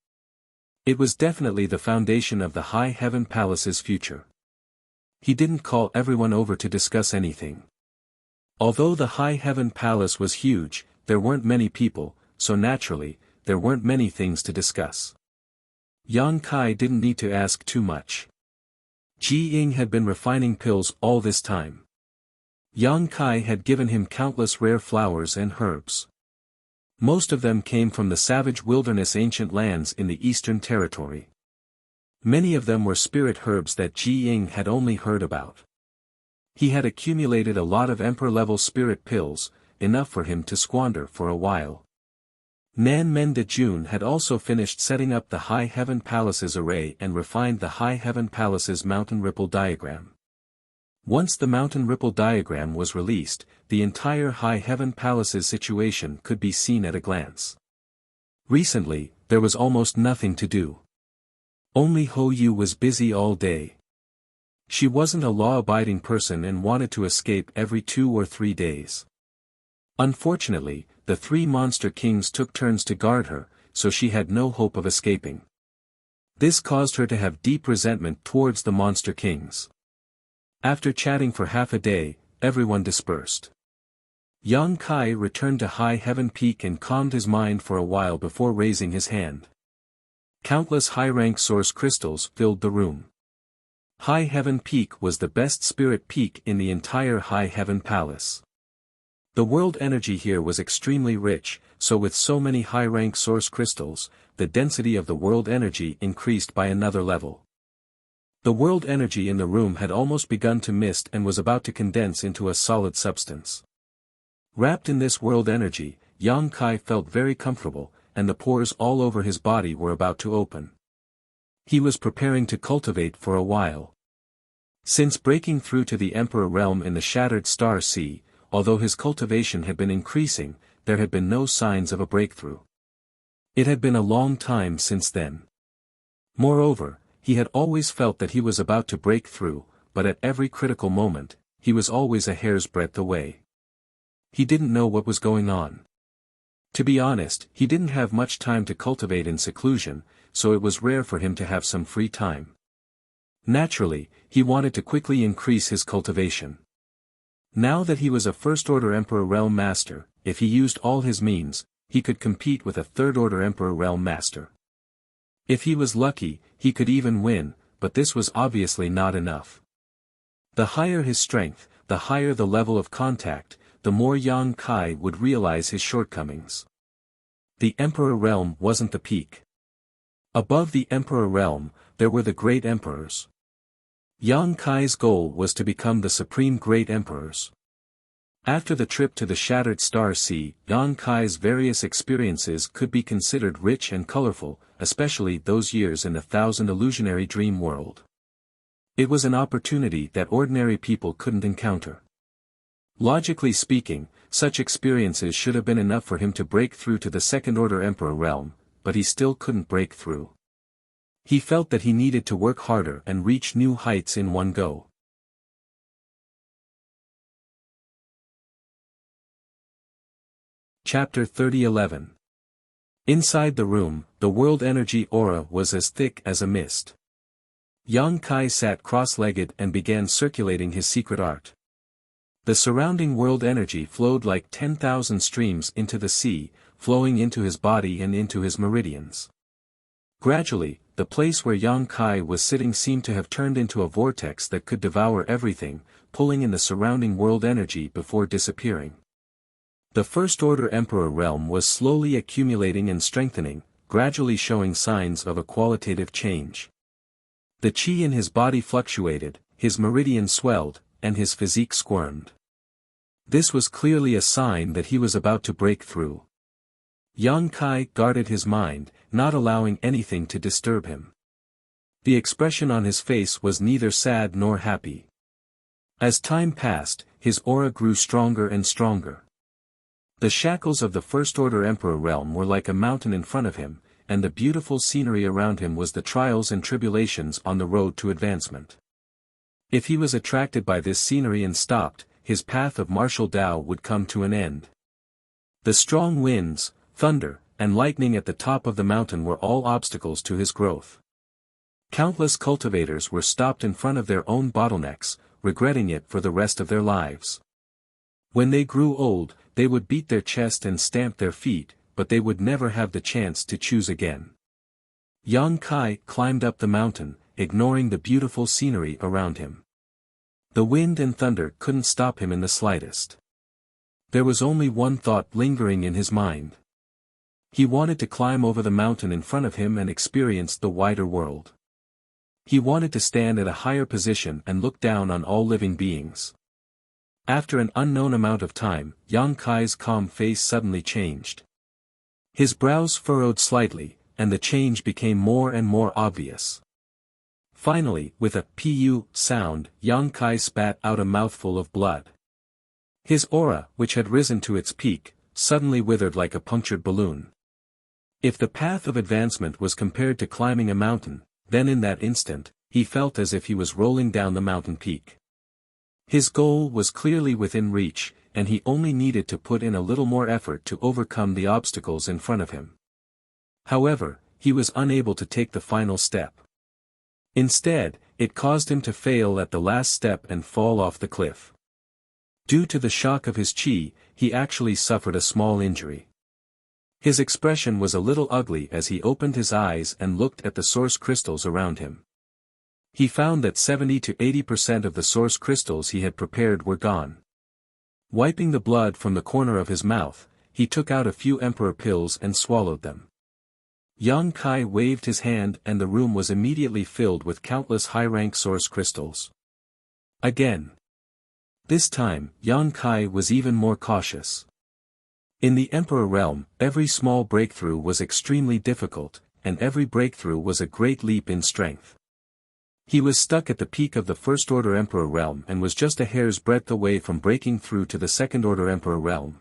It was definitely the foundation of the High Heaven Palace's future. He didn't call everyone over to discuss anything. Although the High Heaven Palace was huge, there weren't many people, so naturally, there weren't many things to discuss. Yang Kai didn't need to ask too much. Ji Ying had been refining pills all this time. Yang Kai had given him countless rare flowers and herbs. Most of them came from the savage wilderness ancient lands in the Eastern Territory. Many of them were spirit herbs that Ji Ying had only heard about. He had accumulated a lot of emperor-level spirit pills, enough for him to squander for a while. Nan Men de Jun had also finished setting up the High Heaven Palace's array and refined the High Heaven Palace's mountain ripple diagram. Once the mountain ripple diagram was released, the entire High Heaven Palace's situation could be seen at a glance. Recently, there was almost nothing to do. Only Ho Yu was busy all day. She wasn't a law-abiding person and wanted to escape every 2 or 3 days. Unfortunately, the 3 monster kings took turns to guard her, so she had no hope of escaping. This caused her to have deep resentment towards the monster kings. After chatting for half a day, everyone dispersed. Yang Kai returned to High Heaven Peak and calmed his mind for a while before raising his hand. Countless high-rank source crystals filled the room. High Heaven Peak was the best spirit peak in the entire High Heaven Palace. The world energy here was extremely rich, so with so many high-rank source crystals, the density of the world energy increased by another level. The world energy in the room had almost begun to mist and was about to condense into a solid substance. Wrapped in this world energy, Yang Kai felt very comfortable, and the pores all over his body were about to open. He was preparing to cultivate for a while. Since breaking through to the Emperor realm in the Shattered Star Sea, although his cultivation had been increasing, there had been no signs of a breakthrough. It had been a long time since then. Moreover, he had always felt that he was about to break through, but at every critical moment, he was always a hair's breadth away. He didn't know what was going on. To be honest, he didn't have much time to cultivate in seclusion, so it was rare for him to have some free time. Naturally, he wanted to quickly increase his cultivation. Now that he was a First-Order Emperor Realm Master, if he used all his means, he could compete with a Third-Order Emperor Realm Master. If he was lucky, he could even win, but this was obviously not enough. The higher his strength, the higher the level of contact, the more Yang Kai would realize his shortcomings. The Emperor Realm wasn't the peak. Above the Emperor Realm, there were the Great Emperors. Yang Kai's goal was to become the Supreme Great Emperors. After the trip to the Shattered Star Sea, Yang Kai's various experiences could be considered rich and colorful, especially those years in the Thousand Illusionary Dream World. It was an opportunity that ordinary people couldn't encounter. Logically speaking, such experiences should have been enough for him to break through to the Second-Order Emperor realm, but he still couldn't break through. He felt that he needed to work harder and reach new heights in one go. Chapter 30:11. Inside the room, the world energy aura was as thick as a mist. Yang Kai sat cross-legged and began circulating his secret art. The surrounding world energy flowed like 10,000 streams into the sea, flowing into his body and into his meridians. Gradually, the place where Yang Kai was sitting seemed to have turned into a vortex that could devour everything, pulling in the surrounding world energy before disappearing. The First-Order Emperor realm was slowly accumulating and strengthening, gradually showing signs of a qualitative change. The chi in his body fluctuated, his meridian swelled, and his physique squirmed. This was clearly a sign that he was about to break through. Yang Kai guarded his mind, not allowing anything to disturb him. The expression on his face was neither sad nor happy. As time passed, his aura grew stronger and stronger. The shackles of the First Order Emperor realm were like a mountain in front of him, and the beautiful scenery around him was the trials and tribulations on the road to advancement. If he was attracted by this scenery and stopped, his path of martial Tao would come to an end. The strong winds, thunder, and lightning at the top of the mountain were all obstacles to his growth. Countless cultivators were stopped in front of their own bottlenecks, regretting it for the rest of their lives. When they grew old, they would beat their chest and stamp their feet, but they would never have the chance to choose again. Yang Kai climbed up the mountain, ignoring the beautiful scenery around him. The wind and thunder couldn't stop him in the slightest. There was only one thought lingering in his mind. He wanted to climb over the mountain in front of him and experience the wider world. He wanted to stand at a higher position and look down on all living beings. After an unknown amount of time, Yang Kai's calm face suddenly changed. His brows furrowed slightly, and the change became more and more obvious. Finally, with a "pu" sound, Yang Kai spat out a mouthful of blood. His aura, which had risen to its peak, suddenly withered like a punctured balloon. If the path of advancement was compared to climbing a mountain, then in that instant, he felt as if he was rolling down the mountain peak. His goal was clearly within reach, and he only needed to put in a little more effort to overcome the obstacles in front of him. However, he was unable to take the final step. Instead, it caused him to fail at the last step and fall off the cliff. Due to the shock of his chi, he actually suffered a small injury. His expression was a little ugly as he opened his eyes and looked at the source crystals around him. He found that 70 to 80% of the source crystals he had prepared were gone. Wiping the blood from the corner of his mouth, he took out a few emperor pills and swallowed them. Yang Kai waved his hand and the room was immediately filled with countless high-rank source crystals. Again. This time, Yang Kai was even more cautious. In the Emperor realm, every small breakthrough was extremely difficult, and every breakthrough was a great leap in strength. He was stuck at the peak of the First Order Emperor realm and was just a hair's breadth away from breaking through to the Second Order Emperor realm.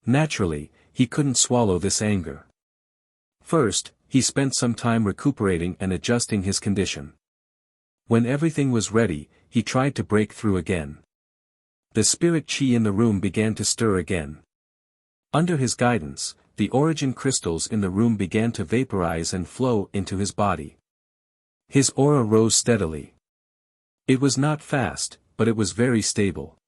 Naturally, he couldn't swallow this anger. First, he spent some time recuperating and adjusting his condition. When everything was ready, he tried to break through again. The spirit chi in the room began to stir again. Under his guidance, the origin crystals in the room began to vaporize and flow into his body. His aura rose steadily. It was not fast, but it was very stable.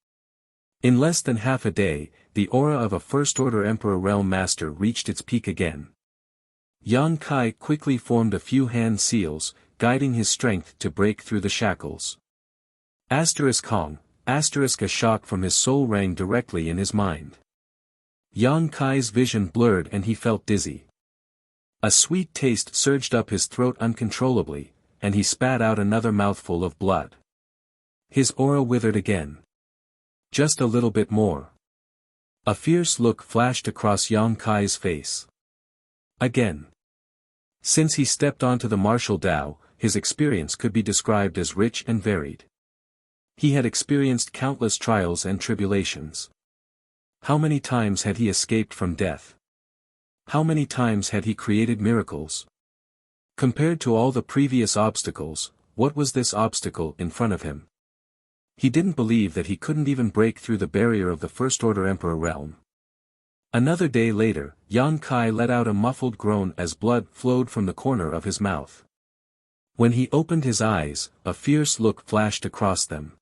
In less than half a day, the aura of a First Order Emperor Realm Master reached its peak again. Yang Kai quickly formed a few hand seals, guiding his strength to break through the shackles. Hong, a shock from his soul rang directly in his mind. Yang Kai's vision blurred and he felt dizzy. A sweet taste surged up his throat uncontrollably, and he spat out another mouthful of blood. His aura withered again. Just a little bit more. A fierce look flashed across Yang Kai's face. Again. Since he stepped onto the martial Tao, his experience could be described as rich and varied. He had experienced countless trials and tribulations. How many times had he escaped from death? How many times had he created miracles? Compared to all the previous obstacles, what was this obstacle in front of him? He didn't believe that he couldn't even break through the barrier of the First Order Emperor realm. Another day later, Yang Kai let out a muffled groan as blood flowed from the corner of his mouth. When he opened his eyes, a fierce look flashed across them.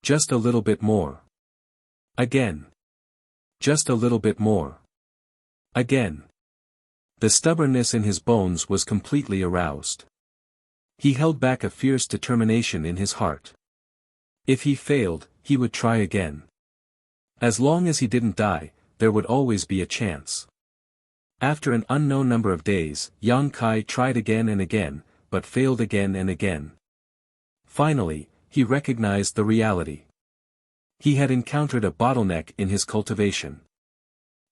Just a little bit more. Again. Just a little bit more. Again. The stubbornness in his bones was completely aroused. He held back a fierce determination in his heart. If he failed, he would try again. As long as he didn't die, there would always be a chance. After an unknown number of days, Yang Kai tried again and again, but failed again and again. Finally, he recognized the reality. He had encountered a bottleneck in his cultivation.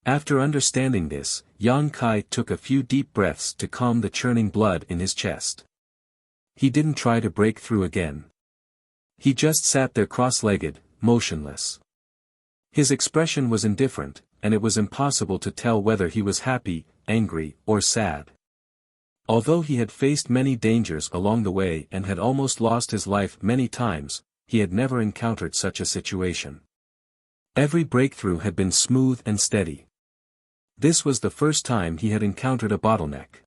After understanding this, Yang Kai took a few deep breaths to calm the churning blood in his chest. He didn't try to break through again. He just sat there cross-legged, motionless. His expression was indifferent, and it was impossible to tell whether he was happy, angry, or sad. Although he had faced many dangers along the way and had almost lost his life many times, he had never encountered such a situation. Every breakthrough had been smooth and steady. This was the first time he had encountered a bottleneck.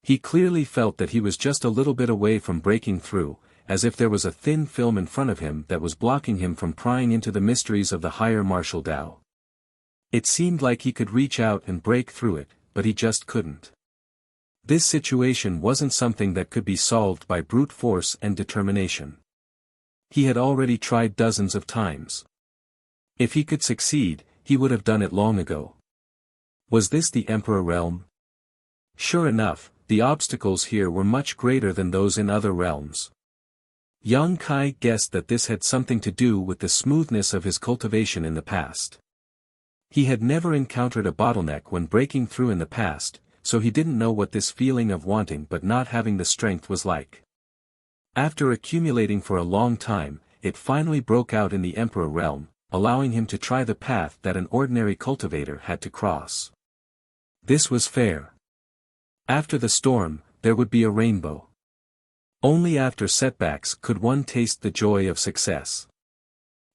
He clearly felt that he was just a little bit away from breaking through, as if there was a thin film in front of him that was blocking him from prying into the mysteries of the higher martial Tao. It seemed like he could reach out and break through it, but he just couldn't. This situation wasn't something that could be solved by brute force and determination. He had already tried dozens of times. If he could succeed, he would have done it long ago. Was this the Emperor realm? Sure enough, the obstacles here were much greater than those in other realms. Yang Kai guessed that this had something to do with the smoothness of his cultivation in the past. He had never encountered a bottleneck when breaking through in the past, so he didn't know what this feeling of wanting but not having the strength was like. After accumulating for a long time, it finally broke out in the Emperor realm, allowing him to try the path that an ordinary cultivator had to cross. This was fair. After the storm, there would be a rainbow. Only after setbacks could one taste the joy of success.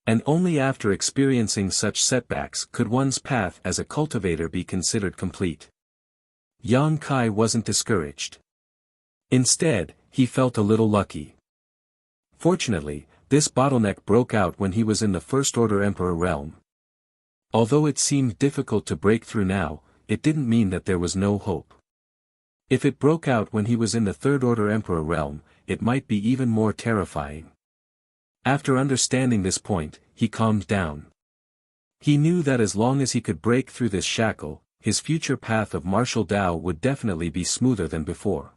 And only after experiencing such setbacks could one's path as a cultivator be considered complete. Yang Kai wasn't discouraged. Instead, he felt a little lucky. Fortunately, this bottleneck broke out when he was in the First Order Emperor realm. Although it seemed difficult to break through now, it didn't mean that there was no hope. If it broke out when he was in the Third Order Emperor realm, it might be even more terrifying. After understanding this point, he calmed down. He knew that as long as he could break through this shackle, his future path of martial Tao would definitely be smoother than before.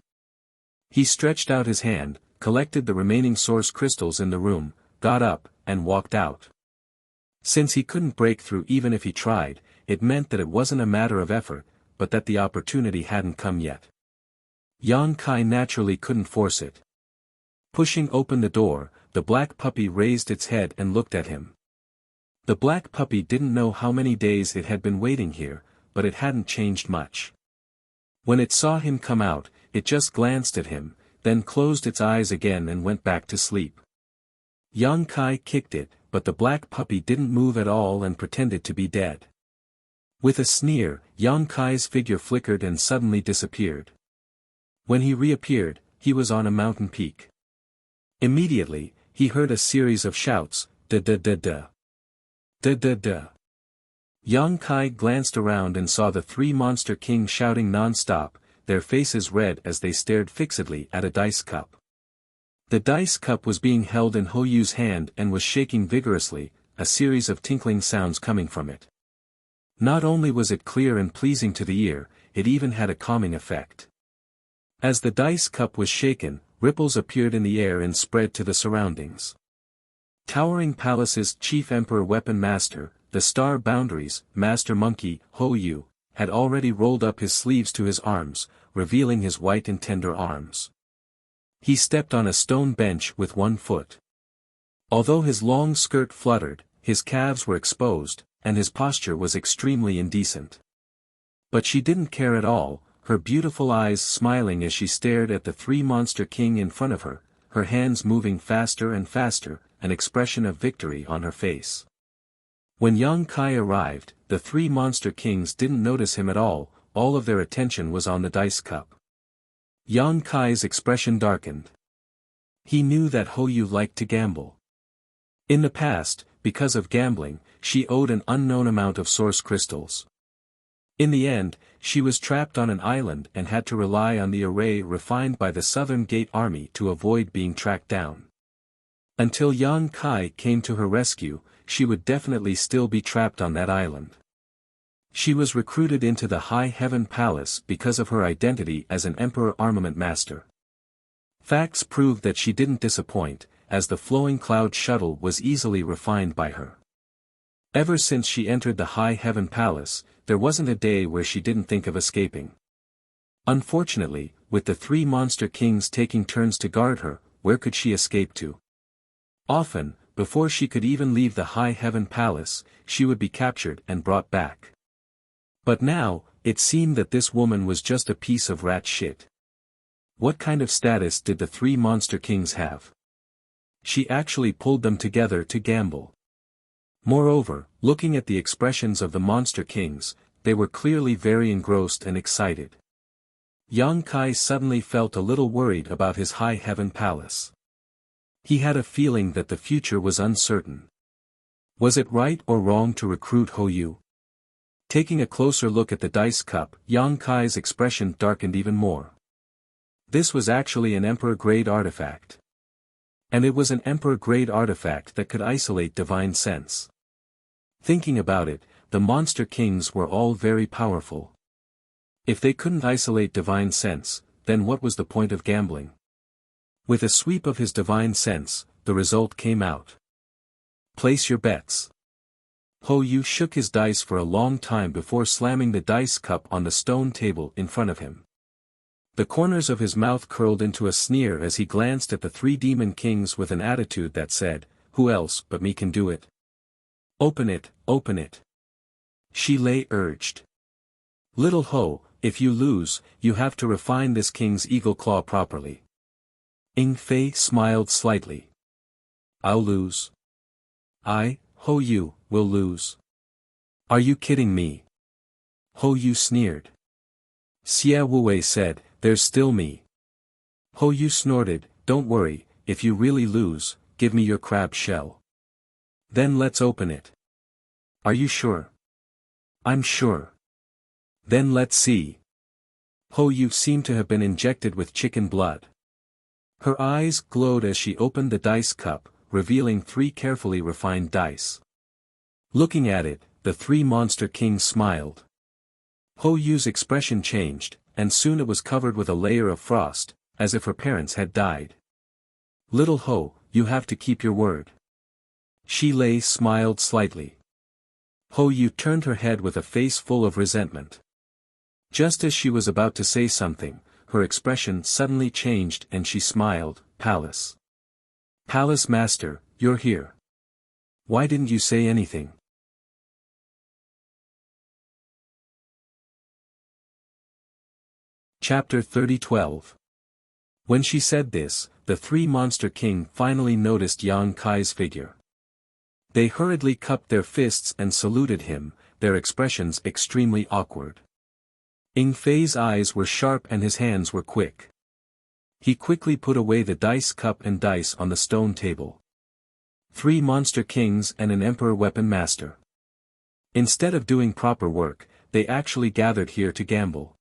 He stretched out his hand, collected the remaining source crystals in the room, got up, and walked out. Since he couldn't break through even if he tried, it meant that it wasn't a matter of effort, but that the opportunity hadn't come yet. Yang Kai naturally couldn't force it. Pushing open the door, the black puppy raised its head and looked at him. The black puppy didn't know how many days it had been waiting here, but it hadn't changed much. When it saw him come out, it just glanced at him, then closed its eyes again and went back to sleep. Yang Kai kicked it, but the black puppy didn't move at all and pretended to be dead. With a sneer, Yang Kai's figure flickered and suddenly disappeared. When he reappeared, he was on a mountain peak. Immediately, he heard a series of shouts, da-da-da-da. Da-da-da. Yang Kai glanced around and saw the three monster kings shouting non-stop, their faces red as they stared fixedly at a dice cup. The dice cup was being held in Ho Yu's hand and was shaking vigorously, a series of tinkling sounds coming from it. Not only was it clear and pleasing to the ear, it even had a calming effect. As the dice cup was shaken, ripples appeared in the air and spread to the surroundings. Towering Palace's chief emperor weapon master, the Star Boundaries, Master Monkey, Ho Yu, had already rolled up his sleeves to his arms, revealing his white and tender arms. He stepped on a stone bench with one foot. Although his long skirt fluttered, his calves were exposed, and his posture was extremely indecent. But she didn't care at all, her beautiful eyes smiling as she stared at the three monster king in front of her, her hands moving faster and faster, an expression of victory on her face. When Yang Kai arrived, the three monster kings didn't notice him at all of their attention was on the dice cup. Yang Kai's expression darkened. He knew that Ho Yu liked to gamble. In the past, because of gambling, she owed an unknown amount of source crystals. In the end, she was trapped on an island and had to rely on the array refined by the Southern Gate Army to avoid being tracked down. Until Yang Kai came to her rescue, she would definitely still be trapped on that island. She was recruited into the High Heaven Palace because of her identity as an Emperor Armament Master. Facts proved that she didn't disappoint, as the flowing cloud shuttle was easily refined by her. Ever since she entered the High Heaven Palace, there wasn't a day where she didn't think of escaping. Unfortunately, with the three monster kings taking turns to guard her, where could she escape to? Often, before she could even leave the high heaven palace, she would be captured and brought back. But now, it seemed that this woman was just a piece of rat shit. What kind of status did the three monster kings have? She actually pulled them together to gamble. Moreover, looking at the expressions of the monster kings, they were clearly very engrossed and excited. Yang Kai suddenly felt a little worried about his high heaven palace. He had a feeling that the future was uncertain. Was it right or wrong to recruit Hou Yu? Taking a closer look at the dice cup, Yang Kai's expression darkened even more. This was actually an Emperor-grade artifact. And it was an Emperor-grade artifact that could isolate divine sense. Thinking about it, the monster kings were all very powerful. If they couldn't isolate divine sense, then what was the point of gambling? With a sweep of his divine sense, the result came out. Place your bets. Hou Yu shook his dice for a long time before slamming the dice cup on the stone table in front of him. The corners of his mouth curled into a sneer as he glanced at the three demon kings with an attitude that said, "Who else but me can do it? Open it, open it." Shi Lei urged. "Little Ho, if you lose, you have to refine this king's eagle claw properly." Ying Fei smiled slightly. "I'll lose. I, Hou Yu, will lose." "Are you kidding me?" Hou Yu sneered. Xia Wuwei said, "There's still me." Hou Yu snorted, "Don't worry, if you really lose, give me your crab shell. Then let's open it." "Are you sure?" "I'm sure." "Then let's see." Hou Yu seemed to have been injected with chicken blood. Her eyes glowed as she opened the dice cup, revealing three carefully refined dice. Looking at it, the three monster kings smiled. Hou Yu's expression changed, and soon it was covered with a layer of frost, as if her parents had died. "Little Ho, you have to keep your word." Shi Lei smiled slightly. Hou Yu turned her head with a face full of resentment. Just as she was about to say something, her expression suddenly changed and she smiled, "Palace. Palace Master, you're here. Why didn't you say anything?" Chapter 30:12. When she said this, the three monster king finally noticed Yang Kai's figure. They hurriedly cupped their fists and saluted him, their expressions extremely awkward. Ying Fei's eyes were sharp and his hands were quick. He quickly put away the dice cup and dice on the stone table. Three monster kings and an emperor weapon master. Instead of doing proper work, they actually gathered here to gamble.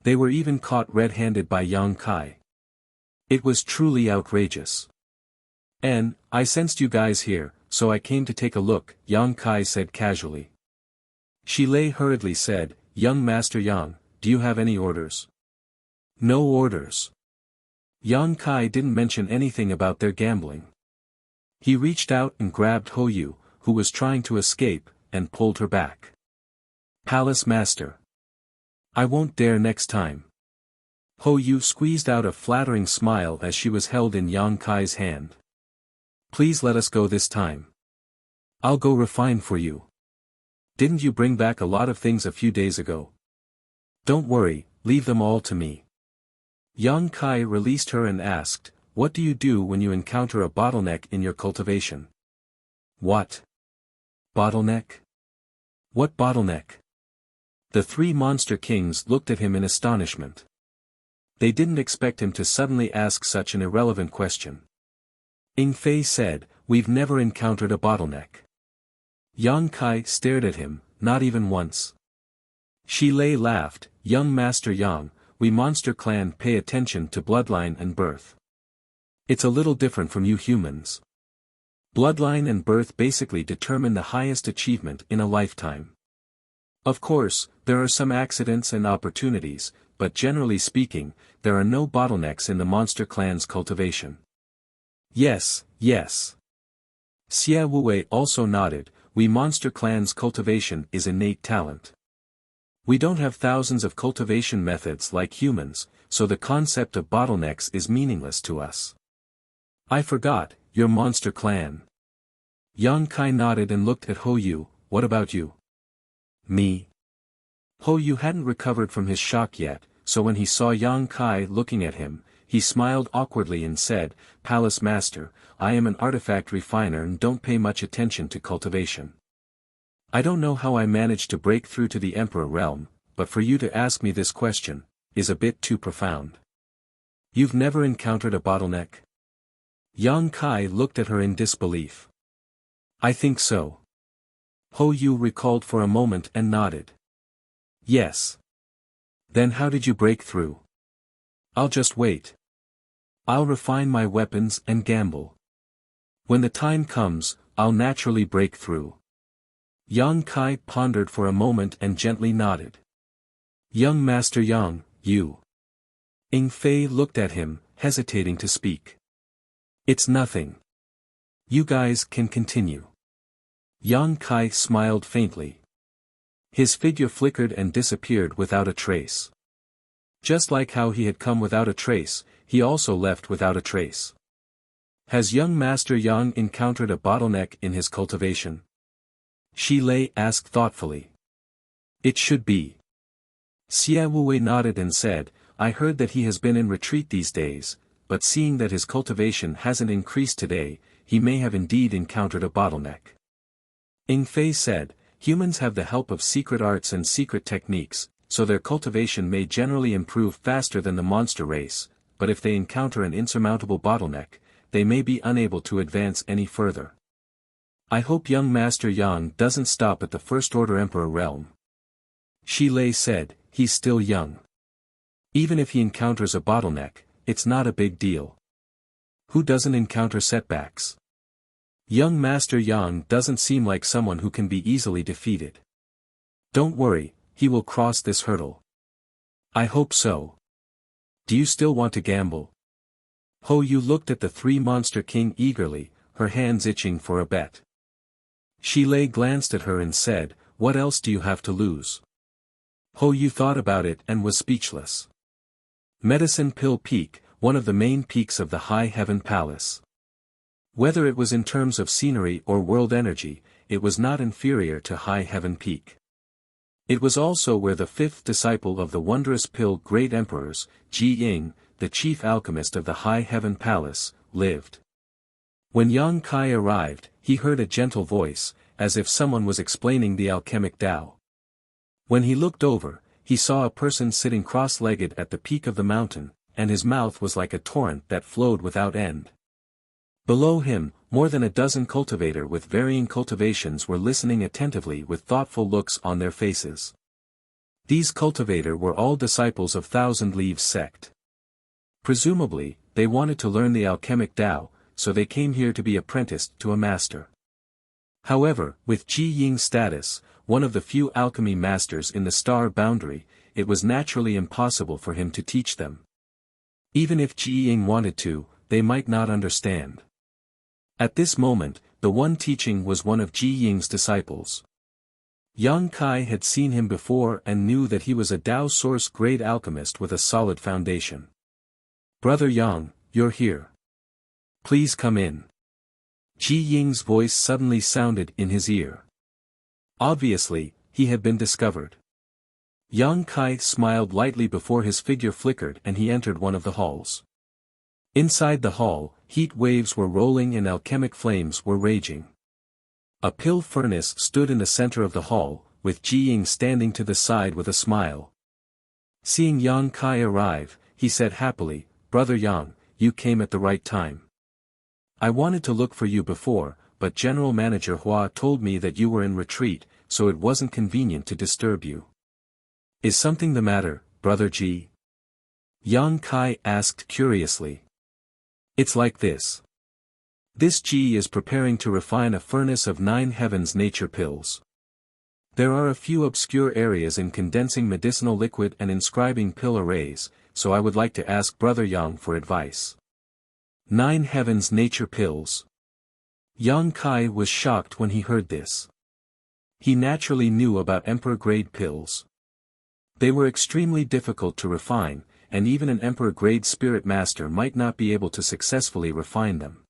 They were even caught red-handed by Yang Kai. It was truly outrageous. "I sensed you guys here, so I came to take a look," Yang Kai said casually. Shi Lei hurriedly said, "Young Master Yang, do you have any orders?" "No orders." Yang Kai didn't mention anything about their gambling. He reached out and grabbed Hou Yu, who was trying to escape, and pulled her back. "Palace Master. I won't dare next time." Hou Yu squeezed out a flattering smile as she was held in Yang Kai's hand. "Please let us go this time. I'll go refine for you. Didn't you bring back a lot of things a few days ago? Don't worry, leave them all to me." Yang Kai released her and asked, "What do you do when you encounter a bottleneck in your cultivation?" "What? Bottleneck? What bottleneck?" The three monster kings looked at him in astonishment. They didn't expect him to suddenly ask such an irrelevant question. Ying Fei said, "We've never encountered a bottleneck." Yang Kai stared at him, not even once. Shi Lei laughed, "Young Master Yang, we monster clan pay attention to bloodline and birth. It's a little different from you humans. Bloodline and birth basically determine the highest achievement in a lifetime. Of course, there are some accidents and opportunities, but generally speaking, there are no bottlenecks in the monster clan's cultivation." "Yes, yes." Xia Wuwei also nodded, "We monster clan's cultivation is innate talent. We don't have thousands of cultivation methods like humans, so the concept of bottlenecks is meaningless to us. I forgot, your monster clan. Yang Kai nodded and looked at Ho Yu. What about you? Me? Ho Yu hadn't recovered from his shock yet, so when he saw Yang Kai looking at him, he smiled awkwardly and said, Palace Master, I am an artifact refiner and don't pay much attention to cultivation. I don't know how I managed to break through to the Emperor realm, but for you to ask me this question, is a bit too profound. You've never encountered a bottleneck? Yang Kai looked at her in disbelief. I think so. Ho Yu recalled for a moment and nodded. Yes. Then how did you break through? I'll just wait. I'll refine my weapons and gamble. When the time comes, I'll naturally break through. Yang Kai pondered for a moment and gently nodded. Young Master Yang, you. Ing Fei looked at him, hesitating to speak. It's nothing. You guys can continue. Yang Kai smiled faintly. His figure flickered and disappeared without a trace. Just like how he had come without a trace, he also left without a trace. Has young Master Yang encountered a bottleneck in his cultivation? Shi Lei asked thoughtfully. It should be. Xia Wuwei nodded and said, I heard that he has been in retreat these days, but seeing that his cultivation hasn't increased today, he may have indeed encountered a bottleneck. Ing Fei said, humans have the help of secret arts and secret techniques, so their cultivation may generally improve faster than the monster race, but if they encounter an insurmountable bottleneck, they may be unable to advance any further. I hope young Master Yang doesn't stop at the First Order Emperor realm. Shi Lei said, he's still young. Even if he encounters a bottleneck, it's not a big deal. Who doesn't encounter setbacks? Young Master Yang doesn't seem like someone who can be easily defeated. Don't worry, he will cross this hurdle. I hope so. Do you still want to gamble? Ho Yu looked at the three-monster king eagerly, her hands itching for a bet. Shi Lei glanced at her and said, what else do you have to lose? Ho Yu thought about it and was speechless. Medicine Pill Peak, one of the main peaks of the High Heaven Palace. Whether it was in terms of scenery or world energy, it was not inferior to High Heaven Peak. It was also where the fifth disciple of the wondrous pill Great Emperors, Ji Ying, the chief alchemist of the High Heaven Palace, lived. When Yang Kai arrived, he heard a gentle voice, as if someone was explaining the alchemic Tao. When he looked over, he saw a person sitting cross-legged at the peak of the mountain, and his mouth was like a torrent that flowed without end. Below him, more than a dozen cultivators with varying cultivations were listening attentively with thoughtful looks on their faces. These cultivators were all disciples of Thousand Leaves sect. Presumably, they wanted to learn the alchemic Tao, so they came here to be apprenticed to a master. However, with Ji Ying's status, one of the few alchemy masters in the star boundary, it was naturally impossible for him to teach them. Even if Ji Ying wanted to, they might not understand. At this moment, the one teaching was one of Ji Ying's disciples. Yang Kai had seen him before and knew that he was a Tao Source grade alchemist with a solid foundation. Brother Yang, you're here. Please come in. Ji Ying's voice suddenly sounded in his ear. Obviously, he had been discovered. Yang Kai smiled lightly before his figure flickered and he entered one of the halls. Inside the hall, heat waves were rolling and alchemic flames were raging. A pill furnace stood in the center of the hall, with Ji Ying standing to the side with a smile. Seeing Yang Kai arrive, he said happily, Brother Yang, you came at the right time. I wanted to look for you before, but General Manager Hua told me that you were in retreat, so it wasn't convenient to disturb you. Is something the matter, Brother Ji? Yang Kai asked curiously. It's like this. This Ji is preparing to refine a furnace of 9 heavens nature pills. There are a few obscure areas in condensing medicinal liquid and inscribing pill arrays, so I would like to ask Brother Yang for advice. 9 heavens nature pills. Yang Kai was shocked when he heard this. He naturally knew about emperor-grade pills. They were extremely difficult to refine, and even an emperor-grade spirit master might not be able to successfully refine them.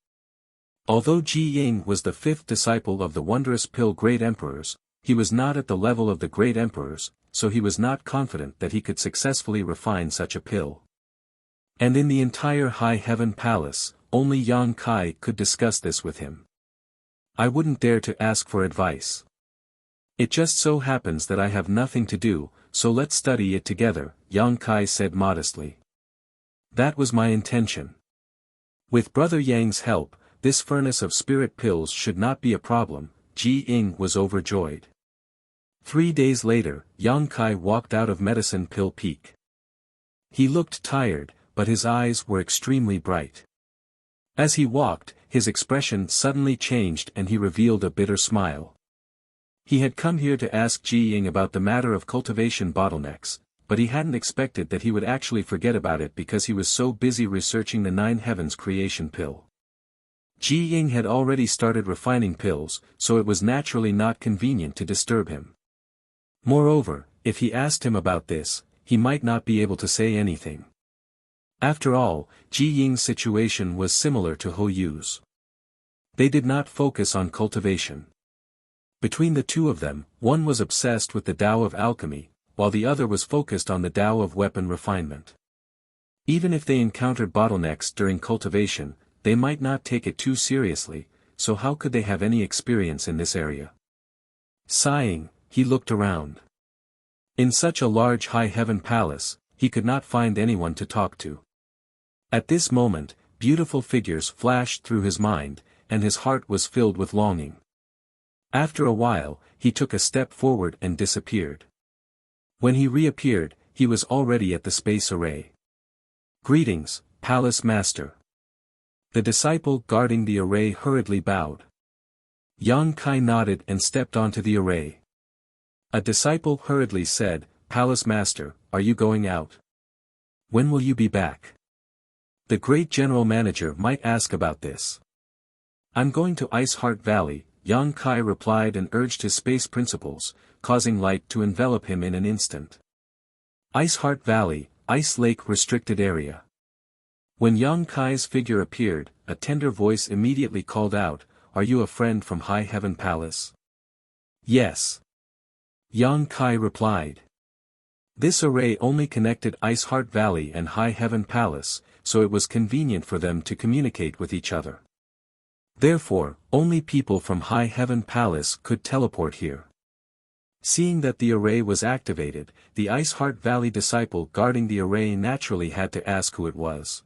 Although Ji Ying was the fifth disciple of the wondrous pill great emperors, he was not at the level of the great emperors, so he was not confident that he could successfully refine such a pill. And in the entire High Heaven Palace, only Yang Kai could discuss this with him. I wouldn't dare to ask for advice. It just so happens that I have nothing to do, so let's study it together, Yang Kai said modestly. That was my intention. With Brother Yang's help, this furnace of spirit pills should not be a problem. Ji Ying was overjoyed. 3 days later, Yang Kai walked out of Medicine Pill Peak. He looked tired, but his eyes were extremely bright. As he walked, his expression suddenly changed and he revealed a bitter smile. He had come here to ask Ji Ying about the matter of cultivation bottlenecks, but he hadn't expected that he would actually forget about it because he was so busy researching the Nine Heavens creation pill. Ji Ying had already started refining pills, so it was naturally not convenient to disturb him. Moreover, if he asked him about this, he might not be able to say anything. After all, Ji Ying's situation was similar to Hou Yu's. They did not focus on cultivation. Between the two of them, one was obsessed with the Tao of alchemy, while the other was focused on the Tao of weapon refinement. Even if they encountered bottlenecks during cultivation, they might not take it too seriously, so how could they have any experience in this area? Sighing, he looked around. In such a large high heaven palace, he could not find anyone to talk to. At this moment, beautiful figures flashed through his mind, and his heart was filled with longing. After a while, he took a step forward and disappeared. When he reappeared, he was already at the space array. Greetings, Palace Master. The disciple guarding the array hurriedly bowed. Yang Kai nodded and stepped onto the array. A disciple hurriedly said, Palace Master, are you going out? When will you be back? The great general manager might ask about this. I'm going to Ice Heart Valley, Yang Kai replied and urged his space principles, causing light to envelop him in an instant. Ice Heart Valley, Ice Lake Restricted Area. When Yang Kai's figure appeared, a tender voice immediately called out, Are you a friend from High Heaven Palace? Yes. Yang Kai replied. This array only connected Ice Heart Valley and High Heaven Palace, so it was convenient for them to communicate with each other. Therefore, only people from High Heaven Palace could teleport here. Seeing that the array was activated, the Ice Heart Valley disciple guarding the array naturally had to ask who it was.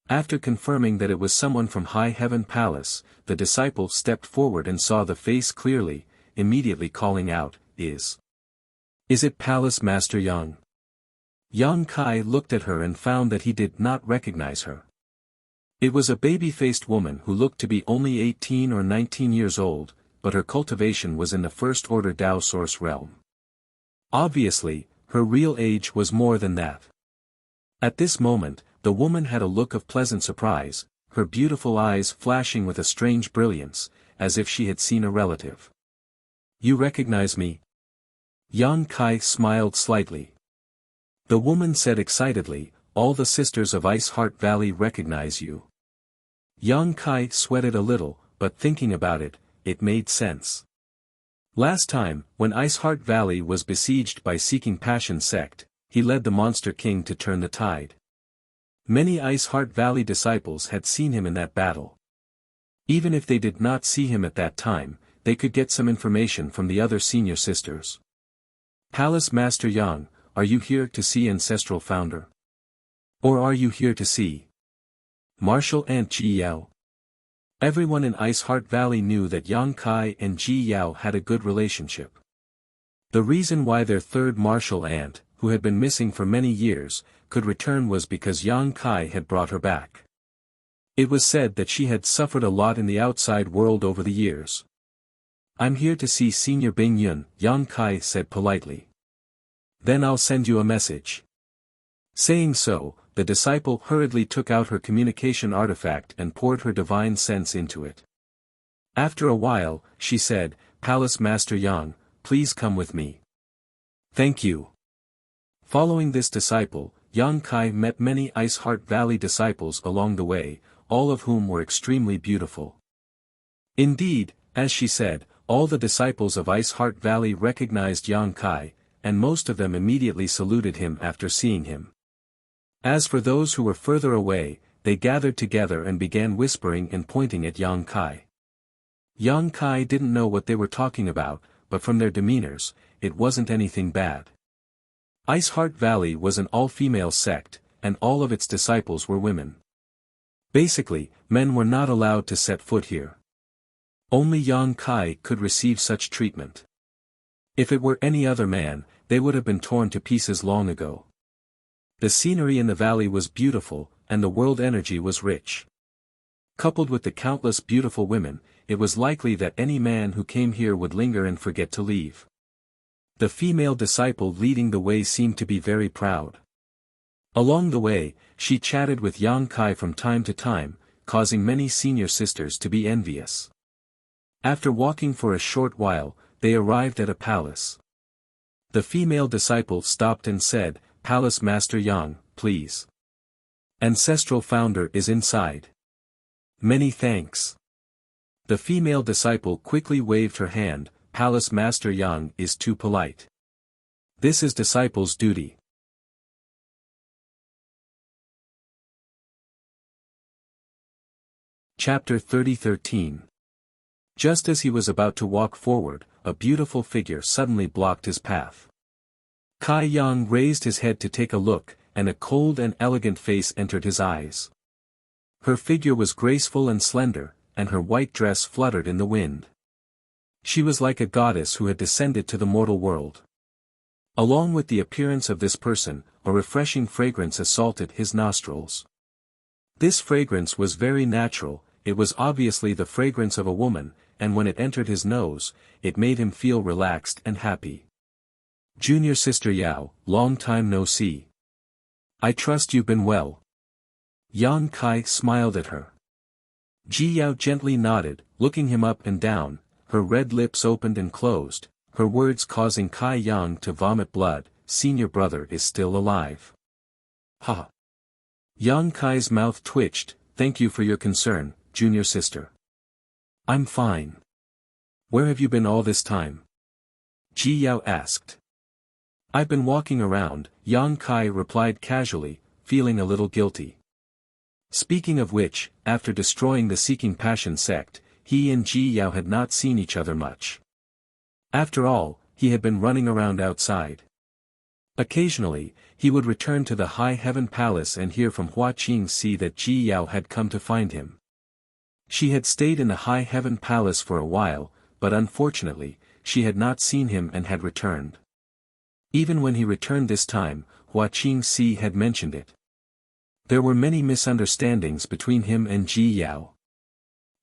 After confirming that it was someone from High Heaven Palace, the disciple stepped forward and saw the face clearly, immediately calling out, Is it Palace Master Yang? Yang Kai looked at her and found that he did not recognize her. It was a baby-faced woman who looked to be only 18 or 19 years old, but her cultivation was in the first-order Tao Source realm. Obviously, her real age was more than that. At this moment, the woman had a look of pleasant surprise, her beautiful eyes flashing with a strange brilliance, as if she had seen a relative. You recognize me? Yang Kai smiled slightly. The woman said excitedly, All the sisters of Ice Heart Valley recognize you. Yang Kai sweated a little, but thinking about it, it made sense. Last time, when Ice Heart Valley was besieged by Seeking Passion sect, he led the Monster King to turn the tide. Many Ice Heart Valley disciples had seen him in that battle. Even if they did not see him at that time, they could get some information from the other senior sisters. Palace Master Yang, are you here to see Ancestral Founder? Or are you here to see Martial Ant Ji Yao? Everyone in Ice Heart Valley knew that Yang Kai and Ji Yao had a good relationship. The reason why their third martial ant, who had been missing for many years, could return was because Yang Kai had brought her back. It was said that she had suffered a lot in the outside world over the years. I'm here to see Senior Bing Yun, Yang Kai said politely. Then I'll send you a message. Saying so, the disciple hurriedly took out her communication artifact and poured her divine sense into it. After a while, she said, Palace Master Yang, please come with me. Thank you. Following this disciple, Yang Kai met many Ice Heart Valley disciples along the way, all of whom were extremely beautiful. Indeed, as she said, all the disciples of Ice Heart Valley recognized Yang Kai, and most of them immediately saluted him after seeing him. As for those who were further away, they gathered together and began whispering and pointing at Yang Kai. Yang Kai didn't know what they were talking about, but from their demeanors, it wasn't anything bad. Ice Heart Valley was an all-female sect, and all of its disciples were women. Basically, men were not allowed to set foot here. Only Yang Kai could receive such treatment. If it were any other man, they would have been torn to pieces long ago. The scenery in the valley was beautiful, and the world energy was rich. Coupled with the countless beautiful women, it was likely that any man who came here would linger and forget to leave. The female disciple leading the way seemed to be very proud. Along the way, she chatted with Yang Kai from time to time, causing many senior sisters to be envious. After walking for a short while, they arrived at a palace. The female disciple stopped and said, "Palace Master Yang, please. Ancestral founder is inside." "Many thanks." The female disciple quickly waved her hand. "Palace Master Yang is too polite. This is disciple's duty." Chapter 30:13. Just as he was about to walk forward, a beautiful figure suddenly blocked his path. Kai Yang raised his head to take a look, and a cold and elegant face entered his eyes. Her figure was graceful and slender, and her white dress fluttered in the wind. She was like a goddess who had descended to the mortal world. Along with the appearance of this person, a refreshing fragrance assaulted his nostrils. This fragrance was very natural, it was obviously the fragrance of a woman, and when it entered his nose, it made him feel relaxed and happy. "Junior Sister Yao, long time no see. I trust you've been well." Yang Kai smiled at her. Ji Yao gently nodded, looking him up and down, her red lips opened and closed, her words causing Kai Yang to vomit blood. "Senior brother is still alive." "Ha." Yang Kai's mouth twitched. "Thank you for your concern, junior sister. I'm fine. Where have you been all this time?" Ji Yao asked. "I've been walking around," Yang Kai replied casually, feeling a little guilty. Speaking of which, after destroying the Seeking Passion sect, he and Ji Yao had not seen each other much. After all, he had been running around outside. Occasionally, he would return to the High Heaven Palace and hear from Hua Qingxi that Ji Yao had come to find him. She had stayed in the High Heaven Palace for a while, but unfortunately, she had not seen him and had returned. Even when he returned this time, Hua Qingxi had mentioned it. There were many misunderstandings between him and Ji Yao.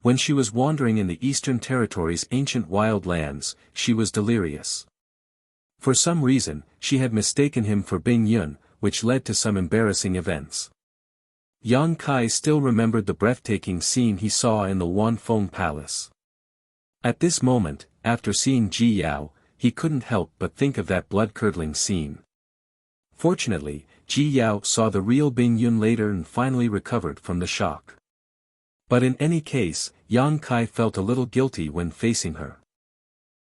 When she was wandering in the Eastern Territory's ancient wild lands, she was delirious. For some reason, she had mistaken him for Bing Yun, which led to some embarrassing events. Yang Kai still remembered the breathtaking scene he saw in the Wanfeng Palace. At this moment, after seeing Ji Yao, he couldn't help but think of that blood-curdling scene. Fortunately, Ji Yao saw the real Bing Yun later and finally recovered from the shock. But in any case, Yang Kai felt a little guilty when facing her.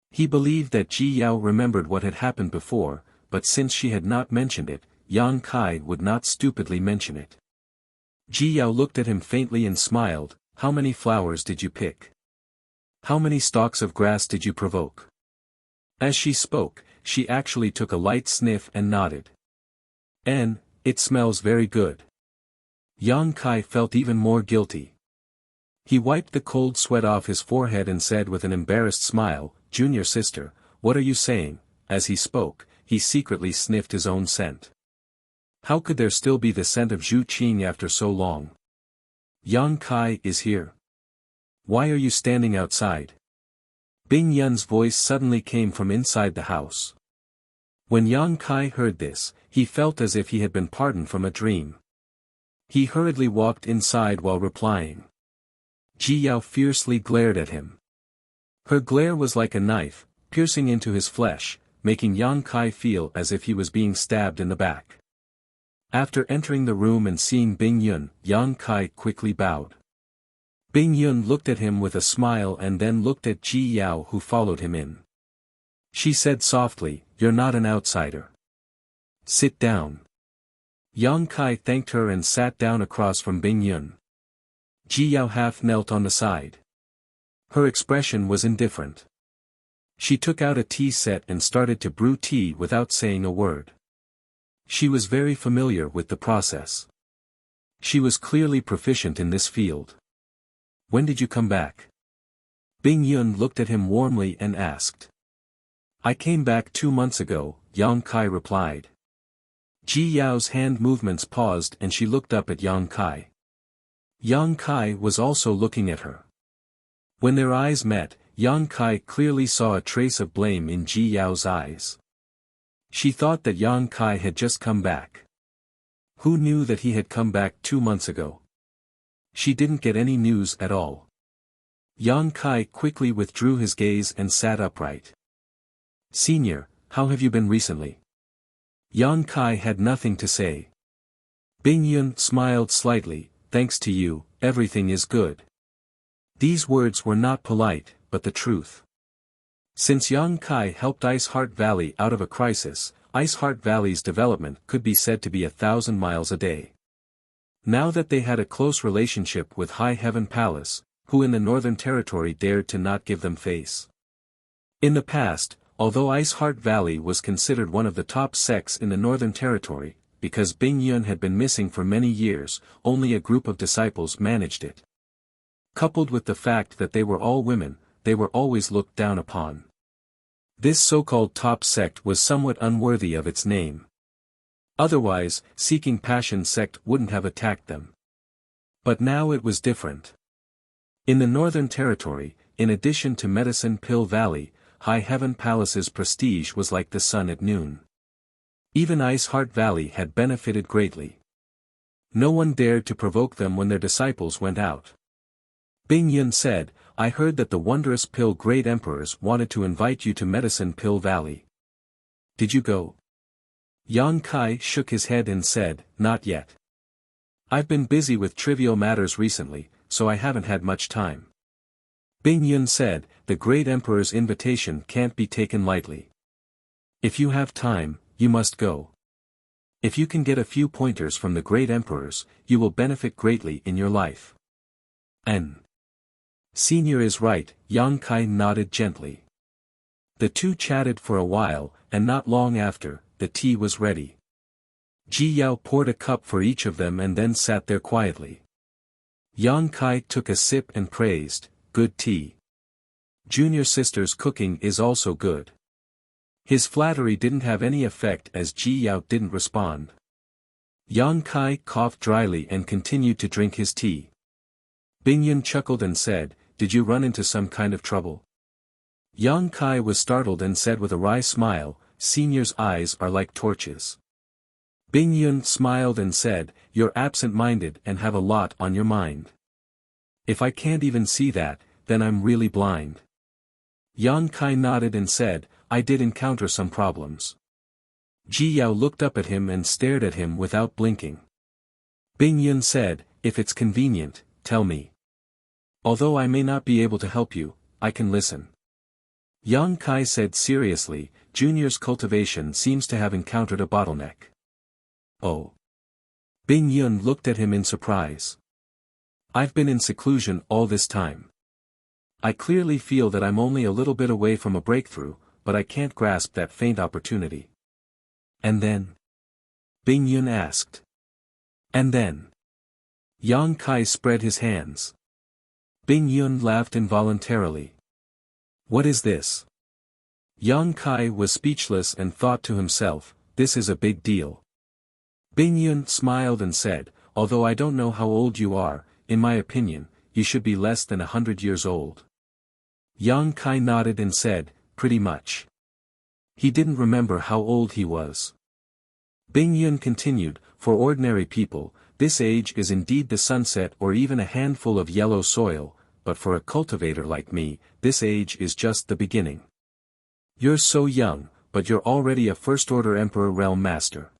He believed that Ji Yao remembered what had happened before, but since she had not mentioned it, Yang Kai would not stupidly mention it. Ji Yao looked at him faintly and smiled. "How many flowers did you pick? How many stalks of grass did you provoke?" As she spoke, she actually took a light sniff and nodded. It smells very good." Yang Kai felt even more guilty. He wiped the cold sweat off his forehead and said with an embarrassed smile, "Junior sister, what are you saying?" As he spoke, he secretly sniffed his own scent. How could there still be the scent of Zhu Qing after so long? "Yang Kai is here. Why are you standing outside?" Bing Yun's voice suddenly came from inside the house. When Yang Kai heard this, he felt as if he had been pardoned from a dream. He hurriedly walked inside while replying. Ji Yao fiercely glared at him. Her glare was like a knife, piercing into his flesh, making Yang Kai feel as if he was being stabbed in the back. After entering the room and seeing Bing Yun, Yang Kai quickly bowed. Bing Yun looked at him with a smile and then looked at Ji Yao who followed him in. She said softly, "You're not an outsider. Sit down." Yang Kai thanked her and sat down across from Bing Yun. Ji Yao half knelt on the side. Her expression was indifferent. She took out a tea set and started to brew tea without saying a word. She was very familiar with the process. She was clearly proficient in this field. "When did you come back?" Bing Yun looked at him warmly and asked. "I came back 2 months ago," Yang Kai replied. Ji Yao's hand movements paused and she looked up at Yang Kai. Yang Kai was also looking at her. When their eyes met, Yang Kai clearly saw a trace of blame in Ji Yao's eyes. She thought that Yang Kai had just come back. Who knew that he had come back 2 months ago? She didn't get any news at all. Yang Kai quickly withdrew his gaze and sat upright. "Senior, how have you been recently?" Yang Kai had nothing to say. Bing Yun smiled slightly, "Thanks to you, everything is good." These words were not polite, but the truth. Since Yang Kai helped Ice Heart Valley out of a crisis, Ice Heart Valley's development could be said to be 1,000 miles a day. Now that they had a close relationship with High Heaven Palace, who in the Northern Territory dared to not give them face? In the past, although Ice Heart Valley was considered one of the top sects in the Northern Territory, because Bing Yun had been missing for many years, only a group of disciples managed it. Coupled with the fact that they were all women, they were always looked down upon. This so-called top sect was somewhat unworthy of its name. Otherwise, Seeking Passion sect wouldn't have attacked them. But now it was different. In the Northern Territory, in addition to Medicine Pill Valley, High Heaven Palace's prestige was like the sun at noon. Even Ice Heart Valley had benefited greatly. No one dared to provoke them when their disciples went out. Bing Yun said, "I heard that the wondrous Pill Great Emperors wanted to invite you to Medicine Pill Valley. Did you go?" Yang Kai shook his head and said, "Not yet. I've been busy with trivial matters recently, so I haven't had much time." Bing Yun said, "The Great Emperor's invitation can't be taken lightly. If you have time, you must go. If you can get a few pointers from the Great Emperors, you will benefit greatly in your life." And Senior is right, Yang Kai nodded gently. The two chatted for a while, and not long after, the tea was ready. Ji Yao poured a cup for each of them and then sat there quietly. Yang Kai took a sip and praised, "Good tea. Junior sister's cooking is also good." His flattery didn't have any effect as Ji Yao didn't respond. Yang Kai coughed dryly and continued to drink his tea. Bing Yun chuckled and said, "Did you run into some kind of trouble?" Yang Kai was startled and said with a wry smile, "Senior's eyes are like torches." Bing Yun smiled and said, "You're absent-minded and have a lot on your mind. If I can't even see that, then I'm really blind." Yang Kai nodded and said, "I did encounter some problems." Ji Yao looked up at him and stared at him without blinking. Bing Yun said, "If it's convenient, tell me. Although I may not be able to help you, I can listen." Yang Kai said seriously, "Junior's cultivation seems to have encountered a bottleneck." "Oh." Bing Yun looked at him in surprise. "I've been in seclusion all this time. I clearly feel that I'm only a little bit away from a breakthrough, but I can't grasp that faint opportunity." "And then?" Bing Yun asked. "And then?" Yang Kai spread his hands. Bing Yun laughed involuntarily. "What is this?" Yang Kai was speechless and thought to himself, "This is a big deal." Bing Yun smiled and said, "Although I don't know how old you are, in my opinion, you should be less than 100 years old." Yang Kai nodded and said, "Pretty much." He didn't remember how old he was. Bing Yun continued, "For ordinary people, this age is indeed the sunset or even a handful of yellow soil, but for a cultivator like me, this age is just the beginning. You're so young, but you're already a first-order Emperor Realm Master.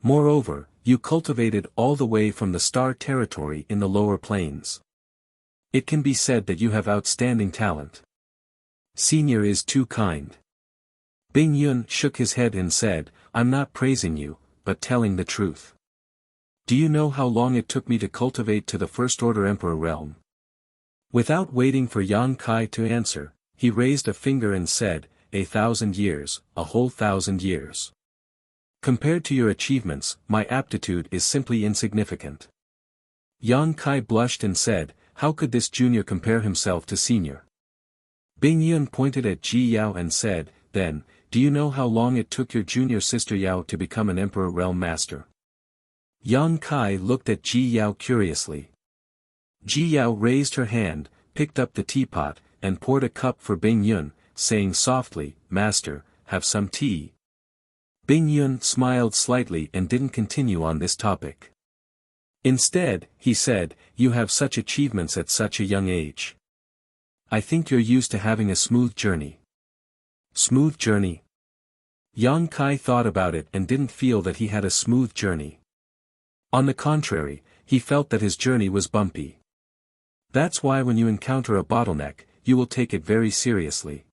Moreover, you cultivated all the way from the star territory in the lower planes. It can be said that you have outstanding talent. Senior is too kind. Bing Yun shook his head and said, I'm not praising you, but telling the truth. Do you know how long it took me to cultivate to the First Order Emperor realm? Without waiting for Yang Kai to answer, he raised a finger and said, 1,000 years, a whole 1,000 years. Compared to your achievements, my aptitude is simply insignificant. Yang Kai blushed and said, how could this junior compare himself to senior? Bing Yun pointed at Ji Yao and said, then, do you know how long it took your junior sister Yao to become an Emperor Realm Master? Yang Kai looked at Ji Yao curiously. Ji Yao raised her hand, picked up the teapot, and poured a cup for Bing Yun, saying softly, Master, have some tea. Bing Yun smiled slightly and didn't continue on this topic. Instead, he said, you have such achievements at such a young age. I think you're used to having a smooth journey. Smooth journey? Yang Kai thought about it and didn't feel that he had a smooth journey. On the contrary, he felt that his journey was bumpy. That's why when you encounter a bottleneck, you will take it very seriously.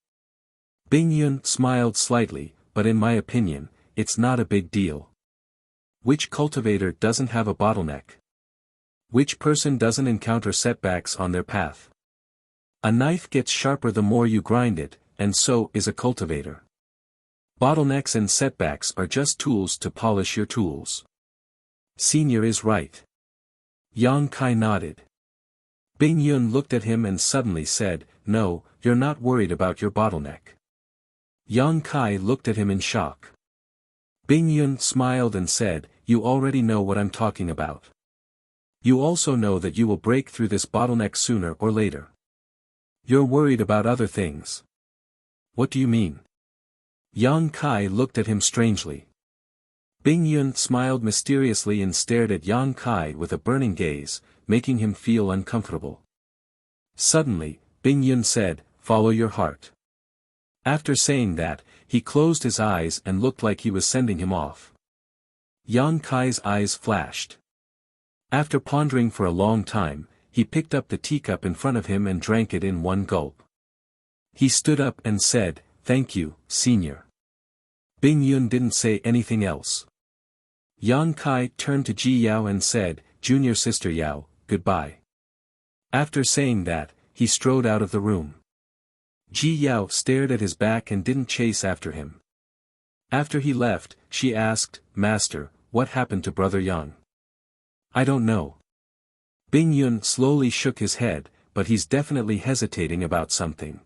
Bing Yun smiled slightly, but in my opinion, it's not a big deal. Which cultivator doesn't have a bottleneck? Which person doesn't encounter setbacks on their path? A knife gets sharper the more you grind it, and so is a cultivator. Bottlenecks and setbacks are just tools to polish your tools. Senior is right. Yang Kai nodded. Bing Yun looked at him and suddenly said, no, you're not worried about your bottleneck. Yang Kai looked at him in shock. Bing Yun smiled and said, you already know what I'm talking about. You also know that you will break through this bottleneck sooner or later. You're worried about other things. What do you mean? Yang Kai looked at him strangely. Bing Yun smiled mysteriously and stared at Yang Kai with a burning gaze, making him feel uncomfortable. Suddenly, Bing Yun said, follow your heart. After saying that, he closed his eyes and looked like he was sending him off. Yang Kai's eyes flashed. After pondering for a long time, he picked up the teacup in front of him and drank it in one gulp. He stood up and said, thank you, senior. Bing Yun didn't say anything else. Yang Kai turned to Ji Yao and said, junior sister Yao, goodbye. After saying that, he strode out of the room. Ji Yao stared at his back and didn't chase after him. After he left, she asked, Master, what happened to Brother Yang? I don't know. Bing Yun slowly shook his head, but he's definitely hesitating about something.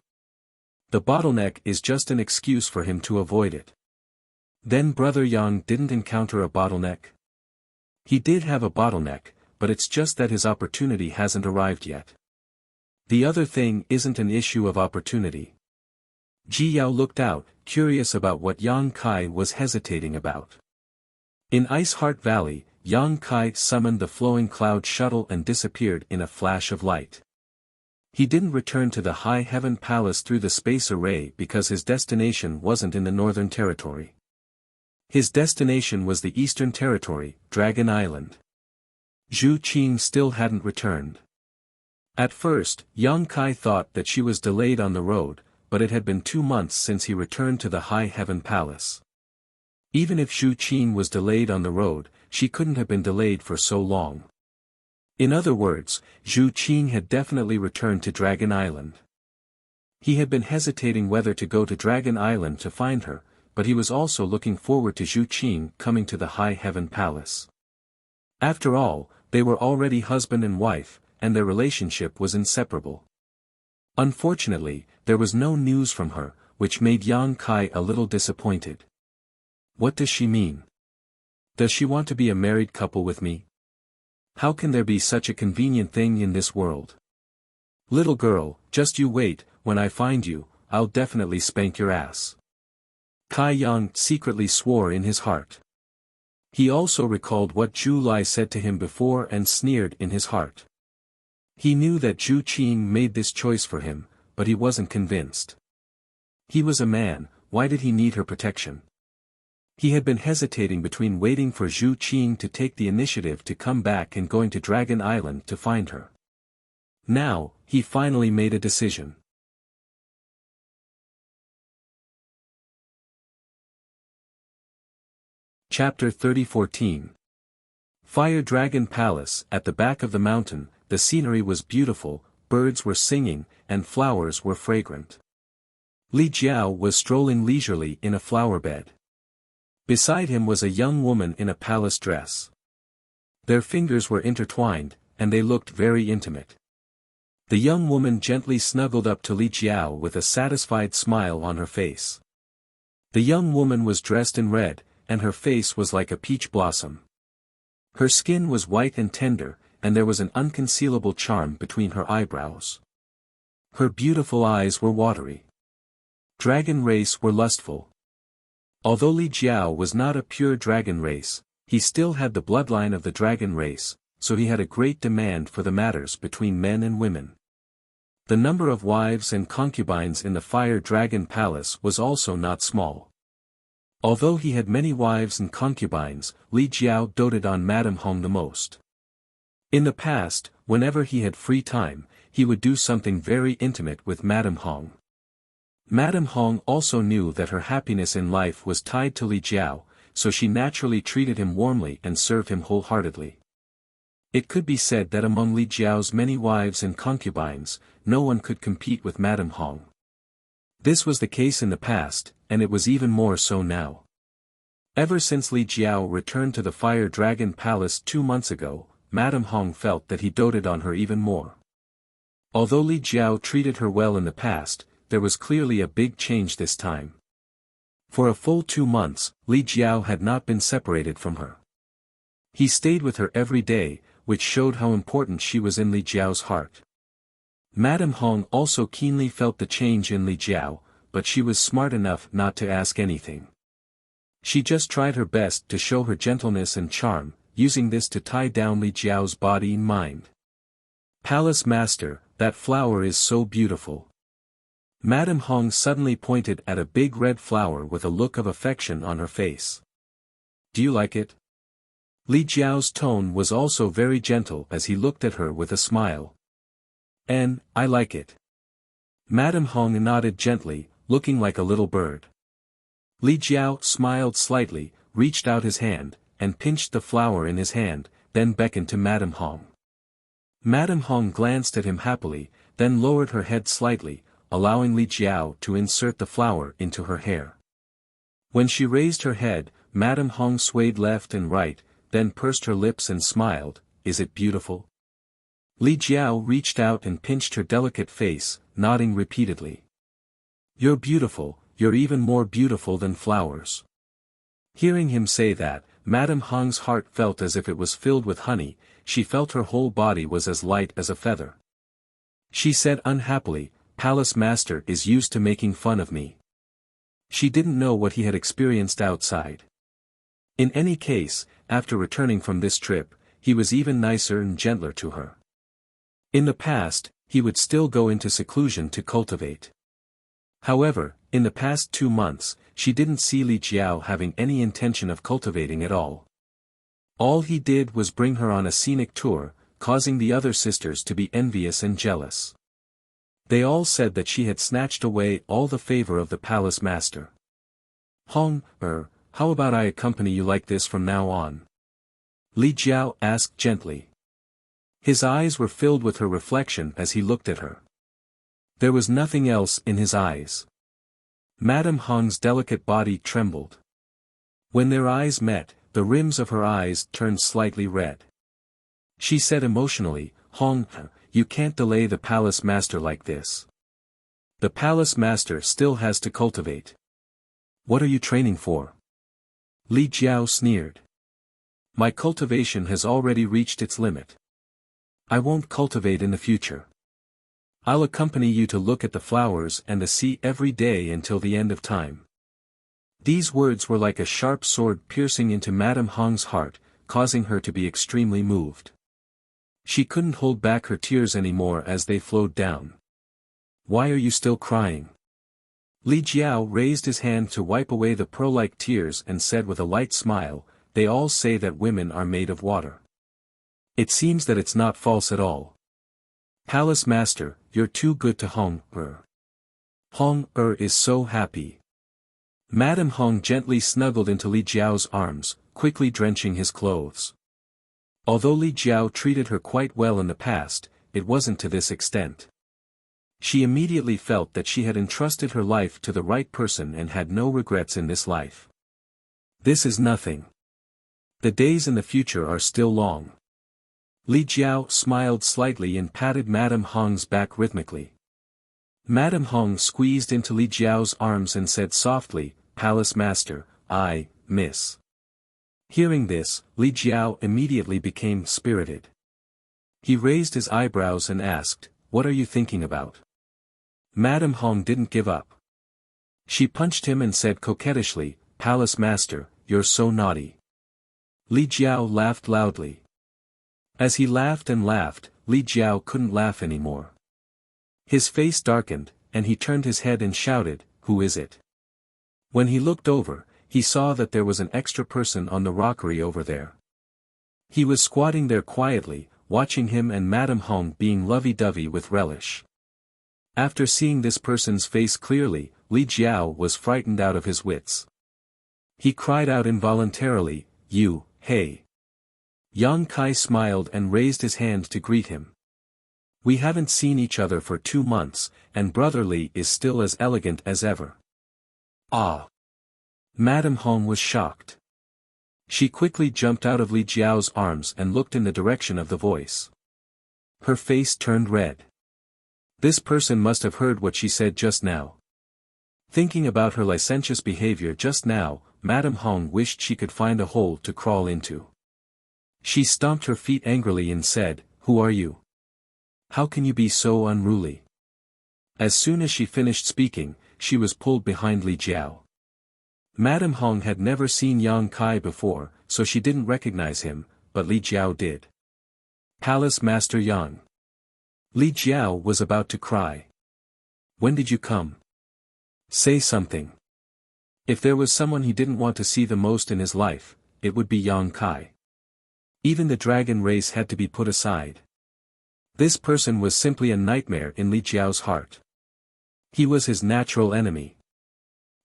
The bottleneck is just an excuse for him to avoid it. Then Brother Yang didn't encounter a bottleneck? He did have a bottleneck, but it's just that his opportunity hasn't arrived yet. The other thing isn't an issue of opportunity. Ji Yao looked out, curious about what Yang Kai was hesitating about. In Ice Heart Valley, Yang Kai summoned the flowing cloud shuttle and disappeared in a flash of light. He didn't return to the High Heaven Palace through the space array because his destination wasn't in the Northern Territory. His destination was the Eastern Territory, Dragon Island. Zhu Qing still hadn't returned. At first, Yang Kai thought that she was delayed on the road, but it had been 2 months since he returned to the High Heaven Palace. Even if Zhu Qing was delayed on the road, she couldn't have been delayed for so long. In other words, Zhu Qing had definitely returned to Dragon Island. He had been hesitating whether to go to Dragon Island to find her, but he was also looking forward to Zhu Qing coming to the High Heaven Palace. After all, they were already husband and wife, and their relationship was inseparable. Unfortunately, there was no news from her, which made Yang Kai a little disappointed. What does she mean? Does she want to be a married couple with me? How can there be such a convenient thing in this world? Little girl, just you wait, when I find you, I'll definitely spank your ass. Kai Yang secretly swore in his heart. He also recalled what Zhu Lai said to him before and sneered in his heart. He knew that Zhu Qing made this choice for him, but he wasn't convinced. He was a man, why did he need her protection? He had been hesitating between waiting for Zhu Qing to take the initiative to come back and going to Dragon Island to find her. Now, he finally made a decision. Chapter 30:14. Fire Dragon Palace. At the back of the mountain, the scenery was beautiful, birds were singing, and flowers were fragrant. Li Jiao was strolling leisurely in a flower bed. Beside him was a young woman in a palace dress. Their fingers were intertwined, and they looked very intimate. The young woman gently snuggled up to Li Jiao with a satisfied smile on her face. The young woman was dressed in red, and her face was like a peach blossom. Her skin was white and tender, and there was an unconcealable charm between her eyebrows. Her beautiful eyes were watery. Dragon race were lustful. Although Li Jiao was not a pure dragon race, he still had the bloodline of the dragon race, so he had a great demand for the matters between men and women. The number of wives and concubines in the Fire Dragon Palace was also not small. Although he had many wives and concubines, Li Jiao doted on Madame Hong the most. In the past, whenever he had free time, he would do something very intimate with Madame Hong. Madame Hong also knew that her happiness in life was tied to Li Jiao, so she naturally treated him warmly and served him wholeheartedly. It could be said that among Li Jiao's many wives and concubines, no one could compete with Madame Hong. This was the case in the past, and it was even more so now. Ever since Li Jiao returned to the Fire Dragon Palace 2 months ago, Madame Hong felt that he doted on her even more. Although Li Jiao treated her well in the past, there was clearly a big change this time. For a full 2 months, Li Jiao had not been separated from her. He stayed with her every day, which showed how important she was in Li Jiao's heart. Madame Hong also keenly felt the change in Li Jiao, but she was smart enough not to ask anything. She just tried her best to show her gentleness and charm, using this to tie down Li Jiao's body and mind. Palace Master, that flower is so beautiful. Madame Hong suddenly pointed at a big red flower with a look of affection on her face. Do you like it? Li Jiao's tone was also very gentle as he looked at her with a smile. I like it. Madame Hong nodded gently, looking like a little bird. Li Jiao smiled slightly, reached out his hand, and pinched the flower in his hand, then beckoned to Madame Hong. Madame Hong glanced at him happily, then lowered her head slightly, allowing Li Jiao to insert the flower into her hair. When she raised her head, Madame Hong swayed left and right, then pursed her lips and smiled. Is it beautiful? Li Jiao reached out and pinched her delicate face, nodding repeatedly. You're beautiful, you're even more beautiful than flowers. Hearing him say that, Madame Hong's heart felt as if it was filled with honey. She felt her whole body was as light as a feather. She said unhappily, Palace Master is used to making fun of me. She didn't know what he had experienced outside. In any case, after returning from this trip, he was even nicer and gentler to her. In the past, he would still go into seclusion to cultivate. However, in the past 2 months, she didn't see Li Jiao having any intention of cultivating at all. All he did was bring her on a scenic tour, causing the other sisters to be envious and jealous. They all said that she had snatched away all the favor of the palace master. Hong, how about I accompany you like this from now on? Li Jiao asked gently. His eyes were filled with her reflection as he looked at her. There was nothing else in his eyes. Madame Hong's delicate body trembled. When their eyes met, the rims of her eyes turned slightly red. She said emotionally, Hong, you can't delay the palace master like this. The palace master still has to cultivate. What are you training for? Li Jiao sneered. My cultivation has already reached its limit. I won't cultivate in the future. I'll accompany you to look at the flowers and the sea every day until the end of time. These words were like a sharp sword piercing into Madame Hong's heart, causing her to be extremely moved. She couldn't hold back her tears anymore as they flowed down. Why are you still crying? Li Jiao raised his hand to wipe away the pearl-like tears and said with a light smile, "They all say that women are made of water. It seems that it's not false at all. Palace Master, you're too good to Hong-er. Hong-er is so happy." Madame Hong gently snuggled into Li Jiao's arms, quickly drenching his clothes. Although Li Jiao treated her quite well in the past, it wasn't to this extent. She immediately felt that she had entrusted her life to the right person and had no regrets in this life. This is nothing. The days in the future are still long. Li Jiao smiled slightly and patted Madame Hong's back rhythmically. Madame Hong squeezed into Li Jiao's arms and said softly, "Palace Master, miss." Hearing this, Li Jiao immediately became spirited. He raised his eyebrows and asked, "What are you thinking about?" Madame Hong didn't give up. She punched him and said coquettishly, "Palace Master, you're so naughty." Li Jiao laughed loudly. As he laughed and laughed, Li Jiao couldn't laugh anymore. His face darkened, and he turned his head and shouted, "Who is it?" When he looked over, he saw that there was an extra person on the rockery over there. He was squatting there quietly, watching him and Madame Hong being lovey-dovey with relish. After seeing this person's face clearly, Li Jiao was frightened out of his wits. He cried out involuntarily, "You, hey!" Yang Kai smiled and raised his hand to greet him. "We haven't seen each other for 2 months, and Brother Li is still as elegant as ever." "Ah!" Madame Hong was shocked. She quickly jumped out of Li Jiao's arms and looked in the direction of the voice. Her face turned red. This person must have heard what she said just now. Thinking about her licentious behavior just now, Madame Hong wished she could find a hole to crawl into. She stomped her feet angrily and said, "Who are you? How can you be so unruly?" As soon as she finished speaking, she was pulled behind Li Jiao. Madame Hong had never seen Yang Kai before, so she didn't recognize him, but Li Jiao did. "Palace Master Yang." Li Jiao was about to cry. "When did you come? Say something." If there was someone he didn't want to see the most in his life, it would be Yang Kai. Even the dragon race had to be put aside. This person was simply a nightmare in Li Jiao's heart. He was his natural enemy.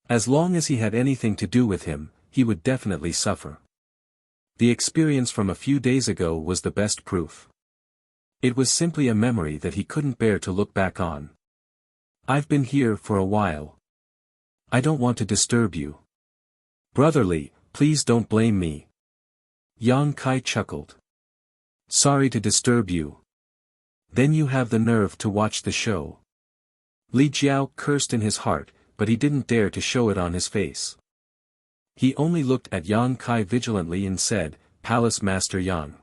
As long as he had anything to do with him, he would definitely suffer. The experience from a few days ago was the best proof. It was simply a memory that he couldn't bear to look back on. "I've been here for a while. I don't want to disturb you. Brotherly, please don't blame me." Yang Kai chuckled. "Sorry to disturb you. Then you have the nerve to watch the show." Li Jiao cursed in his heart, but he didn't dare to show it on his face. He only looked at Yang Kai vigilantly and said, "Palace Master Yang.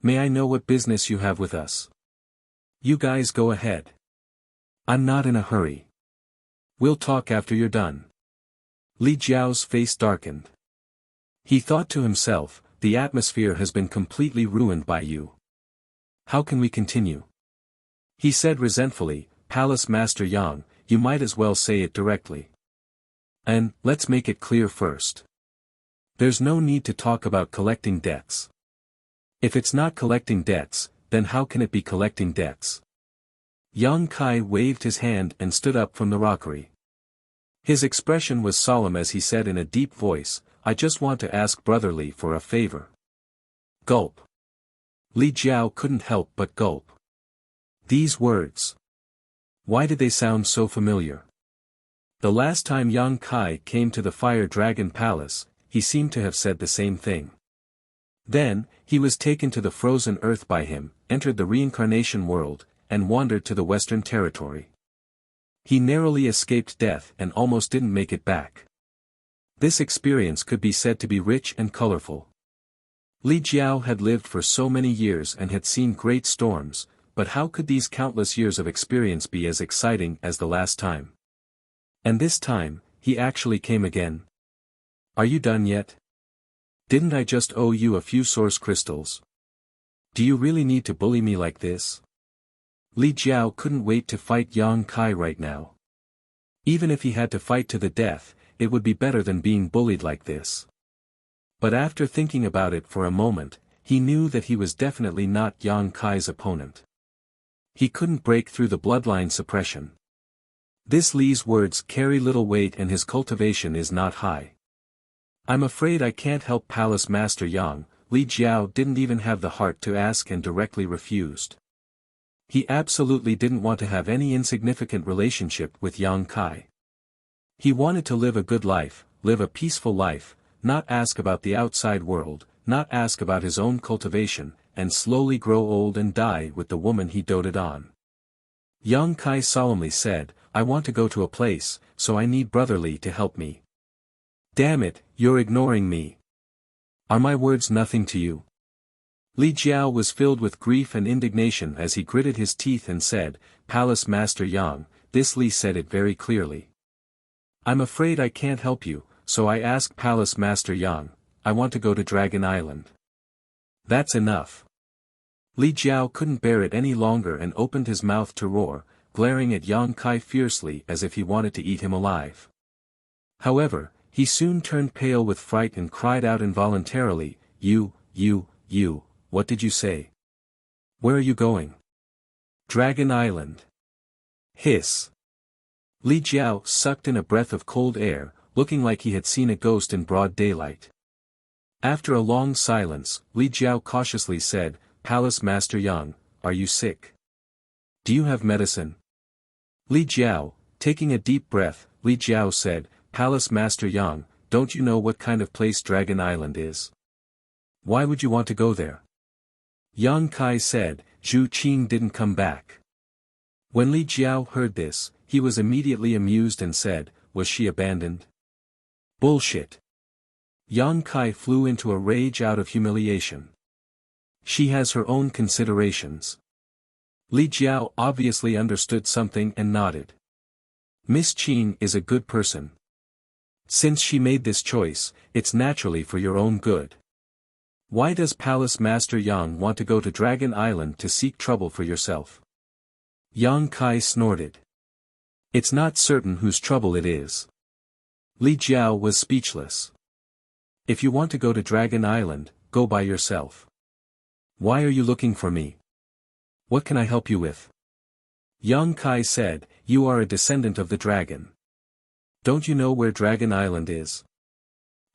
May I know what business you have with us? You guys go ahead. I'm not in a hurry. We'll talk after you're done." Li Jiao's face darkened. He thought to himself, "The atmosphere has been completely ruined by you. How can we continue?" He said resentfully, "Palace Master Yang, you might as well say it directly. And, let's make it clear first. There's no need to talk about collecting debts. If it's not collecting debts, then how can it be collecting debts?" Yang Kai waved his hand and stood up from the rockery. His expression was solemn as he said in a deep voice, "I just want to ask Brother Li for a favor." Gulp. Li Jiao couldn't help but gulp. These words. Why did they sound so familiar? The last time Yang Kai came to the Fire Dragon Palace, he seemed to have said the same thing. Then, he was taken to the frozen earth by him, entered the reincarnation world, and wandered to the Western Territory. He narrowly escaped death and almost didn't make it back. This experience could be said to be rich and colorful. Li Jiao had lived for so many years and had seen great storms, but how could these countless years of experience be as exciting as the last time? And this time, he actually came again. "Are you done yet? Didn't I just owe you a few source crystals? Do you really need to bully me like this?" Li Jiao couldn't wait to fight Yang Kai right now. Even if he had to fight to the death, it would be better than being bullied like this. But after thinking about it for a moment, he knew that he was definitely not Yang Kai's opponent. He couldn't break through the bloodline suppression. This Li's words carry little weight and his cultivation is not high. I'm afraid I can't help Palace Master Yang. Li Jiao didn't even have the heart to ask and directly refused. He absolutely didn't want to have any insignificant relationship with Yang Kai. He wanted to live a good life, live a peaceful life, not ask about the outside world, not ask about his own cultivation, and slowly grow old and die with the woman he doted on. Yang Kai solemnly said, I want to go to a place, so I need Brother Li to help me. Damn it, you're ignoring me. Are my words nothing to you? Li Jiao was filled with grief and indignation as he gritted his teeth and said, Palace Master Yang, this Li said it very clearly. I'm afraid I can't help you, so I ask Palace Master Yang, I want to go to Dragon Island. That's enough. Li Jiao couldn't bear it any longer and opened his mouth to roar, glaring at Yang Kai fiercely as if he wanted to eat him alive. However, he soon turned pale with fright and cried out involuntarily, You, what did you say? Where are you going? Dragon Island. Hiss. Li Jiao sucked in a breath of cold air, looking like he had seen a ghost in broad daylight. After a long silence, Li Jiao cautiously said, Palace Master Yang, are you sick? Do you have medicine? Li Jiao, taking a deep breath, Li Jiao said, Palace Master Yang, don't you know what kind of place Dragon Island is? Why would you want to go there? Yang Kai said, Zhu Qing didn't come back. When Li Jiao heard this, he was immediately amused and said, was she abandoned? Bullshit. Yang Kai flew into a rage out of humiliation. She has her own considerations. Li Jiao obviously understood something and nodded. Miss Qing is a good person. Since she made this choice, it's naturally for your own good. Why does Palace Master Yang want to go to Dragon Island to seek trouble for yourself? Yang Kai snorted. It's not certain whose trouble it is. Li Jiao was speechless. If you want to go to Dragon Island, go by yourself. Why are you looking for me? What can I help you with? Yang Kai said, you are a descendant of the dragon. Don't you know where Dragon Island is?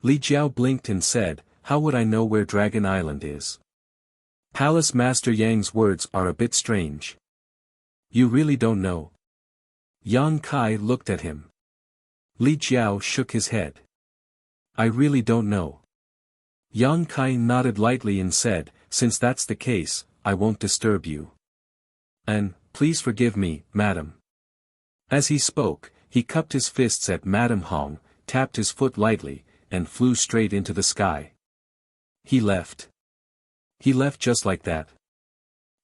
Li Jiao blinked and said, how would I know where Dragon Island is? Palace Master Yang's words are a bit strange. You really don't know? Yang Kai looked at him. Li Jiao shook his head. I really don't know. Yang Kai nodded lightly and said, since that's the case, I won't disturb you. And, please forgive me, madam. As he spoke, he cupped his fists at Madam Hong, tapped his foot lightly, and flew straight into the sky. He left. He left just like that.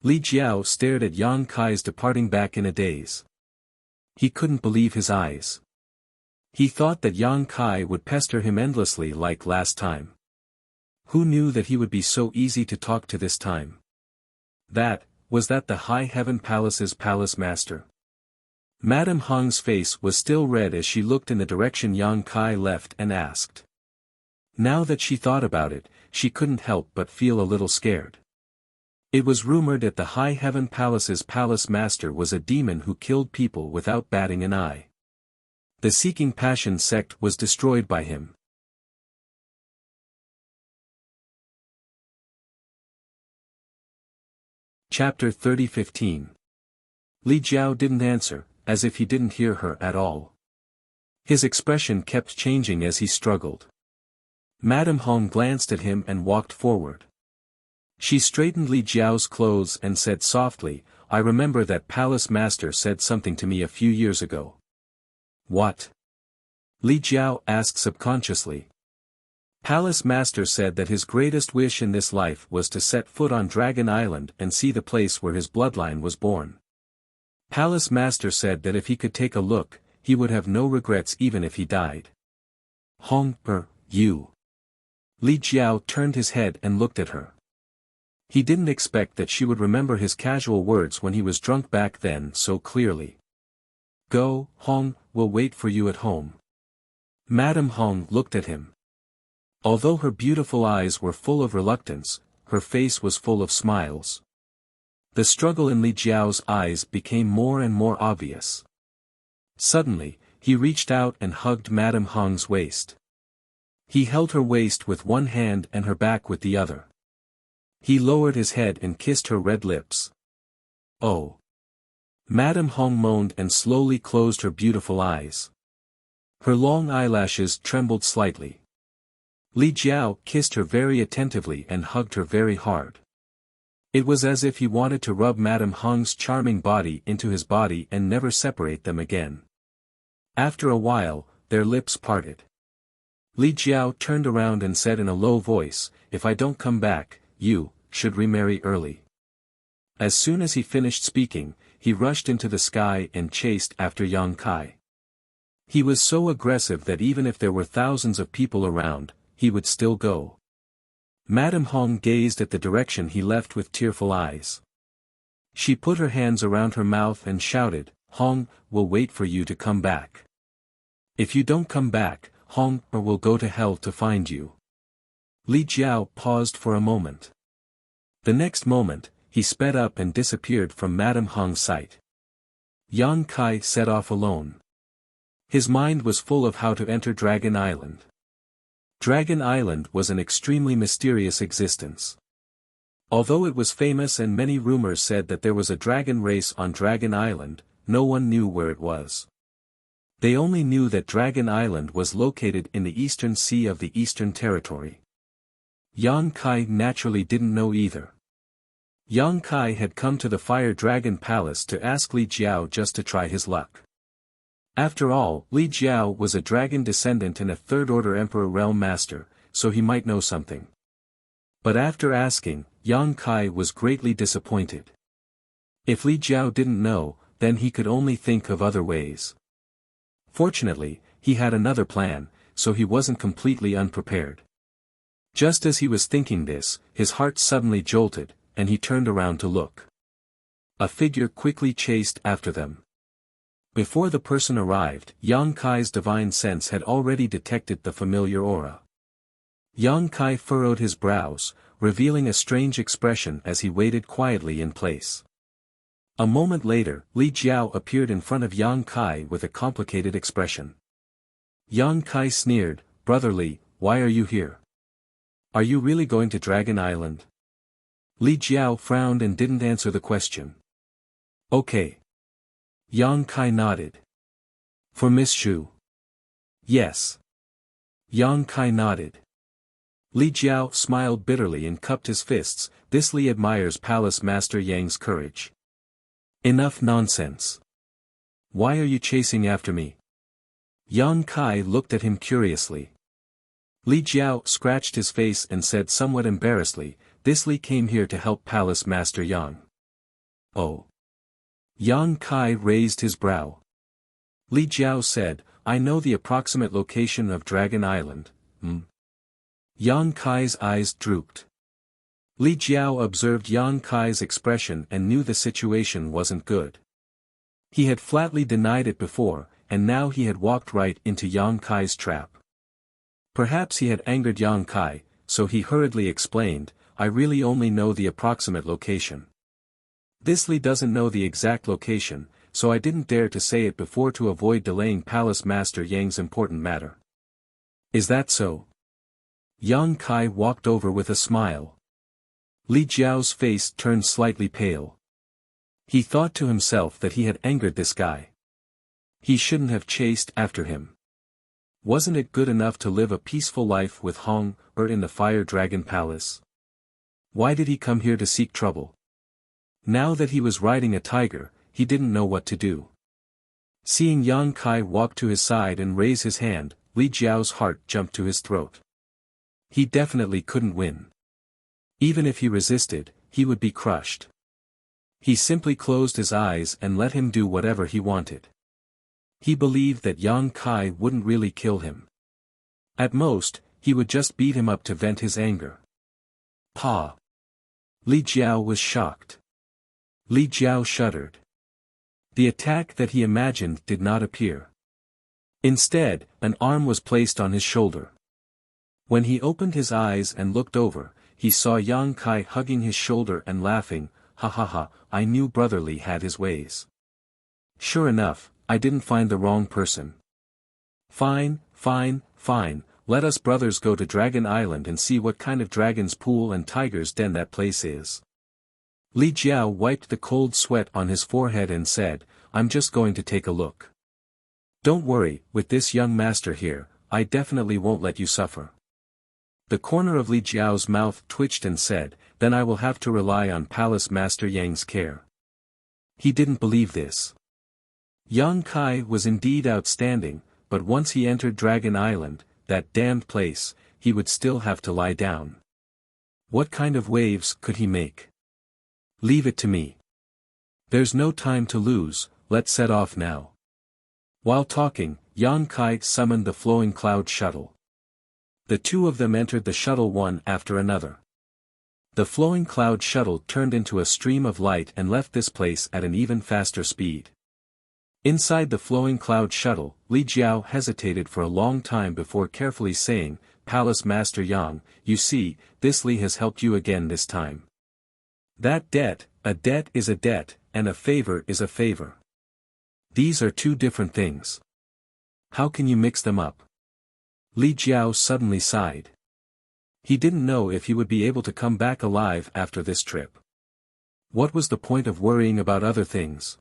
Li Jiao stared at Yang Kai's departing back in a daze. He couldn't believe his eyes. He thought that Yang Kai would pester him endlessly like last time. Who knew that he would be so easy to talk to this time? Was that the High Heaven Palace's palace master? Madame Hong's face was still red as she looked in the direction Yang Kai left and asked. Now that she thought about it, she couldn't help but feel a little scared. It was rumored that the High Heaven Palace's palace master was a demon who killed people without batting an eye. The Seeking Passion sect was destroyed by him. Chapter 30:15. Li Jiao didn't answer, as if he didn't hear her at all. His expression kept changing as he struggled. Madame Hong glanced at him and walked forward. She straightened Li Jiao's clothes and said softly, I remember that palace master said something to me a few years ago. What? Li Jiao asked subconsciously. Palace Master said that his greatest wish in this life was to set foot on Dragon Island and see the place where his bloodline was born. Palace Master said that if he could take a look, he would have no regrets even if he died. You. Li Jiao turned his head and looked at her. He didn't expect that she would remember his casual words when he was drunk back then so clearly. Go, Hong will wait for you at home. Madame Hong looked at him. Although her beautiful eyes were full of reluctance, her face was full of smiles. The struggle in Li Jiao's eyes became more and more obvious. Suddenly, he reached out and hugged Madame Hong's waist. He held her waist with one hand and her back with the other. He lowered his head and kissed her red lips. Oh! Madame Hong moaned and slowly closed her beautiful eyes. Her long eyelashes trembled slightly. Li Jiao kissed her very attentively and hugged her very hard. It was as if he wanted to rub Madame Hong's charming body into his body and never separate them again. After a while, their lips parted. Li Jiao turned around and said in a low voice, "If I don't come back, you should remarry early." As soon as he finished speaking, he rushed into the sky and chased after Yang Kai. He was so aggressive that even if there were thousands of people around, he would still go. Madame Hong gazed at the direction he left with tearful eyes. She put her hands around her mouth and shouted, "Hong will wait for you to come back. If you don't come back, Hong will go to hell to find you." Li Jiao paused for a moment. The next moment, he sped up and disappeared from Madame Hong's sight. Yang Kai set off alone. His mind was full of how to enter Dragon Island. Dragon Island was an extremely mysterious existence. Although it was famous and many rumors said that there was a dragon race on Dragon Island, no one knew where it was. They only knew that Dragon Island was located in the eastern sea of the Eastern Territory. Yang Kai naturally didn't know either. Yang Kai had come to the Fire Dragon Palace to ask Li Jiao just to try his luck. After all, Li Jiao was a dragon descendant and a third-order Emperor Realm Master, so he might know something. But after asking, Yang Kai was greatly disappointed. If Li Jiao didn't know, then he could only think of other ways. Fortunately, he had another plan, so he wasn't completely unprepared. Just as he was thinking this, his heart suddenly jolted, and he turned around to look. A figure quickly chased after them. Before the person arrived, Yang Kai's divine sense had already detected the familiar aura. Yang Kai furrowed his brows, revealing a strange expression as he waited quietly in place. A moment later, Li Jiao appeared in front of Yang Kai with a complicated expression. Yang Kai sneered, "Brother Li, why are you here? Are you really going to Dragon Island?" Li Jiao frowned and didn't answer the question. "Okay." Yang Kai nodded. "For Miss Xu?" "Yes." Yang Kai nodded. Li Jiao smiled bitterly and cupped his fists. "This Li admires Palace Master Yang's courage." "Enough nonsense. Why are you chasing after me?" Yang Kai looked at him curiously. Li Jiao scratched his face and said somewhat embarrassedly, "This Li came here to help Palace Master Yang." "Oh." Yang Kai raised his brow. Li Jiao said, "I know the approximate location of Dragon Island, Yang Kai's eyes drooped. Li Jiao observed Yang Kai's expression and knew the situation wasn't good. He had flatly denied it before, and now he had walked right into Yang Kai's trap. Perhaps he had angered Yang Kai, so he hurriedly explained, "I really only know the approximate location. This Li doesn't know the exact location, so I didn't dare to say it before to avoid delaying Palace Master Yang's important matter." "Is that so?" Yang Kai walked over with a smile. Li Jiao's face turned slightly pale. He thought to himself that he had angered this guy. He shouldn't have chased after him. Wasn't it good enough to live a peaceful life with Hong in the Fire Dragon Palace? Why did he come here to seek trouble? Now that he was riding a tiger, he didn't know what to do. Seeing Yang Kai walk to his side and raise his hand, Li Jiao's heart jumped to his throat. He definitely couldn't win. Even if he resisted, he would be crushed. He simply closed his eyes and let him do whatever he wanted. He believed that Yang Kai wouldn't really kill him. At most, he would just beat him up to vent his anger. "Pa!" Li Jiao was shocked. Li Jiao shuddered. The attack that he imagined did not appear. Instead, an arm was placed on his shoulder. When he opened his eyes and looked over, he saw Yang Kai hugging his shoulder and laughing, "Ha ha ha, I knew Brotherly had his ways. Sure enough, I didn't find the wrong person. Fine, fine, fine, let us brothers go to Dragon Island and see what kind of dragon's pool and tiger's den that place is." Li Jiao wiped the cold sweat on his forehead and said, "I'm just going to take a look. Don't worry, with this young master here, I definitely won't let you suffer." The corner of Li Jiao's mouth twitched and said, "Then I will have to rely on Palace Master Yang's care." He didn't believe this. Yang Kai was indeed outstanding, but once he entered Dragon Island, that damned place, he would still have to lie down. What kind of waves could he make? "Leave it to me. There's no time to lose, let's set off now." While talking, Yang Kai summoned the flowing cloud shuttle. The two of them entered the shuttle one after another. The flowing cloud shuttle turned into a stream of light and left this place at an even faster speed. Inside the flowing cloud shuttle, Li Jiao hesitated for a long time before carefully saying, "Palace Master Yang, you see, this Li has helped you again this time. That debt, a debt is a debt, and a favor is a favor. These are two different things. How can you mix them up?" Li Jiao suddenly sighed. He didn't know if he would be able to come back alive after this trip. What was the point of worrying about other things?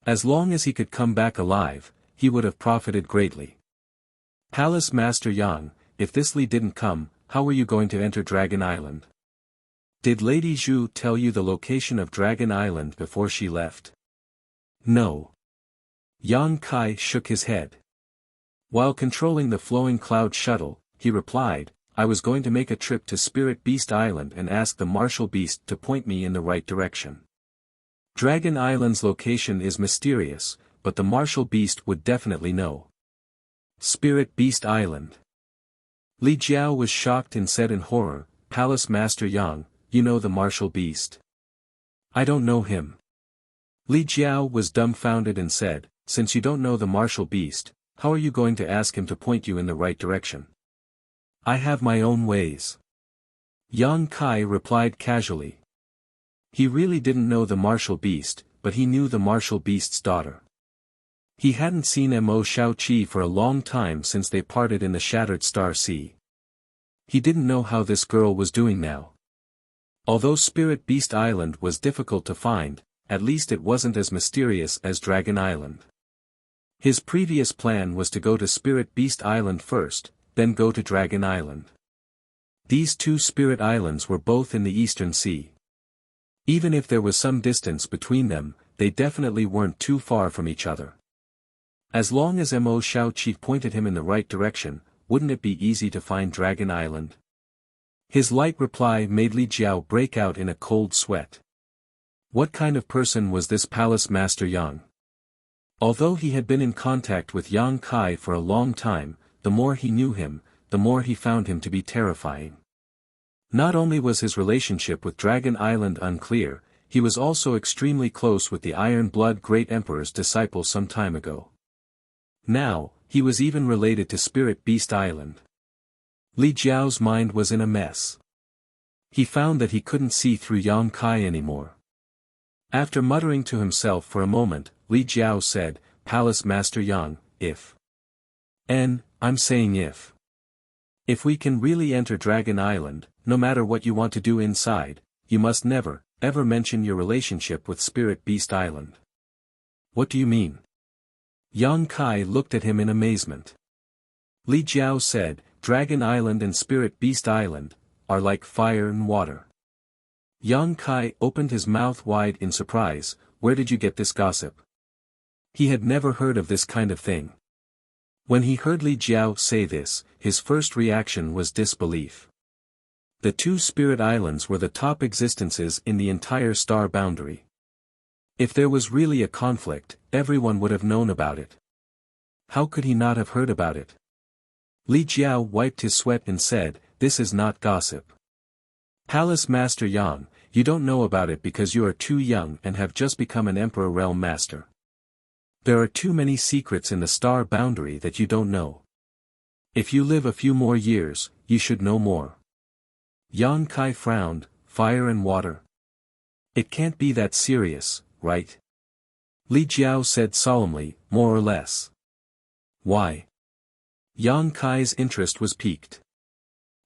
As long as he could come back alive, he would have profited greatly. "Palace Master Yang, if this Li didn't come, how were you going to enter Dragon Island? Did Lady Zhu tell you the location of Dragon Island before she left?" "No." Yang Kai shook his head. While controlling the flowing cloud shuttle, he replied, "I was going to make a trip to Spirit Beast Island and ask the Martial Beast to point me in the right direction. Dragon Island's location is mysterious, but the Martial Beast would definitely know." Spirit Beast Island. Li Jiao was shocked and said in horror, "Palace Master Yang, you know the Martial Beast?" "I don't know him." Li Jiao was dumbfounded and said, "Since you don't know the Martial Beast, how are you going to ask him to point you in the right direction?" "I have my own ways." Yang Kai replied casually. He really didn't know the Martial Beast, but he knew the Martial Beast's daughter. He hadn't seen Mo Shaoqi for a long time since they parted in the Shattered Star Sea. He didn't know how this girl was doing now. Although Spirit Beast Island was difficult to find, at least it wasn't as mysterious as Dragon Island. His previous plan was to go to Spirit Beast Island first, then go to Dragon Island. These two Spirit Islands were both in the Eastern Sea. Even if there was some distance between them, they definitely weren't too far from each other. As long as Mo Shaoqi pointed him in the right direction, wouldn't it be easy to find Dragon Island? His light reply made Li Jiao break out in a cold sweat. What kind of person was this Palace Master Yang? Although he had been in contact with Yang Kai for a long time, the more he knew him, the more he found him to be terrifying. Not only was his relationship with Dragon Island unclear, he was also extremely close with the Iron Blood Great Emperor's disciple some time ago. Now, he was even related to Spirit Beast Island. Li Jiao's mind was in a mess. He found that he couldn't see through Yang Kai anymore. After muttering to himself for a moment, Li Jiao said, "Palace Master Yang, if I'm saying if we can really enter Dragon Island, no matter what you want to do inside, you must never, ever mention your relationship with Spirit Beast Island." "What do you mean?" Yang Kai looked at him in amazement. Li Jiao said, "Dragon Island and Spirit Beast Island are like fire and water." Yang Kai opened his mouth wide in surprise. Where did you get this gossip? He had never heard of this kind of thing. When he heard Li Jiao say this, his first reaction was disbelief. The two Spirit Islands were the top existences in the entire star boundary. If there was really a conflict, everyone would have known about it. How could he not have heard about it? Li Jiao wiped his sweat and said, "This is not gossip. Palace Master Yang, you don't know about it because you are too young and have just become an Emperor Realm Master. There are too many secrets in the star boundary that you don't know. If you live a few more years, you should know more. Yang Kai frowned. Fire and water. It can't be that serious, right? Li Jiao said solemnly, more or less. Why? Yang Kai's interest was piqued.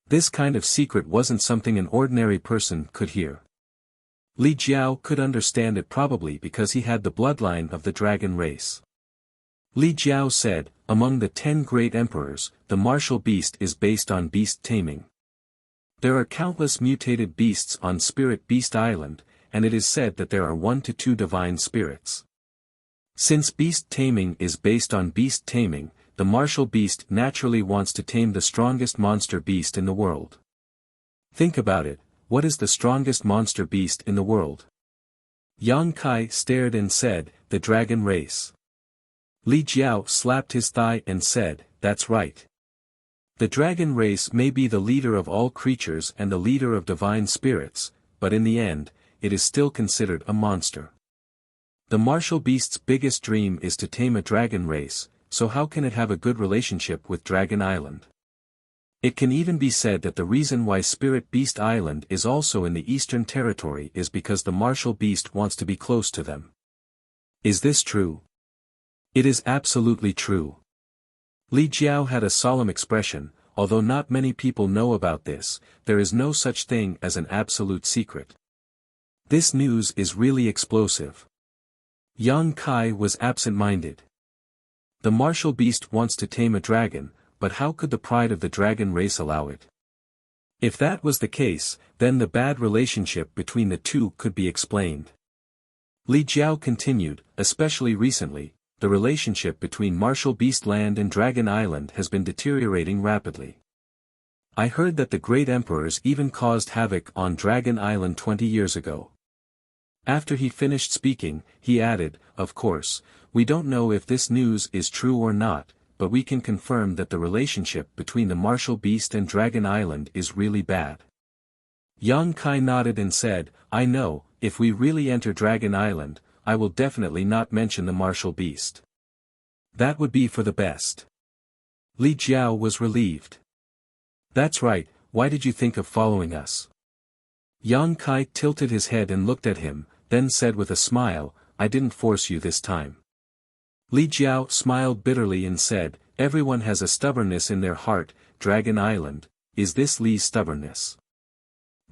This kind of secret wasn't something an ordinary person could hear. Li Jiao could understand it probably because he had the bloodline of the dragon race. Li Jiao said, among the 10 great emperors, the martial beast is based on beast taming. There are countless mutated beasts on Spirit Beast Island, and it is said that there are 1 to 2 divine spirits. Since beast taming is based on beast taming, the martial beast naturally wants to tame the strongest monster beast in the world. Think about it, what is the strongest monster beast in the world? Yang Kai stared and said, the dragon race. Li Jiao slapped his thigh and said, that's right. The dragon race may be the leader of all creatures and the leader of divine spirits, but in the end, it is still considered a monster. The martial beast's biggest dream is to tame a dragon race, so how can it have a good relationship with Dragon Island? It can even be said that the reason why Spirit Beast Island is also in the Eastern Territory is because the martial beast wants to be close to them. Is this true? It is absolutely true. Li Jiao had a solemn expression. Although not many people know about this, there is no such thing as an absolute secret. This news is really explosive. Yang Kai was absent-minded. The martial beast wants to tame a dragon, but how could the pride of the dragon race allow it? If that was the case, then the bad relationship between the two could be explained. Li Jiao continued, especially recently, the relationship between Martial Beast Land and Dragon Island has been deteriorating rapidly. I heard that the great emperors even caused havoc on Dragon Island 20 years ago. After he finished speaking, he added, of course, we don't know if this news is true or not, but we can confirm that the relationship between the Martial Beast and Dragon Island is really bad. Yang Kai nodded and said, I know, if we really enter Dragon Island, I will definitely not mention the martial beast. That would be for the best. Li Jiao was relieved. That's right, why did you think of following us? Yang Kai tilted his head and looked at him, then said with a smile, I didn't force you this time. Li Jiao smiled bitterly and said, everyone has a stubbornness in their heart, Dragon Island, is this Li's stubbornness?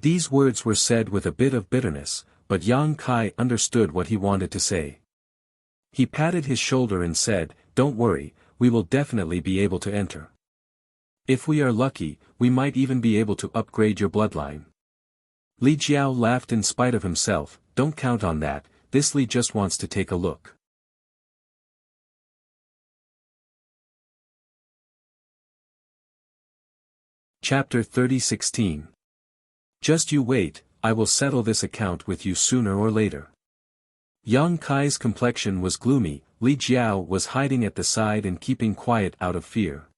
These words were said with a bit of bitterness, but Yang Kai understood what he wanted to say. He patted his shoulder and said, don't worry, we will definitely be able to enter. If we are lucky, we might even be able to upgrade your bloodline. Li Jiao laughed in spite of himself, don't count on that, this Li just wants to take a look. Chapter 30:16. Just you wait, I will settle this account with you sooner or later. Yang Kai's complexion was gloomy, Li Jiao was hiding at the side and keeping quiet out of fear.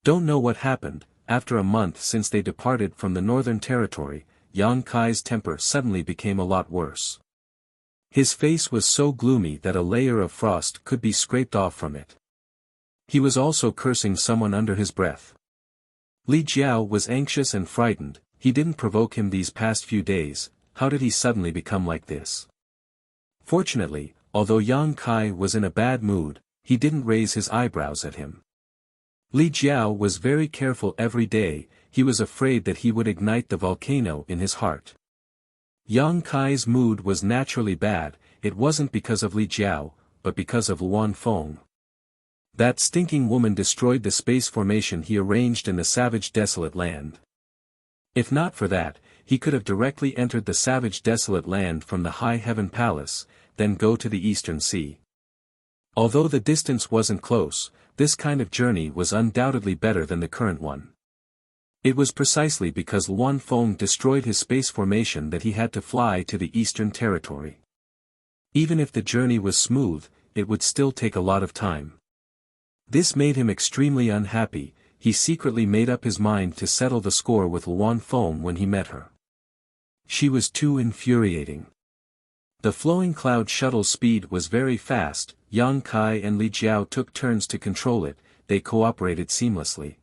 Don't know what happened, after a month since they departed from the Northern Territory, Yang Kai's temper suddenly became a lot worse. His face was so gloomy that a layer of frost could be scraped off from it. He was also cursing someone under his breath. Li Jiao was anxious and frightened. He didn't provoke him these past few days, how did he suddenly become like this? Fortunately, although Yang Kai was in a bad mood, he didn't raise his eyebrows at him. Li Jiao was very careful every day, he was afraid that he would ignite the volcano in his heart. Yang Kai's mood was naturally bad, it wasn't because of Li Jiao, but because of Luan Feng. That stinking woman destroyed the space formation he arranged in the savage desolate land. If not for that, he could have directly entered the savage desolate land from the High Heaven Palace, then go to the Eastern Sea. Although the distance wasn't close, this kind of journey was undoubtedly better than the current one. It was precisely because Luan Feng destroyed his space formation that he had to fly to the Eastern Territory. Even if the journey was smooth, it would still take a lot of time. This made him extremely unhappy. He secretly made up his mind to settle the score with Luan Feng when he met her. She was too infuriating. The flowing cloud shuttle's speed was very fast, Yang Kai and Li Jiao took turns to control it. They cooperated seamlessly.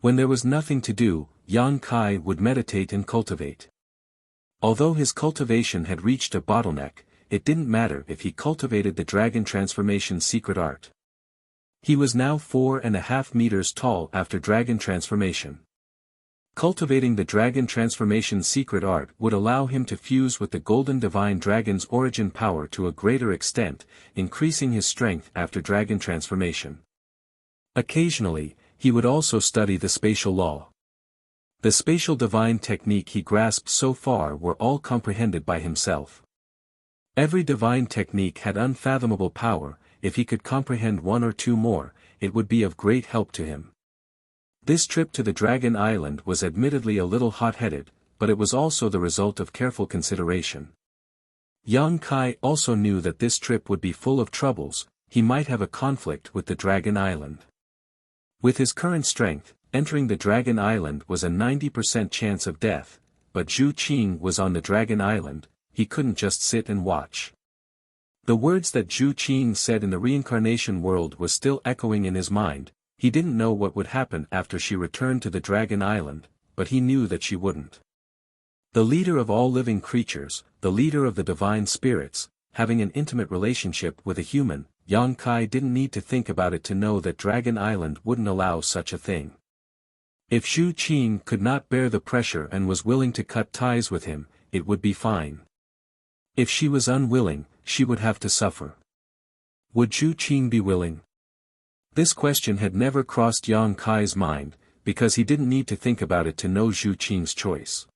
When there was nothing to do, Yang Kai would meditate and cultivate. Although his cultivation had reached a bottleneck, it didn't matter if he cultivated the dragon transformation secret art. He was now 4.5 meters tall after dragon transformation. Cultivating the dragon transformation secret art would allow him to fuse with the golden divine dragon's origin power to a greater extent, increasing his strength after dragon transformation. Occasionally, he would also study the spatial law. The spatial divine technique he grasped so far were all comprehended by himself. Every divine technique had unfathomable power. If he could comprehend one or two more, it would be of great help to him. This trip to the Dragon Island was admittedly a little hot-headed, but it was also the result of careful consideration. Yang Kai also knew that this trip would be full of troubles. He might have a conflict with the Dragon Island. With his current strength, entering the Dragon Island was a 90% chance of death, but Zhu Qing was on the Dragon Island. He couldn't just sit and watch. The words that Zhu Qing said in the reincarnation world was still echoing in his mind. He didn't know what would happen after she returned to the Dragon Island, but he knew that she wouldn't. The leader of all living creatures, the leader of the divine spirits, having an intimate relationship with a human, Yang Kai didn't need to think about it to know that Dragon Island wouldn't allow such a thing. If Zhu Qing could not bear the pressure and was willing to cut ties with him, it would be fine. If she was unwilling, she would have to suffer. Would Zhu Qing be willing? This question had never crossed Yang Kai's mind, because he didn't need to think about it to know Zhu Qing's choice.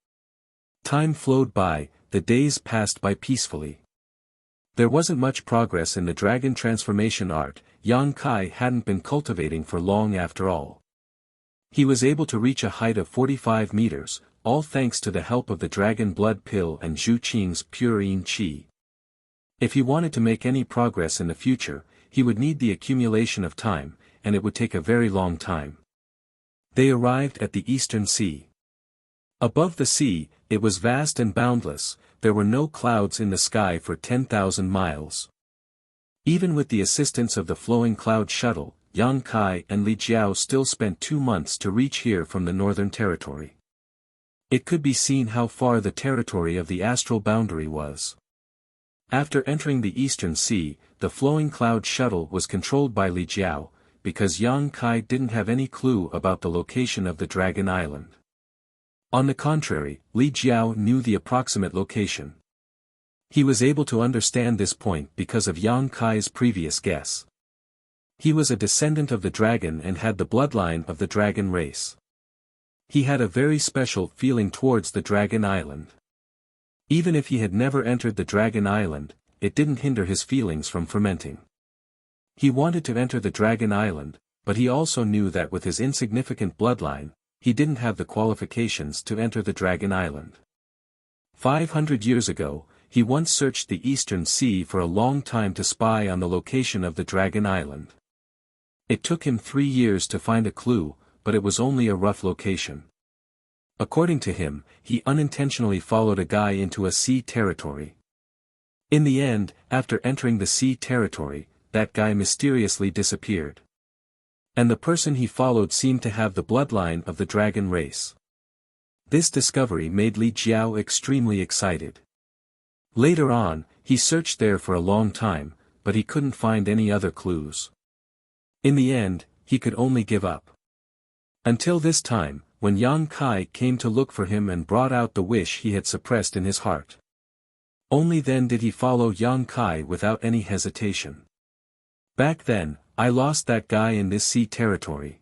Time flowed by, the days passed by peacefully. There wasn't much progress in the dragon transformation art. Yang Kai hadn't been cultivating for long after all. He was able to reach a height of 45 meters, all thanks to the help of the dragon blood pill and Zhu Qing's pure yin qi. If he wanted to make any progress in the future, he would need the accumulation of time, and it would take a very long time. They arrived at the Eastern Sea. Above the sea, it was vast and boundless. There were no clouds in the sky for 10,000 miles. Even with the assistance of the flowing cloud shuttle, Yang Kai and Li Jiao still spent 2 months to reach here from the northern territory. It could be seen how far the territory of the astral boundary was. After entering the Eastern Sea, the flowing cloud shuttle was controlled by Li Jiao, because Yang Kai didn't have any clue about the location of the Dragon Island. On the contrary, Li Jiao knew the approximate location. He was able to understand this point because of Yang Kai's previous guess. He was a descendant of the dragon and had the bloodline of the dragon race. He had a very special feeling towards the Dragon Island. Even if he had never entered the Dragon Island, it didn't hinder his feelings from fermenting. He wanted to enter the Dragon Island, but he also knew that with his insignificant bloodline, he didn't have the qualifications to enter the Dragon Island. 500 years ago, he once searched the Eastern Sea for a long time to spy on the location of the Dragon Island. It took him 3 years to find a clue, but it was only a rough location. According to him, he unintentionally followed a guy into a sea territory. In the end, after entering the sea territory, that guy mysteriously disappeared. And the person he followed seemed to have the bloodline of the dragon race. This discovery made Li Jiao extremely excited. Later on, he searched there for a long time, but he couldn't find any other clues. In the end, he could only give up. Until this time, when Yang Kai came to look for him and brought out the wish he had suppressed in his heart. Only then did he follow Yang Kai without any hesitation. Back then, I lost that guy in this sea territory.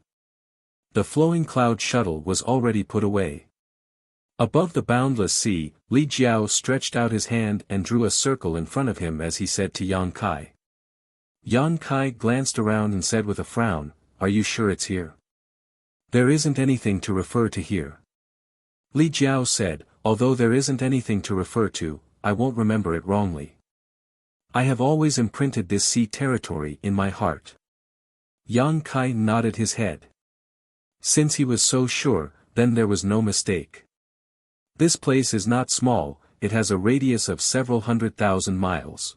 The flowing cloud shuttle was already put away. Above the boundless sea, Li Jiao stretched out his hand and drew a circle in front of him as he said to Yang Kai. Yang Kai glanced around and said with a frown, "Are you sure it's here?" "There isn't anything to refer to here." Li Jiao said, "Although there isn't anything to refer to, I won't remember it wrongly. I have always imprinted this sea territory in my heart." Yang Kai nodded his head. Since he was so sure, then there was no mistake. This place is not small, it has a radius of several 100,000 miles.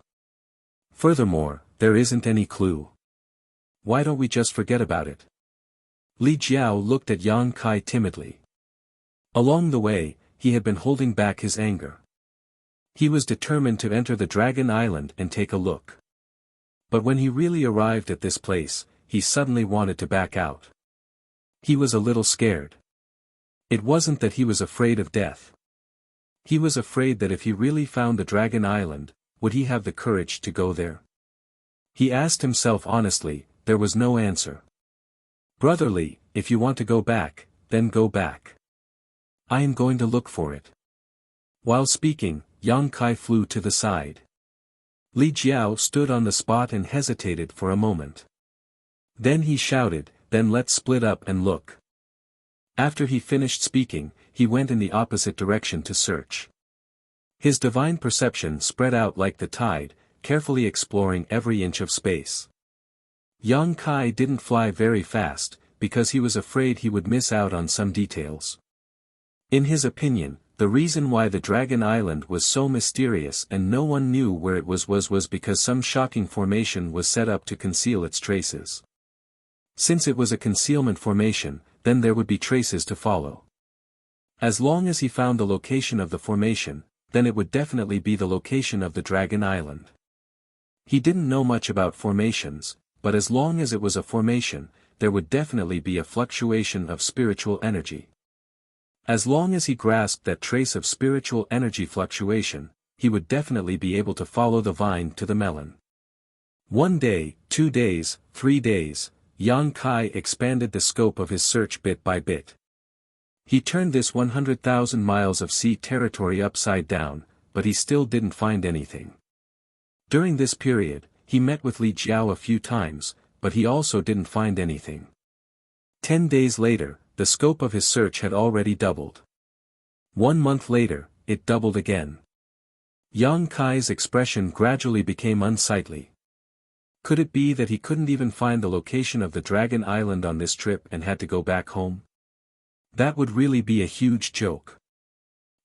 Furthermore, there isn't any clue. Why don't we just forget about it? Li Jiao looked at Yang Kai timidly. Along the way, he had been holding back his anger. He was determined to enter the Dragon Island and take a look. But when he really arrived at this place, he suddenly wanted to back out. He was a little scared. It wasn't that he was afraid of death. He was afraid that if he really found the Dragon Island, would he have the courage to go there? He asked himself honestly, there was no answer. Brother Li, if you want to go back, then go back. I am going to look for it. While speaking, Yang Kai flew to the side. Li Jiao stood on the spot and hesitated for a moment. Then he shouted, then let's split up and look. After he finished speaking, he went in the opposite direction to search. His divine perception spread out like the tide, carefully exploring every inch of space. Yang Kai didn't fly very fast, because he was afraid he would miss out on some details. In his opinion, the reason why the Dragon Island was so mysterious and no one knew where it was because some shocking formation was set up to conceal its traces. Since it was a concealment formation, then there would be traces to follow. As long as he found the location of the formation, then it would definitely be the location of the Dragon Island. He didn't know much about formations, but as long as it was a formation, there would definitely be a fluctuation of spiritual energy. As long as he grasped that trace of spiritual energy fluctuation, he would definitely be able to follow the vine to the melon. 1 day, 2 days, 3 days, Yang Kai expanded the scope of his search bit by bit. He turned this 100,000 miles of sea territory upside down, but he still didn't find anything. During this period, he met with Li Jiao a few times, but he also didn't find anything. 10 days later, the scope of his search had already doubled. 1 month later, it doubled again. Yang Kai's expression gradually became unsightly. Could it be that he couldn't even find the location of the Dragon Island on this trip and had to go back home? That would really be a huge joke.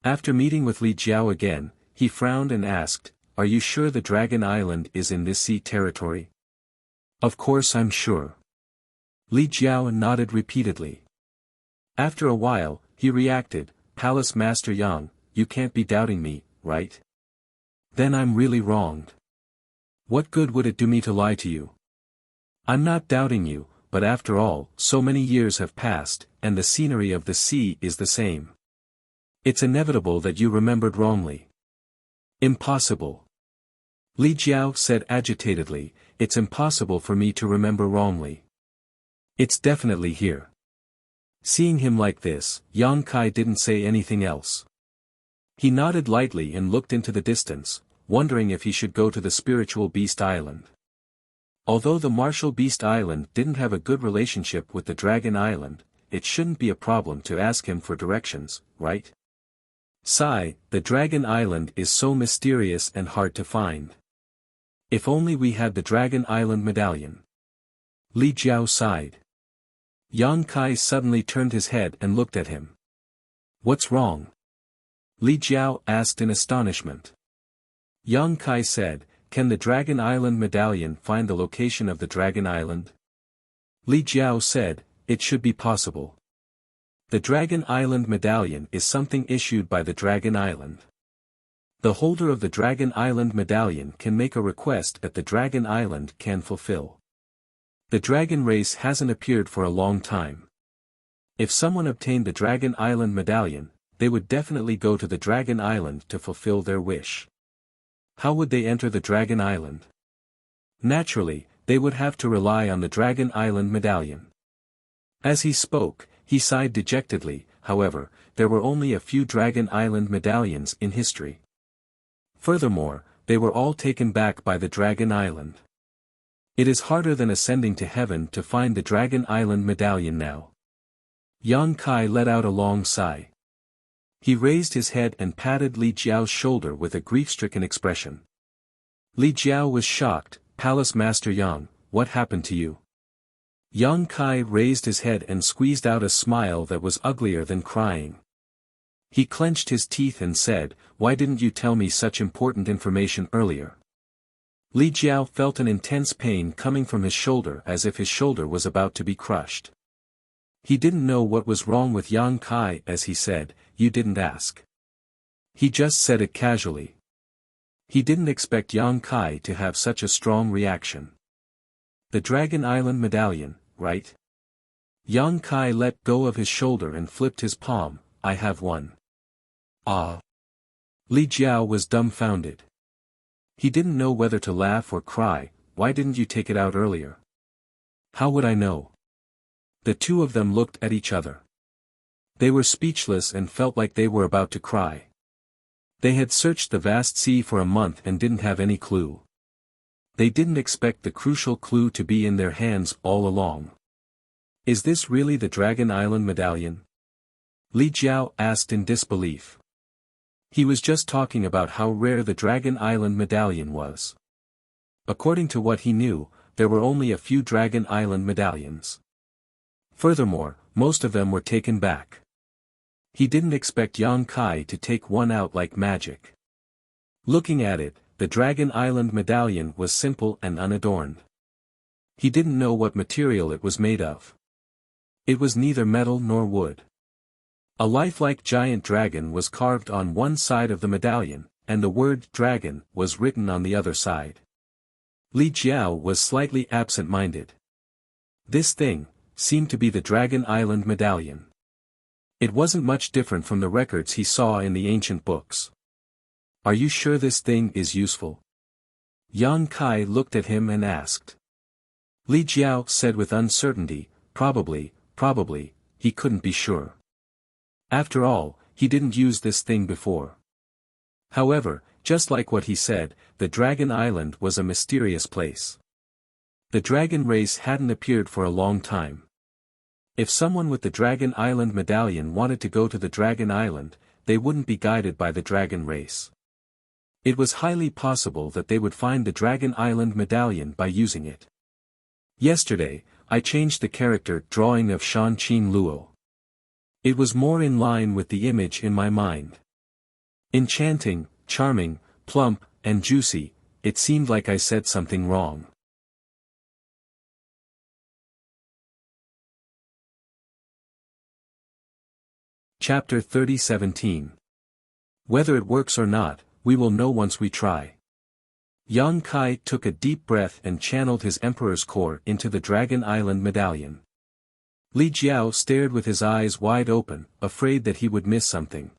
After meeting with Li Jiao again, he frowned and asked, "Are you sure the Dragon Island is in this sea territory?" "Of course I'm sure." Li Jiao nodded repeatedly. After a while, he reacted, "Palace Master Yang, you can't be doubting me, right? Then I'm really wronged. What good would it do me to lie to you? I'm not doubting you, but after all, so many years have passed, and the scenery of the sea is the same. It's inevitable that you remembered wrongly." "Impossible." Li Jiao said agitatedly, "It's impossible for me to remember wrongly. It's definitely here." Seeing him like this, Yang Kai didn't say anything else. He nodded lightly and looked into the distance, wondering if he should go to the Spiritual Beast Island. Although the Martial Beast Island didn't have a good relationship with the Dragon Island, it shouldn't be a problem to ask him for directions, right? Sigh, the Dragon Island is so mysterious and hard to find. If only we had the Dragon Island medallion. Li Jiao sighed. Yang Kai suddenly turned his head and looked at him. "What's wrong?" Li Jiao asked in astonishment. Yang Kai said, "Can the Dragon Island medallion find the location of the Dragon Island?" Li Jiao said, "It should be possible. The Dragon Island medallion is something issued by the Dragon Island. The holder of the Dragon Island medallion can make a request that the Dragon Island can fulfill. The dragon race hasn't appeared for a long time. If someone obtained the Dragon Island medallion, they would definitely go to the Dragon Island to fulfill their wish. How would they enter the Dragon Island? Naturally, they would have to rely on the Dragon Island medallion." As he spoke, he sighed dejectedly. However, there were only a few Dragon Island medallions in history. Furthermore, they were all taken back by the Dragon Island. It is harder than ascending to heaven to find the Dragon Island medallion now. Yang Kai let out a long sigh. He raised his head and patted Li Jiao's shoulder with a grief-stricken expression. Li Jiao was shocked. "Palace Master Yang, what happened to you?" Yang Kai raised his head and squeezed out a smile that was uglier than crying. He clenched his teeth and said, "Why didn't you tell me such important information earlier? Li Jiao felt an intense pain coming from his shoulder as if his shoulder was about to be crushed. He didn't know what was wrong with Yang Kai as he said, "You didn't ask." He just said it casually. He didn't expect Yang Kai to have such a strong reaction. The Dragon Island medallion, right? Yang Kai let go of his shoulder and flipped his palm. "I have one." "Ah." Li Jiao was dumbfounded. He didn't know whether to laugh or cry. "Why didn't you take it out earlier?" "How would I know?" The two of them looked at each other. They were speechless and felt like they were about to cry. They had searched the vast sea for a month and didn't have any clue. They didn't expect the crucial clue to be in their hands all along. "Is this really the Dragon Island medallion?" Li Jiao asked in disbelief. He was just talking about how rare the Dragon Island medallion was. According to what he knew, there were only a few Dragon Island medallions. Furthermore, most of them were taken back. He didn't expect Yang Kai to take one out like magic. Looking at it, the Dragon Island medallion was simple and unadorned. He didn't know what material it was made of. It was neither metal nor wood. A lifelike giant dragon was carved on one side of the medallion, and the word dragon was written on the other side. Li Jiao was slightly absent-minded. This thing seemed to be the Dragon Island medallion. It wasn't much different from the records he saw in the ancient books. "Are you sure this thing is useful?" Yang Kai looked at him and asked. Li Jiao said with uncertainty, probably, he couldn't be sure. After all, he didn't use this thing before. However, just like what he said, the Dragon Island was a mysterious place. The dragon race hadn't appeared for a long time. If someone with the Dragon Island medallion wanted to go to the Dragon Island, they wouldn't be guided by the dragon race. It was highly possible that they would find the Dragon Island medallion by using it. Yesterday, I changed the character drawing of Shan Qin Luo. It was more in line with the image in my mind. Enchanting, charming, plump, and juicy. It seemed like I said something wrong. Chapter 30:17. Whether it works or not, we will know once we try. Yang Kai took a deep breath and channeled his Emperor's Core into the Dragon Island medallion. Li Jiao stared with his eyes wide open, afraid that he would miss something.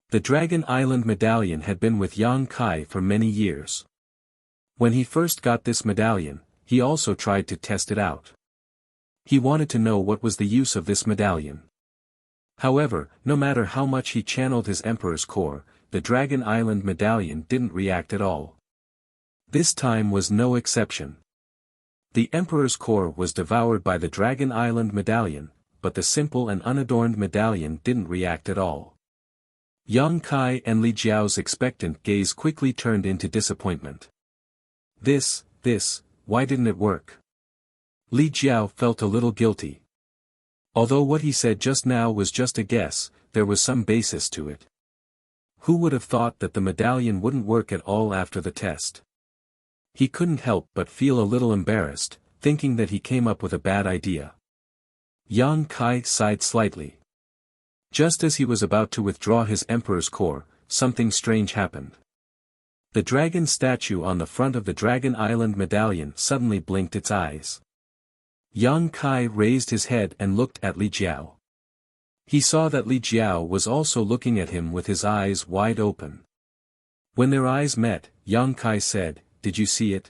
The Dragon Island medallion had been with Yang Kai for many years. When he first got this medallion, he also tried to test it out. He wanted to know what was the use of this medallion. However, no matter how much he channeled his Emperor's Core, the Dragon Island medallion didn't react at all. This time was no exception. The Emperor's Core was devoured by the Dragon Island medallion, but the simple and unadorned medallion didn't react at all. Yang Kai and Li Jiao's expectant gaze quickly turned into disappointment. Why didn't it work? Li Jiao felt a little guilty. Although what he said just now was just a guess, there was some basis to it. Who would have thought that the medallion wouldn't work at all after the test? He couldn't help but feel a little embarrassed, thinking that he came up with a bad idea. Yang Kai sighed slightly. Just as he was about to withdraw his Emperor's Core, something strange happened. The dragon statue on the front of the Dragon Island medallion suddenly blinked its eyes. Yang Kai raised his head and looked at Li Jiao. He saw that Li Jiao was also looking at him with his eyes wide open. When their eyes met, Yang Kai said, "Did you see it?"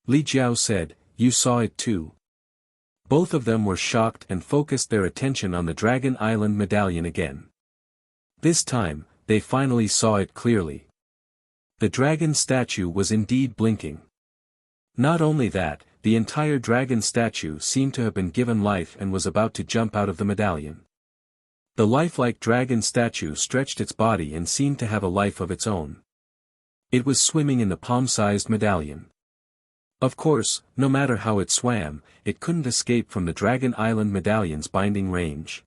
Li Jiao said, "You saw it too." Both of them were shocked and focused their attention on the Dragon Island medallion again. This time, they finally saw it clearly. The dragon statue was indeed blinking. Not only that, the entire dragon statue seemed to have been given life and was about to jump out of the medallion. The lifelike dragon statue stretched its body and seemed to have a life of its own. It was swimming in the palm-sized medallion. Of course, no matter how it swam, it couldn't escape from the Dragon Island medallion's binding range.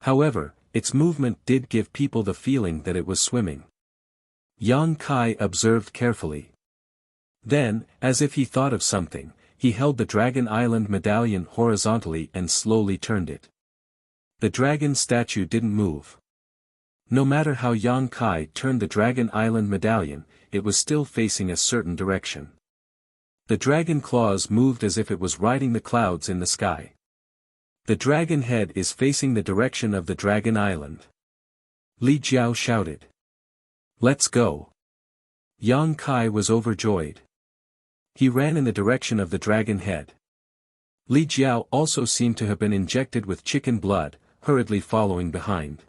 However, its movement did give people the feeling that it was swimming. Yang Kai observed carefully. Then, as if he thought of something, he held the Dragon Island medallion horizontally and slowly turned it. The dragon statue didn't move. No matter how Yang Kai turned the Dragon Island medallion, it was still facing a certain direction. The dragon claws moved as if it was riding the clouds in the sky. The dragon head is facing the direction of the Dragon Island. Li Jiao shouted. Let's go. Yang Kai was overjoyed. He ran in the direction of the dragon head. Li Jiao also seemed to have been injected with chicken blood, hurriedly following behind.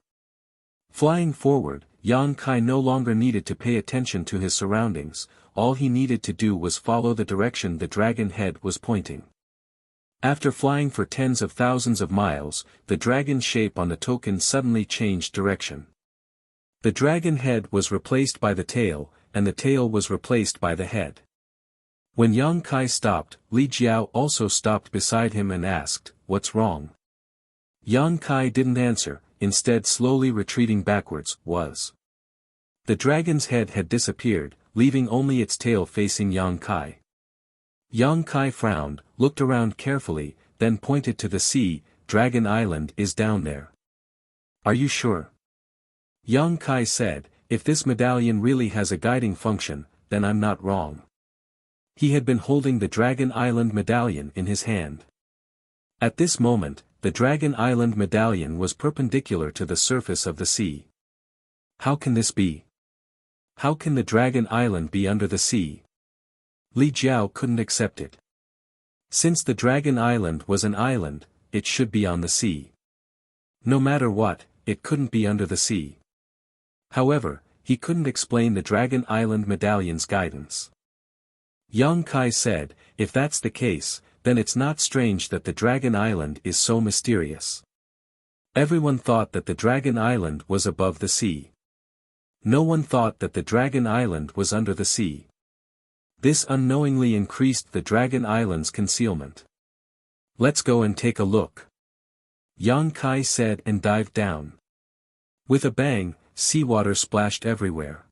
Flying forward, Yang Kai no longer needed to pay attention to his surroundings, all he needed to do was follow the direction the dragon head was pointing. After flying for tens of thousands of miles, the dragon shape on the token suddenly changed direction. The dragon head was replaced by the tail, and the tail was replaced by the head. When Yang Kai stopped, Li Jiao also stopped beside him and asked, "What's wrong?" Yang Kai didn't answer, instead slowly retreating backwards, was. The dragon's head had disappeared, leaving only its tail facing Yang Kai. Yang Kai frowned, looked around carefully, then pointed to the sea. "Dragon Island is down there." "Are you sure?" Yang Kai said, "If this medallion really has a guiding function, then I'm not wrong." He had been holding the Dragon Island medallion in his hand. At this moment, the Dragon Island medallion was perpendicular to the surface of the sea. How can this be? How can the Dragon Island be under the sea? Li Jiao couldn't accept it. Since the Dragon Island was an island, it should be on the sea. No matter what, it couldn't be under the sea. However, he couldn't explain the Dragon Island medallion's guidance. Yang Kai said, "If that's the case, then it's not strange that the Dragon Island is so mysterious." Everyone thought that the Dragon Island was above the sea. No one thought that the Dragon Island was under the sea. This unknowingly increased the Dragon Island's concealment. "Let's go and take a look," Yang Kai said and dived down. With a bang, seawater splashed everywhere.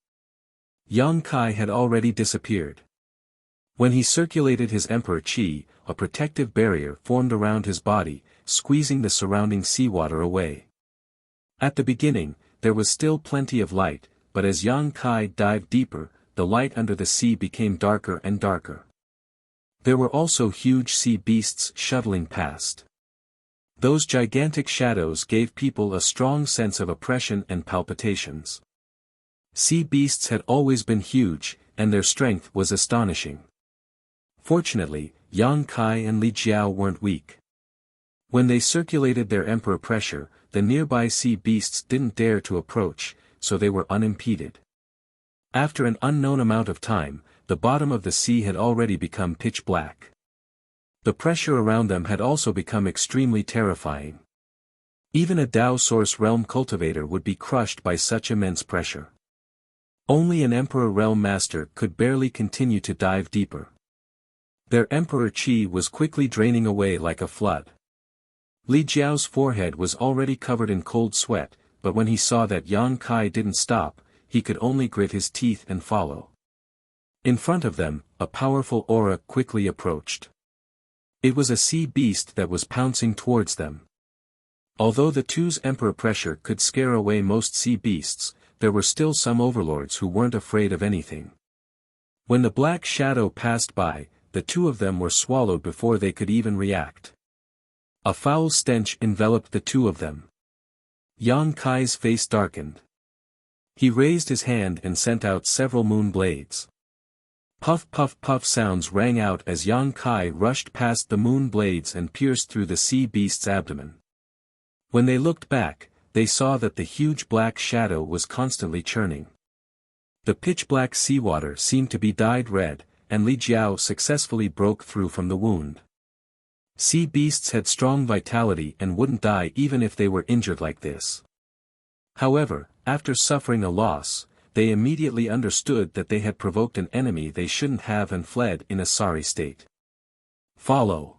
Yang Kai had already disappeared. When he circulated his Emperor Qi, a protective barrier formed around his body, squeezing the surrounding seawater away. At the beginning, there was still plenty of light, but as Yang Kai dived deeper, the light under the sea became darker and darker. There were also huge sea beasts shuttling past. Those gigantic shadows gave people a strong sense of oppression and palpitations. Sea beasts had always been huge, and their strength was astonishing. Fortunately, Yang Kai and Li Jiao weren't weak. When they circulated their emperor pressure, the nearby sea beasts didn't dare to approach, so they were unimpeded. After an unknown amount of time, the bottom of the sea had already become pitch black. The pressure around them had also become extremely terrifying. Even a Dao Source Realm cultivator would be crushed by such immense pressure. Only an Emperor Realm Master could barely continue to dive deeper. Their Emperor Qi was quickly draining away like a flood. Li Jiao's forehead was already covered in cold sweat, but when he saw that Yang Kai didn't stop, he could only grit his teeth and follow. In front of them, a powerful aura quickly approached. It was a sea beast that was pouncing towards them. Although the two's emperor pressure could scare away most sea beasts, there were still some overlords who weren't afraid of anything. When the black shadow passed by, the two of them were swallowed before they could even react. A foul stench enveloped the two of them. Yang Kai's face darkened. He raised his hand and sent out several moon blades. Puff puff puff sounds rang out as Yang Kai rushed past the moon blades and pierced through the sea beast's abdomen. When they looked back, they saw that the huge black shadow was constantly churning. The pitch-black seawater seemed to be dyed red, and Li Jiao successfully broke through from the wound. Sea beasts had strong vitality and wouldn't die even if they were injured like this. However, after suffering a loss, they immediately understood that they had provoked an enemy they shouldn't have and fled in a sorry state. "Follow."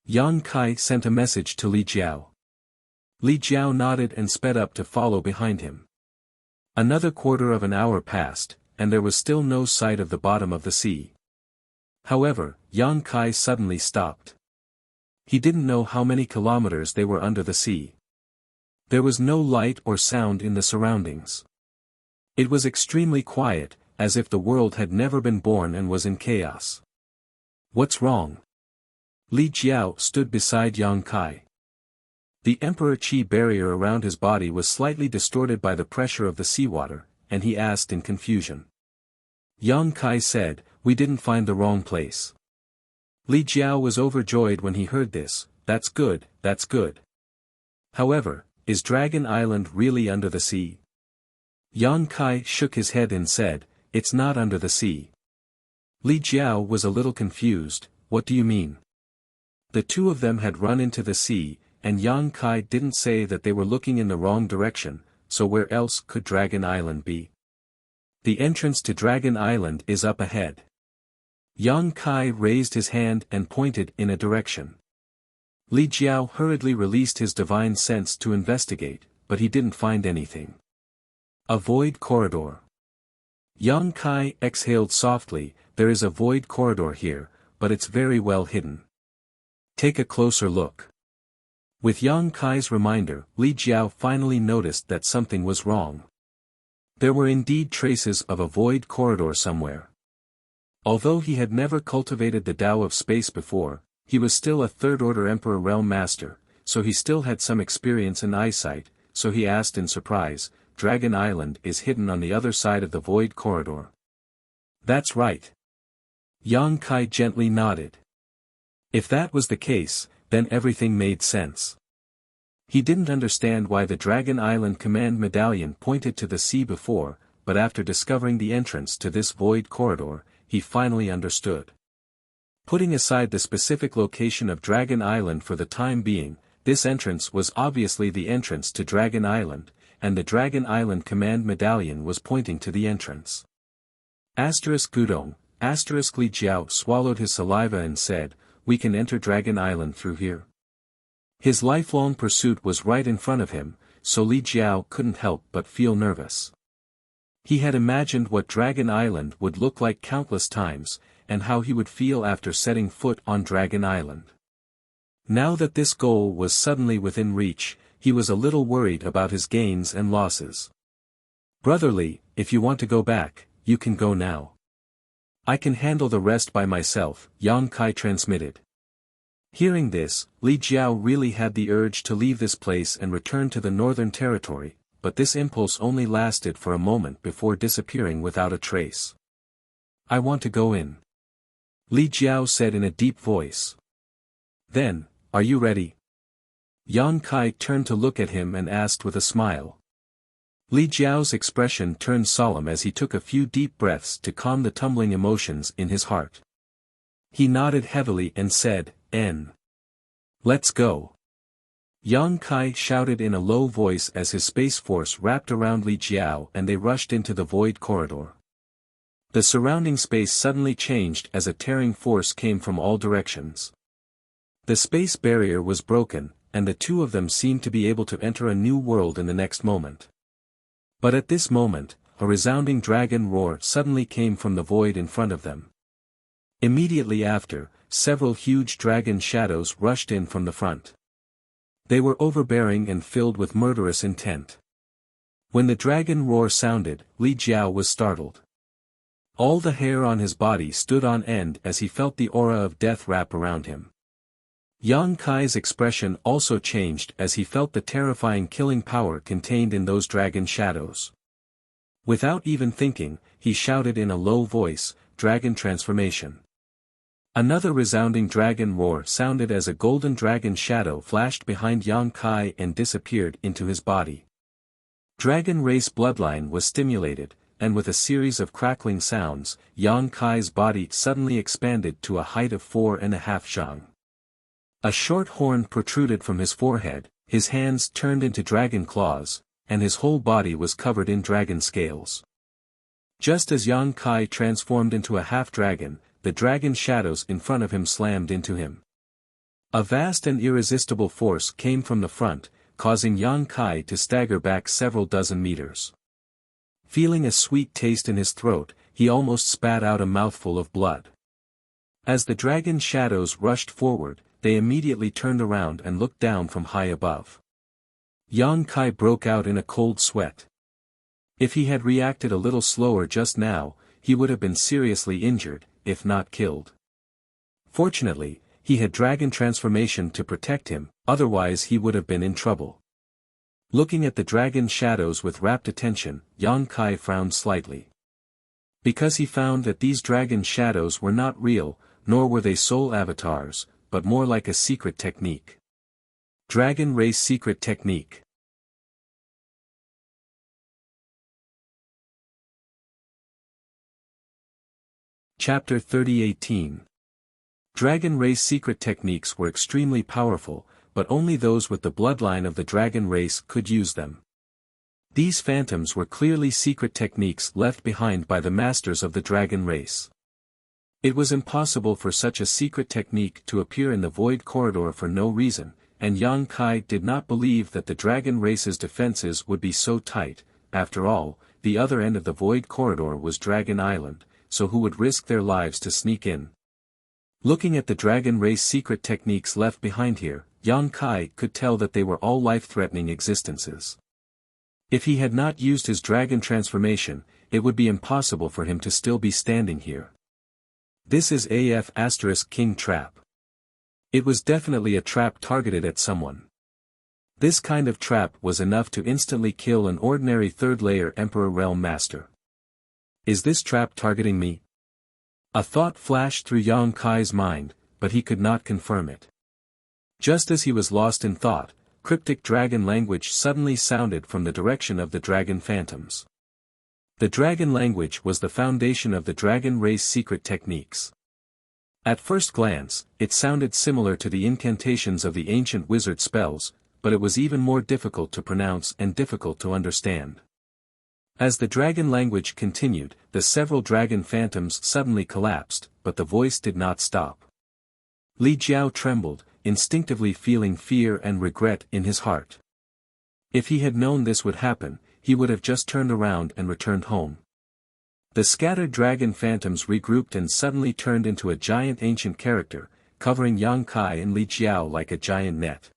Yang Kai sent a message to Li Jiao. Li Jiao nodded and sped up to follow behind him. Another quarter of an hour passed, and there was still no sight of the bottom of the sea. However, Yang Kai suddenly stopped. He didn't know how many kilometers they were under the sea. There was no light or sound in the surroundings. It was extremely quiet, as if the world had never been born and was in chaos. What's wrong? Li Jiao stood beside Yang Kai. The Emperor Qi barrier around his body was slightly distorted by the pressure of the seawater, and he asked in confusion. Yang Kai said, "We didn't find the wrong place." Li Jiao was overjoyed when he heard this. That's good, that's good. However, is Dragon Island really under the sea? Yang Kai shook his head and said, "It's not under the sea." Li Jiao was a little confused. What do you mean? The two of them had run into the sea, and Yang Kai didn't say that they were looking in the wrong direction, so where else could Dragon Island be? The entrance to Dragon Island is up ahead. Yang Kai raised his hand and pointed in a direction. Li Jiao hurriedly released his divine sense to investigate, but he didn't find anything. A void corridor. Yang Kai exhaled softly. There is a void corridor here, but it's very well hidden. Take a closer look. With Yang Kai's reminder, Li Jiao finally noticed that something was wrong. There were indeed traces of a void corridor somewhere. Although he had never cultivated the Tao of space before, he was still a third-order Emperor Realm Master, so he still had some experience and eyesight, so he asked in surprise, "Dragon Island is hidden on the other side of the void corridor?" "That's right." Yang Kai gently nodded. If that was the case, then everything made sense. He didn't understand why the Dragon Island command medallion pointed to the sea before, but after discovering the entrance to this void corridor, he finally understood. Putting aside the specific location of Dragon Island for the time being, this entrance was obviously the entrance to Dragon Island, and the Dragon Island command medallion was pointing to the entrance. Gudong, Li Jiao swallowed his saliva and said, "We can enter Dragon Island through here." His lifelong pursuit was right in front of him, so Li Jiao couldn't help but feel nervous. He had imagined what Dragon Island would look like countless times, and how he would feel after setting foot on Dragon Island. Now that this goal was suddenly within reach, he was a little worried about his gains and losses. "Brotherly, if you want to go back, you can go now. I can handle the rest by myself," Yang Kai transmitted. Hearing this, Li Jiao really had the urge to leave this place and return to the Northern Territory, but this impulse only lasted for a moment before disappearing without a trace. "I want to go in," Li Jiao said in a deep voice. "Then, are you ready?" Yang Kai turned to look at him and asked with a smile. Li Jiao's expression turned solemn as he took a few deep breaths to calm the tumbling emotions in his heart. He nodded heavily and said, "N. Let's go." Yang Kai shouted in a low voice as his space force wrapped around Li Jiao and they rushed into the void corridor. The surrounding space suddenly changed as a tearing force came from all directions. The space barrier was broken, and the two of them seemed to be able to enter a new world in the next moment. But at this moment, a resounding dragon roar suddenly came from the void in front of them. Immediately after, several huge dragon shadows rushed in from the front. They were overbearing and filled with murderous intent. When the dragon roar sounded, Li Jiao was startled. All the hair on his body stood on end as he felt the aura of death wrap around him. Yang Kai's expression also changed as he felt the terrifying killing power contained in those dragon shadows. Without even thinking, he shouted in a low voice, "Dragon transformation." Another resounding dragon roar sounded as a golden dragon shadow flashed behind Yang Kai and disappeared into his body. Dragon race bloodline was stimulated, and with a series of crackling sounds, Yang Kai's body suddenly expanded to a height of 4.5 zhang. A short horn protruded from his forehead, his hands turned into dragon claws, and his whole body was covered in dragon scales. Just as Yang Kai transformed into a half-dragon, the dragon shadows in front of him slammed into him. A vast and irresistible force came from the front, causing Yang Kai to stagger back several dozen meters. Feeling a sweet taste in his throat, he almost spat out a mouthful of blood. As the dragon shadows rushed forward, they immediately turned around and looked down from high above. Yang Kai broke out in a cold sweat. If he had reacted a little slower just now, he would have been seriously injured, if not killed. Fortunately, he had dragon transformation to protect him, otherwise he would have been in trouble. Looking at the dragon shadows with rapt attention, Yang Kai frowned slightly. Because he found that these dragon shadows were not real, nor were they soul avatars, but more like a secret technique. Dragon Race Secret Technique. Chapter 30:18. Dragon Race secret techniques were extremely powerful, but only those with the bloodline of the dragon race could use them. These phantoms were clearly secret techniques left behind by the masters of the dragon race. It was impossible for such a secret technique to appear in the void corridor for no reason, and Yang Kai did not believe that the dragon race's defenses would be so tight. After all, the other end of the void corridor was Dragon Island, so who would risk their lives to sneak in? Looking at the dragon race secret techniques left behind here, Yang Kai could tell that they were all life-threatening existences. If he had not used his dragon transformation, it would be impossible for him to still be standing here. This is King trap. It was definitely a trap targeted at someone. This kind of trap was enough to instantly kill an ordinary third-layer Emperor Realm Master. Is this trap targeting me? A thought flashed through Yang Kai's mind, but he could not confirm it. Just as he was lost in thought, cryptic dragon language suddenly sounded from the direction of the dragon phantoms. The dragon language was the foundation of the dragon race secret techniques. At first glance, it sounded similar to the incantations of the ancient wizard spells, but it was even more difficult to pronounce and difficult to understand. As the dragon language continued, the several dragon phantoms suddenly collapsed, but the voice did not stop. Li Jiao trembled, instinctively feeling fear and regret in his heart. If he had known this would happen, he would have just turned around and returned home. The scattered dragon phantoms regrouped and suddenly turned into a giant ancient character, covering Yang Kai and Li Jiao like a giant net.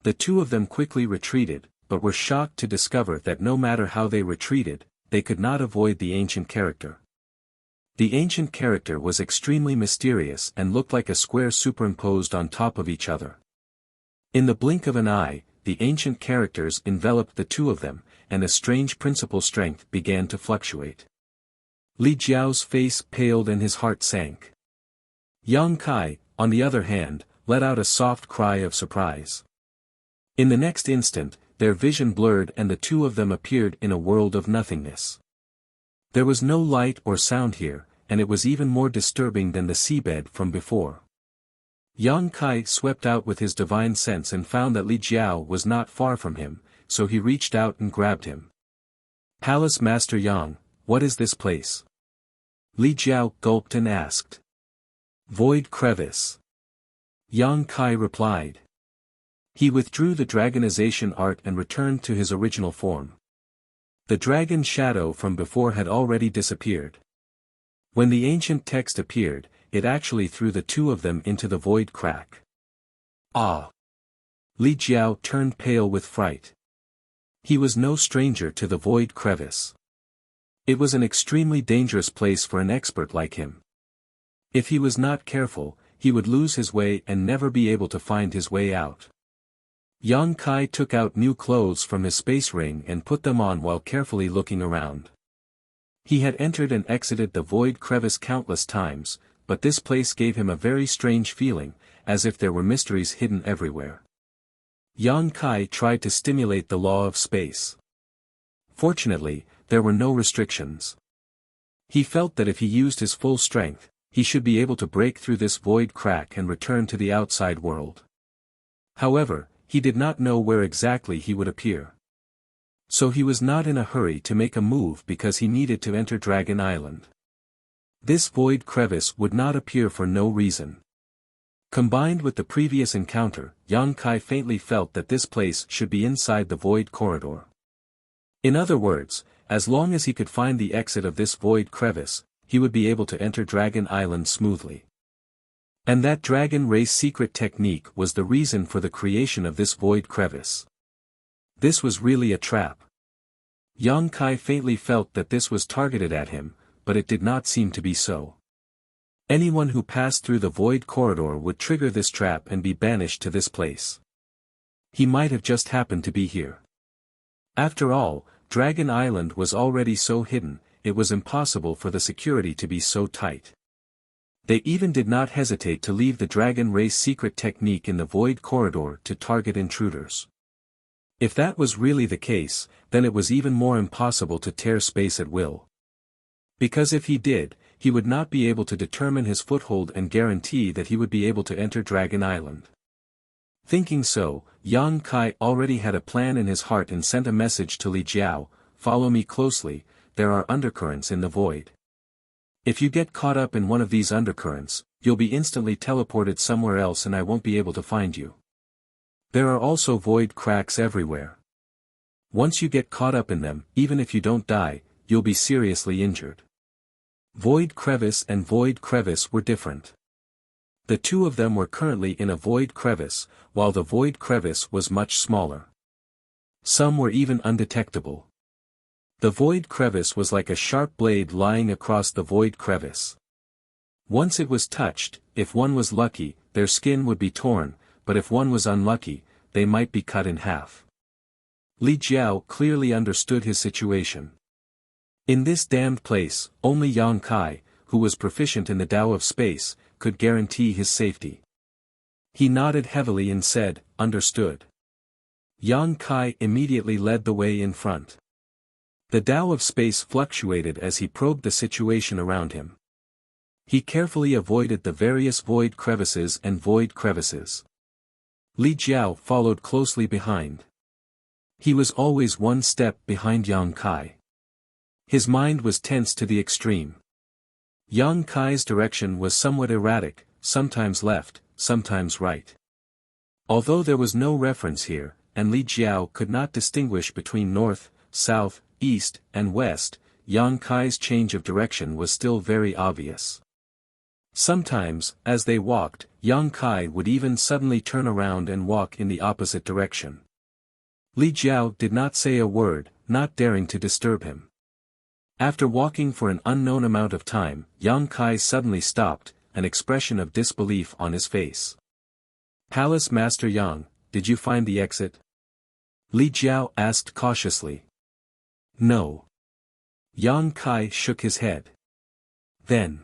The two of them quickly retreated, but were shocked to discover that no matter how they retreated, they could not avoid the ancient character. The ancient character was extremely mysterious and looked like a square superimposed on top of each other. In the blink of an eye, the ancient characters enveloped the two of them, and a strange principal strength began to fluctuate. Li Jiao's face paled and his heart sank. Yang Kai, on the other hand, let out a soft cry of surprise. In the next instant, their vision blurred and the two of them appeared in a world of nothingness. There was no light or sound here, and it was even more disturbing than the seabed from before. Yang Kai swept out with his divine sense and found that Li Jiao was not far from him, so he reached out and grabbed him. "Palace Master Yang, what is this place?" Li Jiao gulped and asked. "Void Crevice." Yang Kai replied. He withdrew the dragonization art and returned to his original form. The dragon shadow from before had already disappeared. When the ancient text appeared, it actually threw the two of them into the void crack. Ah! Li Jiao turned pale with fright. He was no stranger to the void crevice. It was an extremely dangerous place for an expert like him. If he was not careful, he would lose his way and never be able to find his way out. Yang Kai took out new clothes from his space ring and put them on while carefully looking around. He had entered and exited the void crevice countless times, but this place gave him a very strange feeling, as if there were mysteries hidden everywhere. Yang Kai tried to stimulate the law of space. Fortunately, there were no restrictions. He felt that if he used his full strength, he should be able to break through this void crack and return to the outside world. However, he did not know where exactly he would appear. So he was not in a hurry to make a move because he needed to enter Dragon Island. This void crevice would not appear for no reason. Combined with the previous encounter, Yang Kai faintly felt that this place should be inside the void corridor. In other words, as long as he could find the exit of this void crevice, he would be able to enter Dragon Island smoothly. And that dragon race secret technique was the reason for the creation of this void crevice. This was really a trap. Yang Kai faintly felt that this was targeted at him, but it did not seem to be so. Anyone who passed through the void corridor would trigger this trap and be banished to this place. He might have just happened to be here. After all, Dragon Island was already so hidden, it was impossible for the security to be so tight. They even did not hesitate to leave the dragon race secret technique in the void corridor to target intruders. If that was really the case, then it was even more impossible to tear space at will. Because if he did, he would not be able to determine his foothold and guarantee that he would be able to enter Dragon Island. Thinking so, Yang Kai already had a plan in his heart and sent a message to Li Jiao, "Follow me closely, there are undercurrents in the void. If you get caught up in one of these undercurrents, you'll be instantly teleported somewhere else and I won't be able to find you. There are also void cracks everywhere. Once you get caught up in them, even if you don't die, you'll be seriously injured." Void crevice and void crevice were different. The two of them were currently in a void crevice, while the void crevice was much smaller. Some were even undetectable. The void crevice was like a sharp blade lying across the void crevice. Once it was touched, if one was lucky, their skin would be torn, but if one was unlucky, they might be cut in half. Li Jiao clearly understood his situation. In this damned place, only Yang Kai, who was proficient in the Tao of space, could guarantee his safety. He nodded heavily and said, "Understood." Yang Kai immediately led the way in front. The Tao of space fluctuated as he probed the situation around him. He carefully avoided the various void crevices and void crevices. Li Jiao followed closely behind. He was always one step behind Yang Kai. His mind was tense to the extreme. Yang Kai's direction was somewhat erratic, sometimes left, sometimes right. Although there was no reference here, and Li Jiao could not distinguish between north, south, east, and west, Yang Kai's change of direction was still very obvious. Sometimes, as they walked, Yang Kai would even suddenly turn around and walk in the opposite direction. Li Jiao did not say a word, not daring to disturb him. After walking for an unknown amount of time, Yang Kai suddenly stopped, an expression of disbelief on his face. "Palace Master Yang, did you find the exit?" Li Jiao asked cautiously. "No." Yang Kai shook his head. "Then."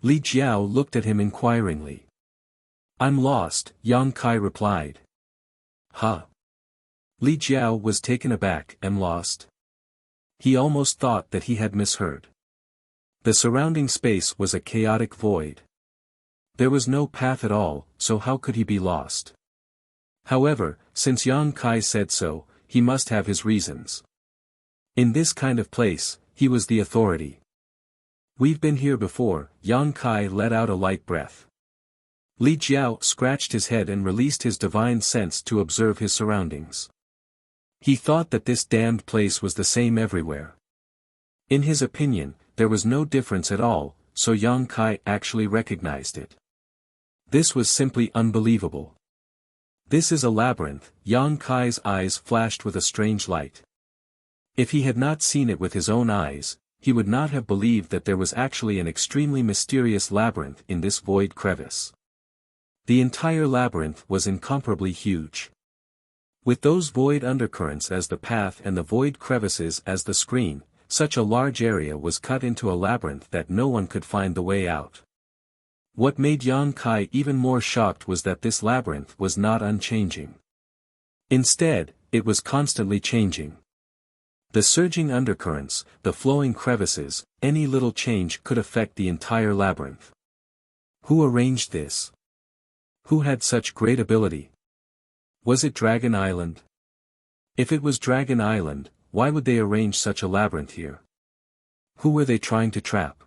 Li Jiao looked at him inquiringly. "I'm lost," Yang Kai replied. "Huh?" Li Jiao was taken aback. "Am lost?" He almost thought that he had misheard. The surrounding space was a chaotic void. There was no path at all, so how could he be lost? However, since Yang Kai said so, he must have his reasons. In this kind of place, he was the authority. "We've been here before," Yang Kai let out a light breath. Li Jiao scratched his head and released his divine sense to observe his surroundings. He thought that this damned place was the same everywhere. In his opinion, there was no difference at all, so Yang Kai actually recognized it. This was simply unbelievable. "This is a labyrinth," Yang Kai's eyes flashed with a strange light. If he had not seen it with his own eyes, he would not have believed that there was actually an extremely mysterious labyrinth in this void crevice. The entire labyrinth was incomparably huge. With those void undercurrents as the path and the void crevices as the screen, such a large area was cut into a labyrinth that no one could find the way out. What made Yang Kai even more shocked was that this labyrinth was not unchanging. Instead, it was constantly changing. The surging undercurrents, the flowing crevices, any little change could affect the entire labyrinth. Who arranged this? Who had such great ability? Was it Dragon Island? If it was Dragon Island, why would they arrange such a labyrinth here? Who were they trying to trap?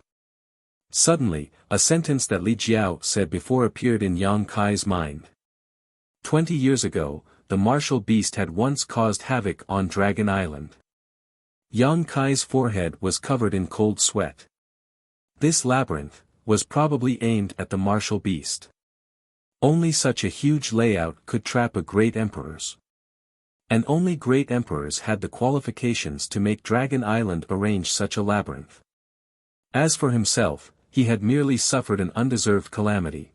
Suddenly, a sentence that Li Jiao said before appeared in Yang Kai's mind. 20 years ago, the martial beast had once caused havoc on Dragon Island. Yang Kai's forehead was covered in cold sweat. This labyrinth, was probably aimed at the martial beast. Only such a huge layout could trap a great emperor's. And only great emperors had the qualifications to make Dragon Island arrange such a labyrinth. As for himself, he had merely suffered an undeserved calamity.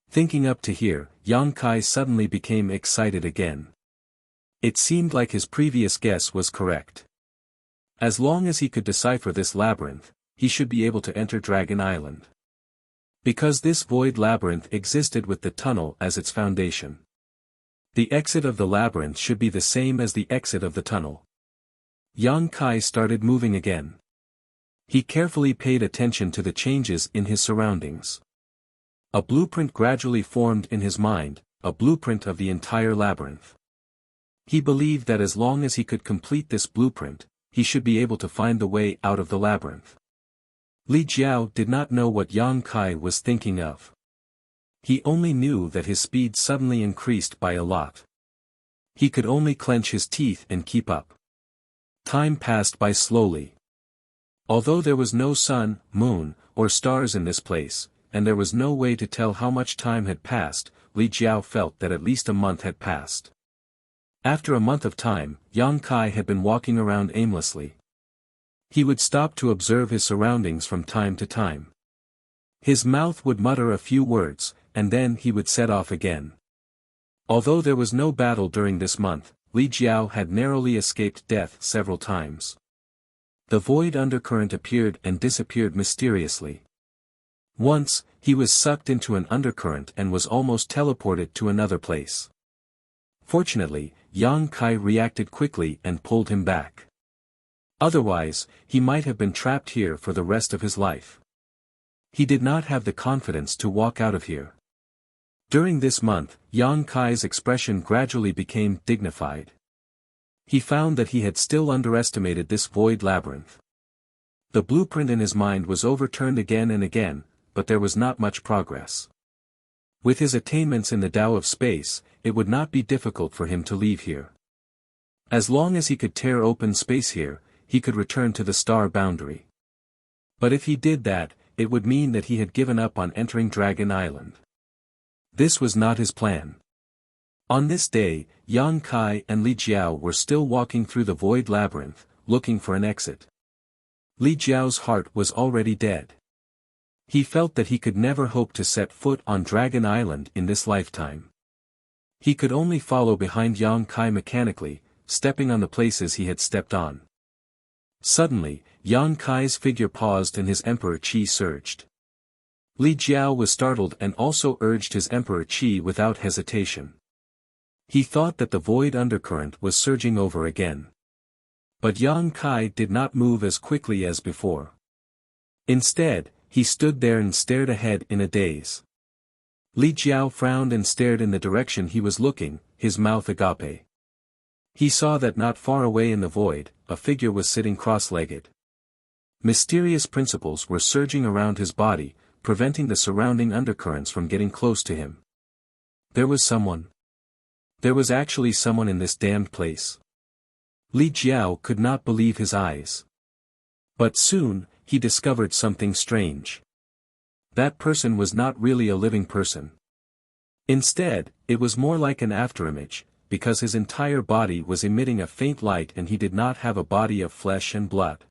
Thinking up to here, Yang Kai suddenly became excited again. It seemed like his previous guess was correct. As long as he could decipher this labyrinth, he should be able to enter Dragon Island. Because this void labyrinth existed with the tunnel as its foundation. The exit of the labyrinth should be the same as the exit of the tunnel. Yang Kai started moving again. He carefully paid attention to the changes in his surroundings. A blueprint gradually formed in his mind, a blueprint of the entire labyrinth. He believed that as long as he could complete this blueprint, he should be able to find the way out of the labyrinth. Li Jiao did not know what Yang Kai was thinking of. He only knew that his speed suddenly increased by a lot. He could only clench his teeth and keep up. Time passed by slowly. Although there was no sun, moon, or stars in this place, and there was no way to tell how much time had passed, Li Jiao felt that at least a month had passed. After a month of time, Yang Kai had been walking around aimlessly. He would stop to observe his surroundings from time to time. His mouth would mutter a few words, and then he would set off again. Although there was no battle during this month, Li Jiao had narrowly escaped death several times. The void undercurrent appeared and disappeared mysteriously. Once, he was sucked into an undercurrent and was almost teleported to another place. Fortunately, Yang Kai reacted quickly and pulled him back. Otherwise, he might have been trapped here for the rest of his life. He did not have the confidence to walk out of here. During this month, Yang Kai's expression gradually became dignified. He found that he had still underestimated this void labyrinth. The blueprint in his mind was overturned again and again, but there was not much progress. With his attainments in the Tao of space, it would not be difficult for him to leave here. As long as he could tear open space here, he could return to the star boundary. But if he did that, it would mean that he had given up on entering Dragon Island. This was not his plan. On this day, Yang Kai and Li Jiao were still walking through the void labyrinth, looking for an exit. Li Jiao's heart was already dead. He felt that he could never hope to set foot on Dragon Island in this lifetime. He could only follow behind Yang Kai mechanically, stepping on the places he had stepped on. Suddenly, Yang Kai's figure paused and his emperor qi surged. Li Jiao was startled and also urged his emperor qi without hesitation. He thought that the void undercurrent was surging over again. But Yang Kai did not move as quickly as before. Instead, he stood there and stared ahead in a daze. Li Jiao frowned and stared in the direction he was looking, his mouth agape. He saw that not far away in the void, a figure was sitting cross-legged. Mysterious principles were surging around his body, preventing the surrounding undercurrents from getting close to him. There was someone. There was actually someone in this damned place. Li Jiao could not believe his eyes. But soon, he discovered something strange. That person was not really a living person. Instead, it was more like an afterimage, because his entire body was emitting a faint light and he did not have a body of flesh and blood.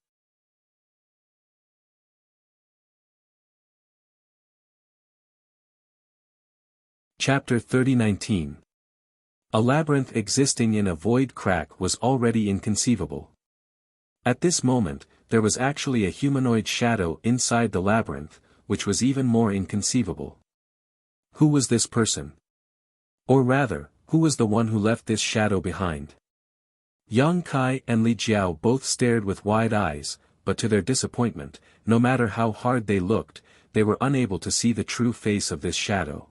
Chapter 30:19. A labyrinth existing in a void crack was already inconceivable. At this moment, there was actually a humanoid shadow inside the labyrinth, which was even more inconceivable. Who was this person? Or rather, who was the one who left this shadow behind? Yang Kai and Li Jiao both stared with wide eyes, but to their disappointment, no matter how hard they looked, they were unable to see the true face of this shadow.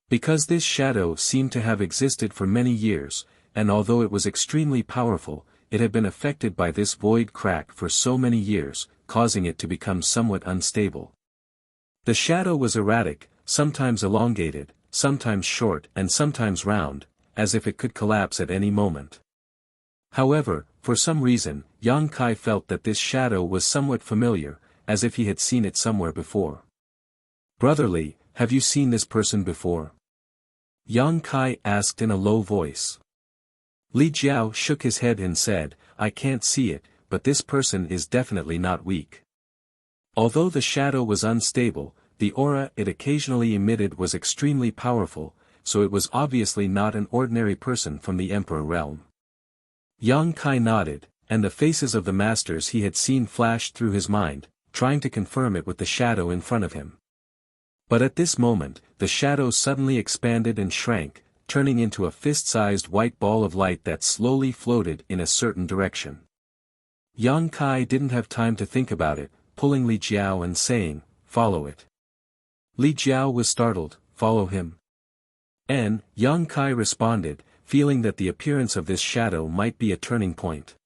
Because this shadow seemed to have existed for many years, and although it was extremely powerful, it had been affected by this void crack for so many years, causing it to become somewhat unstable. The shadow was erratic, sometimes elongated, sometimes short and sometimes round, as if it could collapse at any moment. However, for some reason, Yang Kai felt that this shadow was somewhat familiar, as if he had seen it somewhere before. "Brother Li, have you seen this person before?" Yang Kai asked in a low voice. Li Jiao shook his head and said, "I can't see it, but this person is definitely not weak." Although the shadow was unstable, the aura it occasionally emitted was extremely powerful, so it was obviously not an ordinary person from the Emperor realm. Yang Kai nodded, and the faces of the masters he had seen flashed through his mind, trying to confirm it with the shadow in front of him. But at this moment, the shadow suddenly expanded and shrank, turning into a fist-sized white ball of light that slowly floated in a certain direction. Yang Kai didn't have time to think about it, pulling Li Jiao and saying, "Follow it." Li Jiao was startled, "Follow him?" And Yang Kai responded, feeling that the appearance of this shadow might be a turning point.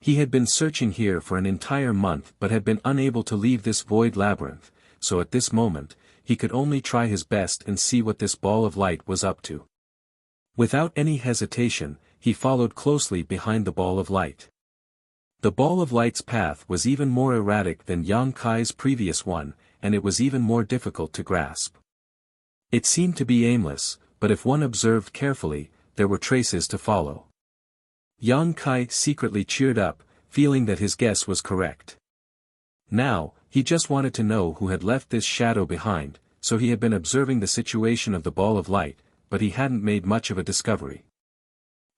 He had been searching here for an entire month but had been unable to leave this void labyrinth, so at this moment, he could only try his best and see what this ball of light was up to. Without any hesitation, he followed closely behind the ball of light. The ball of light's path was even more erratic than Yang Kai's previous one, and it was even more difficult to grasp. It seemed to be aimless, but if one observed carefully, there were traces to follow. Yang Kai secretly cheered up, feeling that his guess was correct. Now, he just wanted to know who had left this shadow behind, so he had been observing the situation of the ball of light, but he hadn't made much of a discovery.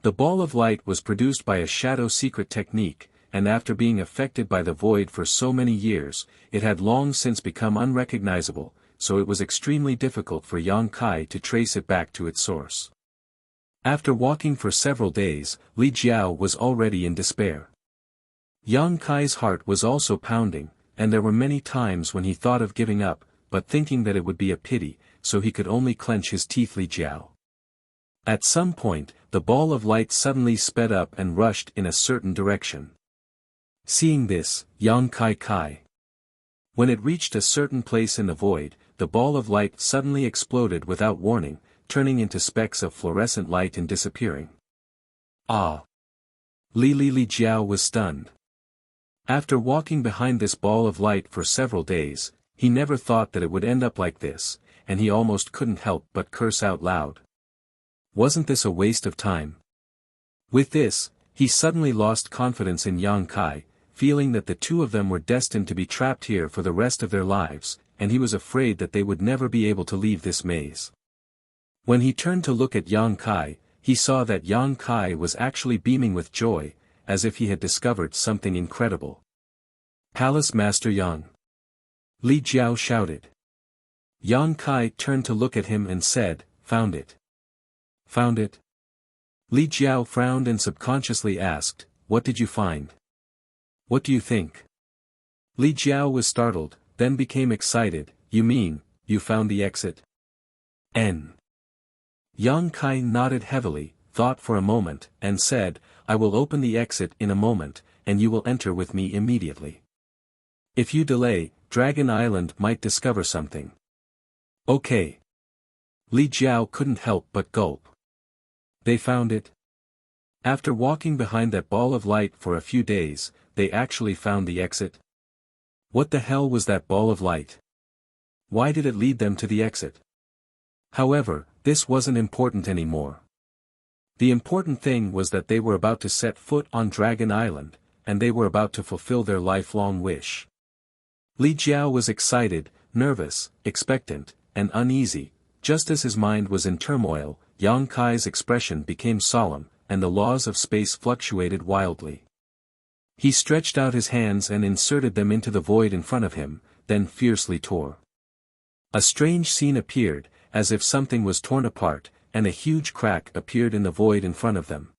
The ball of light was produced by a shadow secret technique, and after being affected by the void for so many years, it had long since become unrecognizable, so it was extremely difficult for Yang Kai to trace it back to its source. After walking for several days, Li Jiao was already in despair. Yang Kai's heart was also pounding, and there were many times when he thought of giving up, but thinking that it would be a pity, so he could only clench his teeth. Li Jiao. At some point, the ball of light suddenly sped up and rushed in a certain direction. Seeing this, Yang Kai. When it reached a certain place in the void, the ball of light suddenly exploded without warning, turning into specks of fluorescent light and disappearing. Ah! Li Jiao was stunned. After walking behind this ball of light for several days, he never thought that it would end up like this, and he almost couldn't help but curse out loud. Wasn't this a waste of time? With this, he suddenly lost confidence in Yang Kai, feeling that the two of them were destined to be trapped here for the rest of their lives, and he was afraid that they would never be able to leave this maze. When he turned to look at Yang Kai, he saw that Yang Kai was actually beaming with joy, as if he had discovered something incredible. "Palace Master Yang!" Li Jiao shouted. Yang Kai turned to look at him and said, "Found it." "Found it?" Li Jiao frowned and subconsciously asked, "What did you find? What do you think?" Li Jiao was startled, then became excited. "You mean, you found the exit?" Yang Kai nodded heavily, thought for a moment, and said, "I will open the exit in a moment, and you will enter with me immediately. If you delay, Dragon Island might discover something." "Okay." Li Jiao couldn't help but gulp. They found it? After walking behind that ball of light for a few days, they actually found the exit? What the hell was that ball of light? Why did it lead them to the exit? However, this wasn't important anymore. The important thing was that they were about to set foot on Dragon Island, and they were about to fulfill their lifelong wish. Li Jiao was excited, nervous, expectant, and uneasy. Just as his mind was in turmoil, Yang Kai's expression became solemn, and the laws of space fluctuated wildly. He stretched out his hands and inserted them into the void in front of him, then fiercely tore. A strange scene appeared, as if something was torn apart, and a huge crack appeared in the void in front of them.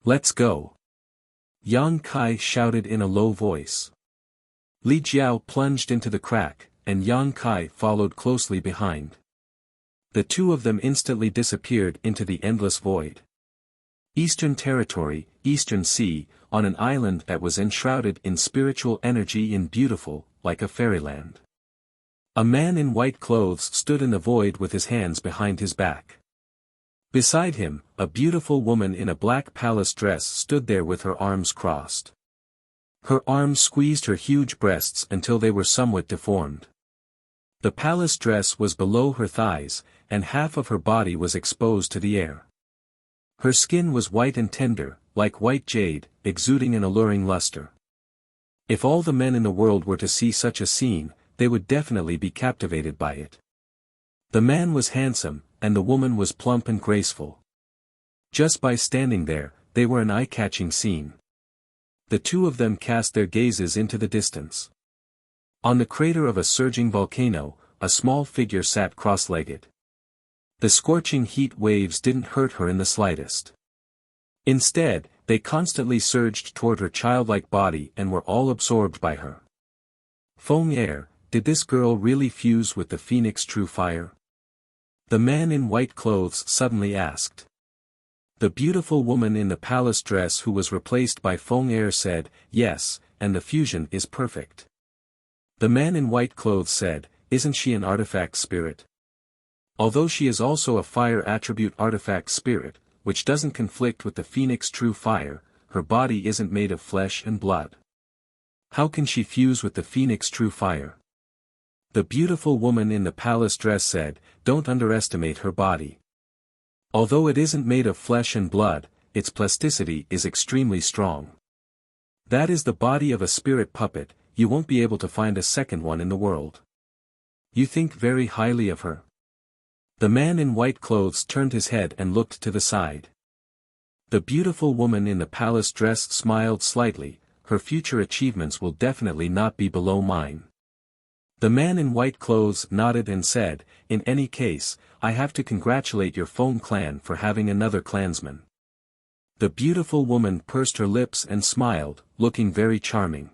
"Let's go!" Yang Kai shouted in a low voice. Li Jiao plunged into the crack, and Yang Kai followed closely behind. The two of them instantly disappeared into the endless void. Eastern Territory, Eastern Sea, on an island that was enshrouded in spiritual energy and beautiful, like a fairyland. A man in white clothes stood in the void with his hands behind his back. Beside him, a beautiful woman in a black palace dress stood there with her arms crossed. Her arms squeezed her huge breasts until they were somewhat deformed. The palace dress was below her thighs, and half of her body was exposed to the air. Her skin was white and tender, like white jade, exuding an alluring luster. If all the men in the world were to see such a scene, they would definitely be captivated by it. The man was handsome, and the woman was plump and graceful. Just by standing there, they were an eye-catching scene. The two of them cast their gazes into the distance. On the crater of a surging volcano, a small figure sat cross-legged. The scorching heat waves didn't hurt her in the slightest. Instead, they constantly surged toward her childlike body and were all absorbed by her. Feng Er, did this girl really fuse with the phoenix true fire? The man in white clothes suddenly asked. The beautiful woman in the palace dress who was replaced by Feng Er said, yes, and the fusion is perfect. The man in white clothes said, isn't she an artifact spirit? Although she is also a fire attribute artifact spirit, which doesn't conflict with the phoenix true fire, her body isn't made of flesh and blood. How can she fuse with the phoenix true fire? The beautiful woman in the palace dress said, don't underestimate her body. Although it isn't made of flesh and blood, its plasticity is extremely strong. That is the body of a spirit puppet, you won't be able to find a second one in the world. You think very highly of her. The man in white clothes turned his head and looked to the side. The beautiful woman in the palace dress smiled slightly, her future achievements will definitely not be below mine. The man in white clothes nodded and said, in any case, I have to congratulate your Feng clan for having another clansman. The beautiful woman pursed her lips and smiled, looking very charming.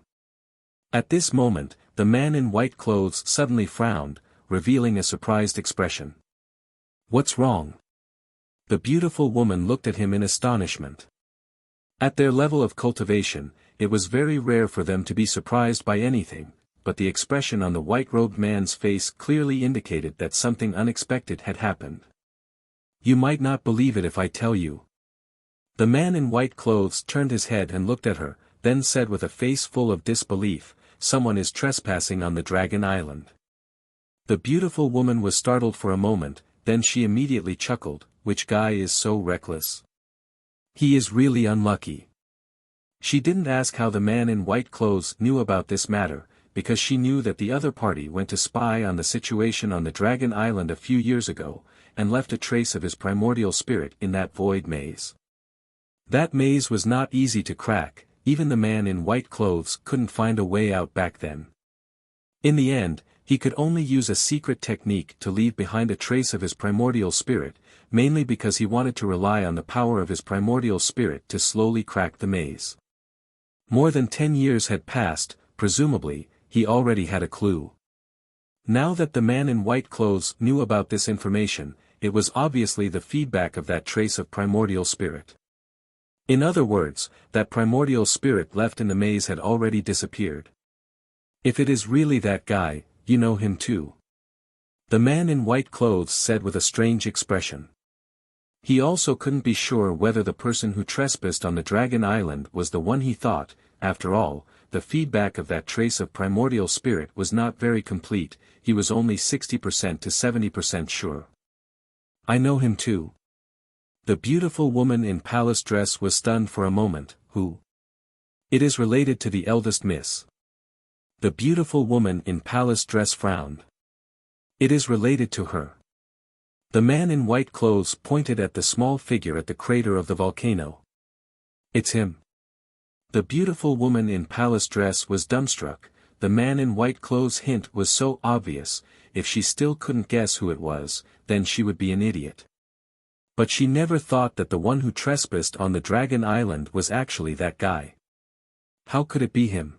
At this moment, the man in white clothes suddenly frowned, revealing a surprised expression. What's wrong? The beautiful woman looked at him in astonishment. At their level of cultivation, it was very rare for them to be surprised by anything, but the expression on the white-robed man's face clearly indicated that something unexpected had happened. You might not believe it if I tell you. The man in white clothes turned his head and looked at her, then said with a face full of disbelief, someone is trespassing on the Dragon Island. The beautiful woman was startled for a moment, then she immediately chuckled, which guy is so reckless? He is really unlucky. She didn't ask how the man in white clothes knew about this matter, because she knew that the other party went to spy on the situation on the Dragon Island a few years ago, and left a trace of his primordial spirit in that void maze. That maze was not easy to crack, even the man in white clothes couldn't find a way out back then. In the end, he could only use a secret technique to leave behind a trace of his primordial spirit, mainly because he wanted to rely on the power of his primordial spirit to slowly crack the maze. More than 10 years had passed, presumably, he already had a clue. Now that the man in white clothes knew about this information, it was obviously the feedback of that trace of primordial spirit. In other words, that primordial spirit left in the maze had already disappeared. If it is really that guy, you know him too. The man in white clothes said with a strange expression. He also couldn't be sure whether the person who trespassed on the Dragon Island was the one he thought. After all, the feedback of that trace of primordial spirit was not very complete, he was only 60% to 70% sure. I know him too. The beautiful woman in palace dress was stunned for a moment. Who? It is related to the eldest miss. The beautiful woman in palace dress frowned. It is related to her. The man in white clothes pointed at the small figure at the crater of the volcano. It's him. The beautiful woman in palace dress was dumbstruck. The man in white clothes' hint was so obvious, if she still couldn't guess who it was, then she would be an idiot. But she never thought that the one who trespassed on the Dragon Island was actually that guy. How could it be him?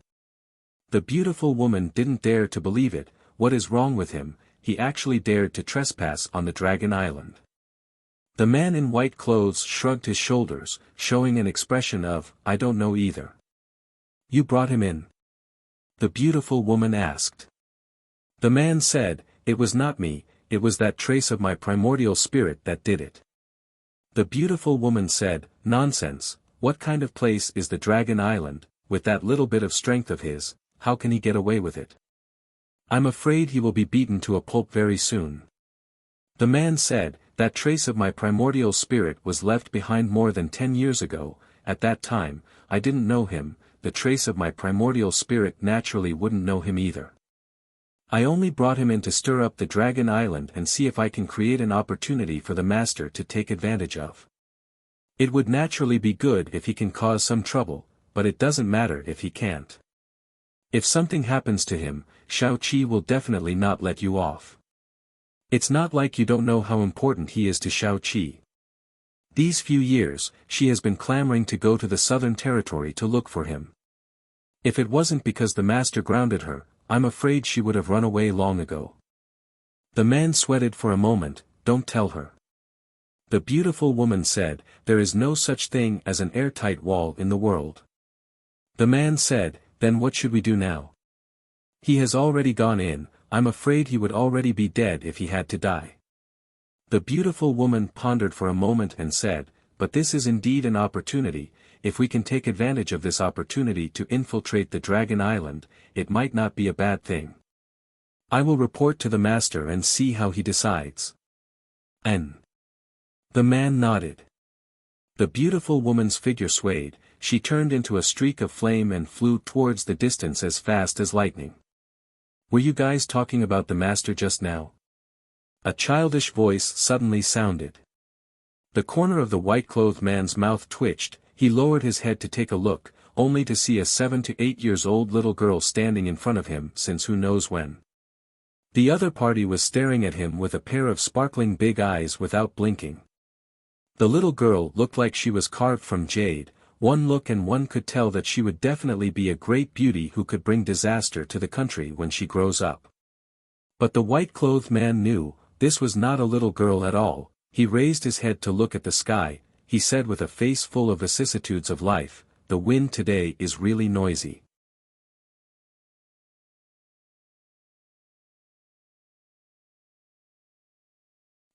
The beautiful woman didn't dare to believe it. What is wrong with him? He actually dared to trespass on the Dragon Island. The man in white clothes shrugged his shoulders, showing an expression of, I don't know either. You brought him in? The beautiful woman asked. The man said, it was not me, it was that trace of my primordial spirit that did it. The beautiful woman said, nonsense, what kind of place is the Dragon Island? With that little bit of strength of his, how can he get away with it? I'm afraid he will be beaten to a pulp very soon. The man said, that trace of my primordial spirit was left behind more than 10 years ago. At that time, I didn't know him, the trace of my primordial spirit naturally wouldn't know him either. I only brought him in to stir up the Dragon Island and see if I can create an opportunity for the master to take advantage of. It would naturally be good if he can cause some trouble, but it doesn't matter if he can't. If something happens to him, Shao-Chi will definitely not let you off. It's not like you don't know how important he is to Shao-Chi. These few years, she has been clamoring to go to the Southern Territory to look for him. If it wasn't because the master grounded her, I'm afraid she would have run away long ago. The man sweated for a moment. Don't tell her. The beautiful woman said, there is no such thing as an airtight wall in the world. The man said, then what should we do now? He has already gone in, I'm afraid he would already be dead if he had to die. The beautiful woman pondered for a moment and said, but this is indeed an opportunity. If we can take advantage of this opportunity to infiltrate the Dragon Island, it might not be a bad thing. I will report to the master and see how he decides. And the man nodded. The beautiful woman's figure swayed, she turned into a streak of flame and flew towards the distance as fast as lightning. Were you guys talking about the master just now? A childish voice suddenly sounded. The corner of the white-clothed man's mouth twitched, he lowered his head to take a look, only to see a 7 to 8 years old little girl standing in front of him since who knows when. The other party was staring at him with a pair of sparkling big eyes without blinking. The little girl looked like she was carved from jade, one look and one could tell that she would definitely be a great beauty who could bring disaster to the country when she grows up. But the white-clothed man knew, this was not a little girl at all. He raised his head to look at the sky, he said with a face full of vicissitudes of life, the wind today is really noisy.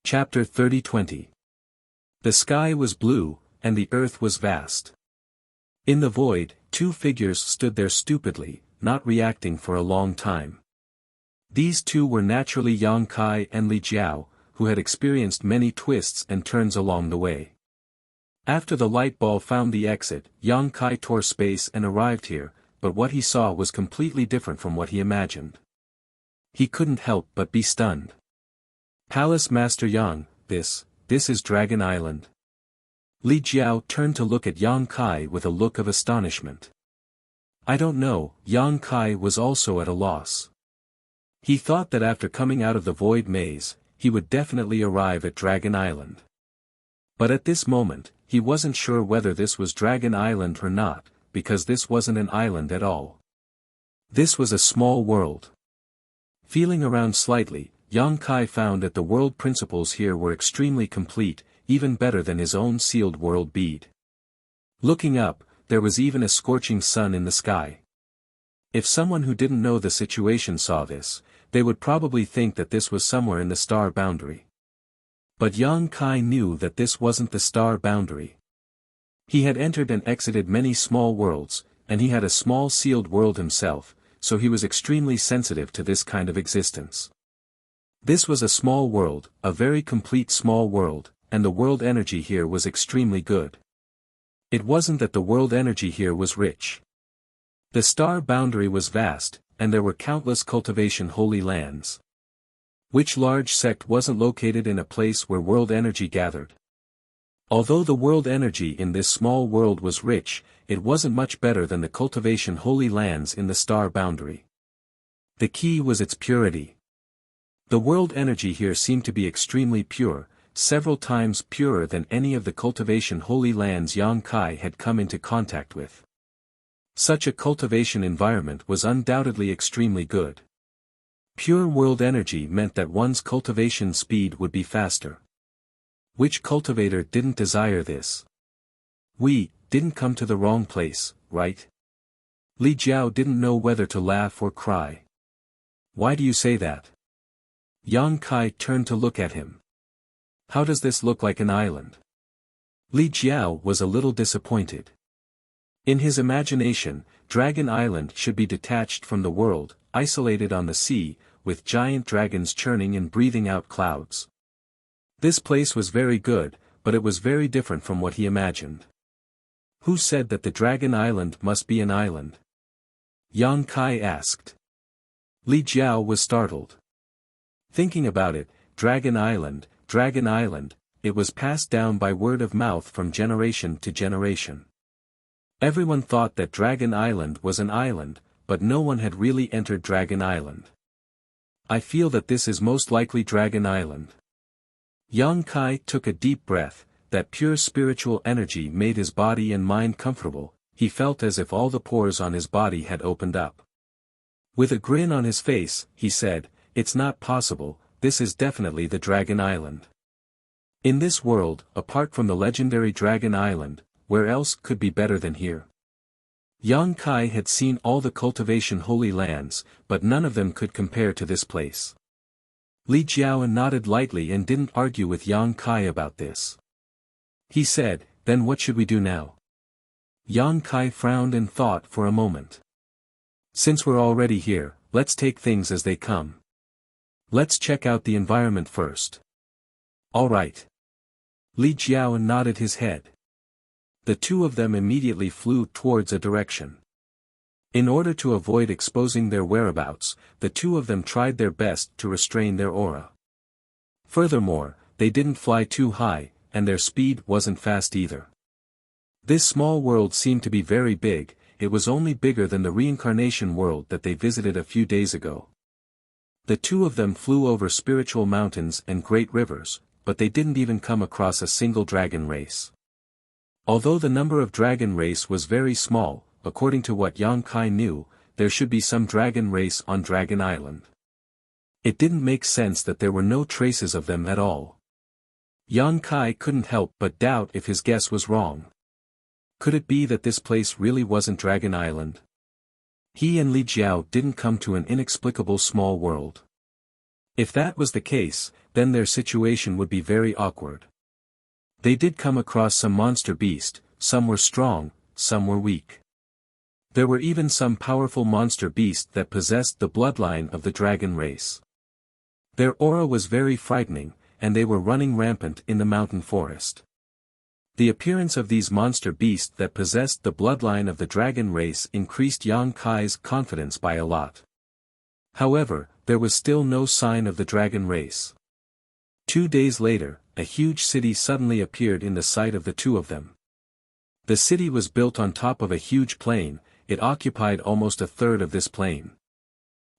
Chapter 30-20. The sky was blue, and the earth was vast. In the void, two figures stood there stupidly, not reacting for a long time. These two were naturally Yang Kai and Li Jiao, who had experienced many twists and turns along the way. After the light ball found the exit, Yang Kai tore space and arrived here, but what he saw was completely different from what he imagined. He couldn't help but be stunned. Palace Master Yang, this is Dragon Island. Li Jiao turned to look at Yang Kai with a look of astonishment. I don't know, Yang Kai was also at a loss. He thought that after coming out of the void maze, he would definitely arrive at Dragon Island. But at this moment, he wasn't sure whether this was Dragon Island or not, because this wasn't an island at all. This was a small world. Feeling around slightly, Yang Kai found that the world principles here were extremely complete, even better than his own sealed world bead. Looking up, there was even a scorching sun in the sky. If someone who didn't know the situation saw this, they would probably think that this was somewhere in the star boundary. But Yang Kai knew that this wasn't the star boundary. He had entered and exited many small worlds, and he had a small sealed world himself, so he was extremely sensitive to this kind of existence. This was a small world, a very complete small world, and the world energy here was extremely good. It wasn't that the world energy here was rich. The star boundary was vast, and there were countless cultivation holy lands. Which large sect wasn't located in a place where world energy gathered? Although the world energy in this small world was rich, it wasn't much better than the cultivation holy lands in the star boundary. The key was its purity. The world energy here seemed to be extremely pure, several times purer than any of the cultivation holy lands Yang Kai had come into contact with. Such a cultivation environment was undoubtedly extremely good. Pure world energy meant that one's cultivation speed would be faster. Which cultivator didn't desire this? We didn't come to the wrong place, right? Li Jiao didn't know whether to laugh or cry. Why do you say that? Yang Kai turned to look at him. How does this look like an island? Li Jiao was a little disappointed. In his imagination, Dragon Island should be detached from the world, isolated on the sea, with giant dragons churning and breathing out clouds. This place was very good, but it was very different from what he imagined. Who said that the Dragon Island must be an island? Yang Kai asked. Li Jiao was startled. Thinking about it, Dragon Island, it was passed down by word of mouth from generation to generation. Everyone thought that Dragon Island was an island, but no one had really entered Dragon Island. I feel that this is most likely Dragon Island. Yang Kai took a deep breath. That pure spiritual energy made his body and mind comfortable. He felt as if all the pores on his body had opened up. With a grin on his face, he said, "It's not possible, this is definitely the Dragon Island. In this world, apart from the legendary Dragon Island, where else could be better than here?" Yang Kai had seen all the cultivation holy lands, but none of them could compare to this place. Li Jiao nodded lightly and didn't argue with Yang Kai about this. He said, "Then what should we do now?" Yang Kai frowned and thought for a moment. "Since we're already here, let's take things as they come. Let's check out the environment first." "All right." Li Jiao nodded his head. The two of them immediately flew towards a direction. In order to avoid exposing their whereabouts, the two of them tried their best to restrain their aura. Furthermore, they didn't fly too high, and their speed wasn't fast either. This small world seemed to be very big. It was only bigger than the reincarnation world that they visited a few days ago. The two of them flew over spiritual mountains and great rivers, but they didn't even come across a single dragon race. Although the number of dragon race was very small, according to what Yang Kai knew, there should be some dragon race on Dragon Island. It didn't make sense that there were no traces of them at all. Yang Kai couldn't help but doubt if his guess was wrong. Could it be that this place really wasn't Dragon Island? He and Li Jiao didn't come to an inexplicable small world. If that was the case, then their situation would be very awkward. They did come across some monster beast, some were strong, some were weak. There were even some powerful monster beasts that possessed the bloodline of the dragon race. Their aura was very frightening, and they were running rampant in the mountain forest. The appearance of these monster beasts that possessed the bloodline of the dragon race increased Yang Kai's confidence by a lot. However, there was still no sign of the dragon race. 2 days later, a huge city suddenly appeared in the sight of the two of them. The city was built on top of a huge plain. It occupied almost a third of this plain.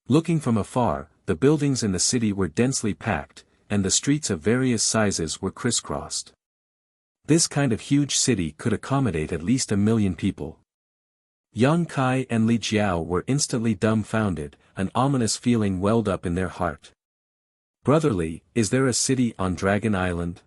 Looking from afar, the buildings in the city were densely packed, and the streets of various sizes were crisscrossed. This kind of huge city could accommodate at least 1 million people. Yang Kai and Li Jiao were instantly dumbfounded. An ominous feeling welled up in their heart. "Brotherly, is there a city on Dragon Island?"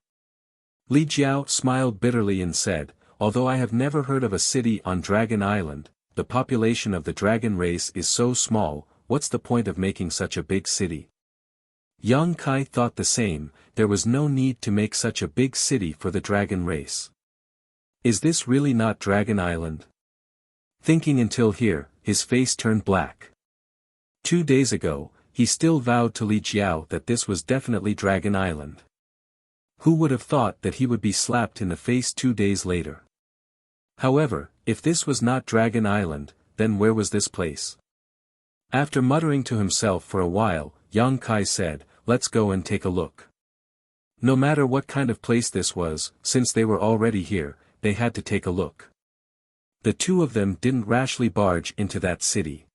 Li Jiao smiled bitterly and said, "Although I have never heard of a city on Dragon Island, the population of the dragon race is so small, what's the point of making such a big city?" Yang Kai thought the same. There was no need to make such a big city for the dragon race. Is this really not Dragon Island? Thinking until here, his face turned black. 2 days ago, he still vowed to Li Jiao that this was definitely Dragon Island. Who would have thought that he would be slapped in the face 2 days later? However, if this was not Dragon Island, then where was this place? After muttering to himself for a while, Yang Kai said, "Let's go and take a look." No matter what kind of place this was, since they were already here, they had to take a look. The two of them didn't rashly barge into that city.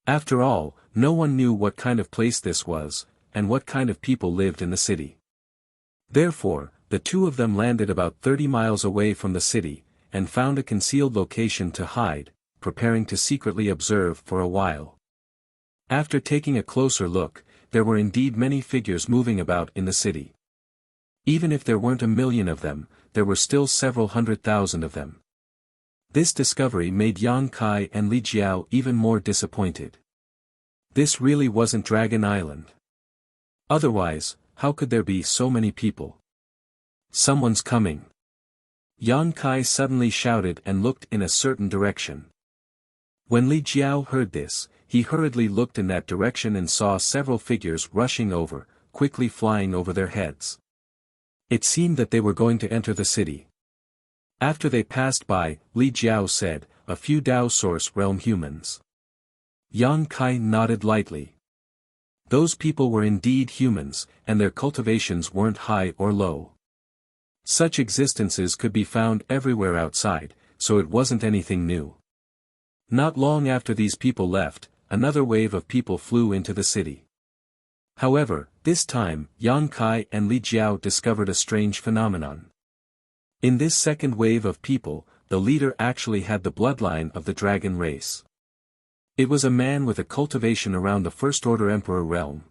After all, no one knew what kind of place this was, and what kind of people lived in the city. Therefore, the two of them landed about 30 miles away from the city, and found a concealed location to hide, preparing to secretly observe for a while. After taking a closer look, there were indeed many figures moving about in the city. Even if there weren't 1 million of them, there were still several 100,000 of them. This discovery made Yang Kai and Li Jiao even more disappointed. This really wasn't Dragon Island. Otherwise, how could there be so many people? Someone's coming. Yang Kai suddenly shouted and looked in a certain direction. When Li Jiao heard this, he hurriedly looked in that direction and saw several figures rushing over, quickly flying over their heads. It seemed that they were going to enter the city. After they passed by, Li Jiao said, "A few Dao Source Realm humans." Yang Kai nodded lightly. Those people were indeed humans, and their cultivations weren't high or low. Such existences could be found everywhere outside, so it wasn't anything new. Not long after these people left, another wave of people flew into the city. However, this time, Yang Kai and Li Jiao discovered a strange phenomenon. In this second wave of people, the leader actually had the bloodline of the dragon race. It was a man with a cultivation around the First Order Emperor realm.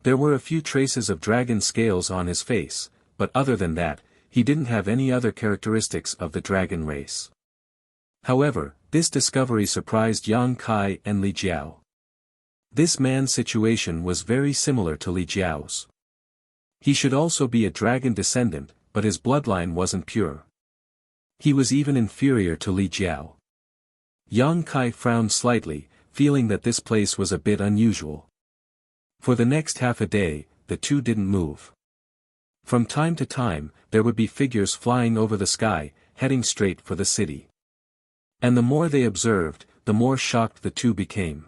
There were a few traces of dragon scales on his face, but other than that, he didn't have any other characteristics of the dragon race. However, this discovery surprised Yang Kai and Li Jiao. This man's situation was very similar to Li Jiao's. He should also be a dragon descendant, but his bloodline wasn't pure. He was even inferior to Li Jiao. Yang Kai frowned slightly, feeling that this place was a bit unusual. For the next half a day, the two didn't move. From time to time, there would be figures flying over the sky, heading straight for the city. And the more they observed, the more shocked the two became.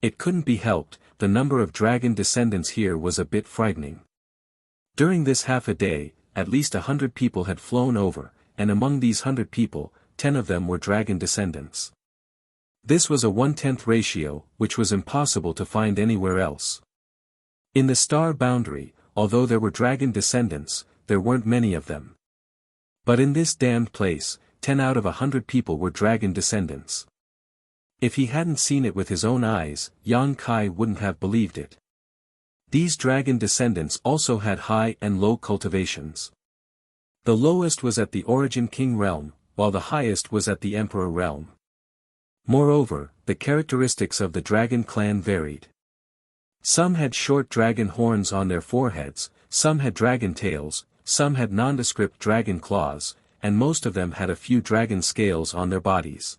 It couldn't be helped, the number of dragon descendants here was a bit frightening. During this half a day, at least 100 people had flown over, and among these 100 people, 10 of them were dragon descendants. This was a 1/10 ratio, which was impossible to find anywhere else. In the star boundary, although there were dragon descendants, there weren't many of them. But in this damned place, 10 out of 100 people were dragon descendants. If he hadn't seen it with his own eyes, Yang Kai wouldn't have believed it. These dragon descendants also had high and low cultivations. The lowest was at the Origin King realm, while the highest was at the Emperor realm. Moreover, the characteristics of the dragon clan varied. Some had short dragon horns on their foreheads, some had dragon tails, some had nondescript dragon claws, and most of them had a few dragon scales on their bodies.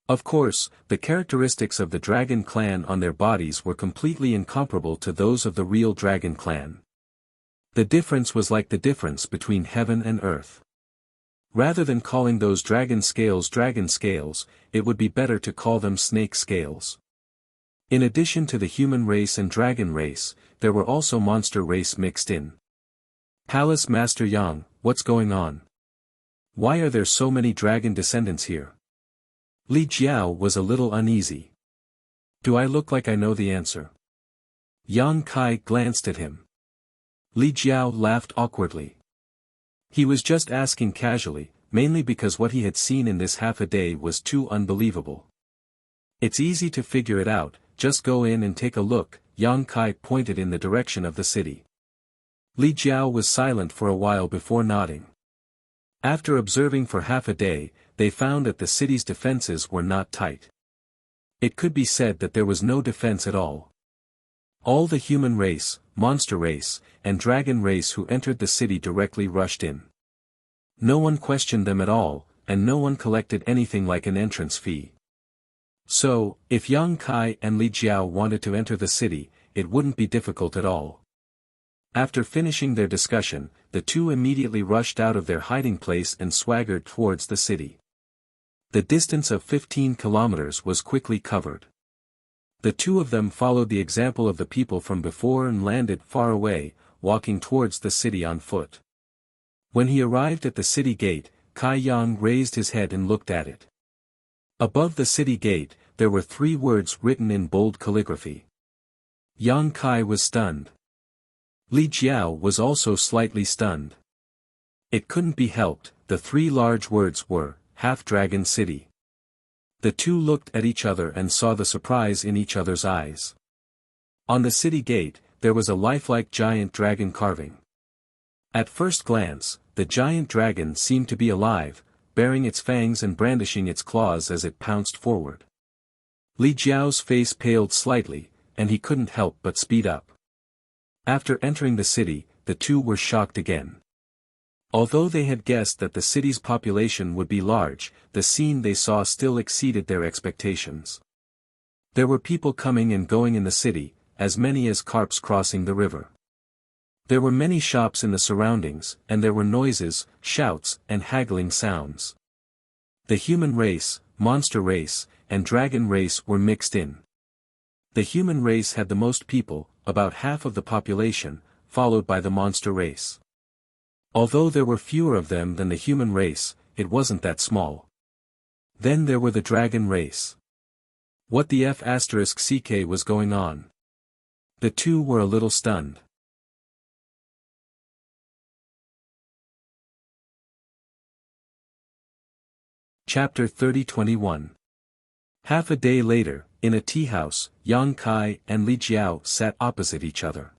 Of course, the characteristics of the dragon clan on their bodies were completely incomparable to those of the real dragon clan. The difference was like the difference between heaven and earth. Rather than calling those dragon scales, it would be better to call them snake scales. In addition to the human race and dragon race, there were also monster race mixed in. Palace Master Yang, what's going on? Why are there so many dragon descendants here? Li Jiao was a little uneasy. Do I look like I know the answer? Yang Kai glanced at him. Li Jiao laughed awkwardly. He was just asking casually, mainly because what he had seen in this half a day was too unbelievable. It's easy to figure it out, just go in and take a look. Yang Kai pointed in the direction of the city. Li Jiao was silent for a while before nodding. After observing for half a day, they found that the city's defenses were not tight. It could be said that there was no defense at all. All the human race, monster race, and dragon race who entered the city directly rushed in. No one questioned them at all, and no one collected anything like an entrance fee. So, if Yang Kai and Li Jiao wanted to enter the city, it wouldn't be difficult at all. After finishing their discussion, the two immediately rushed out of their hiding place and swaggered towards the city. The distance of 15 kilometers was quickly covered. The two of them followed the example of the people from before and landed far away, walking towards the city on foot. When he arrived at the city gate, Kai Yang raised his head and looked at it. Above the city gate, there were 3 words written in bold calligraphy. Yang Kai was stunned. Li Jiao was also slightly stunned. It couldn't be helped, the 3 large words were, Half-Dragon City. The two looked at each other and saw the surprise in each other's eyes. On the city gate, there was a lifelike giant dragon carving. At first glance, the giant dragon seemed to be alive, baring its fangs and brandishing its claws as it pounced forward. Li Jiao's face paled slightly, and he couldn't help but speed up. After entering the city, the two were shocked again. Although they had guessed that the city's population would be large, the scene they saw still exceeded their expectations. There were people coming and going in the city, as many as carps crossing the river. There were many shops in the surroundings, and there were noises, shouts, and haggling sounds. The human race, monster race, and dragon race were mixed in. The human race had the most people, about half of the population, followed by the monster race. Although there were fewer of them than the human race, it wasn't that small. Then there were the dragon race. What the F***ck was going on? The two were a little stunned. Chapter 30-21. Half a day later, in a tea house, Yang Kai and Li Jiao sat opposite each other.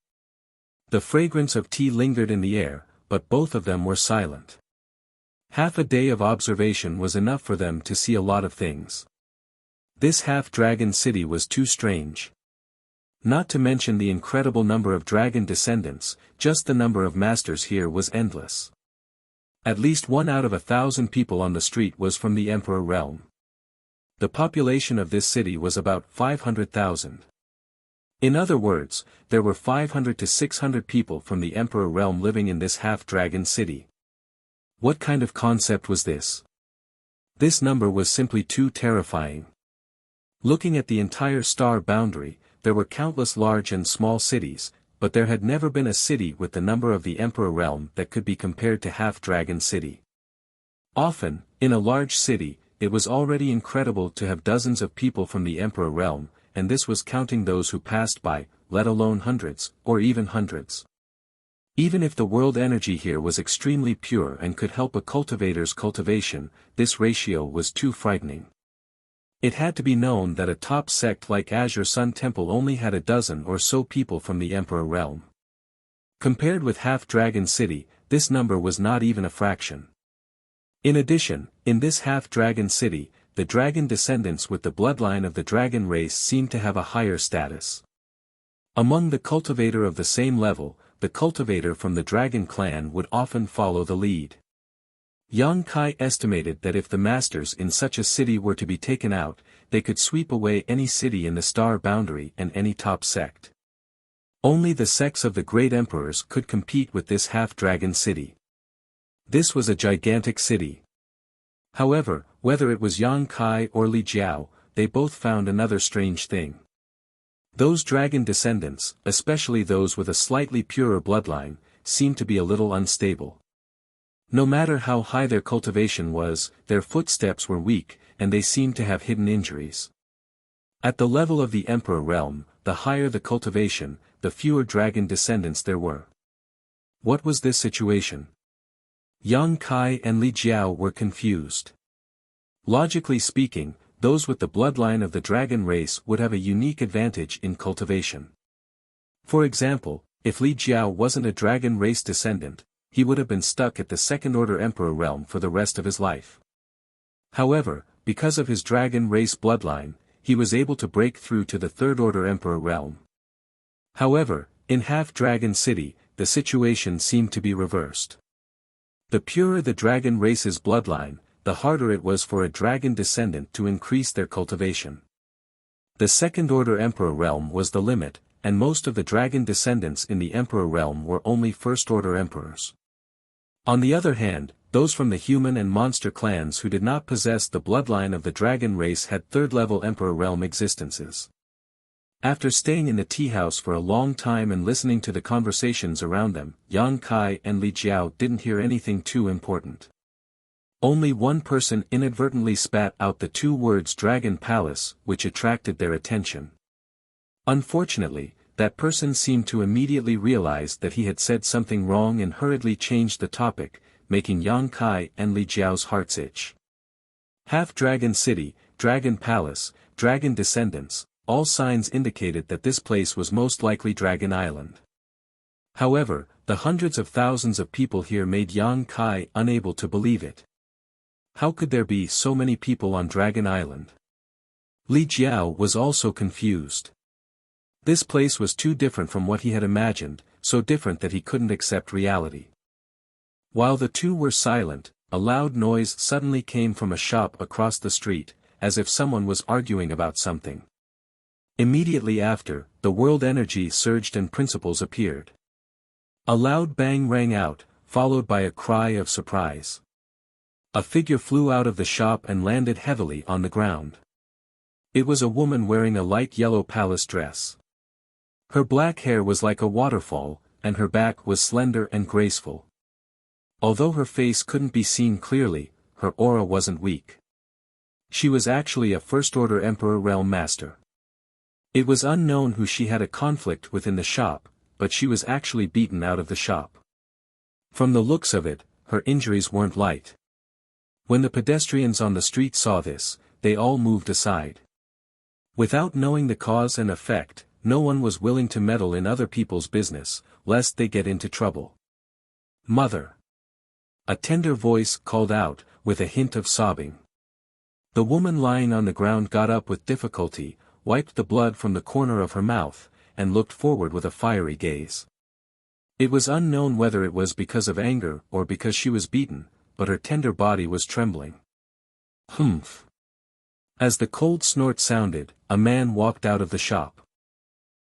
The fragrance of tea lingered in the air, but both of them were silent. Half a day of observation was enough for them to see a lot of things. This half-dragon city was too strange. Not to mention the incredible number of dragon descendants, just the number of masters here was endless. At least 1 out of 1,000 people on the street was from the Emperor realm. The population of this city was about 500,000. In other words, there were 500 to 600 people from the Emperor realm living in this half-dragon city. What kind of concept was this? This number was simply too terrifying. Looking at the entire star boundary, there were countless large and small cities, but there had never been a city with the number of the Emperor realm that could be compared to half-dragon city. Often, in a large city, it was already incredible to have dozens of people from the Emperor realm, and this was counting those who passed by, let alone hundreds, or even hundreds. Even if the world energy here was extremely pure and could help a cultivator's cultivation, this ratio was too frightening. It had to be known that a top sect like Azure Sun Temple only had a dozen or so people from the Emperor realm. Compared with Half-Dragon City, this number was not even a fraction. In addition, in this Half-Dragon City, the dragon descendants with the bloodline of the dragon race seemed to have a higher status. Among the cultivator of the same level, the cultivator from the dragon clan would often follow the lead. Yang Kai estimated that if the masters in such a city were to be taken out, they could sweep away any city in the star boundary and any top sect. Only the sects of the great emperors could compete with this half-dragon city. This was a gigantic city. However, whether it was Yang Kai or Li Jiao, they both found another strange thing. Those dragon descendants, especially those with a slightly purer bloodline, seemed to be a little unstable. No matter how high their cultivation was, their footsteps were weak, and they seemed to have hidden injuries. At the level of the Emperor realm, the higher the cultivation, the fewer dragon descendants there were. What was this situation? Yang Kai and Li Jiao were confused. Logically speaking, those with the bloodline of the dragon race would have a unique advantage in cultivation. For example, if Li Jiao wasn't a dragon race descendant, he would have been stuck at the second-order Emperor realm for the rest of his life. However, because of his dragon race bloodline, he was able to break through to the third-order Emperor realm. However, in Half-Dragon City, the situation seemed to be reversed. The purer the dragon race's bloodline, the harder it was for a dragon descendant to increase their cultivation. The second-order Emperor realm was the limit, and most of the dragon descendants in the Emperor realm were only first-order emperors. On the other hand, those from the human and monster clans who did not possess the bloodline of the dragon race had third-level Emperor realm existences. After staying in the tea house for a long time and listening to the conversations around them, Yang Kai and Li Jiao didn't hear anything too important. Only one person inadvertently spat out the two words Dragon Palace, which attracted their attention. Unfortunately, that person seemed to immediately realize that he had said something wrong and hurriedly changed the topic, making Yang Kai and Li Jiao's hearts itch. Half-Dragon City, Dragon Palace, Dragon Descendants, all signs indicated that this place was most likely Dragon Island. However, the hundreds of thousands of people here made Yang Kai unable to believe it. How could there be so many people on Dragon Island? Li Jiao was also confused. This place was too different from what he had imagined, so different that he couldn't accept reality. While the two were silent, a loud noise suddenly came from a shop across the street, as if someone was arguing about something. Immediately after, the world energy surged and principles appeared. A loud bang rang out, followed by a cry of surprise. A figure flew out of the shop and landed heavily on the ground. It was a woman wearing a light yellow palace dress. Her black hair was like a waterfall, and her back was slender and graceful. Although her face couldn't be seen clearly, her aura wasn't weak. She was actually a first-order Emperor Realm Master. It was unknown who she had a conflict with in the shop, but she was actually beaten out of the shop. From the looks of it, her injuries weren't light. When the pedestrians on the street saw this, they all moved aside. Without knowing the cause and effect, no one was willing to meddle in other people's business, lest they get into trouble. "Mother!" A tender voice called out, with a hint of sobbing. The woman lying on the ground got up with difficulty, wiped the blood from the corner of her mouth, and looked forward with a fiery gaze. It was unknown whether it was because of anger or because she was beaten, but her tender body was trembling. "Humph!" As the cold snort sounded, a man walked out of the shop.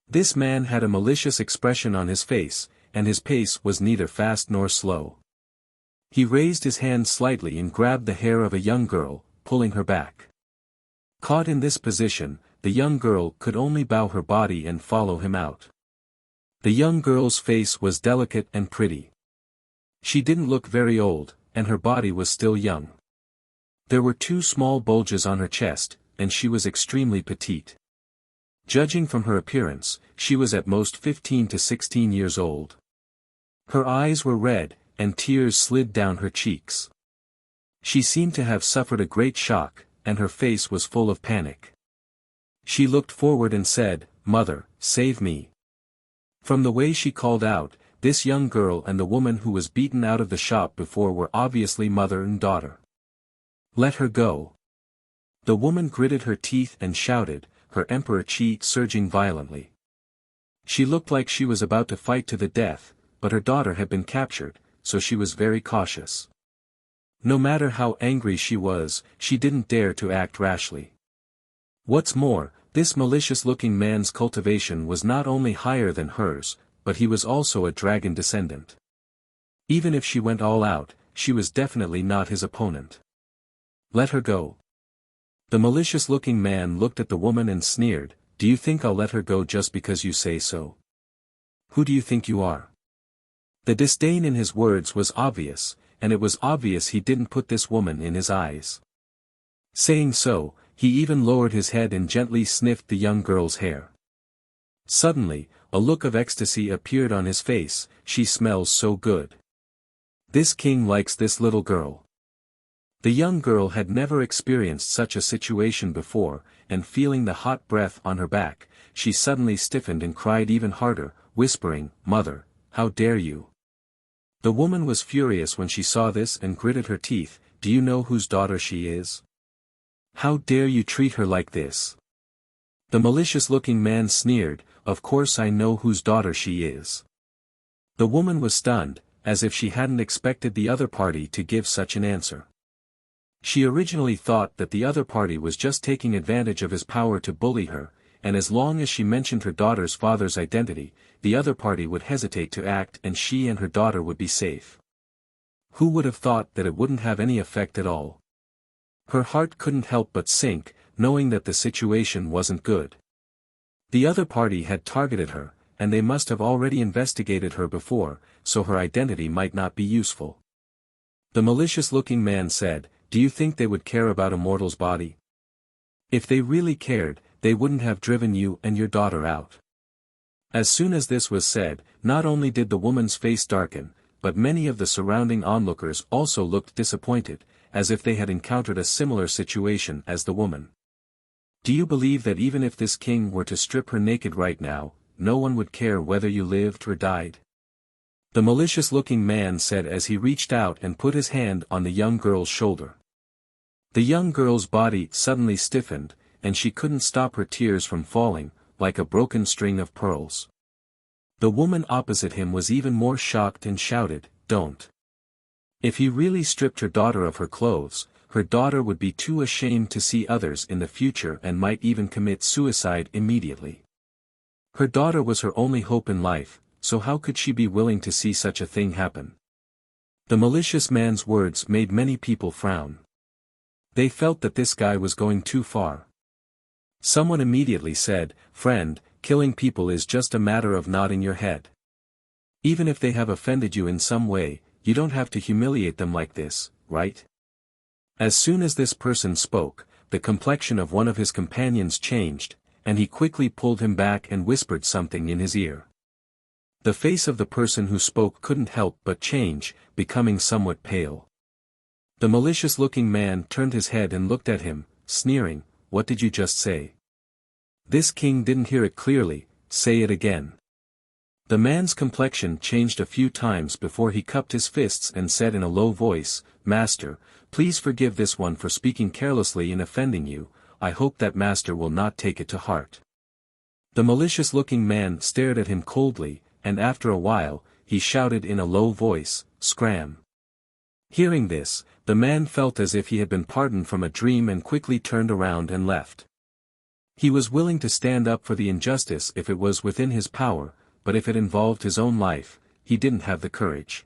This man had a malicious expression on his face, and his pace was neither fast nor slow. He raised his hand slightly and grabbed the hair of a young girl, pulling her back. Caught in this position, the young girl could only bow her body and follow him out. The young girl's face was delicate and pretty. She didn't look very old, and her body was still young. There were 2 small bulges on her chest, and she was extremely petite. Judging from her appearance, she was at most 15 to 16 years old. Her eyes were red, and tears slid down her cheeks. She seemed to have suffered a great shock, and her face was full of panic. She looked forward and said, "Mother, save me." From the way she called out, this young girl and the woman who was beaten out of the shop before were obviously mother and daughter. "Let her go." The woman gritted her teeth and shouted, her emperor chi surging violently. She looked like she was about to fight to the death, but her daughter had been captured, so she was very cautious. No matter how angry she was, she didn't dare to act rashly. What's more, this malicious-looking man's cultivation was not only higher than hers, but he was also a dragon descendant. Even if she went all out, she was definitely not his opponent. "Let her go." The malicious-looking man looked at the woman and sneered, "Do you think I'll let her go just because you say so? Who do you think you are?" The disdain in his words was obvious, and it was obvious he didn't put this woman in his eyes. Saying so, he even lowered his head and gently sniffed the young girl's hair. Suddenly, a look of ecstasy appeared on his face. "She smells so good. This king likes this little girl." The young girl had never experienced such a situation before, and feeling the hot breath on her back, she suddenly stiffened and cried even harder, whispering, "Mother, how dare you?" The woman was furious when she saw this and gritted her teeth. "Do you know whose daughter she is? How dare you treat her like this?" The malicious-looking man sneered, "Of course I know whose daughter she is." The woman was stunned, as if she hadn't expected the other party to give such an answer. She originally thought that the other party was just taking advantage of his power to bully her, and as long as she mentioned her daughter's father's identity, the other party would hesitate to act and she and her daughter would be safe. Who would have thought that it wouldn't have any effect at all? Her heart couldn't help but sink, knowing that the situation wasn't good. The other party had targeted her, and they must have already investigated her before, so her identity might not be useful. The malicious-looking man said, "Do you think they would care about a mortal's body? If they really cared, they wouldn't have driven you and your daughter out." As soon as this was said, not only did the woman's face darken, but many of the surrounding onlookers also looked disappointed, as if they had encountered a similar situation as the woman. "Do you believe that even if this king were to strip her naked right now, no one would care whether you lived or died?" The malicious-looking man said as he reached out and put his hand on the young girl's shoulder. The young girl's body suddenly stiffened, and she couldn't stop her tears from falling, like a broken string of pearls. The woman opposite him was even more shocked and shouted, "Don't! If he really stripped her daughter of her clothes, her daughter would be too ashamed to see others in the future and might even commit suicide immediately. Her daughter was her only hope in life, so how could she be willing to see such a thing happen? The malicious man's words made many people frown. They felt that this guy was going too far. Someone immediately said, "Friend, killing people is just a matter of nodding your head. Even if they have offended you in some way, you don't have to humiliate them like this, right?" As soon as this person spoke, the complexion of one of his companions changed, and he quickly pulled him back and whispered something in his ear. The face of the person who spoke couldn't help but change, becoming somewhat pale. The malicious-looking man turned his head and looked at him, sneering, "What did you just say?" This king didn't hear it clearly. "Say it again." The man's complexion changed a few times before he cupped his fists and said in a low voice, "Master, please forgive this one for speaking carelessly and offending you. I hope that master will not take it to heart." The malicious-looking man stared at him coldly, and after a while, he shouted in a low voice, "Scram." Hearing this, the man felt as if he had been pardoned from a dream and quickly turned around and left. He was willing to stand up for the injustice if it was within his power, but if it involved his own life, he didn't have the courage.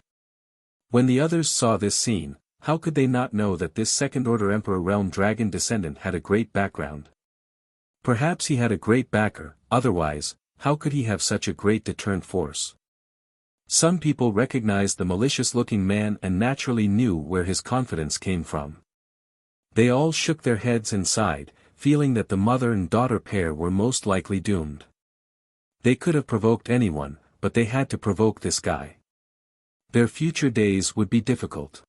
When the others saw this scene, how could they not know that this second-order Emperor Realm Dragon descendant had a great background? Perhaps he had a great backer, otherwise, how could he have such a great deterrent force? Some people recognized the malicious-looking man and naturally knew where his confidence came from. They all shook their heads and sighed, feeling that the mother and daughter pair were most likely doomed. They could have provoked anyone, but they had to provoke this guy. Their future days would be difficult.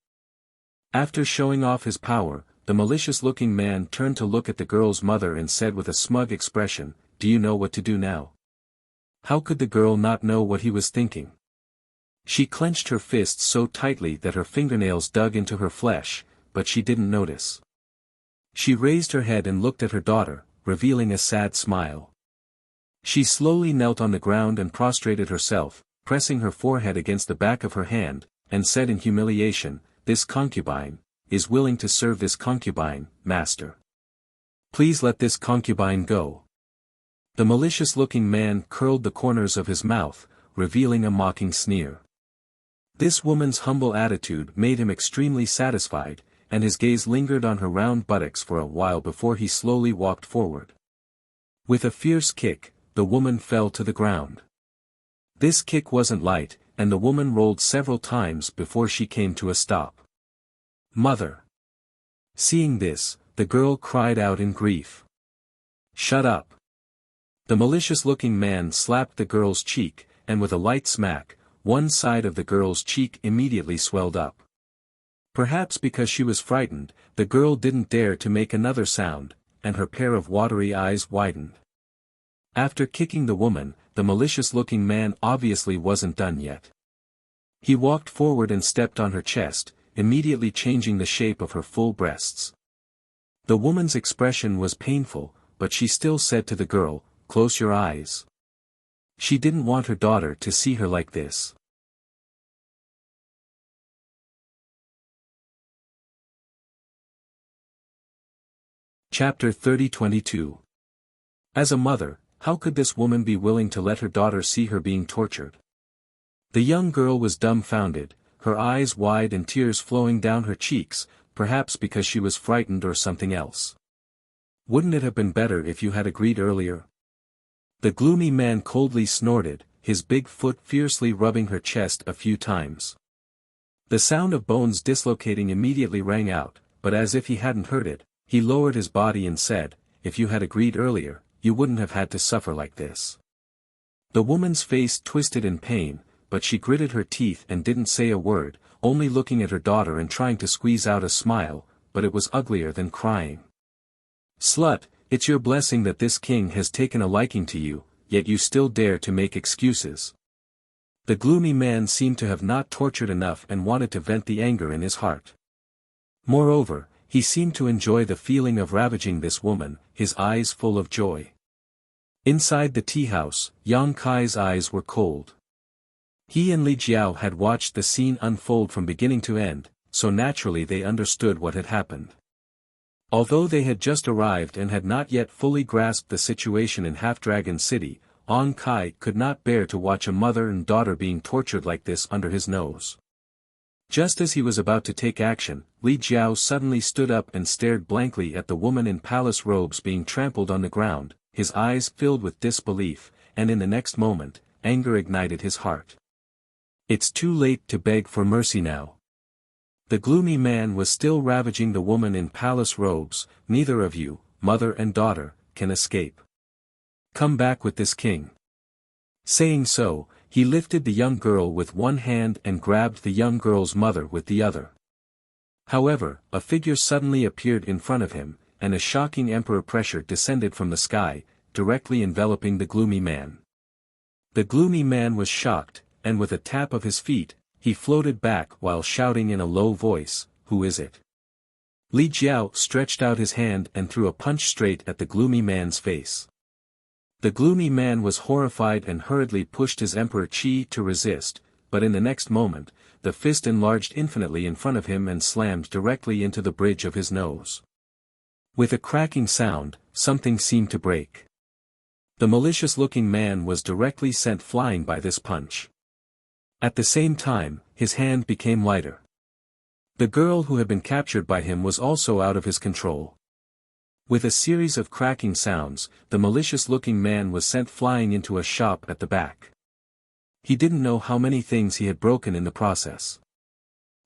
After showing off his power, the malicious-looking man turned to look at the girl's mother and said with a smug expression, "Do you know what to do now?" How could the girl not know what he was thinking? She clenched her fists so tightly that her fingernails dug into her flesh, but she didn't notice. She raised her head and looked at her daughter, revealing a sad smile. She slowly knelt on the ground and prostrated herself, pressing her forehead against the back of her hand, and said in humiliation, "This concubine is willing to serve this concubine, master. Please let this concubine go." The malicious-looking man curled the corners of his mouth, revealing a mocking sneer. This woman's humble attitude made him extremely satisfied, and his gaze lingered on her round buttocks for a while before he slowly walked forward. With a fierce kick, the woman fell to the ground. This kick wasn't light, and the woman rolled several times before she came to a stop. "Mother!" Seeing this, the girl cried out in grief. "Shut up!" The malicious-looking man slapped the girl's cheek, and with a light smack, one side of the girl's cheek immediately swelled up. Perhaps because she was frightened, the girl didn't dare to make another sound, and her pair of watery eyes widened. After kicking the woman, the malicious-looking man obviously wasn't done yet. He walked forward and stepped on her chest, immediately changing the shape of her full breasts. The woman's expression was painful, but she still said to the girl, "Close your eyes." She didn't want her daughter to see her like this. Chapter 30-22. As a mother, how could this woman be willing to let her daughter see her being tortured? The young girl was dumbfounded, her eyes wide and tears flowing down her cheeks, perhaps because she was frightened or something else. "Wouldn't it have been better if you had agreed earlier?" The gloomy man coldly snorted, his big foot fiercely rubbing her chest a few times. The sound of bones dislocating immediately rang out, but as if he hadn't heard it, he lowered his body and said, "If you had agreed earlier, you wouldn't have had to suffer like this." The woman's face twisted in pain, but she gritted her teeth and didn't say a word, only looking at her daughter and trying to squeeze out a smile, but it was uglier than crying. "Slut, it's your blessing that this king has taken a liking to you, yet you still dare to make excuses." The gloomy man seemed to have not tortured enough and wanted to vent the anger in his heart. Moreover, he seemed to enjoy the feeling of ravaging this woman, his eyes full of joy. Inside the tea house, Yang Kai's eyes were cold. He and Li Jiao had watched the scene unfold from beginning to end, so naturally they understood what had happened. Although they had just arrived and had not yet fully grasped the situation in Half-Dragon City, Ong Kai could not bear to watch a mother and daughter being tortured like this under his nose. Just as he was about to take action, Li Jiao suddenly stood up and stared blankly at the woman in palace robes being trampled on the ground, his eyes filled with disbelief, and in the next moment, anger ignited his heart. It's too late to beg for mercy now. The gloomy man was still ravaging the woman in palace robes. Neither of you, mother and daughter, can escape. Come back with this king. Saying so, he lifted the young girl with one hand and grabbed the young girl's mother with the other. However, a figure suddenly appeared in front of him, and a shocking emperor pressure descended from the sky, directly enveloping the gloomy man. The gloomy man was shocked, and with a tap of his feet, he floated back while shouting in a low voice, "Who is it?" Li Jiao stretched out his hand and threw a punch straight at the gloomy man's face. The gloomy man was horrified and hurriedly pushed his emperor chi to resist, but in the next moment, the fist enlarged infinitely in front of him and slammed directly into the bridge of his nose. With a cracking sound, something seemed to break. The malicious-looking man was directly sent flying by this punch. At the same time, his hand became lighter. The girl who had been captured by him was also out of his control. With a series of cracking sounds, the malicious-looking man was sent flying into a shop at the back. He didn't know how many things he had broken in the process.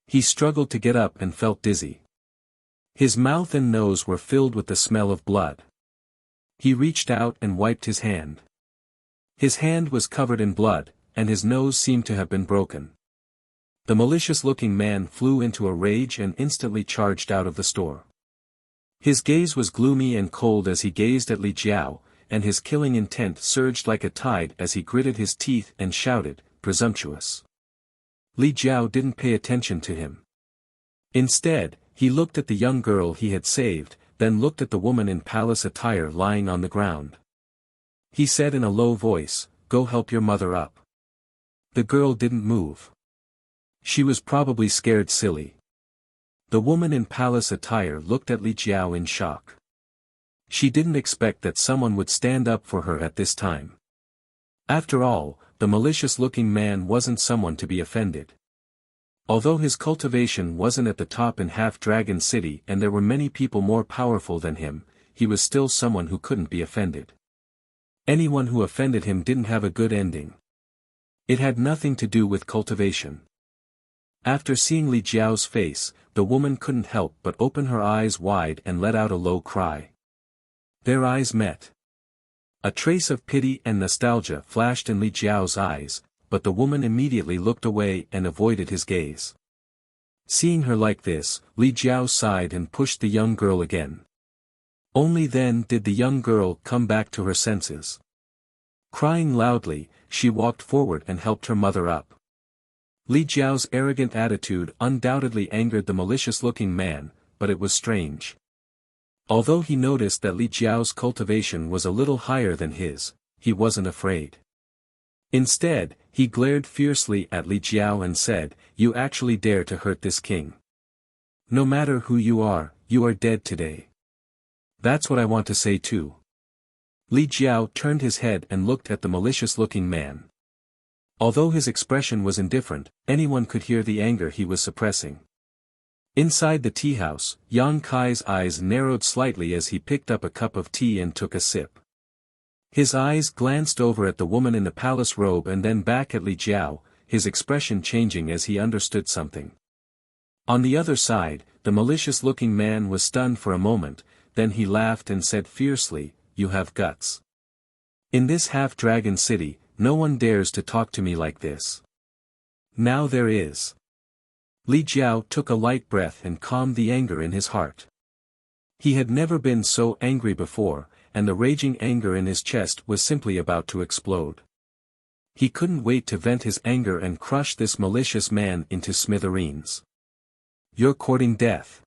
He struggled to get up and felt dizzy. His mouth and nose were filled with the smell of blood. He reached out and wiped his hand. His hand was covered in blood, and his nose seemed to have been broken. The malicious-looking man flew into a rage and instantly charged out of the store. His gaze was gloomy and cold as he gazed at Li Jiao, and his killing intent surged like a tide as he gritted his teeth and shouted, "Presumptuous!" Li Jiao didn't pay attention to him. Instead, he looked at the young girl he had saved, then looked at the woman in palace attire lying on the ground. He said in a low voice, "Go help your mother up." The girl didn't move. She was probably scared silly. The woman in palace attire looked at Li Jiao in shock. She didn't expect that someone would stand up for her at this time. After all, the malicious-looking man wasn't someone to be offended. Although his cultivation wasn't at the top in Half-Dragon City and there were many people more powerful than him, he was still someone who couldn't be offended. Anyone who offended him didn't have a good ending. It had nothing to do with cultivation. After seeing Li Jiao's face, the woman couldn't help but open her eyes wide and let out a low cry. Their eyes met. A trace of pity and nostalgia flashed in Li Jiao's eyes, but the woman immediately looked away and avoided his gaze. Seeing her like this, Li Jiao sighed and pushed the young girl again. Only then did the young girl come back to her senses. Crying loudly, she walked forward and helped her mother up. Li Jiao's arrogant attitude undoubtedly angered the malicious-looking man, but it was strange. Although he noticed that Li Jiao's cultivation was a little higher than his, he wasn't afraid. Instead, he glared fiercely at Li Jiao and said, "You actually dare to hurt this king. No matter who you are dead today. That's what I want to say too." Li Jiao turned his head and looked at the malicious-looking man. Although his expression was indifferent, anyone could hear the anger he was suppressing. Inside the tea house, Yang Kai's eyes narrowed slightly as he picked up a cup of tea and took a sip. His eyes glanced over at the woman in the palace robe and then back at Li Jiao, his expression changing as he understood something. On the other side, the malicious-looking man was stunned for a moment, then he laughed and said fiercely, "You have guts. In this Half-Dragon City, no one dares to talk to me like this. Now there is." Li Jiao took a light breath and calmed the anger in his heart. He had never been so angry before, and the raging anger in his chest was simply about to explode. He couldn't wait to vent his anger and crush this malicious man into smithereens. "You're courting death."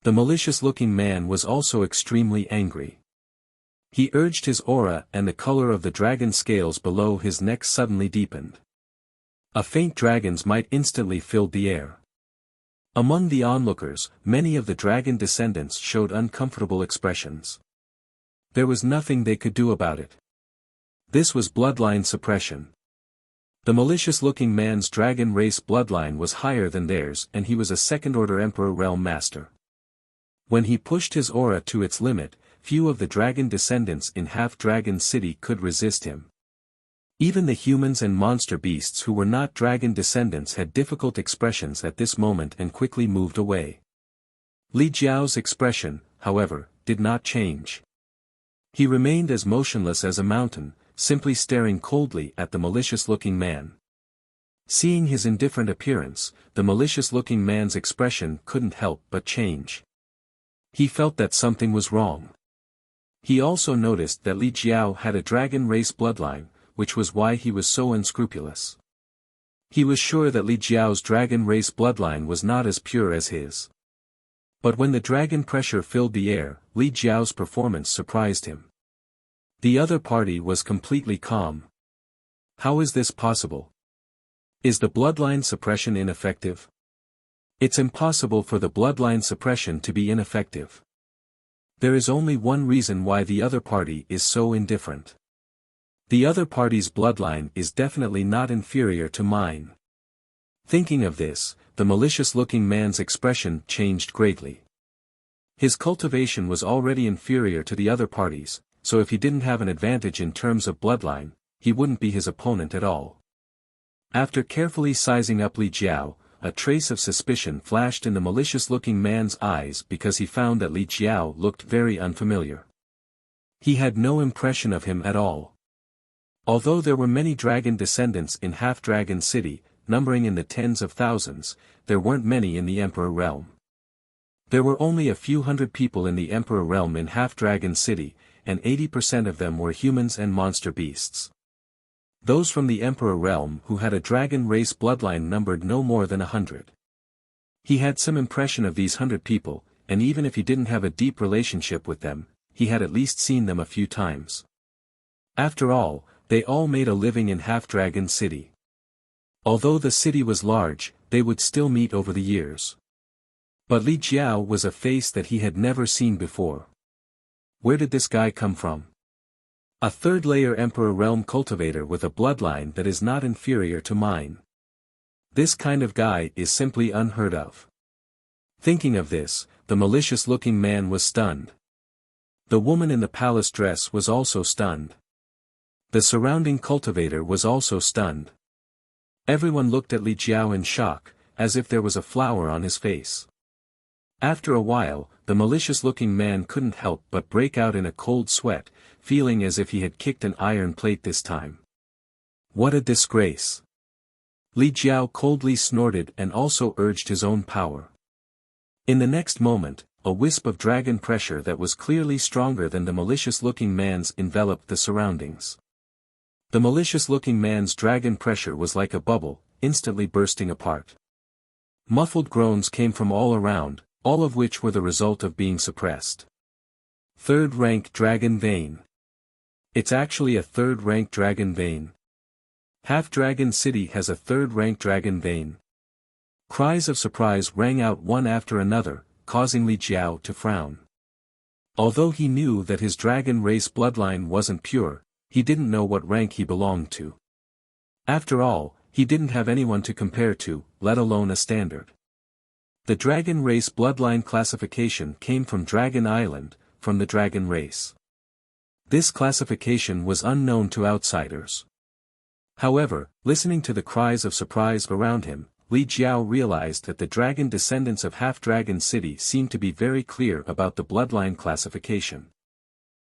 The malicious-looking man was also extremely angry. He urged his aura and the color of the dragon scales below his neck suddenly deepened. A faint dragon's might instantly filled the air. Among the onlookers, many of the dragon descendants showed uncomfortable expressions. There was nothing they could do about it. This was bloodline suppression. The malicious-looking man's dragon race bloodline was higher than theirs, and he was a second-order Emperor Realm Master. When he pushed his aura to its limit, few of the dragon descendants in Half-Dragon City could resist him. Even the humans and monster beasts who were not dragon descendants had difficult expressions at this moment and quickly moved away. Li Jiao's expression, however, did not change. He remained as motionless as a mountain, simply staring coldly at the malicious-looking man. Seeing his indifferent appearance, the malicious-looking man's expression couldn't help but change. He felt that something was wrong. He also noticed that Li Jiao had a dragon race bloodline, which was why he was so unscrupulous. He was sure that Li Jiao's dragon race bloodline was not as pure as his. But when the dragon pressure filled the air, Li Jiao's performance surprised him. The other party was completely calm. How is this possible? Is the bloodline suppression ineffective? It's impossible for the bloodline suppression to be ineffective. There is only one reason why the other party is so indifferent. The other party's bloodline is definitely not inferior to mine. Thinking of this, the malicious-looking man's expression changed greatly. His cultivation was already inferior to the other party's, so if he didn't have an advantage in terms of bloodline, he wouldn't be his opponent at all. After carefully sizing up Li Jiao, a trace of suspicion flashed in the malicious-looking man's eyes because he found that Li Jiao looked very unfamiliar. He had no impression of him at all. Although there were many dragon descendants in Half-Dragon City, numbering in the tens of thousands, there weren't many in the Emperor Realm. There were only a few hundred people in the Emperor Realm in Half-Dragon City, and 80% of them were humans and monster beasts. Those from the Emperor Realm who had a dragon race bloodline numbered no more than 100. He had some impression of these 100 people, and even if he didn't have a deep relationship with them, he had at least seen them a few times. After all, they all made a living in Half-Dragon City. Although the city was large, they would still meet over the years. But Li Jiao was a face that he had never seen before. Where did this guy come from? A third-layer Emperor Realm cultivator with a bloodline that is not inferior to mine. This kind of guy is simply unheard of. Thinking of this, the malicious-looking man was stunned. The woman in the palace dress was also stunned. The surrounding cultivator was also stunned. Everyone looked at Li Jiao in shock, as if there was a flower on his face. After a while, the malicious-looking man couldn't help but break out in a cold sweat, feeling as if he had kicked an iron plate this time. What a disgrace! Li Jiao coldly snorted and also urged his own power. In the next moment, a wisp of dragon pressure that was clearly stronger than the malicious-looking man's enveloped the surroundings. The malicious-looking man's dragon pressure was like a bubble, instantly bursting apart. Muffled groans came from all around, all of which were the result of being suppressed. Third-rank dragon vein. It's actually a third-rank dragon vein. Half-Dragon City has a third-rank dragon vein. Cries of surprise rang out one after another, causing Li Jiao to frown. Although he knew that his dragon race bloodline wasn't pure, he didn't know what rank he belonged to. After all, he didn't have anyone to compare to, let alone a standard. The dragon race bloodline classification came from Dragon Island, from the dragon race. This classification was unknown to outsiders. However, listening to the cries of surprise around him, Li Jiao realized that the dragon descendants of Half-Dragon City seemed to be very clear about the bloodline classification.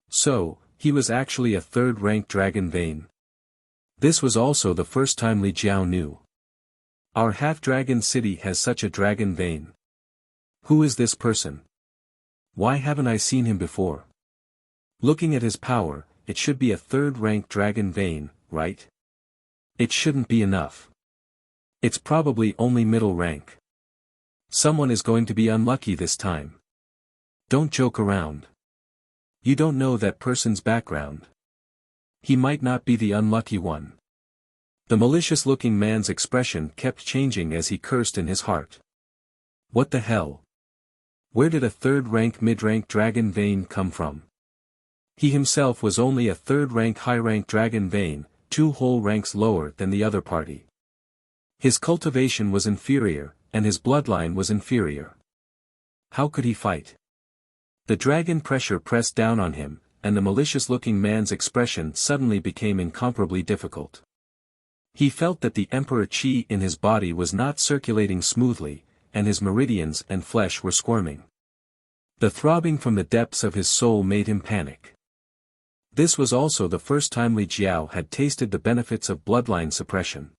So, he was actually a third-rank dragon vein. This was also the first time Li Jiao knew. Our Half-Dragon City has such a dragon vein. Who is this person? Why haven't I seen him before? Looking at his power, it should be a third-rank dragon vein, right? It shouldn't be enough. It's probably only middle rank. Someone is going to be unlucky this time. Don't joke around. You don't know that person's background. He might not be the unlucky one. The malicious-looking man's expression kept changing as he cursed in his heart. What the hell? Where did a third-rank mid-rank dragon vein come from? He himself was only a third-rank high-rank dragon vein, 2 whole ranks lower than the other party. His cultivation was inferior, and his bloodline was inferior. How could he fight? The dragon pressure pressed down on him, and the malicious-looking man's expression suddenly became incomparably difficult. He felt that the emperor chi in his body was not circulating smoothly, and his meridians and flesh were squirming. The throbbing from the depths of his soul made him panic. This was also the first time Li Jiao had tasted the benefits of bloodline suppression.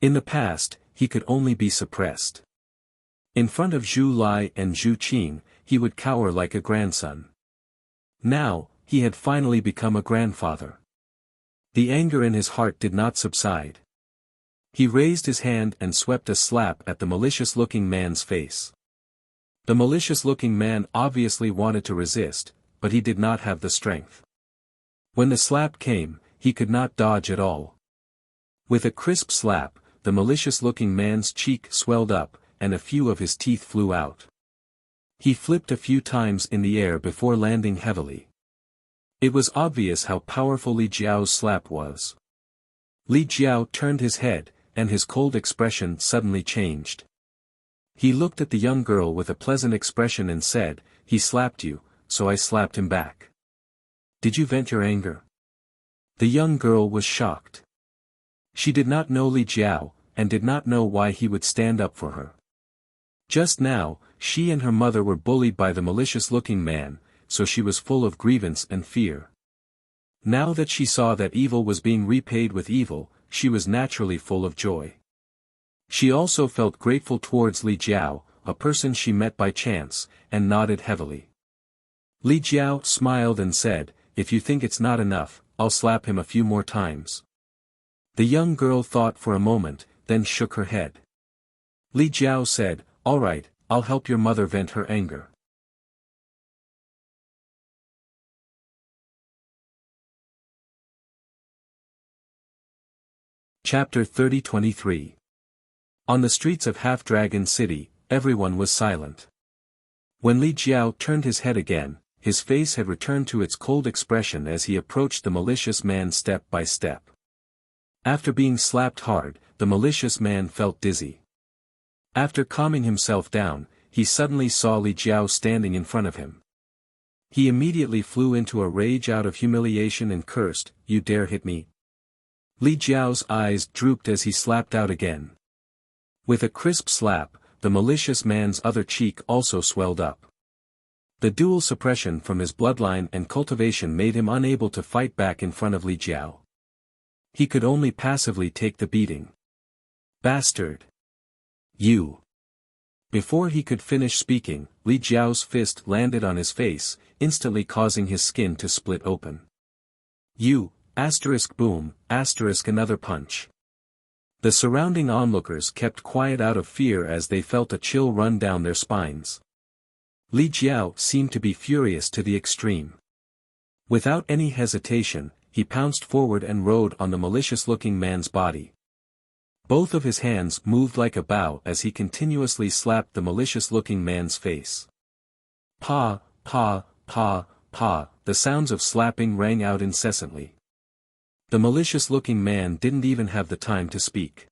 In the past, he could only be suppressed. In front of Zhu Lai and Zhu Qing, he would cower like a grandson. Now, he had finally become a grandfather. The anger in his heart did not subside. He raised his hand and swept a slap at the malicious-looking man's face. The malicious-looking man obviously wanted to resist, but he did not have the strength. When the slap came, he could not dodge at all. With a crisp slap, the malicious-looking man's cheek swelled up, and a few of his teeth flew out. He flipped a few times in the air before landing heavily. It was obvious how powerful Li Jiao's slap was. Li Jiao turned his head, and his cold expression suddenly changed. He looked at the young girl with a pleasant expression and said, "He slapped you, so I slapped him back. Did you vent your anger?" The young girl was shocked. She did not know Li Jiao, and did not know why he would stand up for her. Just now, she and her mother were bullied by the malicious-looking man, so she was full of grievance and fear. Now that she saw that evil was being repaid with evil, she was naturally full of joy. She also felt grateful towards Li Jiao, a person she met by chance, and nodded heavily. Li Jiao smiled and said, "If you think it's not enough, I'll slap him a few more times." The young girl thought for a moment, then shook her head. Li Jiao said, "All right, I'll help your mother vent her anger." Chapter 30-23. On the streets of Half-Dragon City, everyone was silent. When Li Jiao turned his head again, his face had returned to its cold expression as he approached the malicious man step by step. After being slapped hard, the malicious man felt dizzy. After calming himself down, he suddenly saw Li Jiao standing in front of him. He immediately flew into a rage out of humiliation and cursed, "You dare hit me?" Li Jiao's eyes drooped as he slapped out again. With a crisp slap, the malicious man's other cheek also swelled up. The dual suppression from his bloodline and cultivation made him unable to fight back in front of Li Jiao. He could only passively take the beating. "Bastard! You!" Before he could finish speaking, Li Jiao's fist landed on his face, instantly causing his skin to split open. "You, asterisk boom, asterisk another punch." The surrounding onlookers kept quiet out of fear as they felt a chill run down their spines. Li Jiao seemed to be furious to the extreme. Without any hesitation, he pounced forward and rode on the malicious-looking man's body. Both of his hands moved like a bow as he continuously slapped the malicious-looking man's face. Pa, pa, pa, pa, the sounds of slapping rang out incessantly. The malicious-looking man didn't even have the time to speak.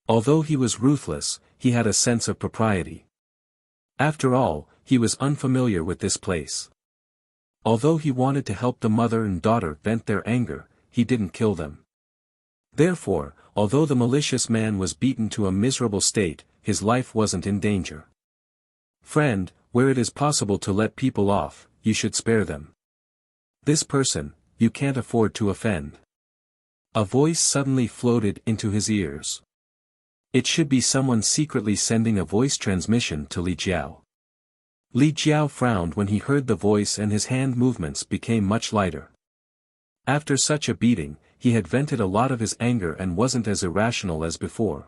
Although he was ruthless, he had a sense of propriety. After all, he was unfamiliar with this place. Although he wanted to help the mother and daughter vent their anger, he didn't kill them. Therefore, although the malicious man was beaten to a miserable state, his life wasn't in danger. "Friend, where it is possible to let people off, you should spare them. This person, you can't afford to offend." A voice suddenly floated into his ears. It should be someone secretly sending a voice transmission to Li Jiao. Li Jiao frowned when he heard the voice and his hand movements became much lighter. After such a beating, he had vented a lot of his anger and wasn't as irrational as before.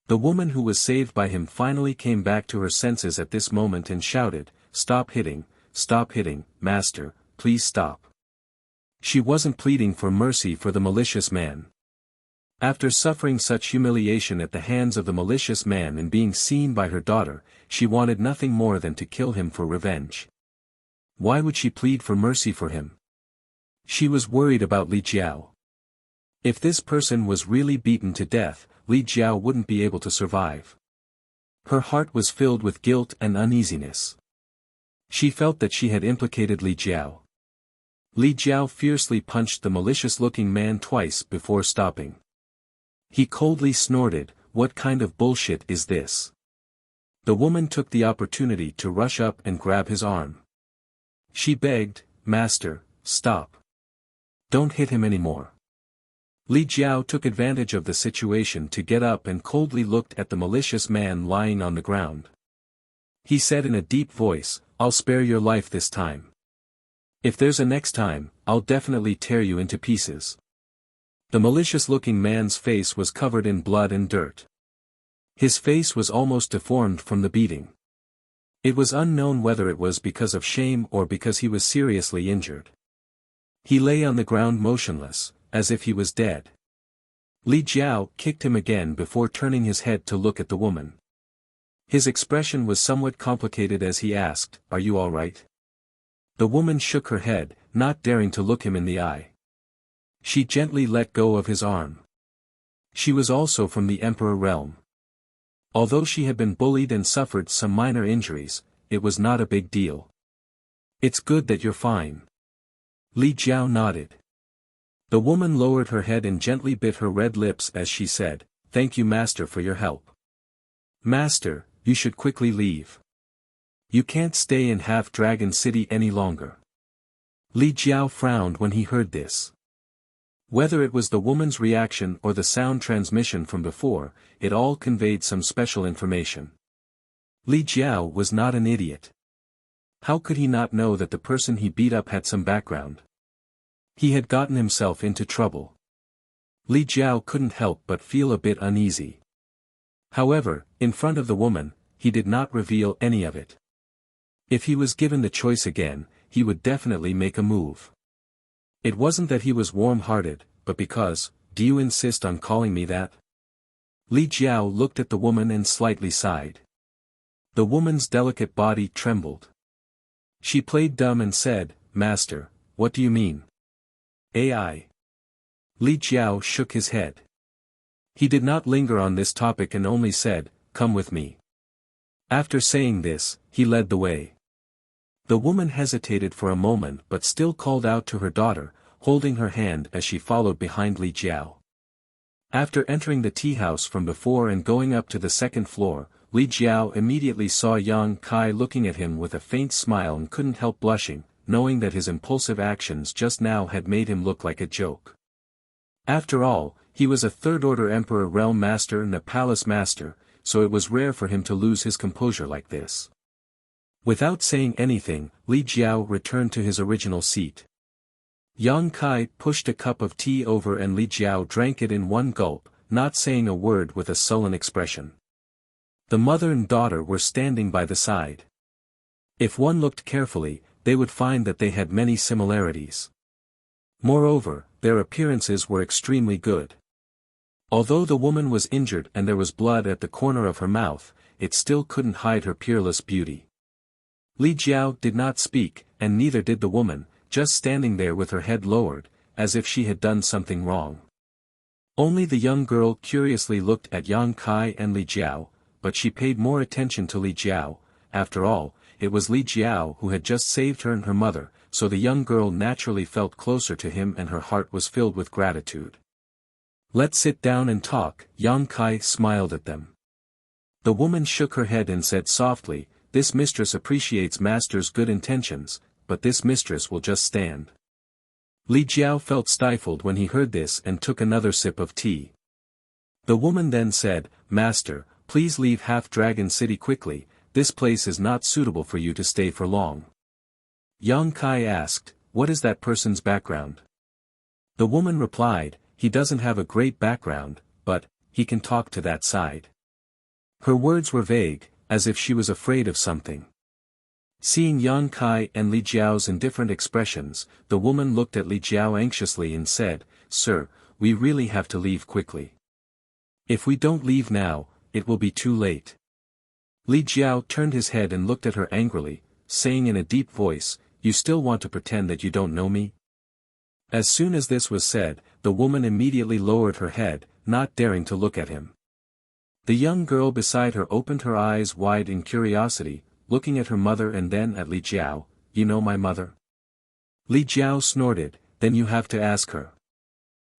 The woman who was saved by him finally came back to her senses at this moment and shouted, stop hitting, master, please stop." She wasn't pleading for mercy for the malicious man. After suffering such humiliation at the hands of the malicious man and being seen by her daughter, she wanted nothing more than to kill him for revenge. Why would she plead for mercy for him? She was worried about Li Jiao. If this person was really beaten to death, Li Jiao wouldn't be able to survive. Her heart was filled with guilt and uneasiness. She felt that she had implicated Li Jiao. Li Jiao fiercely punched the malicious-looking man twice before stopping. He coldly snorted, "What kind of bullshit is this?" The woman took the opportunity to rush up and grab his arm. She begged, "Master, stop. Don't hit him anymore." Li Jiao took advantage of the situation to get up and coldly looked at the malicious man lying on the ground. He said in a deep voice, "I'll spare your life this time. If there's a next time, I'll definitely tear you into pieces." The malicious-looking man's face was covered in blood and dirt. His face was almost deformed from the beating. It was unknown whether it was because of shame or because he was seriously injured. He lay on the ground motionless, as if he was dead. Li Jiao kicked him again before turning his head to look at the woman. His expression was somewhat complicated as he asked, "Are you all right?" The woman shook her head, not daring to look him in the eye. She gently let go of his arm. She was also from the Emperor realm. Although she had been bullied and suffered some minor injuries, it was not a big deal. "It's good that you're fine." Li Jiao nodded. The woman lowered her head and gently bit her red lips as she said, "Thank you, Master, for your help. Master, you should quickly leave. You can't stay in Half-Dragon City any longer." Li Jiao frowned when he heard this. Whether it was the woman's reaction or the sound transmission from before, it all conveyed some special information. Li Jiao was not an idiot. How could he not know that the person he beat up had some background? He had gotten himself into trouble. Li Jiao couldn't help but feel a bit uneasy. However, in front of the woman, he did not reveal any of it. If he was given the choice again, he would definitely make a move. It wasn't that he was warm-hearted, but because, "Do you insist on calling me that?" Li Jiao looked at the woman and slightly sighed. The woman's delicate body trembled. She played dumb and said, "Master, what do you mean?" "AI." Li Jiao shook his head. He did not linger on this topic and only said, "Come with me." After saying this, he led the way. The woman hesitated for a moment but still called out to her daughter, holding her hand as she followed behind Li Jiao. After entering the tea house from before and going up to the second floor, Li Jiao immediately saw Yang Kai looking at him with a faint smile and couldn't help blushing, knowing that his impulsive actions just now had made him look like a joke. After all, he was a third-order Emperor Realm Master and a Palace Master, so it was rare for him to lose his composure like this. Without saying anything, Li Jiao returned to his original seat. Yang Kai pushed a cup of tea over and Li Jiao drank it in one gulp, not saying a word with a sullen expression. The mother and daughter were standing by the side. If one looked carefully, they would find that they had many similarities. Moreover, their appearances were extremely good. Although the woman was injured and there was blood at the corner of her mouth, it still couldn't hide her peerless beauty. Li Jiao did not speak, and neither did the woman, just standing there with her head lowered, as if she had done something wrong. Only the young girl curiously looked at Yang Kai and Li Jiao, but she paid more attention to Li Jiao. After all, it was Li Jiao who had just saved her and her mother, so the young girl naturally felt closer to him and her heart was filled with gratitude. "Let's sit down and talk," Yang Kai smiled at them. The woman shook her head and said softly, "This mistress appreciates Master's good intentions, but this mistress will just stand." Li Jiao felt stifled when he heard this and took another sip of tea. The woman then said, "Master, please leave Half-Dragon City quickly, this place is not suitable for you to stay for long." Yang Kai asked, "What is that person's background?" The woman replied, "He doesn't have a great background, but he can talk to that side." Her words were vague, as if she was afraid of something. Seeing Yang Kai and Li Jiao's indifferent expressions, the woman looked at Li Jiao anxiously and said, "Sir, we really have to leave quickly. If we don't leave now, it will be too late. Li Jiao turned his head and looked at her angrily, saying in a deep voice, "You still want to pretend that you don't know me?" As soon as this was said, the woman immediately lowered her head, not daring to look at him. The young girl beside her opened her eyes wide in curiosity, looking at her mother and then at Li Jiao. "You know my mother?" Li Jiao snorted, "Then you have to ask her."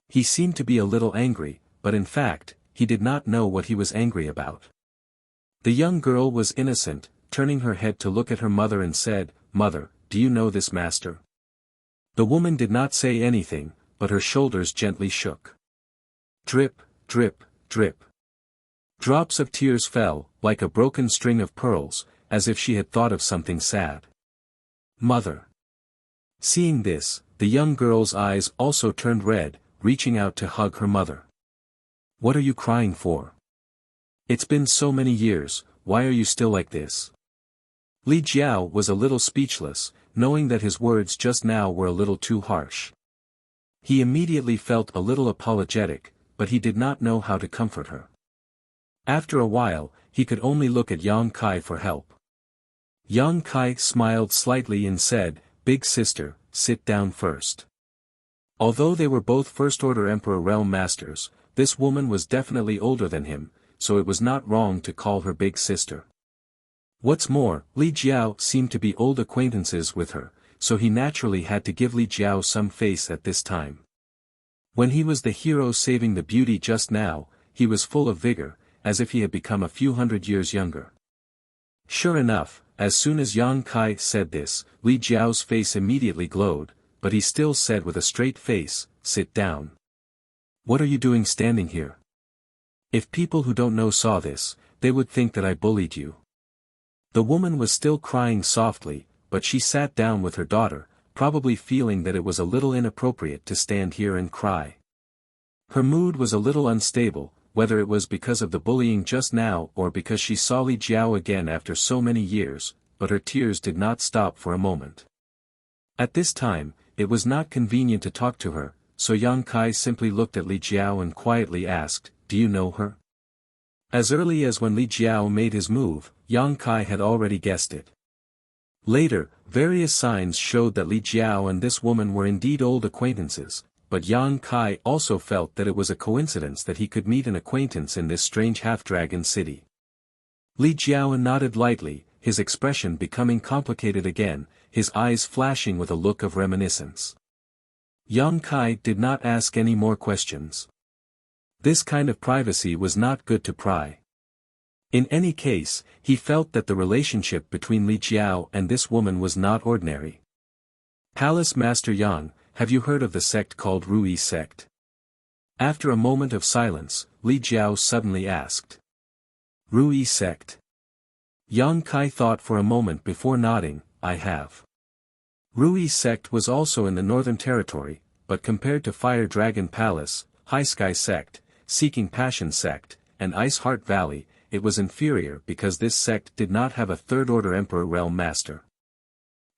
He seemed to be a little angry, but in fact, he did not know what he was angry about. The young girl was innocent, turning her head to look at her mother and said, "Mother, do you know this master?" The woman did not say anything, but her shoulders gently shook. Drip, drip, drip. Drops of tears fell, like a broken string of pearls, as if she had thought of something sad. "Mother." Seeing this, the young girl's eyes also turned red, reaching out to hug her mother. "What are you crying for? It's been so many years, why are you still like this?" Li Jiao was a little speechless, knowing that his words just now were a little too harsh. He immediately felt a little apologetic, but he did not know how to comfort her. After a while, he could only look at Yang Kai for help. Yang Kai smiled slightly and said, "Big sister, sit down first." Although they were both First-Order Emperor Realm Masters, this woman was definitely older than him, so it was not wrong to call her big sister. What's more, Li Jiao seemed to be old acquaintances with her, so he naturally had to give Li Jiao some face at this time. When he was the hero saving the beauty just now, he was full of vigor, as if he had become a few hundred years younger. Sure enough, as soon as Yang Kai said this, Li Jiao's face immediately glowed, but he still said with a straight face, "Sit down. What are you doing standing here? If people who don't know saw this, they would think that I bullied you." The woman was still crying softly, but she sat down with her daughter, probably feeling that it was a little inappropriate to stand here and cry. Her mood was a little unstable, whether it was because of the bullying just now or because she saw Li Jiao again after so many years, but her tears did not stop for a moment. At this time, it was not convenient to talk to her, so Yang Kai simply looked at Li Jiao and quietly asked, "Do you know her?" As early as when Li Jiao made his move, Yang Kai had already guessed it. Later, various signs showed that Li Jiao and this woman were indeed old acquaintances, but Yang Kai also felt that it was a coincidence that he could meet an acquaintance in this strange half-dragon city. Li Jiao nodded lightly, his expression becoming complicated again, his eyes flashing with a look of reminiscence. Yang Kai did not ask any more questions. This kind of privacy was not good to pry. In any case, he felt that the relationship between Li Jiao and this woman was not ordinary. "Palace Master Yang, have you heard of the sect called Rui sect?" After a moment of silence, Li Jiao suddenly asked. "Rui sect?" Yang Kai thought for a moment before nodding, "I have." Rui sect was also in the Northern Territory, but compared to Fire Dragon Palace, High Sky sect, Seeking Passion sect, and Ice Heart Valley, it was inferior because this sect did not have a third-order Emperor Realm Master.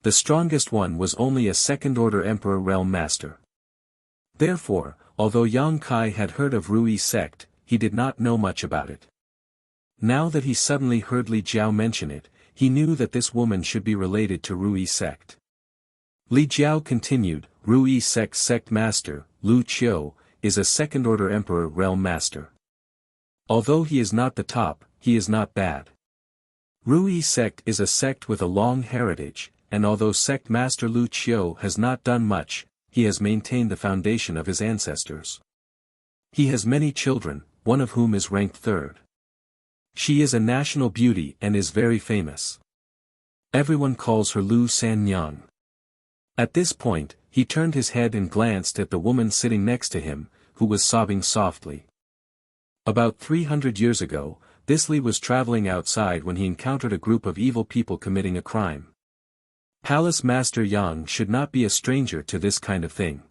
The strongest one was only a second-order Emperor Realm Master. Therefore, although Yang Kai had heard of Rui sect, he did not know much about it. Now that he suddenly heard Li Jiao mention it, he knew that this woman should be related to Rui sect. Li Jiao continued, "Rui sect master, Lu Qiu, is a second-order Emperor Realm Master. Although he is not the top, he is not bad. Rui sect is a sect with a long heritage, and although sect master Lu Qiu has not done much, he has maintained the foundation of his ancestors. He has many children, one of whom is ranked third. She is a national beauty and is very famous. Everyone calls her Lu Sanyang." At this point, he turned his head and glanced at the woman sitting next to him, who was sobbing softly. About 300 years ago, this Li was traveling outside when he encountered a group of evil people committing a crime. Palace Master Yang should not be a stranger to this kind of thing.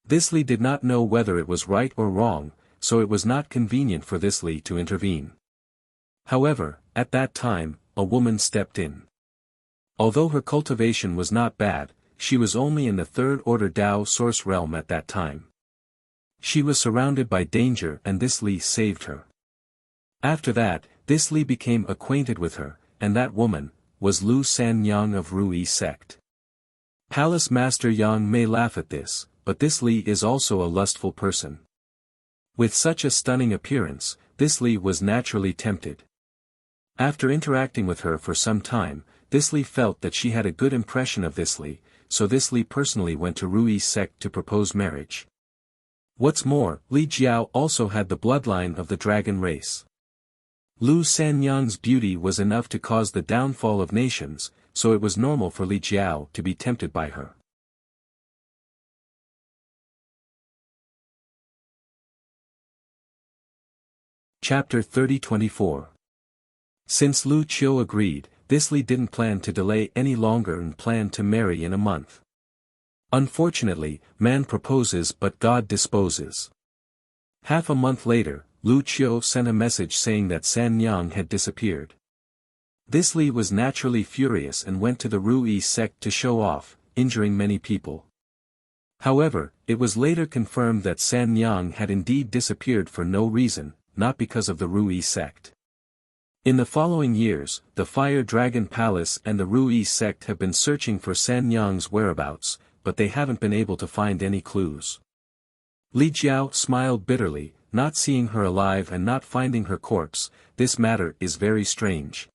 This Li did not know whether it was right or wrong, so it was not convenient for this Li to intervene. However, at that time, a woman stepped in. Although her cultivation was not bad, she was only in the third-order Dao Source realm at that time. She was surrounded by danger and this Li saved her. After that, this Li became acquainted with her, and that woman was Lu Sanyang of Ruyi sect. Palace Master Yang may laugh at this, but this Li is also a lustful person. With such a stunning appearance, this Li was naturally tempted. After interacting with her for some time, this Li felt that she had a good impression of this Li, so this Li personally went to Ruyi sect to propose marriage. What's more, Li Jiao also had the bloodline of the dragon race. Lu Sanyang's beauty was enough to cause the downfall of nations, so it was normal for Li Jiao to be tempted by her. Chapter 30-24. Since Lu Qiu agreed, this Li didn't plan to delay any longer and planned to marry in a month. Unfortunately, man proposes but God disposes. Half a month later, Lu Qiu sent a message saying that Sanyang had disappeared. This Li was naturally furious and went to the Ruyi sect to show off, injuring many people. However, it was later confirmed that Sanyang had indeed disappeared for no reason, not because of the Ruyi sect. In the following years, the Fire Dragon Palace and the Ruyi sect have been searching for Sanyang's whereabouts, but they haven't been able to find any clues. Li Jiao smiled bitterly, not seeing her alive and not finding her corpse. This matter is very strange.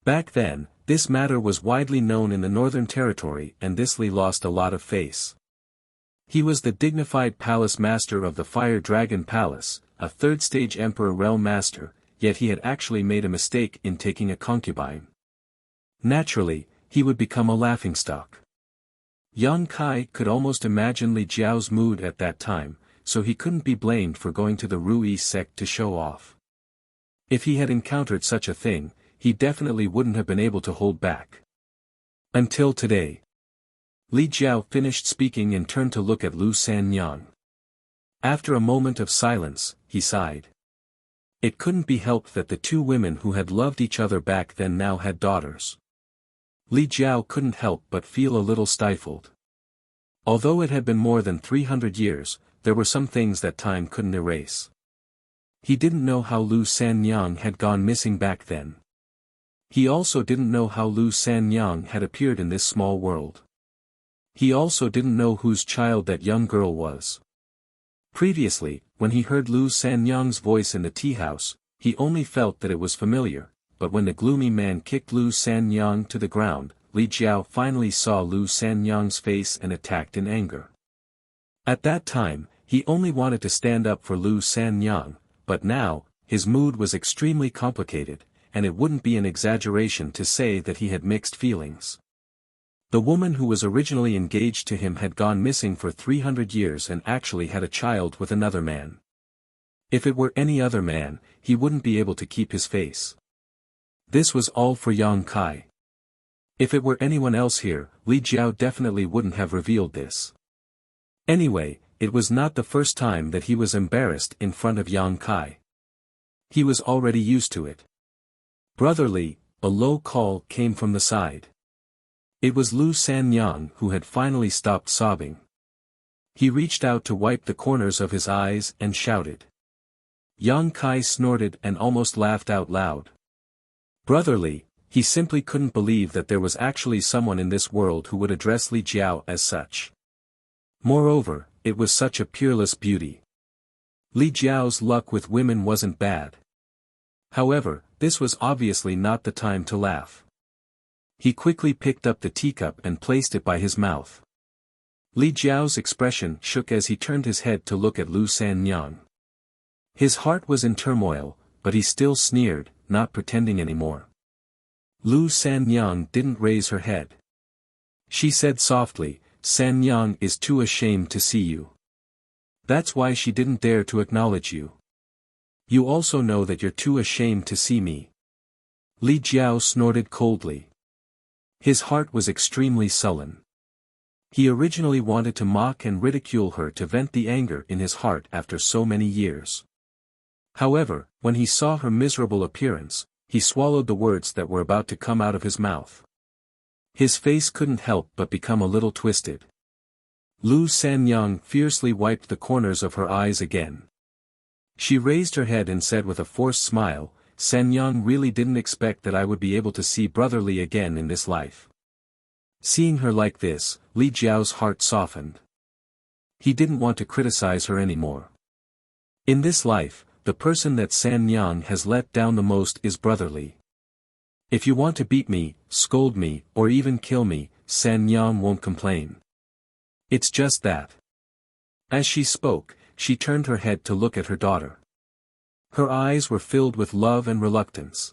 Back then, this matter was widely known in the Northern Territory and this Li lost a lot of face. He was the dignified palace master of the Fire Dragon Palace, a third-stage Emperor Realm Master, yet he had actually made a mistake in taking a concubine. Naturally, he would become a laughingstock. Yang Kai could almost imagine Li Jiao's mood at that time, so he couldn't be blamed for going to the Ruyi sect to show off. If he had encountered such a thing, he definitely wouldn't have been able to hold back. Until today. Li Jiao finished speaking and turned to look at Lu Sanyang. After a moment of silence, he sighed. It couldn't be helped that the two women who had loved each other back then now had daughters. Li Jiao couldn't help but feel a little stifled. Although it had been more than 300 years, there were some things that time couldn't erase. He didn't know how Lu Sanyang had gone missing back then. He also didn't know how Lu Sanyang had appeared in this small world. He also didn't know whose child that young girl was. Previously, when he heard Lu Sanyang's voice in the tea house, he only felt that it was familiar, but when the gloomy man kicked Lu Sanyang to the ground, Li Jiao finally saw Lu Sanyang's face and attacked in anger. At that time, he only wanted to stand up for Lu Sanyang, but now, his mood was extremely complicated, and it wouldn't be an exaggeration to say that he had mixed feelings. The woman who was originally engaged to him had gone missing for 300 years and actually had a child with another man. If it were any other man, he wouldn't be able to keep his face. This was all for Yang Kai. If it were anyone else here, Li Jiao definitely wouldn't have revealed this. Anyway, it was not the first time that he was embarrassed in front of Yang Kai. He was already used to it. Brotherly, a low call came from the side. It was Lu Sanyang who had finally stopped sobbing. He reached out to wipe the corners of his eyes and shouted. Yang Kai snorted and almost laughed out loud. Brotherly, he simply couldn't believe that there was actually someone in this world who would address Li Jiao as such. Moreover, it was such a peerless beauty. Li Jiao's luck with women wasn't bad. However, this was obviously not the time to laugh. He quickly picked up the teacup and placed it by his mouth. Li Jiao's expression shook as he turned his head to look at Lu Sanyang. His heart was in turmoil, but he still sneered, not pretending anymore. Lu Sanyang didn't raise her head. She said softly, "Sanyang is too ashamed to see you. That's why she didn't dare to acknowledge you. You also know that you're too ashamed to see me." Li Jiao snorted coldly. His heart was extremely sullen. He originally wanted to mock and ridicule her to vent the anger in his heart after so many years. However, when he saw her miserable appearance, he swallowed the words that were about to come out of his mouth. His face couldn't help but become a little twisted. Lu Sanyang fiercely wiped the corners of her eyes again. She raised her head and said with a forced smile, Sanyang really didn't expect that I would be able to see Brother Li again in this life. Seeing her like this, Li Jiao's heart softened. He didn't want to criticize her anymore. In this life, the person that Sanyang has let down the most is Brother Li. If you want to beat me, scold me, or even kill me, Sanyang won't complain. It's just that. As she spoke, she turned her head to look at her daughter. Her eyes were filled with love and reluctance.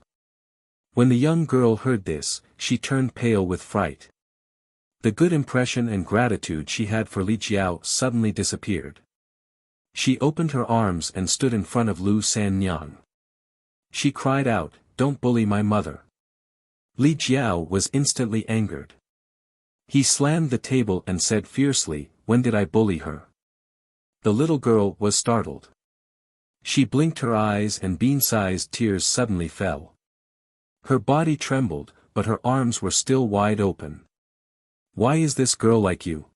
When the young girl heard this, she turned pale with fright. The good impression and gratitude she had for Li Jiao suddenly disappeared. She opened her arms and stood in front of Lu Sanyang. She cried out, "Don't bully my mother." Li Jiao was instantly angered. He slammed the table and said fiercely, "When did I bully her?" The little girl was startled. She blinked her eyes and bean-sized tears suddenly fell. Her body trembled, but her arms were still wide open. "Why is this girl like you?"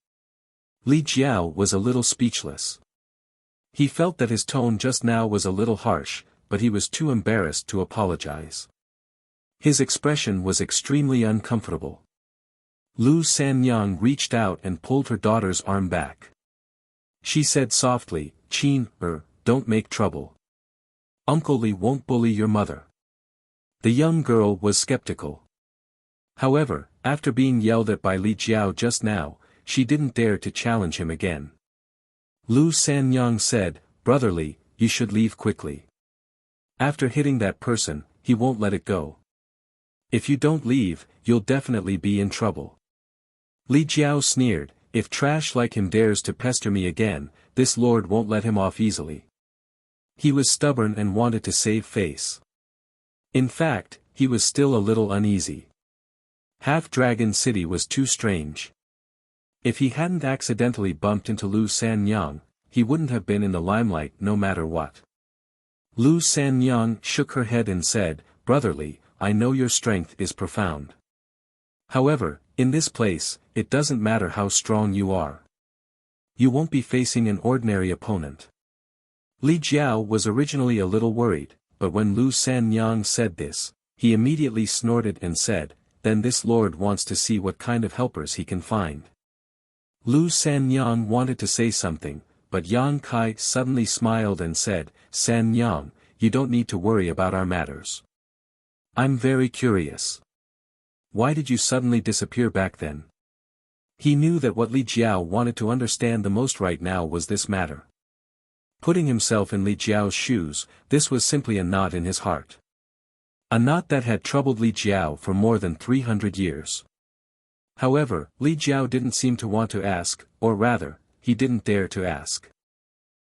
Li Jiao was a little speechless. He felt that his tone just now was a little harsh, but he was too embarrassed to apologize. His expression was extremely uncomfortable. Lu Sanyang reached out and pulled her daughter's arm back. She said softly, "Qin, don't make trouble. Uncle Li won't bully your mother." The young girl was skeptical. However, after being yelled at by Li Jiao just now, she didn't dare to challenge him again. Lu Sanyang said, "Brother Li, you should leave quickly. After hitting that person, he won't let it go. If you don't leave, you'll definitely be in trouble." Li Jiao sneered, "If trash like him dares to pester me again, this lord won't let him off easily." He was stubborn and wanted to save face. In fact, he was still a little uneasy. Half-Dragon City was too strange. If he hadn't accidentally bumped into Lu Sanyang, he wouldn't have been in the limelight no matter what. Lu Sanyang shook her head and said, "Brother Li, I know your strength is profound. However, in this place, it doesn't matter how strong you are. You won't be facing an ordinary opponent." Li Jiao was originally a little worried, but when Lu Sanyang said this, he immediately snorted and said, "Then this lord wants to see what kind of helpers he can find." Lu Sanyang wanted to say something, but Yang Kai suddenly smiled and said, "Sanyang, you don't need to worry about our matters. I'm very curious. Why did you suddenly disappear back then?" He knew that what Li Jiao wanted to understand the most right now was this matter. Putting himself in Li Jiao's shoes, this was simply a knot in his heart. A knot that had troubled Li Jiao for more than 300 years. However, Li Jiao didn't seem to want to ask, or rather, he didn't dare to ask.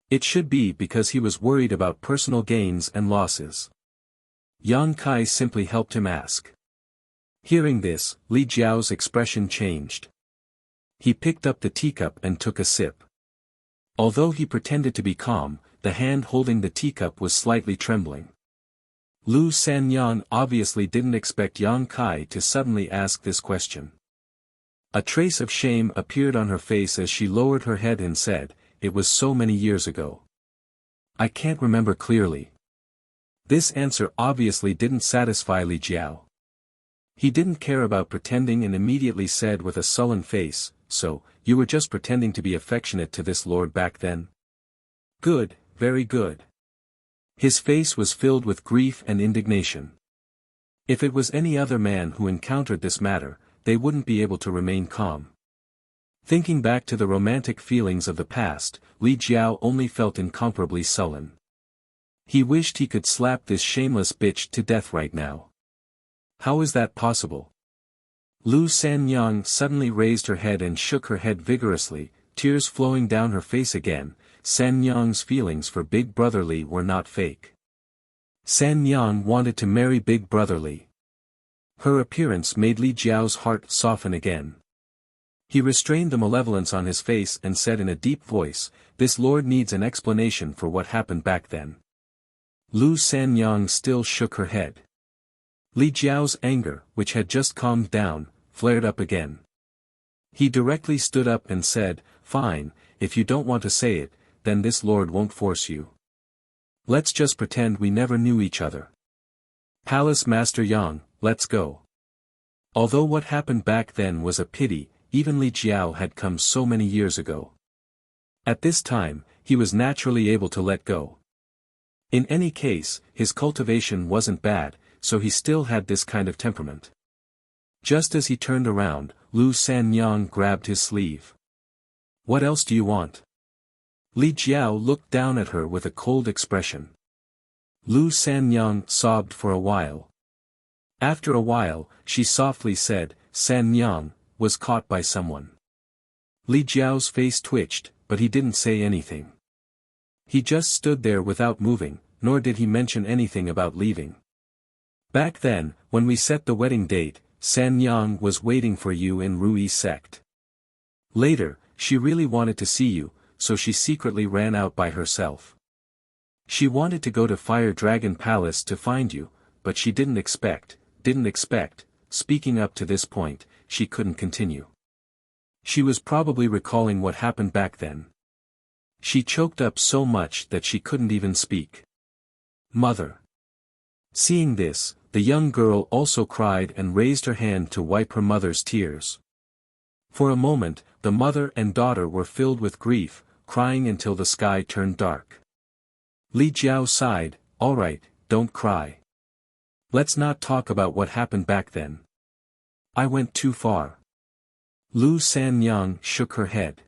It should be because he was worried about personal gains and losses. Yang Kai simply helped him ask. Hearing this, Li Jiao's expression changed. He picked up the teacup and took a sip. Although he pretended to be calm, the hand holding the teacup was slightly trembling. Lu Sanyang obviously didn't expect Yang Kai to suddenly ask this question. A trace of shame appeared on her face as she lowered her head and said, "It was so many years ago. I can't remember clearly." This answer obviously didn't satisfy Li Jiao. He didn't care about pretending and immediately said with a sullen face, "So, you were just pretending to be affectionate to this lord back then?" "Good, very good." His face was filled with grief and indignation. If it was any other man who encountered this matter, they wouldn't be able to remain calm. Thinking back to the romantic feelings of the past, Li Jiao only felt incomparably sullen. He wished he could slap this shameless bitch to death right now. How is that possible? Lu Sanyang suddenly raised her head and shook her head vigorously, tears flowing down her face again. Sanyang's feelings for Big Brother Li were not fake. Sanyang wanted to marry Big Brother Li. Her appearance made Li Jiao's heart soften again. He restrained the malevolence on his face and said in a deep voice, "This lord needs an explanation for what happened back then." Lu Sanyang still shook her head. Li Jiao's anger, which had just calmed down, flared up again. He directly stood up and said, fine, if you don't want to say it, then this lord won't force you. Let's just pretend we never knew each other. Palace Master Yang, let's go. Although what happened back then was a pity, even Li Jiao had come so many years ago. At this time, he was naturally able to let go. In any case, his cultivation wasn't bad, so he still had this kind of temperament. Just as he turned around, Lu Sanyang grabbed his sleeve. What else do you want? Li Jiao looked down at her with a cold expression. Lu Sanyang sobbed for a while. After a while, she softly said, Sanyang was caught by someone. Li Jiao's face twitched, but he didn't say anything. He just stood there without moving, nor did he mention anything about leaving. Back then, when we set the wedding date, Sanyang was waiting for you in Rui sect. Later, she really wanted to see you, so she secretly ran out by herself. She wanted to go to Fire Dragon Palace to find you, but she didn't expect, speaking up to this point, she couldn't continue. She was probably recalling what happened back then. She choked up so much that she couldn't even speak. Mother. Seeing this, the young girl also cried and raised her hand to wipe her mother's tears. For a moment, the mother and daughter were filled with grief, crying until the sky turned dark. Li Jiao sighed, all right, don't cry. Let's not talk about what happened back then. I went too far. Lu Sanyang shook her head.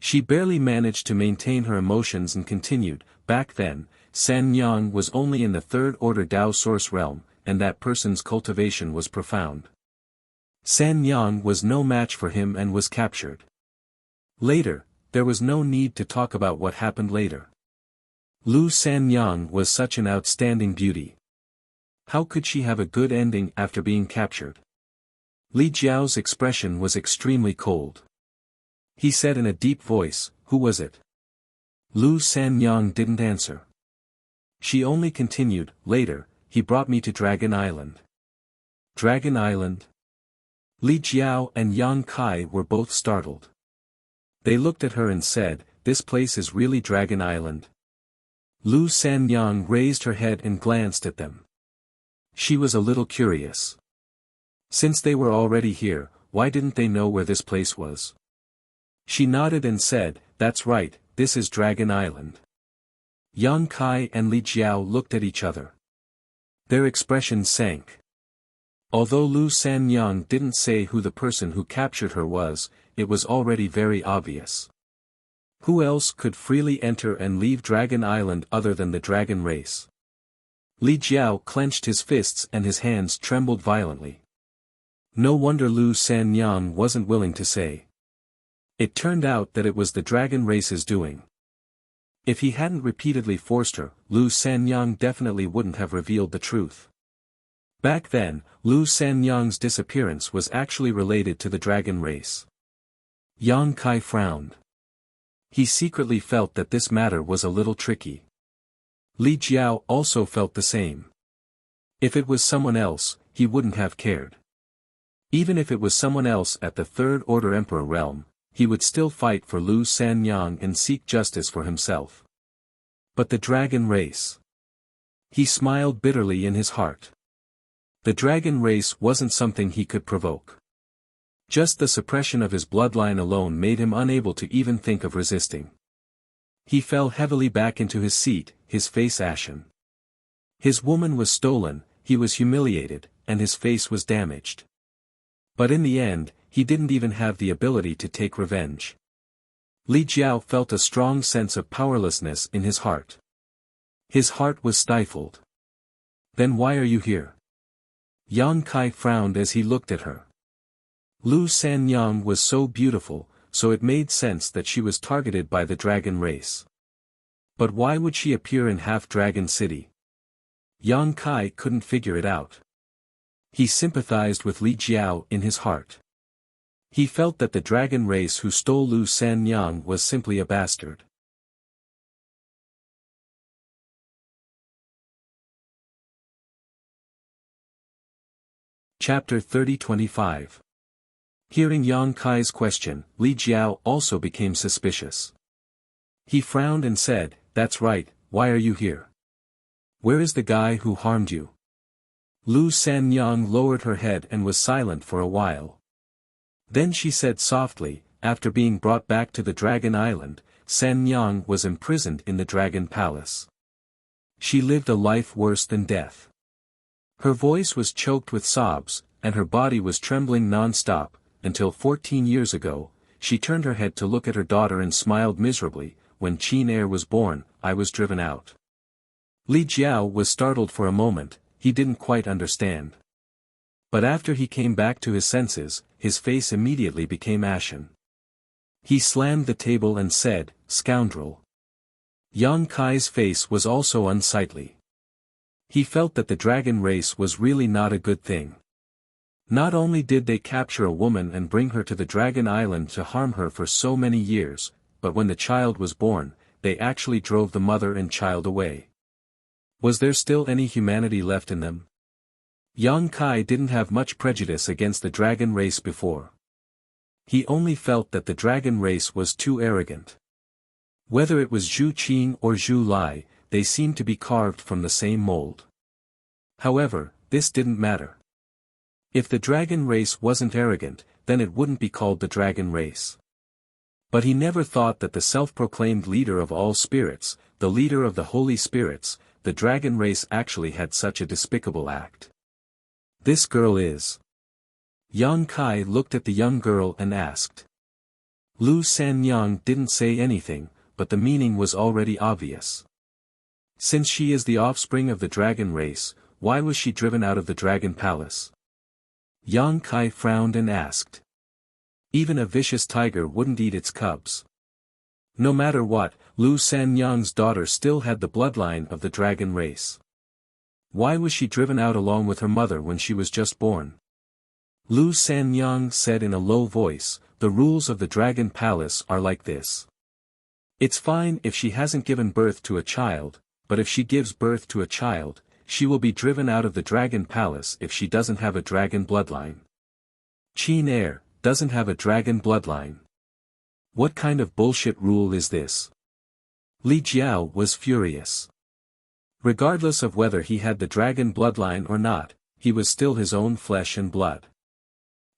She barely managed to maintain her emotions and continued, back then, Sanyang was only in the third-order Dao source realm, and that person's cultivation was profound. Sanyang was no match for him and was captured. Later, there was no need to talk about what happened later. Lu Sanyang was such an outstanding beauty. How could she have a good ending after being captured? Li Jiao's expression was extremely cold. He said in a deep voice, who was it? Lu Sanyang didn't answer. She only continued, later, he brought me to Dragon Island. Dragon Island? Li Jiao and Yang Kai were both startled. They looked at her and said, this place is really Dragon Island? Lu Sanyang raised her head and glanced at them. She was a little curious. Since they were already here, why didn't they know where this place was? She nodded and said, that's right, this is Dragon Island. Yang Kai and Li Jiao looked at each other. Their expressions sank. Although Lu Sanyang didn't say who the person who captured her was, it was already very obvious. Who else could freely enter and leave Dragon Island other than the dragon race? Li Jiao clenched his fists and his hands trembled violently. No wonder Lu Sanyang wasn't willing to say. It turned out that it was the dragon race's doing. If he hadn't repeatedly forced her, Lu Sanyang definitely wouldn't have revealed the truth. Back then, Lu Sanyang's disappearance was actually related to the dragon race. Yang Kai frowned. He secretly felt that this matter was a little tricky. Li Jiao also felt the same. If it was someone else, he wouldn't have cared. Even if it was someone else at the Third Order Emperor realm, he would still fight for Lu Sanyang and seek justice for himself. But the dragon race. He smiled bitterly in his heart. The dragon race wasn't something he could provoke. Just the suppression of his bloodline alone made him unable to even think of resisting. He fell heavily back into his seat, his face ashen. His woman was stolen, he was humiliated, and his face was damaged. But in the end, he didn't even have the ability to take revenge. Li Jiao felt a strong sense of powerlessness in his heart. His heart was stifled. Then why are you here? Yang Kai frowned as he looked at her. Lu Sanyang was so beautiful, so it made sense that she was targeted by the dragon race. But why would she appear in Half-Dragon City? Yang Kai couldn't figure it out. He sympathized with Li Jiao in his heart. He felt that the dragon race who stole Lu Sanyang was simply a bastard. Chapter 30-25 Hearing Yang Kai's question, Li Jiao also became suspicious. He frowned and said, "That's right, why are you here? Where is the guy who harmed you?" Lu Sanyang lowered her head and was silent for a while. Then she said softly, "After being brought back to the Dragon Island, Sanyang was imprisoned in the Dragon Palace. She lived a life worse than death." Her voice was choked with sobs, and her body was trembling non-stop, until 14 years ago, she turned her head to look at her daughter and smiled miserably. "When Qin Er was born, I was driven out." Li Jiao was startled for a moment, he didn't quite understand. But after he came back to his senses, his face immediately became ashen. He slammed the table and said, "Scoundrel." Yang Kai's face was also unsightly. He felt that the dragon race was really not a good thing. Not only did they capture a woman and bring her to the Dragon Island to harm her for so many years, but when the child was born, they actually drove the mother and child away. Was there still any humanity left in them? Yang Kai didn't have much prejudice against the dragon race before. He only felt that the dragon race was too arrogant. Whether it was Zhu Qing or Zhu Lai, they seemed to be carved from the same mold. However, this didn't matter. If the dragon race wasn't arrogant, then it wouldn't be called the dragon race. But he never thought that the self-proclaimed leader of all spirits, the leader of the holy spirits, the dragon race actually had such a despicable act. "This girl is..." Yang Kai looked at the young girl and asked. Lu Sanyang didn't say anything, but the meaning was already obvious. Since she is the offspring of the dragon race, why was she driven out of the dragon palace? Yang Kai frowned and asked. Even a vicious tiger wouldn't eat its cubs. No matter what, Lu Sanyang's daughter still had the bloodline of the dragon race. Why was she driven out along with her mother when she was just born? Lu Sanyang said in a low voice, "The rules of the dragon palace are like this. It's fine if she hasn't given birth to a child, but if she gives birth to a child, she will be driven out of the dragon palace if she doesn't have a dragon bloodline. Qin Er doesn't have a dragon bloodline. What kind of bullshit rule is this?" Li Jiao was furious. Regardless of whether he had the dragon bloodline or not, he was still his own flesh and blood.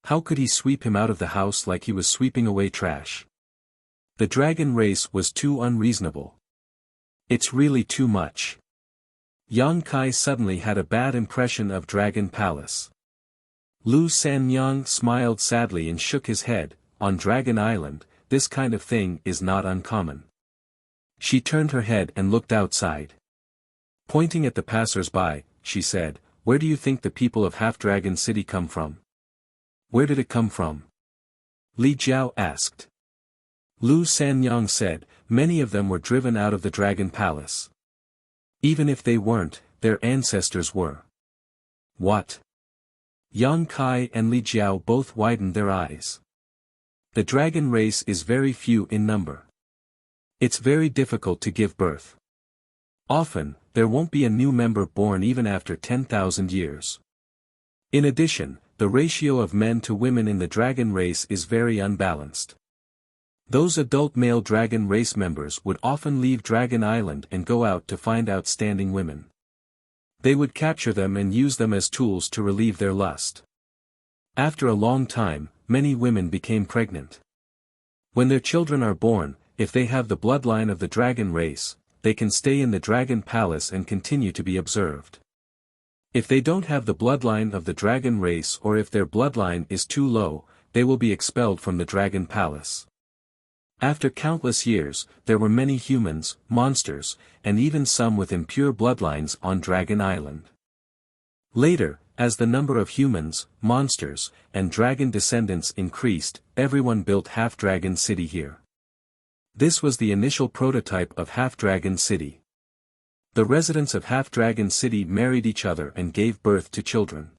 How could he sweep him out of the house like he was sweeping away trash? The dragon race was too unreasonable. It's really too much. Yang Kai suddenly had a bad impression of Dragon Palace. Lu Sanyang smiled sadly and shook his head. On Dragon Island, this kind of thing is not uncommon. She turned her head and looked outside. Pointing at the passers-by, she said, "Where do you think the people of Half-Dragon City come from?" "Where did it come from?" Li Jiao asked. Lu Sanyang said, "Many of them were driven out of the Dragon Palace. Even if they weren't, their ancestors were." "What?" Yang Kai and Li Jiao both widened their eyes. The dragon race is very few in number. It's very difficult to give birth. Often, there won't be a new member born even after 10,000 years. In addition, the ratio of men to women in the dragon race is very unbalanced. Those adult male dragon race members would often leave Dragon Island and go out to find outstanding women. They would capture them and use them as tools to relieve their lust. After a long time, many women became pregnant. When their children are born, if they have the bloodline of the dragon race, they can stay in the dragon palace and continue to be observed. If they don't have the bloodline of the dragon race or if their bloodline is too low, they will be expelled from the dragon palace. After countless years, there were many humans, monsters, and even some with impure bloodlines on Dragon Island. Later, as the number of humans, monsters, and dragon descendants increased, everyone built Half-Dragon City here. This was the initial prototype of Half-Dragon City. The residents of Half-Dragon City married each other and gave birth to children.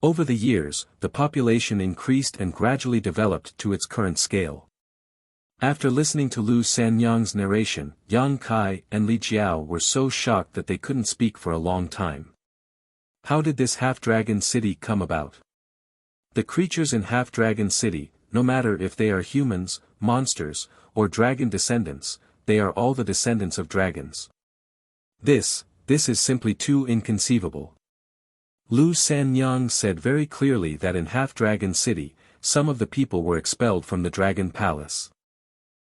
Over the years, the population increased and gradually developed to its current scale. After listening to Lu Sanyang's narration, Yang Kai and Li Jiao were so shocked that they couldn't speak for a long time. How did this Half-Dragon City come about? The creatures in Half-Dragon City, no matter if they are humans, monsters, or dragon descendants, they are all the descendants of dragons. This is simply too inconceivable. Lu Sanyang said very clearly that in Half-Dragon City, some of the people were expelled from the Dragon Palace.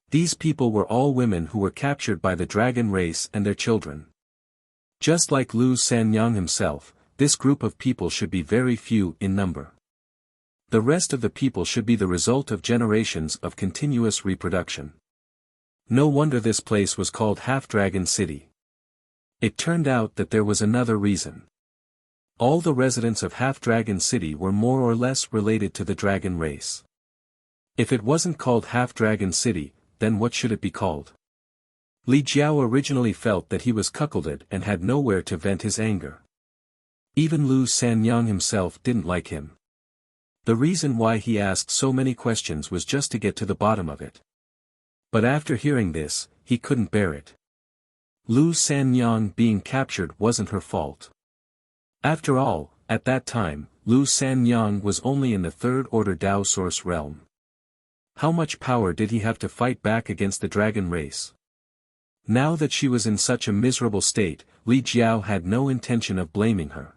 These people were all women who were captured by the dragon race and their children. Just like Lu Sanyang himself, this group of people should be very few in number. The rest of the people should be the result of generations of continuous reproduction. No wonder this place was called Half-Dragon City. It turned out that there was another reason. All the residents of Half-Dragon City were more or less related to the dragon race. If it wasn't called Half-Dragon City, then what should it be called? Li Jiao originally felt that he was cuckolded and had nowhere to vent his anger. Even Lu Sanyang himself didn't like him. The reason why he asked so many questions was just to get to the bottom of it. But after hearing this, he couldn't bear it. Lu Sanyang being captured wasn't her fault. After all, at that time, Lu Sanyang was only in the third-order Dao Source realm. How much power did he have to fight back against the dragon race? Now that she was in such a miserable state, Li Jiao had no intention of blaming her.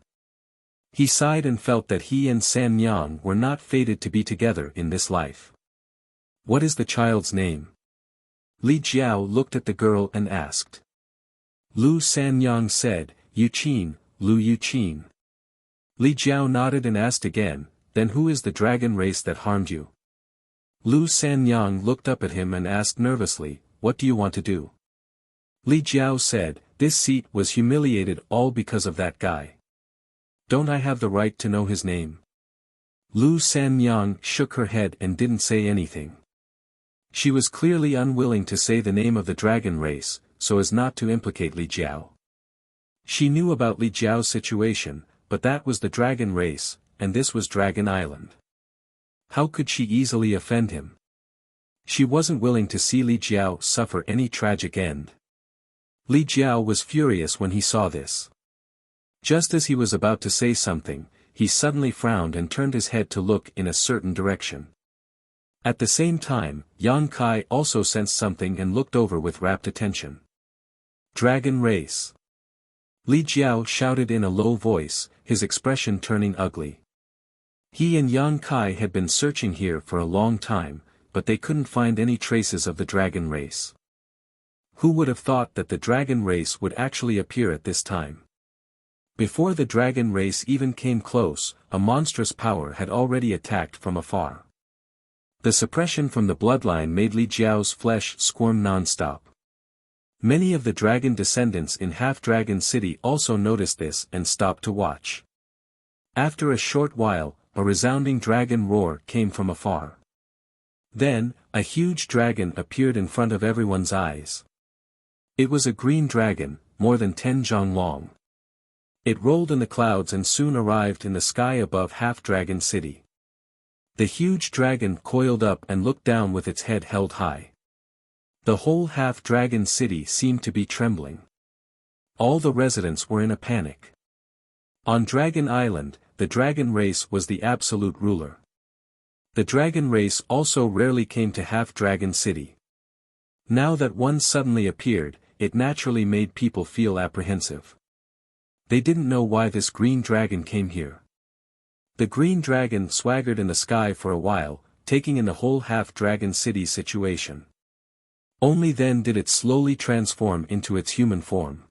He sighed and felt that he and Sanyang were not fated to be together in this life. What is the child's name? Li Jiao looked at the girl and asked. Lu Sanyang said, Yuqin, Lu Yuqin. Li Jiao nodded and asked again, then who is the dragon race that harmed you? Lu Sanyang looked up at him and asked nervously, what do you want to do? Li Jiao said, this seat was humiliated all because of that guy. Don't I have the right to know his name? Lu Sanyang shook her head and didn't say anything. She was clearly unwilling to say the name of the dragon race, so as not to implicate Li Jiao. She knew about Li Jiao's situation, but that was the dragon race, and this was Dragon Island. How could she easily offend him? She wasn't willing to see Li Jiao suffer any tragic end. Li Jiao was furious when he saw this. Just as he was about to say something, he suddenly frowned and turned his head to look in a certain direction. At the same time, Yang Kai also sensed something and looked over with rapt attention. Dragon race. Li Jiao shouted in a low voice, his expression turning ugly. He and Yang Kai had been searching here for a long time, but they couldn't find any traces of the dragon race. Who would have thought that the dragon race would actually appear at this time? Before the dragon race even came close, a monstrous power had already attacked from afar. The suppression from the bloodline made Li Jiao's flesh squirm non-stop. Many of the dragon descendants in Half-Dragon City also noticed this and stopped to watch. After a short while, a resounding dragon roar came from afar. Then, a huge dragon appeared in front of everyone's eyes. It was a green dragon, more than 10 zhang long. It rolled in the clouds and soon arrived in the sky above Half-Dragon City. The huge dragon coiled up and looked down with its head held high. The whole Half-Dragon City seemed to be trembling. All the residents were in a panic. On Dragon Island, the dragon race was the absolute ruler. The dragon race also rarely came to Half-Dragon City. Now that one suddenly appeared, it naturally made people feel apprehensive. They didn't know why this green dragon came here. The green dragon swaggered in the sky for a while, taking in the whole Half-Dragon City situation. Only then did it slowly transform into its human form.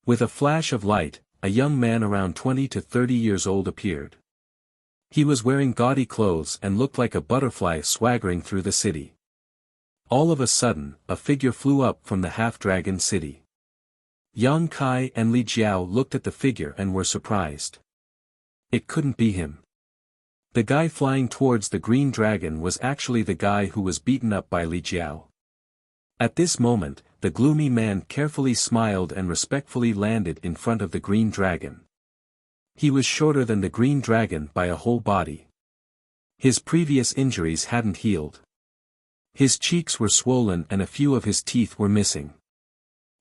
With a flash of light, a young man around 20 to 30 years old appeared. He was wearing gaudy clothes and looked like a butterfly swaggering through the city. All of a sudden, a figure flew up from the Half-Dragon City. Yang Kai and Li Jiao looked at the figure and were surprised. It couldn't be him. The guy flying towards the green dragon was actually the guy who was beaten up by Li Jiao. At this moment, the gloomy man carefully smiled and respectfully landed in front of the green dragon. He was shorter than the green dragon by a whole body. His previous injuries hadn't healed. His cheeks were swollen and a few of his teeth were missing.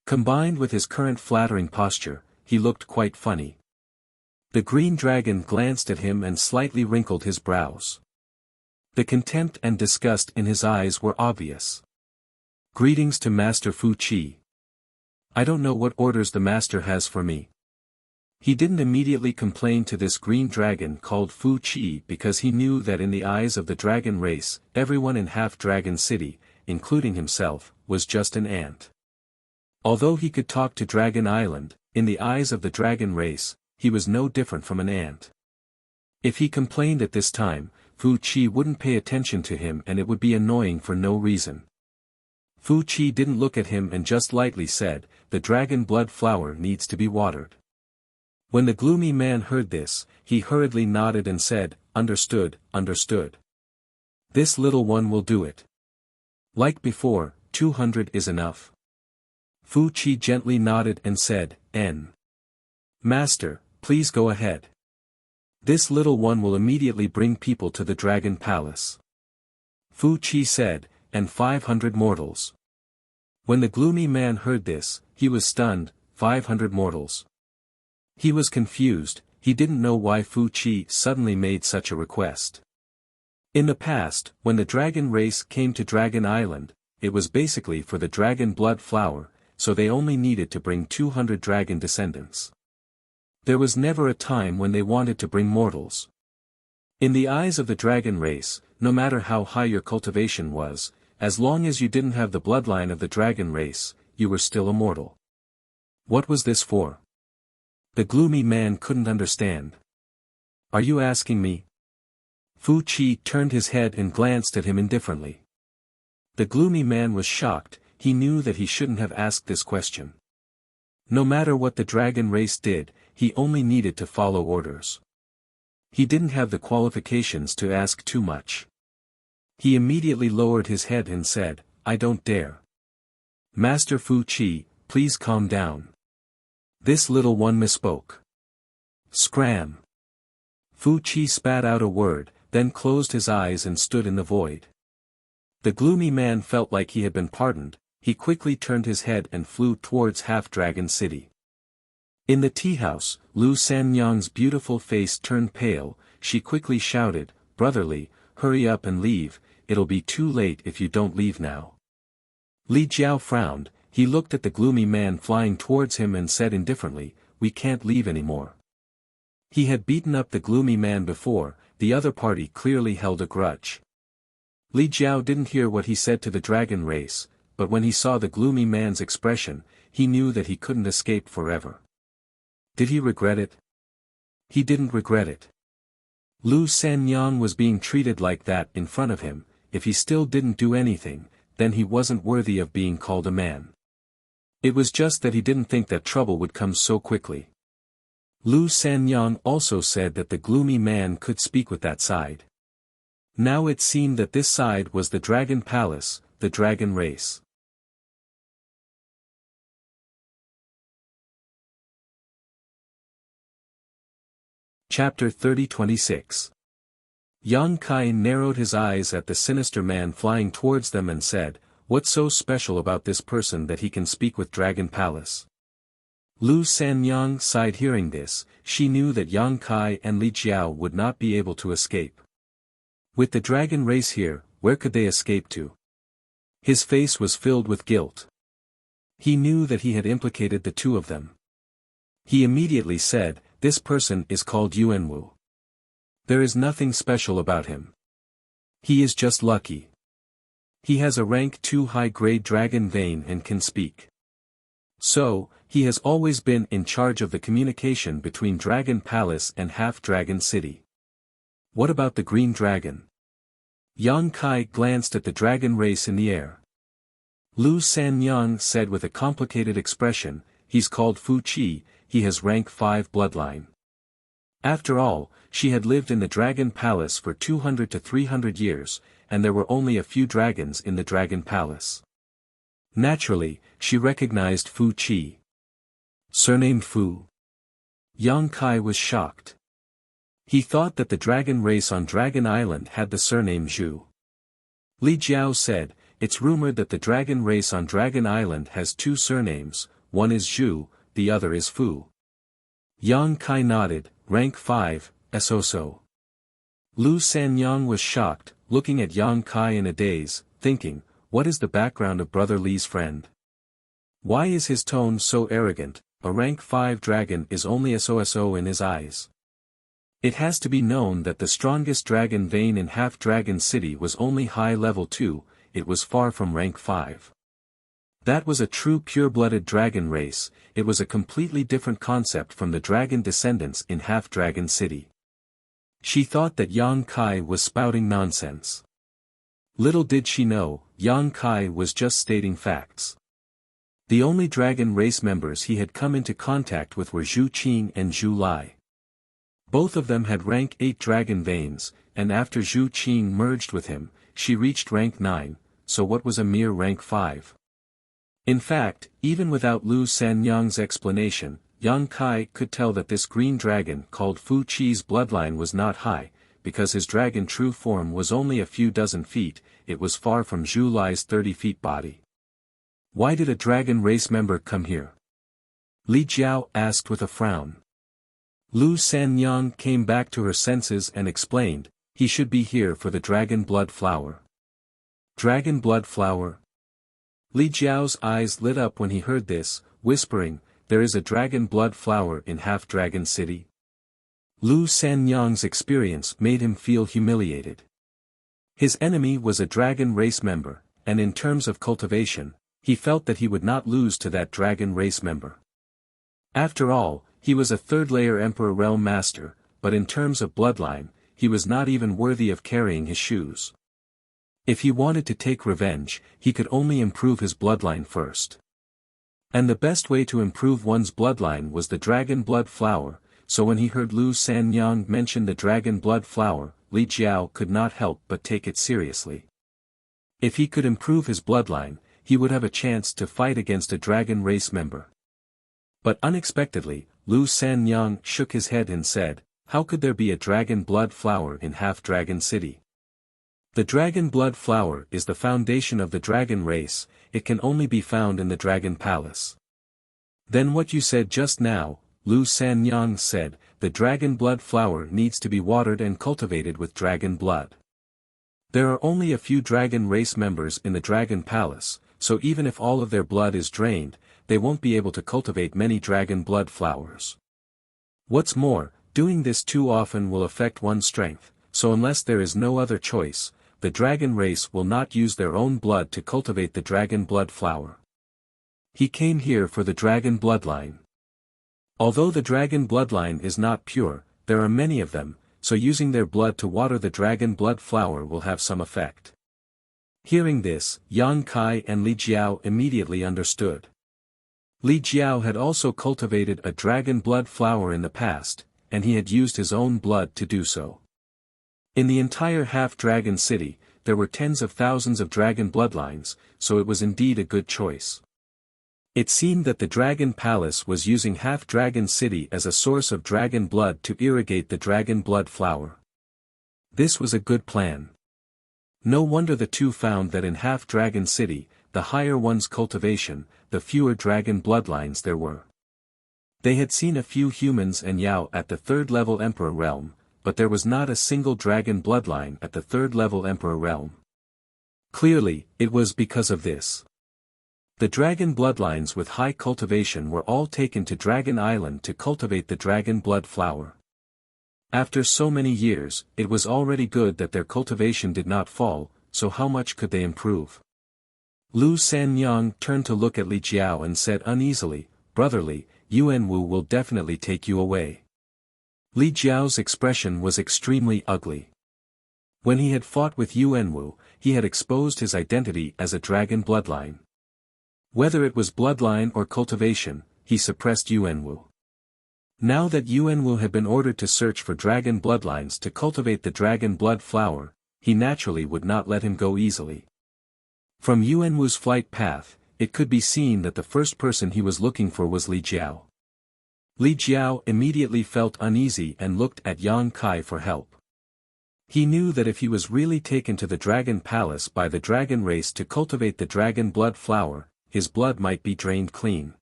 Combined with his current flattering posture, he looked quite funny. The green dragon glanced at him and slightly wrinkled his brows. The contempt and disgust in his eyes were obvious. Greetings to Master Fu Qi. I don't know what orders the master has for me. He didn't immediately complain to this green dragon called Fu Qi because he knew that in the eyes of the dragon race, everyone in Half-Dragon City, including himself, was just an ant. Although he could talk to Dragon Island, in the eyes of the dragon race, he was no different from an ant. If he complained at this time, Fu Qi wouldn't pay attention to him and it would be annoying for no reason. Fu Qi didn't look at him and just lightly said, "The dragon blood flower needs to be watered." When the gloomy man heard this, he hurriedly nodded and said, "Understood, understood. This little one will do it. Like before, 200 is enough." Fu Qi gently nodded and said, Master, please go ahead. This little one will immediately bring people to the Dragon Palace." Fu Qi said, "And 500 mortals." When the gloomy man heard this, he was stunned. 500 mortals. He was confused, he didn't know why Fu Qi suddenly made such a request. In the past, when the dragon race came to Dragon Island, it was basically for the dragon blood flower, so they only needed to bring 200 dragon descendants. There was never a time when they wanted to bring mortals. In the eyes of the dragon race, no matter how high your cultivation was, as long as you didn't have the bloodline of the dragon race, you were still a mortal. What was this for? The gloomy man couldn't understand. "Are you asking me?" Fu Qi turned his head and glanced at him indifferently. The gloomy man was shocked, he knew that he shouldn't have asked this question. No matter what the dragon race did, he only needed to follow orders. He didn't have the qualifications to ask too much. He immediately lowered his head and said, "I don't dare. Master Fu Qi, please calm down. This little one misspoke." Scram. Fu Qi spat out a word, then closed his eyes and stood in the void. The gloomy man felt like he had been pardoned, he quickly turned his head and flew towards Half-Dragon City. In the tea house, Lu Sanyang's beautiful face turned pale, she quickly shouted, "Brotherly, hurry up and leave, it'll be too late if you don't leave now." Li Jiao frowned, he looked at the gloomy man flying towards him and said indifferently, "We can't leave anymore." He had beaten up the gloomy man before, the other party clearly held a grudge. Li Jiao didn't hear what he said to the dragon race, but when he saw the gloomy man's expression, he knew that he couldn't escape forever. Did he regret it? He didn't regret it. Lu Sanyang was being treated like that in front of him, if he still didn't do anything, then he wasn't worthy of being called a man. It was just that he didn't think that trouble would come so quickly. Lu Sanyang also said that the gloomy man could speak with that side. Now it seemed that this side was the Dragon Palace, the dragon race. Chapter 30-26. Yang Kai narrowed his eyes at the sinister man flying towards them and said, "What's so special about this person that he can speak with Dragon Palace?" Lu Sanyang sighed hearing this, she knew that Yang Kai and Li Jiao would not be able to escape. With the dragon race here, where could they escape to? His face was filled with guilt. He knew that he had implicated the two of them. He immediately said, "This person is called Yuanwu. There is nothing special about him. He is just lucky. He has a rank 2 high-grade dragon vein and can speak. So, he has always been in charge of the communication between Dragon Palace and Half-Dragon City." What about the green dragon? Yang Kai glanced at the dragon race in the air. Lu Sanyang said with a complicated expression, "He's called Fu Qi, he has rank 5 bloodline." After all, she had lived in the Dragon Palace for 200 to 300 years, and there were only a few dragons in the Dragon Palace. Naturally, she recognized Fu Qi. Surnamed Fu. Yang Kai was shocked. He thought that the dragon race on Dragon Island had the surname Zhu. Li Jiao said, "It's rumored that the dragon race on Dragon Island has 2 surnames, one is Zhu, the other is Fu." Yang Kai nodded, rank 5, so. Lu Sanyang was shocked, looking at Yang Kai in a daze, thinking, what is the background of Brother Li's friend? Why is his tone so arrogant? A rank 5 dragon is only so in his eyes. It has to be known that the strongest dragon vein in Half-Dragon City was only high level 2, it was far from rank 5. That was a true pure-blooded dragon race, it was a completely different concept from the dragon descendants in Half-Dragon City. She thought that Yang Kai was spouting nonsense. Little did she know, Yang Kai was just stating facts. The only dragon race members he had come into contact with were Zhu Qing and Zhu Lai. Both of them had rank 8 dragon veins, and after Zhu Qing merged with him, she reached rank 9, so what was a mere rank 5? In fact, even without Lu Sanyang's explanation, Yang Kai could tell that this green dragon called Fu Qi's bloodline was not high, because his dragon true form was only a few dozen feet, it was far from Zhu Lai's 30 feet body. Why did a dragon race member come here? Li Jiao asked with a frown. Lu Sanyang came back to her senses and explained, he should be here for the dragon blood flower. Dragon blood flower? Li Jiao's eyes lit up when he heard this, whispering, there is a dragon blood flower in Half-Dragon City. Lu Sanyang's experience made him feel humiliated. His enemy was a dragon race member, and in terms of cultivation, he felt that he would not lose to that dragon race member. After all, he was a third-layer Emperor Realm Master, but in terms of bloodline, he was not even worthy of carrying his shoes. If he wanted to take revenge, he could only improve his bloodline first. And the best way to improve one's bloodline was the dragon blood flower, so when he heard Lu Sanyang mention the dragon blood flower, Li Jiao could not help but take it seriously. If he could improve his bloodline, he would have a chance to fight against a dragon race member. But unexpectedly, Lu Sanyang shook his head and said, how could there be a dragon blood flower in Half-Dragon City? The dragon blood flower is the foundation of the dragon race, it can only be found in the dragon palace. Then what you said just now, Lu Sanyang said, the dragon blood flower needs to be watered and cultivated with dragon blood. There are only a few dragon race members in the dragon palace, so even if all of their blood is drained, they won't be able to cultivate many dragon blood flowers. What's more, doing this too often will affect one's strength, so unless there is no other choice, the dragon race will not use their own blood to cultivate the dragon blood flower. He came here for the dragon bloodline. Although the dragon bloodline is not pure, there are many of them, so using their blood to water the dragon blood flower will have some effect. Hearing this, Yang Kai and Li Jiao immediately understood. Li Jiao had also cultivated a dragon blood flower in the past, and he had used his own blood to do so. In the entire Half-Dragon City, there were tens of thousands of dragon bloodlines, so it was indeed a good choice. It seemed that the Dragon Palace was using Half-Dragon City as a source of dragon blood to irrigate the dragon blood flower. This was a good plan. No wonder the two found that in Half-Dragon City, the higher one's cultivation, the fewer dragon bloodlines there were. They had seen a few humans and Yao at the 3rd level Emperor Realm, but there was not a single dragon bloodline at the 3rd level Emperor Realm. Clearly, it was because of this. The dragon bloodlines with high cultivation were all taken to Dragon Island to cultivate the dragon blood flower. After so many years, it was already good that their cultivation did not fall, so how much could they improve? Lu Sanyang turned to look at Li Jiao and said uneasily, brotherly, Yuan Wu will definitely take you away. Li Jiao's expression was extremely ugly. When he had fought with Yuan Wu, he had exposed his identity as a dragon bloodline. Whether it was bloodline or cultivation, he suppressed Yuan Wu. Now that Yuan Wu had been ordered to search for dragon bloodlines to cultivate the dragon blood flower, he naturally would not let him go easily. From Yuan Wu's flight path, it could be seen that the first person he was looking for was Li Jiao. Li Jiao immediately felt uneasy and looked at Yang Kai for help. He knew that if he was really taken to the Dragon Palace by the dragon race to cultivate the dragon blood flower, his blood might be drained clean.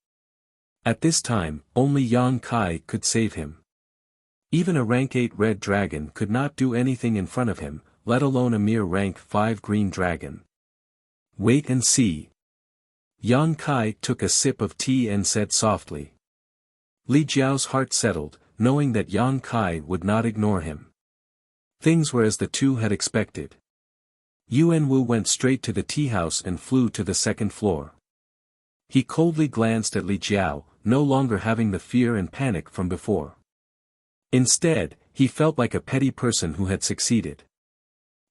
At this time, only Yang Kai could save him. Even a rank 8 red dragon could not do anything in front of him, let alone a mere rank 5 green dragon. Wait and see. Yang Kai took a sip of tea and said softly. Li Jiao's heart settled, knowing that Yang Kai would not ignore him. Things were as the two had expected. Yuan Wu went straight to the tea house and flew to the second floor. He coldly glanced at Li Jiao, no longer having the fear and panic from before. Instead, he felt like a petty person who had succeeded.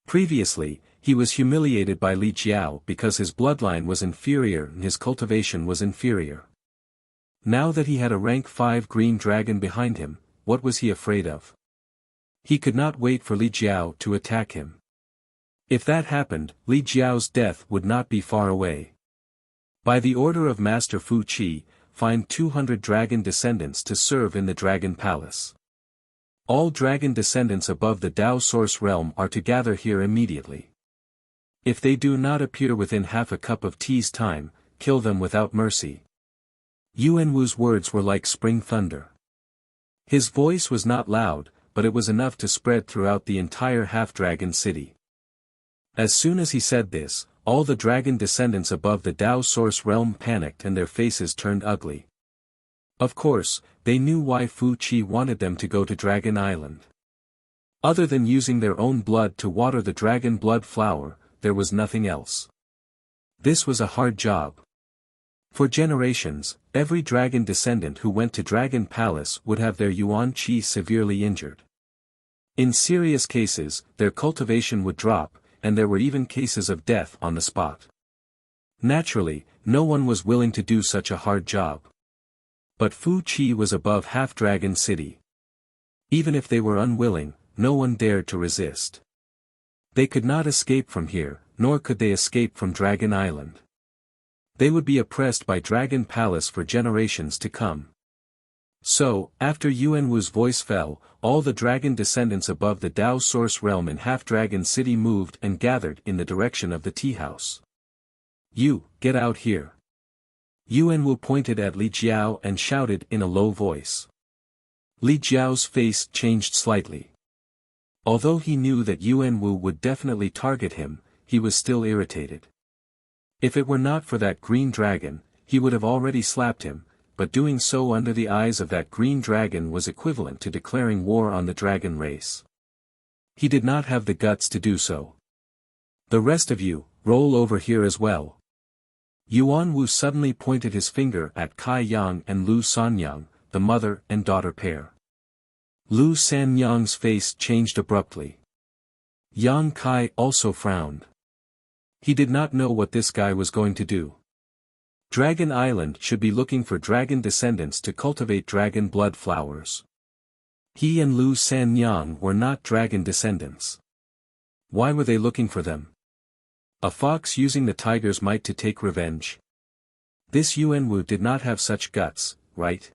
Previously, he was humiliated by Li Jiao because his bloodline was inferior and his cultivation was inferior. Now that he had a rank 5 green dragon behind him, what was he afraid of? He could not wait for Li Jiao to attack him. If that happened, Li Jiao's death would not be far away. By the order of Master Fu Qi, find 200 dragon descendants to serve in the Dragon Palace. All dragon descendants above the Dao Source Realm are to gather here immediately. If they do not appear within half a cup of tea's time, kill them without mercy. Yuan Wu's words were like spring thunder. His voice was not loud, but it was enough to spread throughout the entire half-dragon city. As soon as he said this, all the dragon descendants above the Dao Source Realm panicked and their faces turned ugly. Of course, they knew why Fu Qi wanted them to go to Dragon Island. Other than using their own blood to water the dragon blood flower, there was nothing else. This was a hard job. For generations, every dragon descendant who went to Dragon Palace would have their Yuan Qi severely injured. In serious cases, their cultivation would drop, and there were even cases of death on the spot. Naturally, no one was willing to do such a hard job. But Fu Qi was above Half-Dragon City. Even if they were unwilling, no one dared to resist. They could not escape from here, nor could they escape from Dragon Island. They would be oppressed by Dragon Palace for generations to come. So, after Yuan Wu's voice fell, all the dragon descendants above the Dao Source Realm in Half-Dragon City moved and gathered in the direction of the tea house. You, get out here. Yuan Wu pointed at Li Jiao and shouted in a low voice. Li Jiao's face changed slightly. Although he knew that Yuan Wu would definitely target him, he was still irritated. If it were not for that green dragon, he would have already slapped him, but doing so under the eyes of that green dragon was equivalent to declaring war on the dragon race. He did not have the guts to do so. The rest of you, roll over here as well. Yuan Wu suddenly pointed his finger at Kai Yang and Lu Sanyang, the mother and daughter pair. Lu Sanyang's face changed abruptly. Yang Kai also frowned. He did not know what this guy was going to do. Dragon Island should be looking for dragon descendants to cultivate dragon blood flowers. He and Lu Sanyang were not dragon descendants. Why were they looking for them? A fox using the tiger's might to take revenge? This Yuan Wu did not have such guts, right?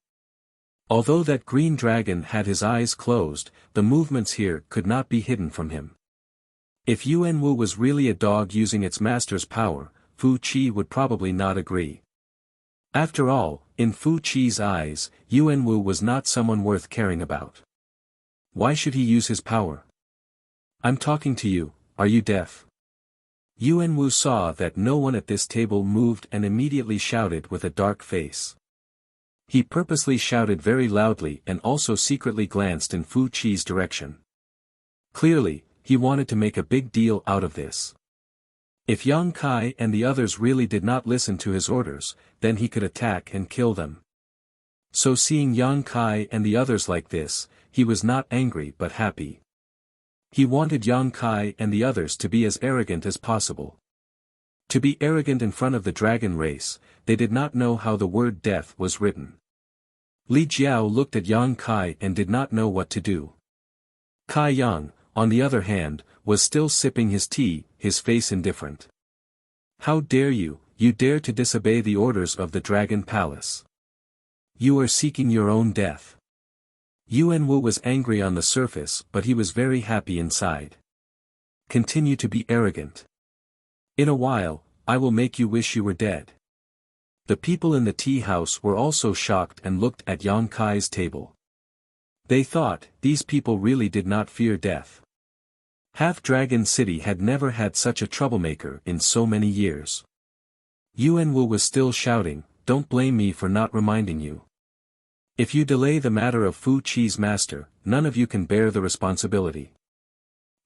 Although that green dragon had his eyes closed, the movements here could not be hidden from him. If Yuan Wu was really a dog using its master's power, Fu Qi would probably not agree. After all, in Fu Qi's eyes, Yuan Wu was not someone worth caring about. Why should he use his power? I'm talking to you, are you deaf? Yuan Wu saw that no one at this table moved and immediately shouted with a dark face. He purposely shouted very loudly and also secretly glanced in Fu Qi's direction. Clearly, he wanted to make a big deal out of this. If Yang Kai and the others really did not listen to his orders, then he could attack and kill them. So seeing Yang Kai and the others like this, he was not angry but happy. He wanted Yang Kai and the others to be as arrogant as possible. To be arrogant in front of the dragon race, they did not know how the word death was written. Li Jiao looked at Yang Kai and did not know what to do. Kai Yang, on the other hand, was still sipping his tea, his face indifferent. How dare you dare to disobey the orders of the Dragon Palace. You are seeking your own death. Yuan Wu was angry on the surface but he was very happy inside. Continue to be arrogant. In a while, I will make you wish you were dead. The people in the tea house were also shocked and looked at Yang Kai's table. They thought, these people really did not fear death. Half-Dragon City had never had such a troublemaker in so many years. Yuan Wu was still shouting, "Don't blame me for not reminding you. If you delay the matter of Fu Qi's master, none of you can bear the responsibility."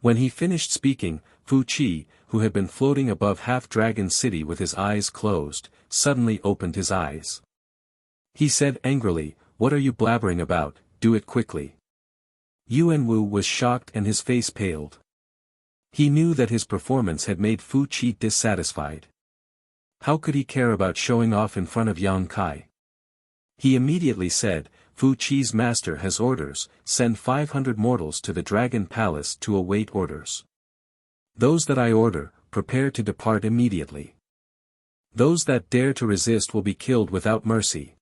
When he finished speaking, Fu Qi, who had been floating above Half-Dragon City with his eyes closed, suddenly opened his eyes. He said angrily, "What are you blabbering about? Do it quickly." Yuan Wu was shocked and his face paled. He knew that his performance had made Fu Qi dissatisfied. How could he care about showing off in front of Yang Kai? He immediately said, "Fu Qi's master has orders, send 500 mortals to the Dragon Palace to await orders. Those that I order, prepare to depart immediately. Those that dare to resist will be killed without mercy."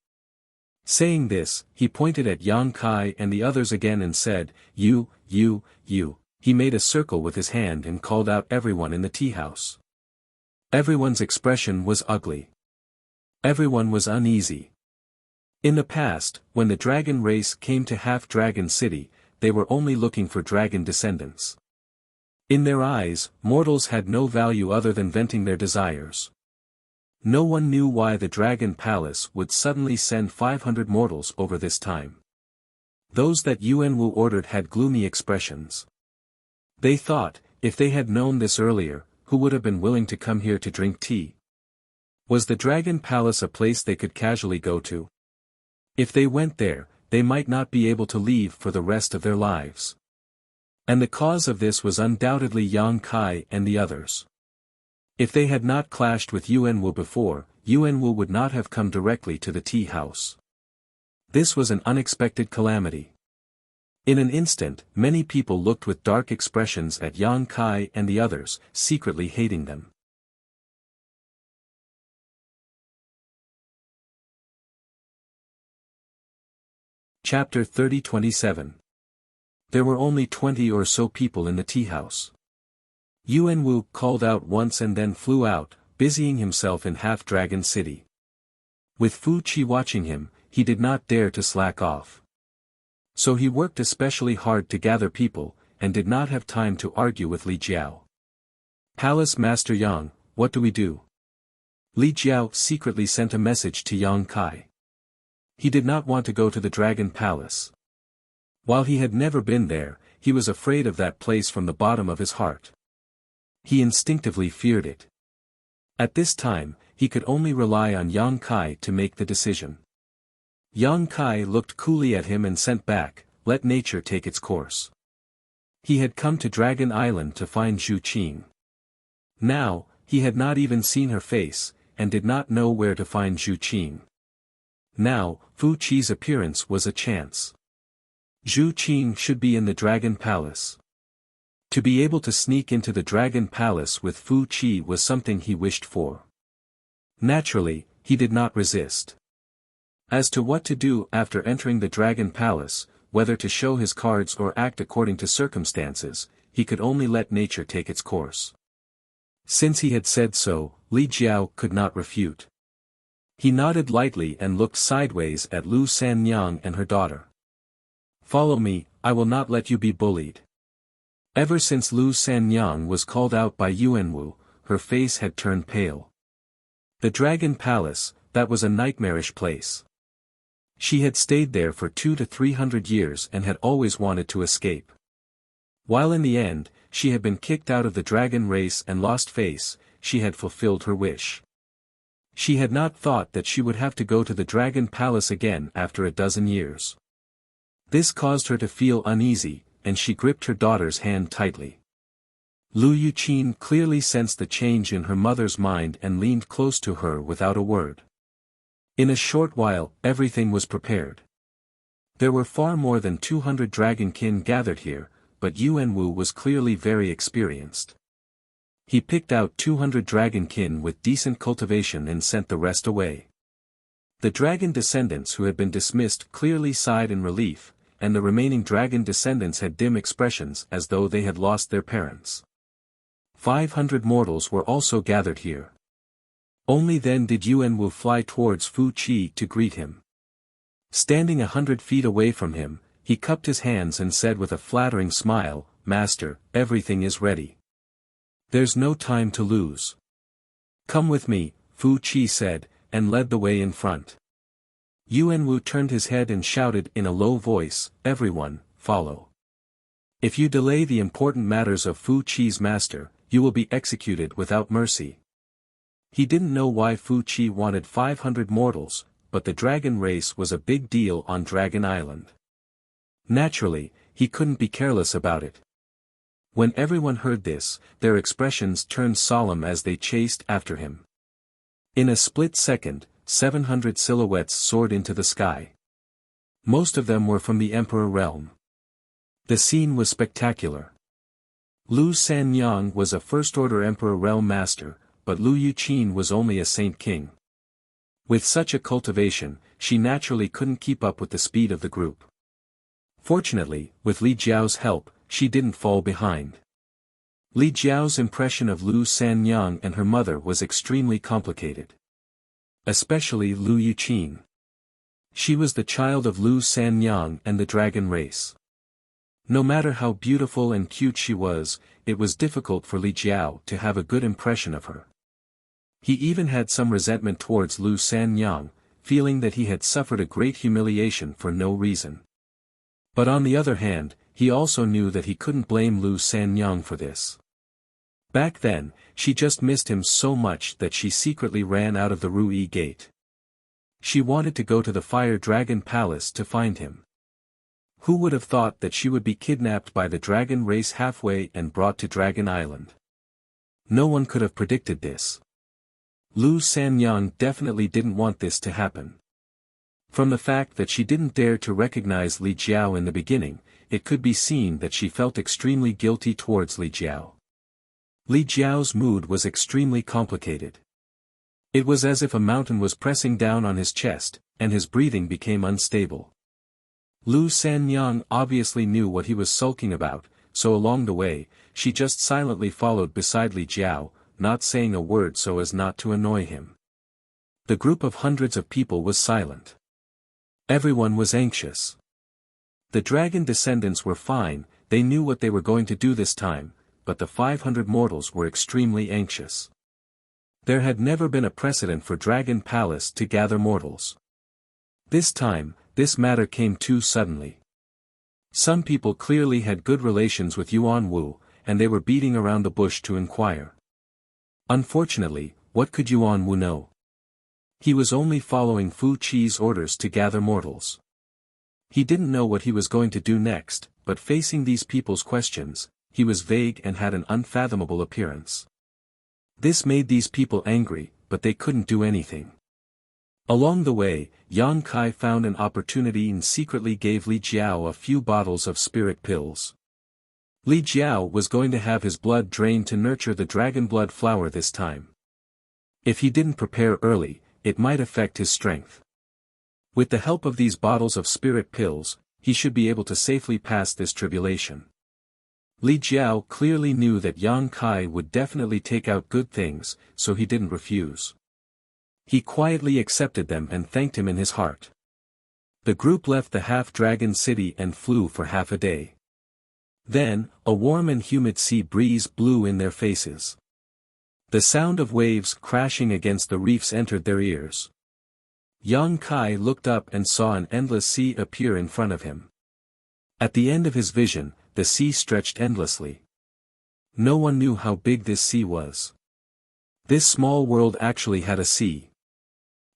Saying this, he pointed at Yang Kai and the others again and said, You. He made a circle with his hand and called out everyone in the tea house. Everyone's expression was ugly. Everyone was uneasy. In the past, when the dragon race came to Half-Dragon City, they were only looking for dragon descendants. In their eyes, mortals had no value other than venting their desires. No one knew why the Dragon Palace would suddenly send 500 mortals over this time. Those that Yuan Wu ordered had gloomy expressions. They thought, if they had known this earlier, who would have been willing to come here to drink tea? Was the Dragon Palace a place they could casually go to? If they went there, they might not be able to leave for the rest of their lives. And the cause of this was undoubtedly Yang Kai and the others. If they had not clashed with Yuan Wu before, Yuan Wu would not have come directly to the tea house. This was an unexpected calamity. In an instant, many people looked with dark expressions at Yang Kai and the others, secretly hating them. Chapter 30-27. There were only 20 or so people in the tea house. Yuan Wu called out once and then flew out, busying himself in Half-Dragon City. With Fu Qi watching him, he did not dare to slack off. So he worked especially hard to gather people, and did not have time to argue with Li Jiao. "Palace Master Yang, what do we do?" Li Jiao secretly sent a message to Yang Kai. He did not want to go to the Dragon Palace. While he had never been there, he was afraid of that place from the bottom of his heart. He instinctively feared it. At this time, he could only rely on Yang Kai to make the decision. Yang Kai looked coolly at him and sent back, "Let nature take its course." He had come to Dragon Island to find Zhu Qing. Now, he had not even seen her face, and did not know where to find Zhu Qing. Now, Fu Qi's appearance was a chance. Zhu Qing should be in the Dragon Palace. To be able to sneak into the Dragon Palace with Fu Qi was something he wished for. Naturally, he did not resist. As to what to do after entering the Dragon Palace, whether to show his cards or act according to circumstances, he could only let nature take its course. Since he had said so, Li Jiao could not refute. He nodded lightly and looked sideways at Lu Sanyang and her daughter. "Follow me, I will not let you be bullied." Ever since Lu Sanyang was called out by Yuan Wu, her face had turned pale. The Dragon Palace, that was a nightmarish place. She had stayed there for 200 to 300 years and had always wanted to escape. While in the end, she had been kicked out of the dragon race and lost face, she had fulfilled her wish. She had not thought that she would have to go to the Dragon Palace again after a dozen years. This caused her to feel uneasy, and she gripped her daughter's hand tightly. Lu Yuqin clearly sensed the change in her mother's mind and leaned close to her without a word. In a short while, everything was prepared. There were far more than 200 dragonkin gathered here, but Yuan Wu was clearly very experienced. He picked out 200 dragonkin with decent cultivation and sent the rest away. The dragon descendants who had been dismissed clearly sighed in relief, and the remaining dragon descendants had dim expressions as though they had lost their parents. 500 mortals were also gathered here. Only then did Yuan Wu fly towards Fu Qi to greet him. Standing 100 feet away from him, he cupped his hands and said with a flattering smile, "Master, everything is ready. There's no time to lose." "Come with me," Fu Qi said, and led the way in front. Yuan Wu turned his head and shouted in a low voice, "Everyone, follow. If you delay the important matters of Fu Qi's master, you will be executed without mercy." He didn't know why Fu Qi wanted 500 mortals, but the dragon race was a big deal on Dragon Island. Naturally, he couldn't be careless about it. When everyone heard this, their expressions turned solemn as they chased after him. In a split second, 700 silhouettes soared into the sky. Most of them were from the Emperor realm. The scene was spectacular. Lu Sanyang was a first-order Emperor realm master, but Lu Yuqin was only a saint king. With such a cultivation, she naturally couldn't keep up with the speed of the group. Fortunately, with Li Jiao's help, she didn't fall behind. Li Jiao's impression of Lu Sanyang and her mother was extremely complicated. Especially Lu Yuqin. She was the child of Lu Sanyang and the dragon race. No matter how beautiful and cute she was, it was difficult for Li Jiao to have a good impression of her. He even had some resentment towards Lu Sanyang, feeling that he had suffered a great humiliation for no reason. But on the other hand, he also knew that he couldn't blame Lu Sanyang for this. Back then, she just missed him so much that she secretly ran out of the Ruyi Gate. She wanted to go to the Fire Dragon Palace to find him. Who would have thought that she would be kidnapped by the dragon race halfway and brought to Dragon Island? No one could have predicted this. Lu Sanyang definitely didn't want this to happen. From the fact that she didn't dare to recognize Li Jiao in the beginning, it could be seen that she felt extremely guilty towards Li Jiao. Li Jiao's mood was extremely complicated. It was as if a mountain was pressing down on his chest, and his breathing became unstable. Lu Sanyang obviously knew what he was sulking about, so along the way, she just silently followed beside Li Jiao, not saying a word so as not to annoy him. The group of hundreds of people was silent. Everyone was anxious. The dragon descendants were fine, they knew what they were going to do this time, but the 500 mortals were extremely anxious. There had never been a precedent for Dragon Palace to gather mortals. This time, this matter came too suddenly. Some people clearly had good relations with Yuan Wu, and they were beating around the bush to inquire. Unfortunately, what could Yuan Wu know? He was only following Fu Qi's orders to gather mortals. He didn't know what he was going to do next, but facing these people's questions, he was vague and had an unfathomable appearance. This made these people angry, but they couldn't do anything. Along the way, Yang Kai found an opportunity and secretly gave Li Jiao a few bottles of spirit pills. Li Jiao was going to have his blood drained to nurture the dragon blood flower this time. If he didn't prepare early, it might affect his strength. With the help of these bottles of spirit pills, he should be able to safely pass this tribulation. Li Jiao clearly knew that Yang Kai would definitely take out good things, so he didn't refuse. He quietly accepted them and thanked him in his heart. The group left the half-dragon city and flew for half a day. Then, a warm and humid sea breeze blew in their faces. The sound of waves crashing against the reefs entered their ears. Yang Kai looked up and saw an endless sea appear in front of him. At the end of his vision, the sea stretched endlessly. No one knew how big this sea was. This small world actually had a sea.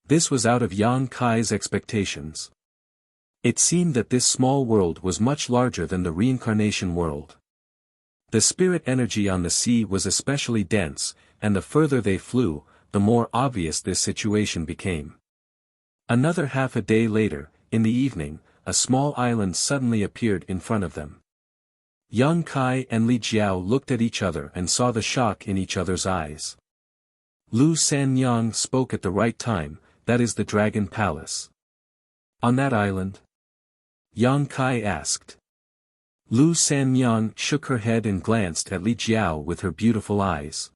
This was out of Yang Kai's expectations. It seemed that this small world was much larger than the reincarnation world. The spirit energy on the sea was especially dense, and the further they flew, the more obvious this situation became. Another half a day later, in the evening, a small island suddenly appeared in front of them. Yang Kai and Li Jiao looked at each other and saw the shock in each other's eyes. Lu Sanyang spoke at the right time, that is the Dragon Palace. On that island? Yang Kai asked. Lu Sanyang shook her head and glanced at Li Jiao with her beautiful eyes.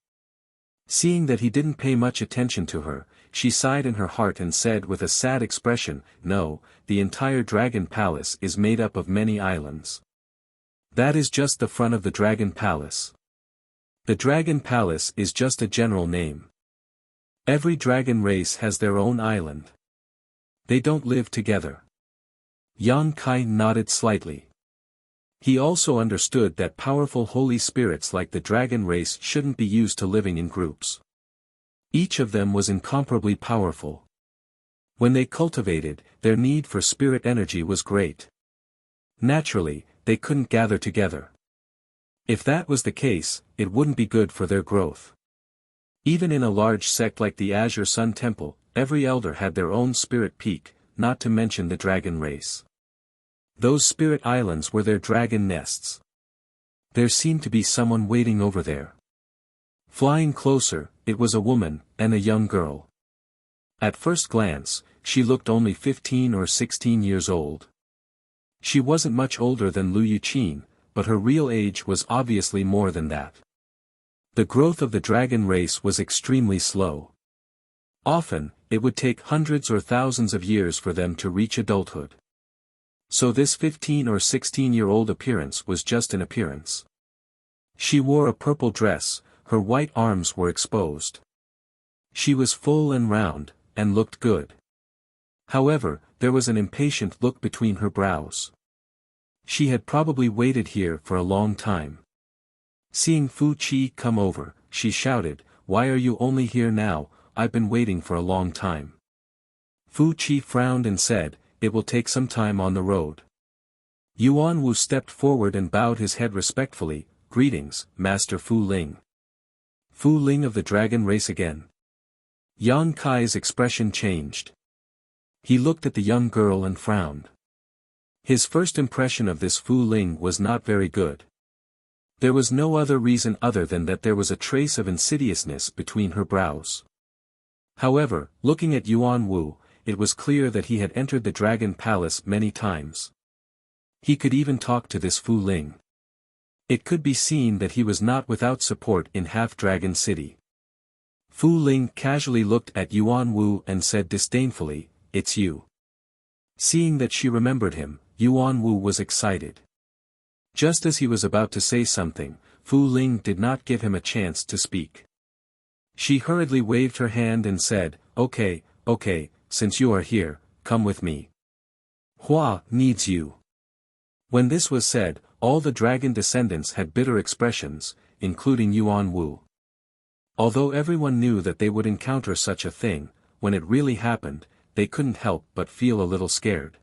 Seeing that he didn't pay much attention to her, she sighed in her heart and said with a sad expression, "No, the entire dragon palace is made up of many islands. That is just the front of the dragon palace. The dragon palace is just a general name. Every dragon race has their own island. They don't live together." Yang Kai nodded slightly. He also understood that powerful holy spirits like the dragon race shouldn't be used to living in groups. Each of them was incomparably powerful. When they cultivated, their need for spirit energy was great. Naturally, they couldn't gather together. If that was the case, it wouldn't be good for their growth. Even in a large sect like the Azure Sun Temple, every elder had their own spirit peak, not to mention the dragon race. Those spirit islands were their dragon nests. There seemed to be someone waiting over there. Flying closer, it was a woman, and a young girl. At first glance, she looked only 15 or 16 years old. She wasn't much older than Lu Yuqin, but her real age was obviously more than that. The growth of the dragon race was extremely slow. Often, it would take hundreds or thousands of years for them to reach adulthood. So this 15 or 16-year-old appearance was just an appearance. She wore a purple dress, her white arms were exposed. She was full and round, and looked good. However, there was an impatient look between her brows. She had probably waited here for a long time. Seeing Fu Qi come over, she shouted, "Why are you only here now? I've been waiting for a long time." Fu Qi frowned and said, "It will take some time on the road." Yuan Wu stepped forward and bowed his head respectfully, "Greetings, Master Fu Ling." "Fu Ling of the dragon race again?" Yang Kai's expression changed. He looked at the young girl and frowned. His first impression of this Fu Ling was not very good. There was no other reason other than that there was a trace of insidiousness between her brows. However, looking at Yuan Wu, it was clear that he had entered the dragon palace many times. He could even talk to this Fu Ling. It could be seen that he was not without support in Half-Dragon City. Fu Ling casually looked at Yuan Wu and said disdainfully, "It's you." Seeing that she remembered him, Yuan Wu was excited. Just as he was about to say something, Fu Ling did not give him a chance to speak. She hurriedly waved her hand and said, Okay, since you are here, come with me. Hua needs you." When this was said, all the dragon descendants had bitter expressions, including Yuan Wu. Although everyone knew that they would encounter such a thing, when it really happened, they couldn't help but feel a little scared.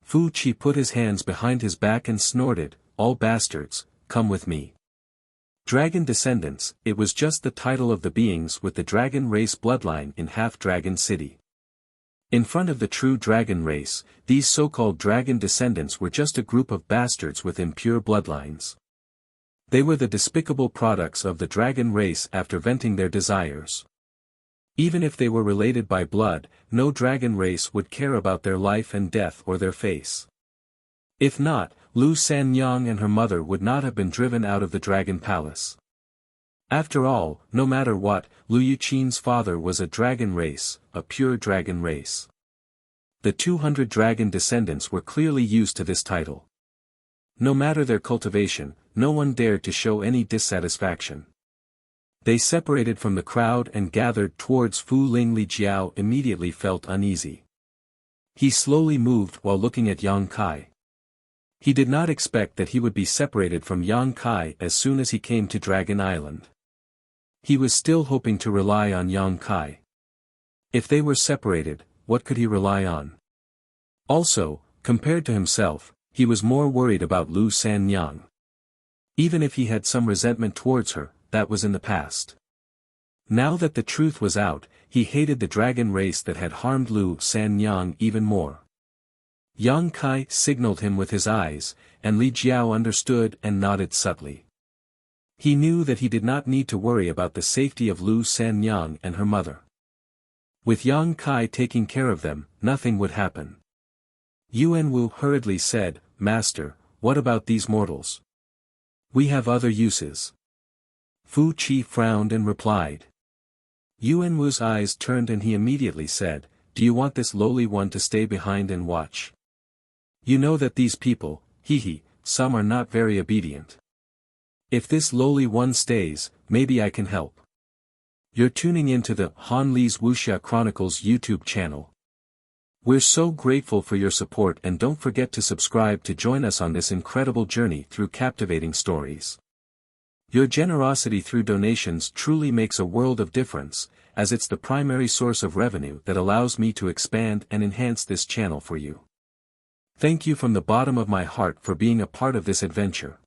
Fu Qi put his hands behind his back and snorted, "All bastards, come with me." Dragon descendants, it was just the title of the beings with the dragon race bloodline in Half-Dragon City. In front of the true dragon race, these so-called dragon descendants were just a group of bastards with impure bloodlines. They were the despicable products of the dragon race after venting their desires. Even if they were related by blood, no dragon race would care about their life and death or their face. If not, Lu Sanyang and her mother would not have been driven out of the dragon palace. After all, no matter what, Lu Yuqin's father was a dragon race, a pure dragon race. The 200 dragon descendants were clearly used to this title. No matter their cultivation, no one dared to show any dissatisfaction. They separated from the crowd and gathered towards Fu Ling. Li Jiao immediately felt uneasy. He slowly moved while looking at Yang Kai. He did not expect that he would be separated from Yang Kai as soon as he came to Dragon Island. He was still hoping to rely on Yang Kai. If they were separated, what could he rely on? Also, compared to himself, he was more worried about Lu Sanyang. Even if he had some resentment towards her, that was in the past. Now that the truth was out, he hated the dragon race that had harmed Lu Sanyang even more. Yang Kai signaled him with his eyes, and Li Jiao understood and nodded subtly. He knew that he did not need to worry about the safety of Lu Sanyang and her mother. With Yang Kai taking care of them, nothing would happen. Yuan Wu hurriedly said, "Master, what about these mortals? We have other uses." Fu Qi frowned and replied. Yuan Wu's eyes turned and he immediately said, "Do you want this lowly one to stay behind and watch? You know that these people, some are not very obedient. If this lowly one stays, maybe I can help." You're tuning into the Han Li's Wuxia Chronicles YouTube channel. We're so grateful for your support, and don't forget to subscribe to join us on this incredible journey through captivating stories. Your generosity through donations truly makes a world of difference, as it's the primary source of revenue that allows me to expand and enhance this channel for you. Thank you from the bottom of my heart for being a part of this adventure.